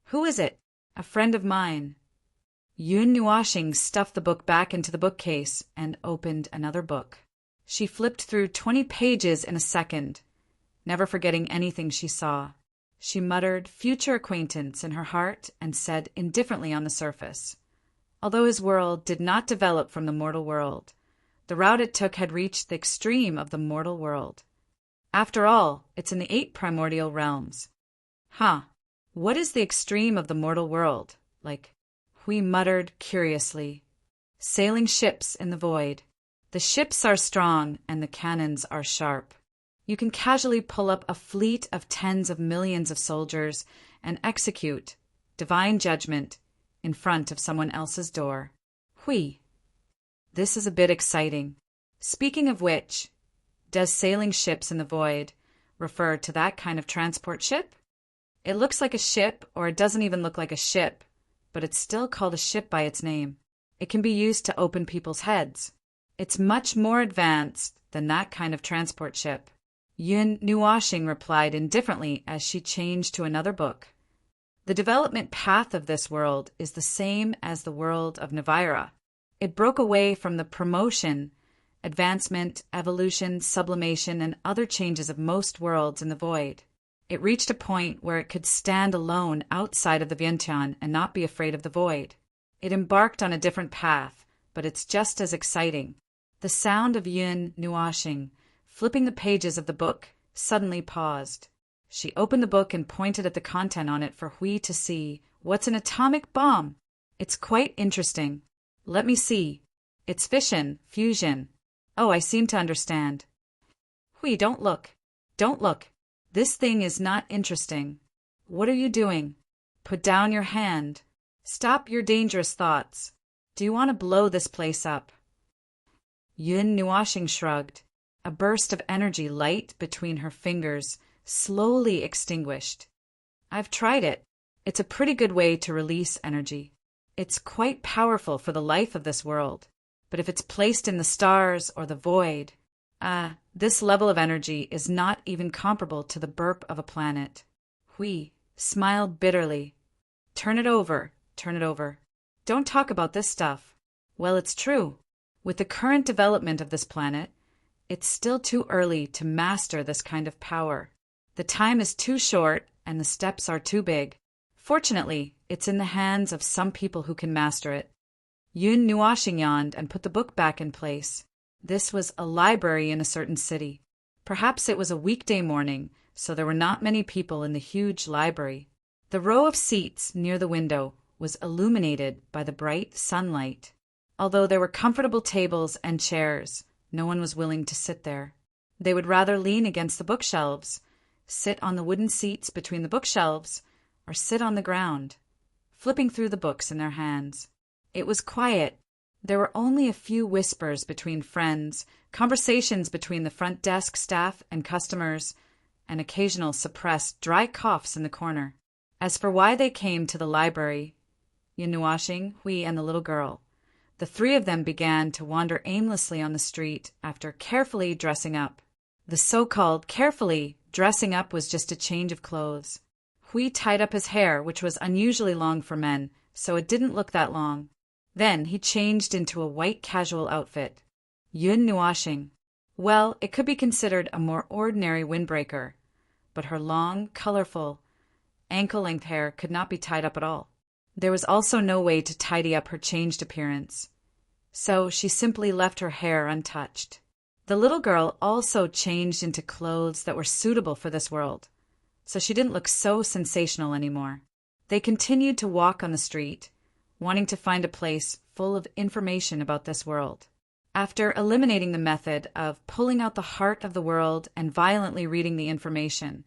Speaker 1: Who is it?" "A friend of mine." Yun Nuashing stuffed the book back into the bookcase and opened another book. She flipped through 20 pages in a second, never forgetting anything she saw. She muttered future acquaintance in her heart and said indifferently on the surface, although his world did not develop from the mortal world, the route it took had reached the extreme of the mortal world. After all, it's in the 8 primordial realms. What is the extreme of the mortal world? Hui muttered curiously. Sailing ships in the void. The ships are strong and the cannons are sharp. You can casually pull up a fleet of tens of millions of soldiers and execute divine judgment in front of someone else's door. Hui. This is a bit exciting. Speaking of which, does sailing ships in the void refer to that kind of transport ship? It looks like a ship, or it doesn't even look like a ship, but it's still called a ship by its name. It can be used to open people's heads. It's much more advanced than that kind of transport ship. Yun Nuashing replied indifferently as she changed to another book. The development path of this world is the same as the world of Navira. It broke away from the promotion, advancement, evolution, sublimation, and other changes of most worlds in the void. It reached a point where it could stand alone outside of the Vientiane and not be afraid of the void. It embarked on a different path, but it's just as exciting. The sound of Yun Nuashing, flipping the pages of the book, suddenly paused. She opened the book and pointed at the content on it for Hui to see. What's an atomic bomb? It's quite interesting. Let me see. It's fission, fusion. Oh, I seem to understand. Hui, don't look. Don't look. This thing is not interesting. What are you doing? Put down your hand. Stop your dangerous thoughts. Do you want to blow this place up? Yun Nuashing shrugged. A burst of energy light between her fingers slowly extinguished. I've tried it. It's a pretty good way to release energy. It's quite powerful for the life of this world. But if it's placed in the stars or the void, this level of energy is not even comparable to the burp of a planet. Hui smiled bitterly. Turn it over. Turn it over. Don't talk about this stuff. Well, it's true. With the current development of this planet, it's still too early to master this kind of power. The time is too short and the steps are too big. Fortunately, it's in the hands of some people who can master it. Yun Nuashing yawned and put the book back in place. This was a library in a certain city. Perhaps it was a weekday morning, so there were not many people in the huge library. The row of seats near the window was illuminated by the bright sunlight. Although there were comfortable tables and chairs, no one was willing to sit there. They would rather lean against the bookshelves, sit on the wooden seats between the bookshelves, or sit on the ground, flipping through the books in their hands. It was quiet. There were only a few whispers between friends, conversations between the front desk staff and customers, and occasional suppressed dry coughs in the corner. As for why they came to the library, Yun Nuashing, Hui, and the little girl, the three of them began to wander aimlessly on the street after carefully dressing up. The so-called carefully dressing up was just a change of clothes. Hui tied up his hair, which was unusually long for men, so it didn't look that long. Then he changed into a white casual outfit. Yun Nuashing. Well, it could be considered a more ordinary windbreaker, but her long, colorful, ankle-length hair could not be tied up at all. There was also no way to tidy up her changed appearance, so she simply left her hair untouched. The little girl also changed into clothes that were suitable for this world, so she didn't look so sensational anymore. They continued to walk on the street, wanting to find a place full of information about this world. After eliminating the method of pulling out the heart of the world and violently reading the information,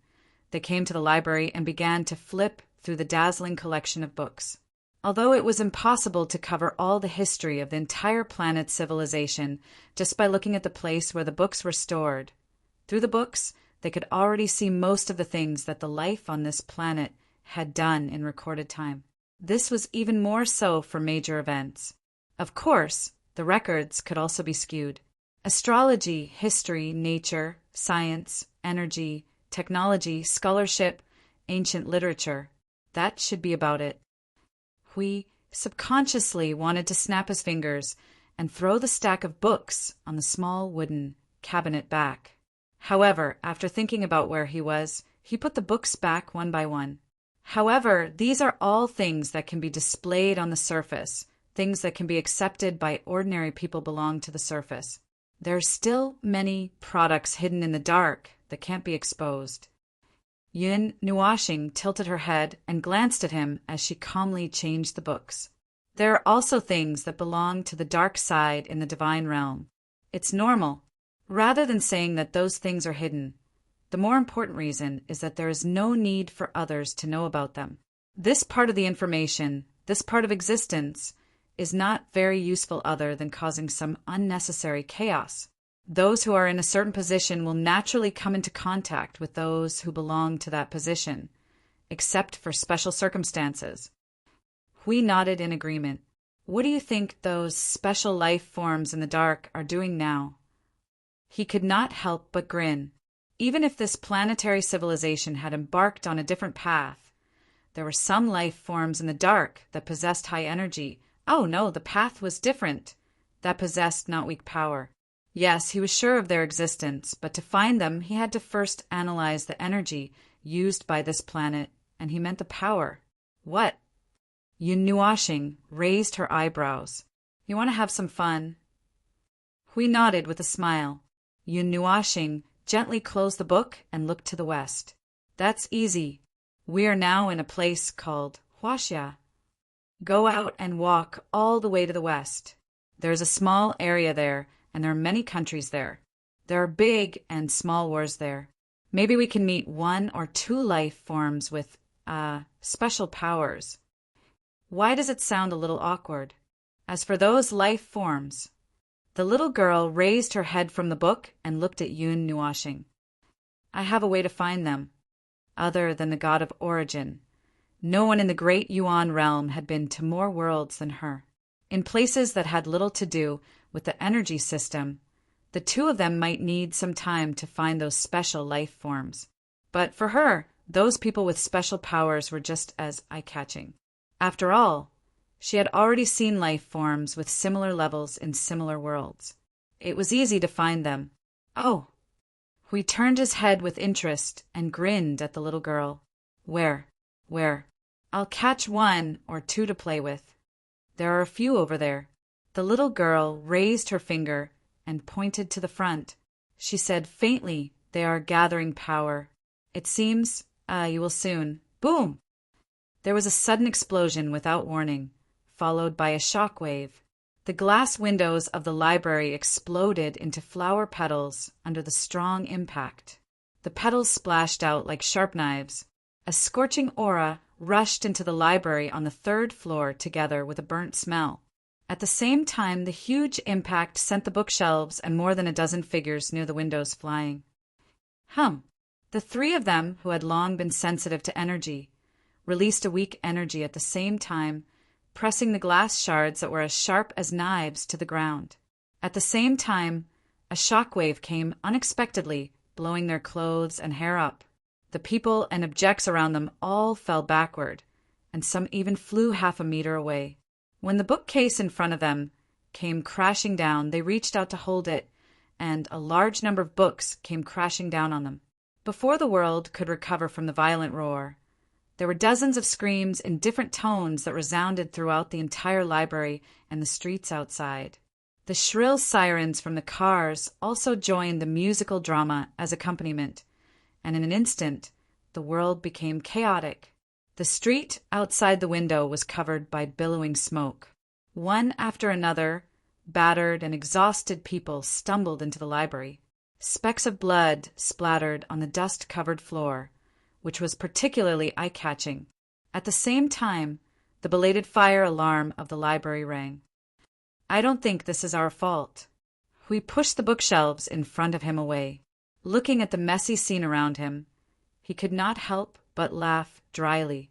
Speaker 1: they came to the library and began to flip through the dazzling collection of books. Although it was impossible to cover all the history of the entire planet's civilization just by looking at the place where the books were stored, through the books they could already see most of the things that the life on this planet had done in recorded time. This was even more so for major events. Of course, the records could also be skewed. Astrology, history, nature, science, energy, technology, scholarship, ancient literature. That should be about it. Hui subconsciously wanted to snap his fingers and throw the stack of books on the small wooden cabinet back. However, after thinking about where he was, he put the books back one by one. However, these are all things that can be displayed on the surface, things that can be accepted by ordinary people belong to the surface. There are still many products hidden in the dark that can't be exposed. Yun Nuashing tilted her head and glanced at him as she calmly changed the books. There are also things that belong to the dark side in the divine realm. It's normal. Rather than saying that those things are hidden, the more important reason is that there is no need for others to know about them. This part of the information, this part of existence, is not very useful other than causing some unnecessary chaos. Those who are in a certain position will naturally come into contact with those who belong to that position, except for special circumstances. Hui nodded in agreement. What do you think those special life forms in the dark are doing now? He could not help but grin. Even if this planetary civilization had embarked on a different path, there were some life forms in the dark that possessed high energy. Oh no, the path was different. That possessed not weak power. Yes, he was sure of their existence, but to find them, he had to first analyze the energy used by this planet, and he meant the power. What? Yun Nuashing raised her eyebrows. You want to have some fun? Hui nodded with a smile. Yun Nuashing gently closed the book and looked to the west. That's easy. We are now in a place called Huaxia. Go out and walk all the way to the west. There's a small area there, and there are many countries there. There are big and small wars there. Maybe we can meet 1 or 2 life forms with, special powers. Why does it sound a little awkward? As for those life forms, the little girl raised her head from the book and looked at Yun Nuashing. I have a way to find them, other than the god of origin. No one in the great Yuan realm had been to more worlds than her. In places that had little to do with the energy system, the 2 of them might need some time to find those special life forms. But for her, those people with special powers were just as eye-catching. After all, she had already seen life forms with similar levels in similar worlds. It was easy to find them. Oh! Hui turned his head with interest and grinned at the little girl. Where? I'll catch 1 or 2 to play with. There are a few over there. The little girl raised her finger and pointed to the front. She said faintly, they are gathering power. It seems, you will soon. Boom! There was a sudden explosion without warning, followed by a shock wave. The glass windows of the library exploded into flower petals under the strong impact. The petals splashed out like sharp knives. A scorching aura rushed into the library on the 3rd floor together with a burnt smell. At the same time, the huge impact sent the bookshelves and more than a dozen figures near the windows flying. The 3 of them, who had long been sensitive to energy, released a weak energy at the same time, pressing the glass shards that were as sharp as knives to the ground. At the same time, a shock wave came unexpectedly, blowing their clothes and hair up. The people and objects around them all fell backward, and some even flew half a meter away. When the bookcase in front of them came crashing down, they reached out to hold it, and a large number of books came crashing down on them. Before the world could recover from the violent roar, there were dozens of screams in different tones that resounded throughout the entire library and the streets outside. The shrill sirens from the cars also joined the musical drama as accompaniment, and in an instant, the world became chaotic. The street outside the window was covered by billowing smoke. One after another, battered and exhausted people stumbled into the library. Specks of blood splattered on the dust-covered floor, which was particularly eye-catching. At the same time, the belated fire alarm of the library rang. I don't think this is our fault. Hui pushed the bookshelves in front of him away. Looking at the messy scene around him, he could not help but laugh dryly.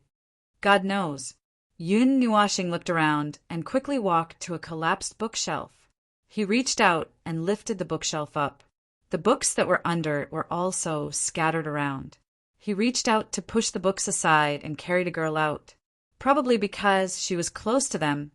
Speaker 1: God knows. Yun Nuashing looked around and quickly walked to a collapsed bookshelf. He reached out and lifted the bookshelf up. The books that were under were also scattered around. He reached out to push the books aside and carried a girl out. Probably because she was close to them,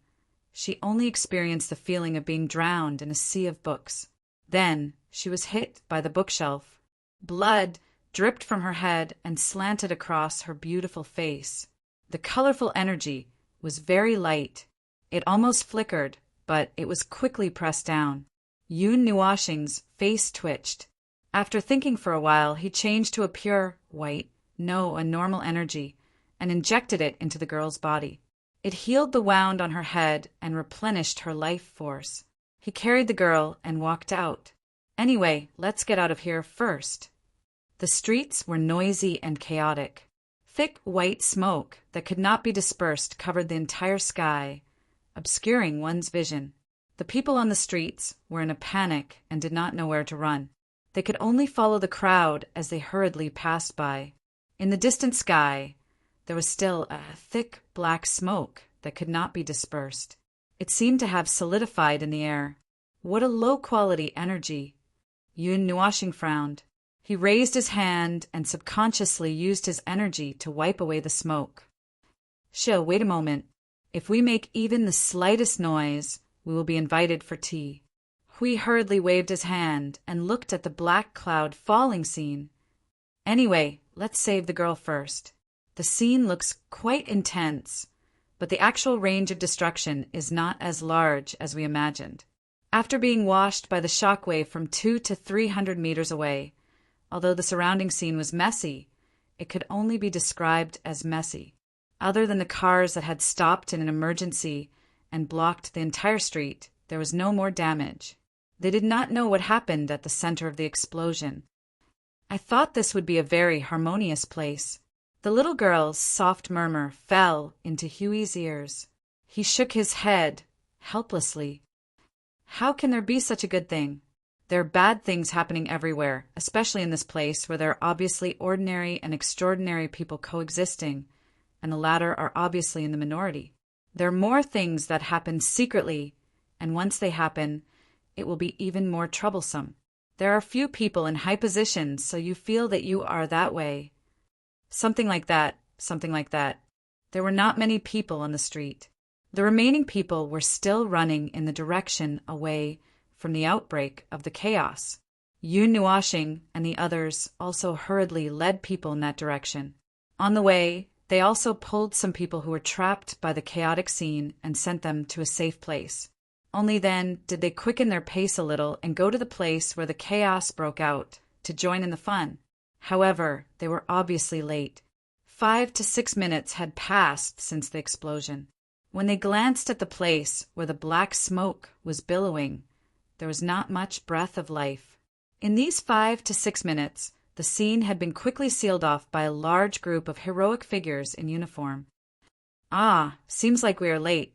Speaker 1: she only experienced the feeling of being drowned in a sea of books. Then she was hit by the bookshelf. Blood dripped from her head and slanted across her beautiful face. The colorful energy was very light. It almost flickered, but it was quickly pressed down. Yun Nuashing's face twitched. After thinking for a while, he changed to a pure, white, a normal energy, and injected it into the girl's body. It healed the wound on her head and replenished her life force. He carried the girl and walked out. Anyway, let's get out of here first. The streets were noisy and chaotic. Thick white smoke that could not be dispersed covered the entire sky, obscuring one's vision. The people on the streets were in a panic and did not know where to run. They could only follow the crowd as they hurriedly passed by. In the distant sky, there was still a thick black smoke that could not be dispersed. It seemed to have solidified in the air. What a low-quality energy! Yun Nuashing frowned. He raised his hand and subconsciously used his energy to wipe away the smoke. Shill, wait a moment. If we make even the slightest noise, we will be invited for tea. Hui hurriedly waved his hand and looked at the black cloud falling scene. Anyway, let's save the girl first. The scene looks quite intense, but the actual range of destruction is not as large as we imagined. After being washed by the shockwave from 200 to 300 meters away, although the surrounding scene was messy, it could only be described as messy. Other than the cars that had stopped in an emergency and blocked the entire street, there was no more damage. They did not know what happened at the center of the explosion. I thought this would be a very harmonious place. The little girl's soft murmur fell into Huey's ears. He shook his head, helplessly. How can there be such a good thing? There are bad things happening everywhere, especially in this place where there are obviously ordinary and extraordinary people coexisting, and the latter are obviously in the minority. There are more things that happen secretly, and once they happen, it will be even more troublesome. There are few people in high positions, so you feel that you are that way. Something like that, something like that. There were not many people on the street. The remaining people were still running in the direction away from the outbreak of the chaos. Yun Nuashing and the others also hurriedly led people in that direction. On the way, they also pulled some people who were trapped by the chaotic scene and sent them to a safe place. Only then did they quicken their pace a little and go to the place where the chaos broke out to join in the fun. However, they were obviously late. 5 to 6 minutes had passed since the explosion. When they glanced at the place where the black smoke was billowing, there was not much breath of life. In these 5 to 6 minutes, the scene had been quickly sealed off by a large group of heroic figures in uniform. Ah, seems like we are late.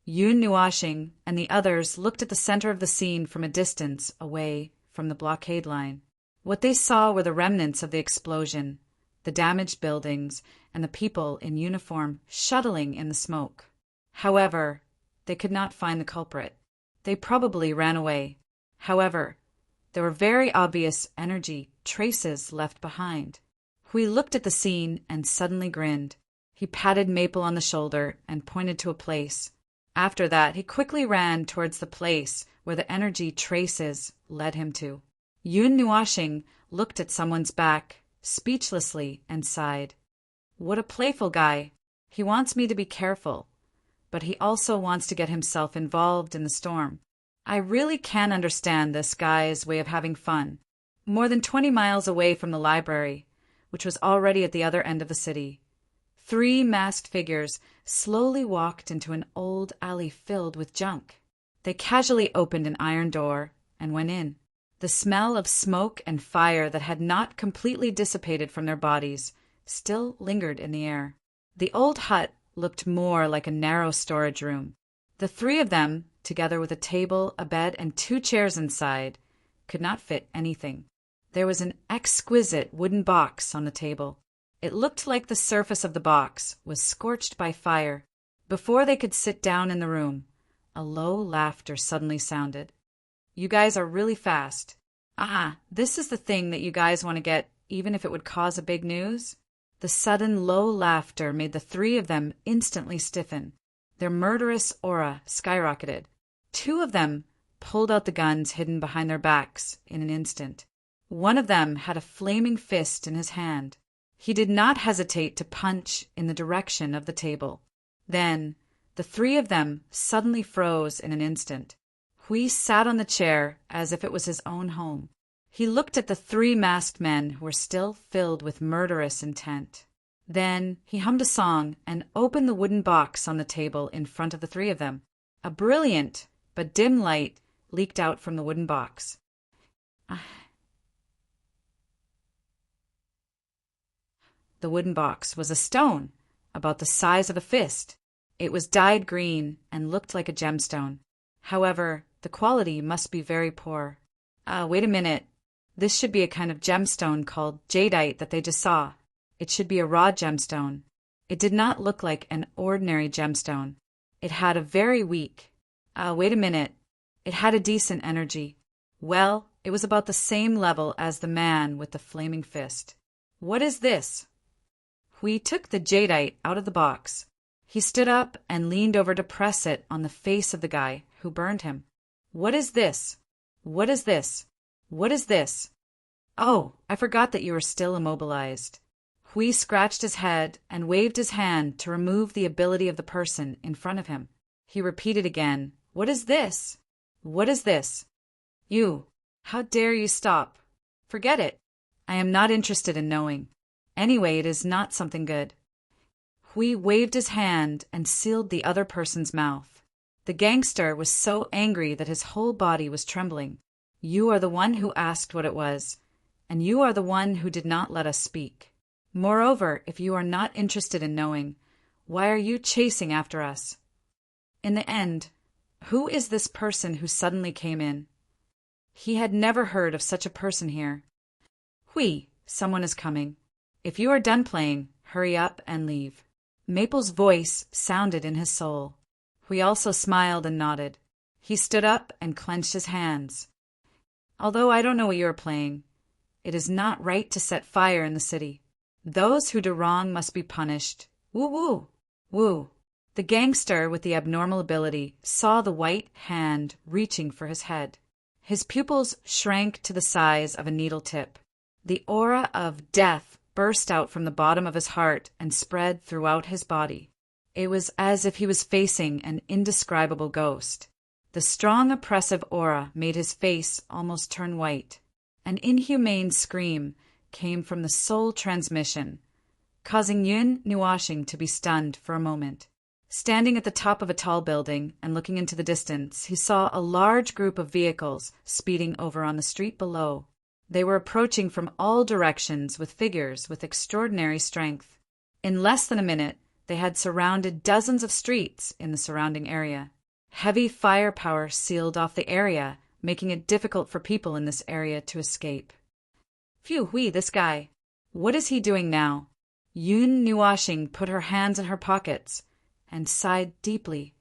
Speaker 1: Yun Nuashing and the others looked at the center of the scene from a distance away from the blockade line. What they saw were the remnants of the explosion, the damaged buildings, and the people in uniform shuttling in the smoke. However, they could not find the culprit. They probably ran away. However, there were very obvious energy traces left behind. Hui looked at the scene and suddenly grinned. He patted Maple on the shoulder and pointed to a place. After that, he quickly ran towards the place where the energy traces led him to. Yun Nuashing looked at someone's back, speechlessly, and sighed. What a playful guy. He wants me to be careful, but he also wants to get himself involved in the storm. I really can understand this guy's way of having fun. More than 20 miles away from the library, which was already at the other end of the city, 3 masked figures slowly walked into an old alley filled with junk. They casually opened an iron door and went in. The smell of smoke and fire that had not completely dissipated from their bodies still lingered in the air. The old hut looked more like a narrow storage room. The 3 of them, together with a table, a bed, and 2 chairs inside, could not fit anything. There was an exquisite wooden box on the table. It looked like the surface of the box was scorched by fire. Before they could sit down in the room, a low laughter suddenly sounded. You guys are really fast. This is the thing that you guys want to get, even if it would cause a big news? The sudden low laughter made the 3 of them instantly stiffen. Their murderous aura skyrocketed. 2 of them pulled out the guns hidden behind their backs in an instant. One of them had a flaming fist in his hand. He did not hesitate to punch in the direction of the table. Then, the 3 of them suddenly froze in an instant. Hui sat on the chair as if it was his own home. He looked at the 3 masked men who were still filled with murderous intent. Then he hummed a song and opened the wooden box on the table in front of the 3 of them. A brilliant but dim light leaked out from the wooden box. The wooden box was a stone, about the size of a fist. It was dyed green and looked like a gemstone. However, the quality must be very poor. Wait a minute. This should be a kind of gemstone called jadeite that they just saw. It should be a raw gemstone. It did not look like an ordinary gemstone. It had a very weak. Wait a minute. It had a decent energy. Well, It was about the same level as the man with the flaming fist. What is this? Hui took the jadeite out of the box. He stood up and leaned over to press it on the face of the guy who burned him. What is this? What is this? What is this? Oh, I forgot that you were still immobilized. Hui scratched his head and waved his hand to remove the ability of the person in front of him. He repeated again, What is this? What is this? You, how dare you stop? Forget it. I am not interested in knowing. Anyway, it is not something good. Hui waved his hand and sealed the other person's mouth. The gangster was so angry that his whole body was trembling. You are the one who asked what it was, and you are the one who did not let us speak. Moreover, if you are not interested in knowing, why are you chasing after us? In the end, who is this person who suddenly came in? He had never heard of such a person here. Hui, someone is coming. If you are done playing, hurry up and leave. Maple's voice sounded in his soul. Hui also smiled and nodded. He stood up and clenched his hands. Although I don't know what you are playing, it is not right to set fire in the city. Those who do wrong must be punished. Woo woo! Woo! The gangster with the abnormal ability saw the white hand reaching for his head. His pupils shrank to the size of a needle tip. The aura of death burst out from the bottom of his heart and spread throughout his body. It was as if he was facing an indescribable ghost. The strong oppressive aura made his face almost turn white. An inhumane scream came from the soul transmission, causing Yun Nuashing to be stunned for a moment. Standing at the top of a tall building and looking into the distance, he saw a large group of vehicles speeding over on the street below. They were approaching from all directions with figures with extraordinary strength. In less than a minute, they had surrounded dozens of streets in the surrounding area. Heavy firepower sealed off the area, making it difficult for people in this area to escape. Phew, Hui, this guy. What is he doing now? Yun Nuashing put her hands in her pockets and sighed deeply.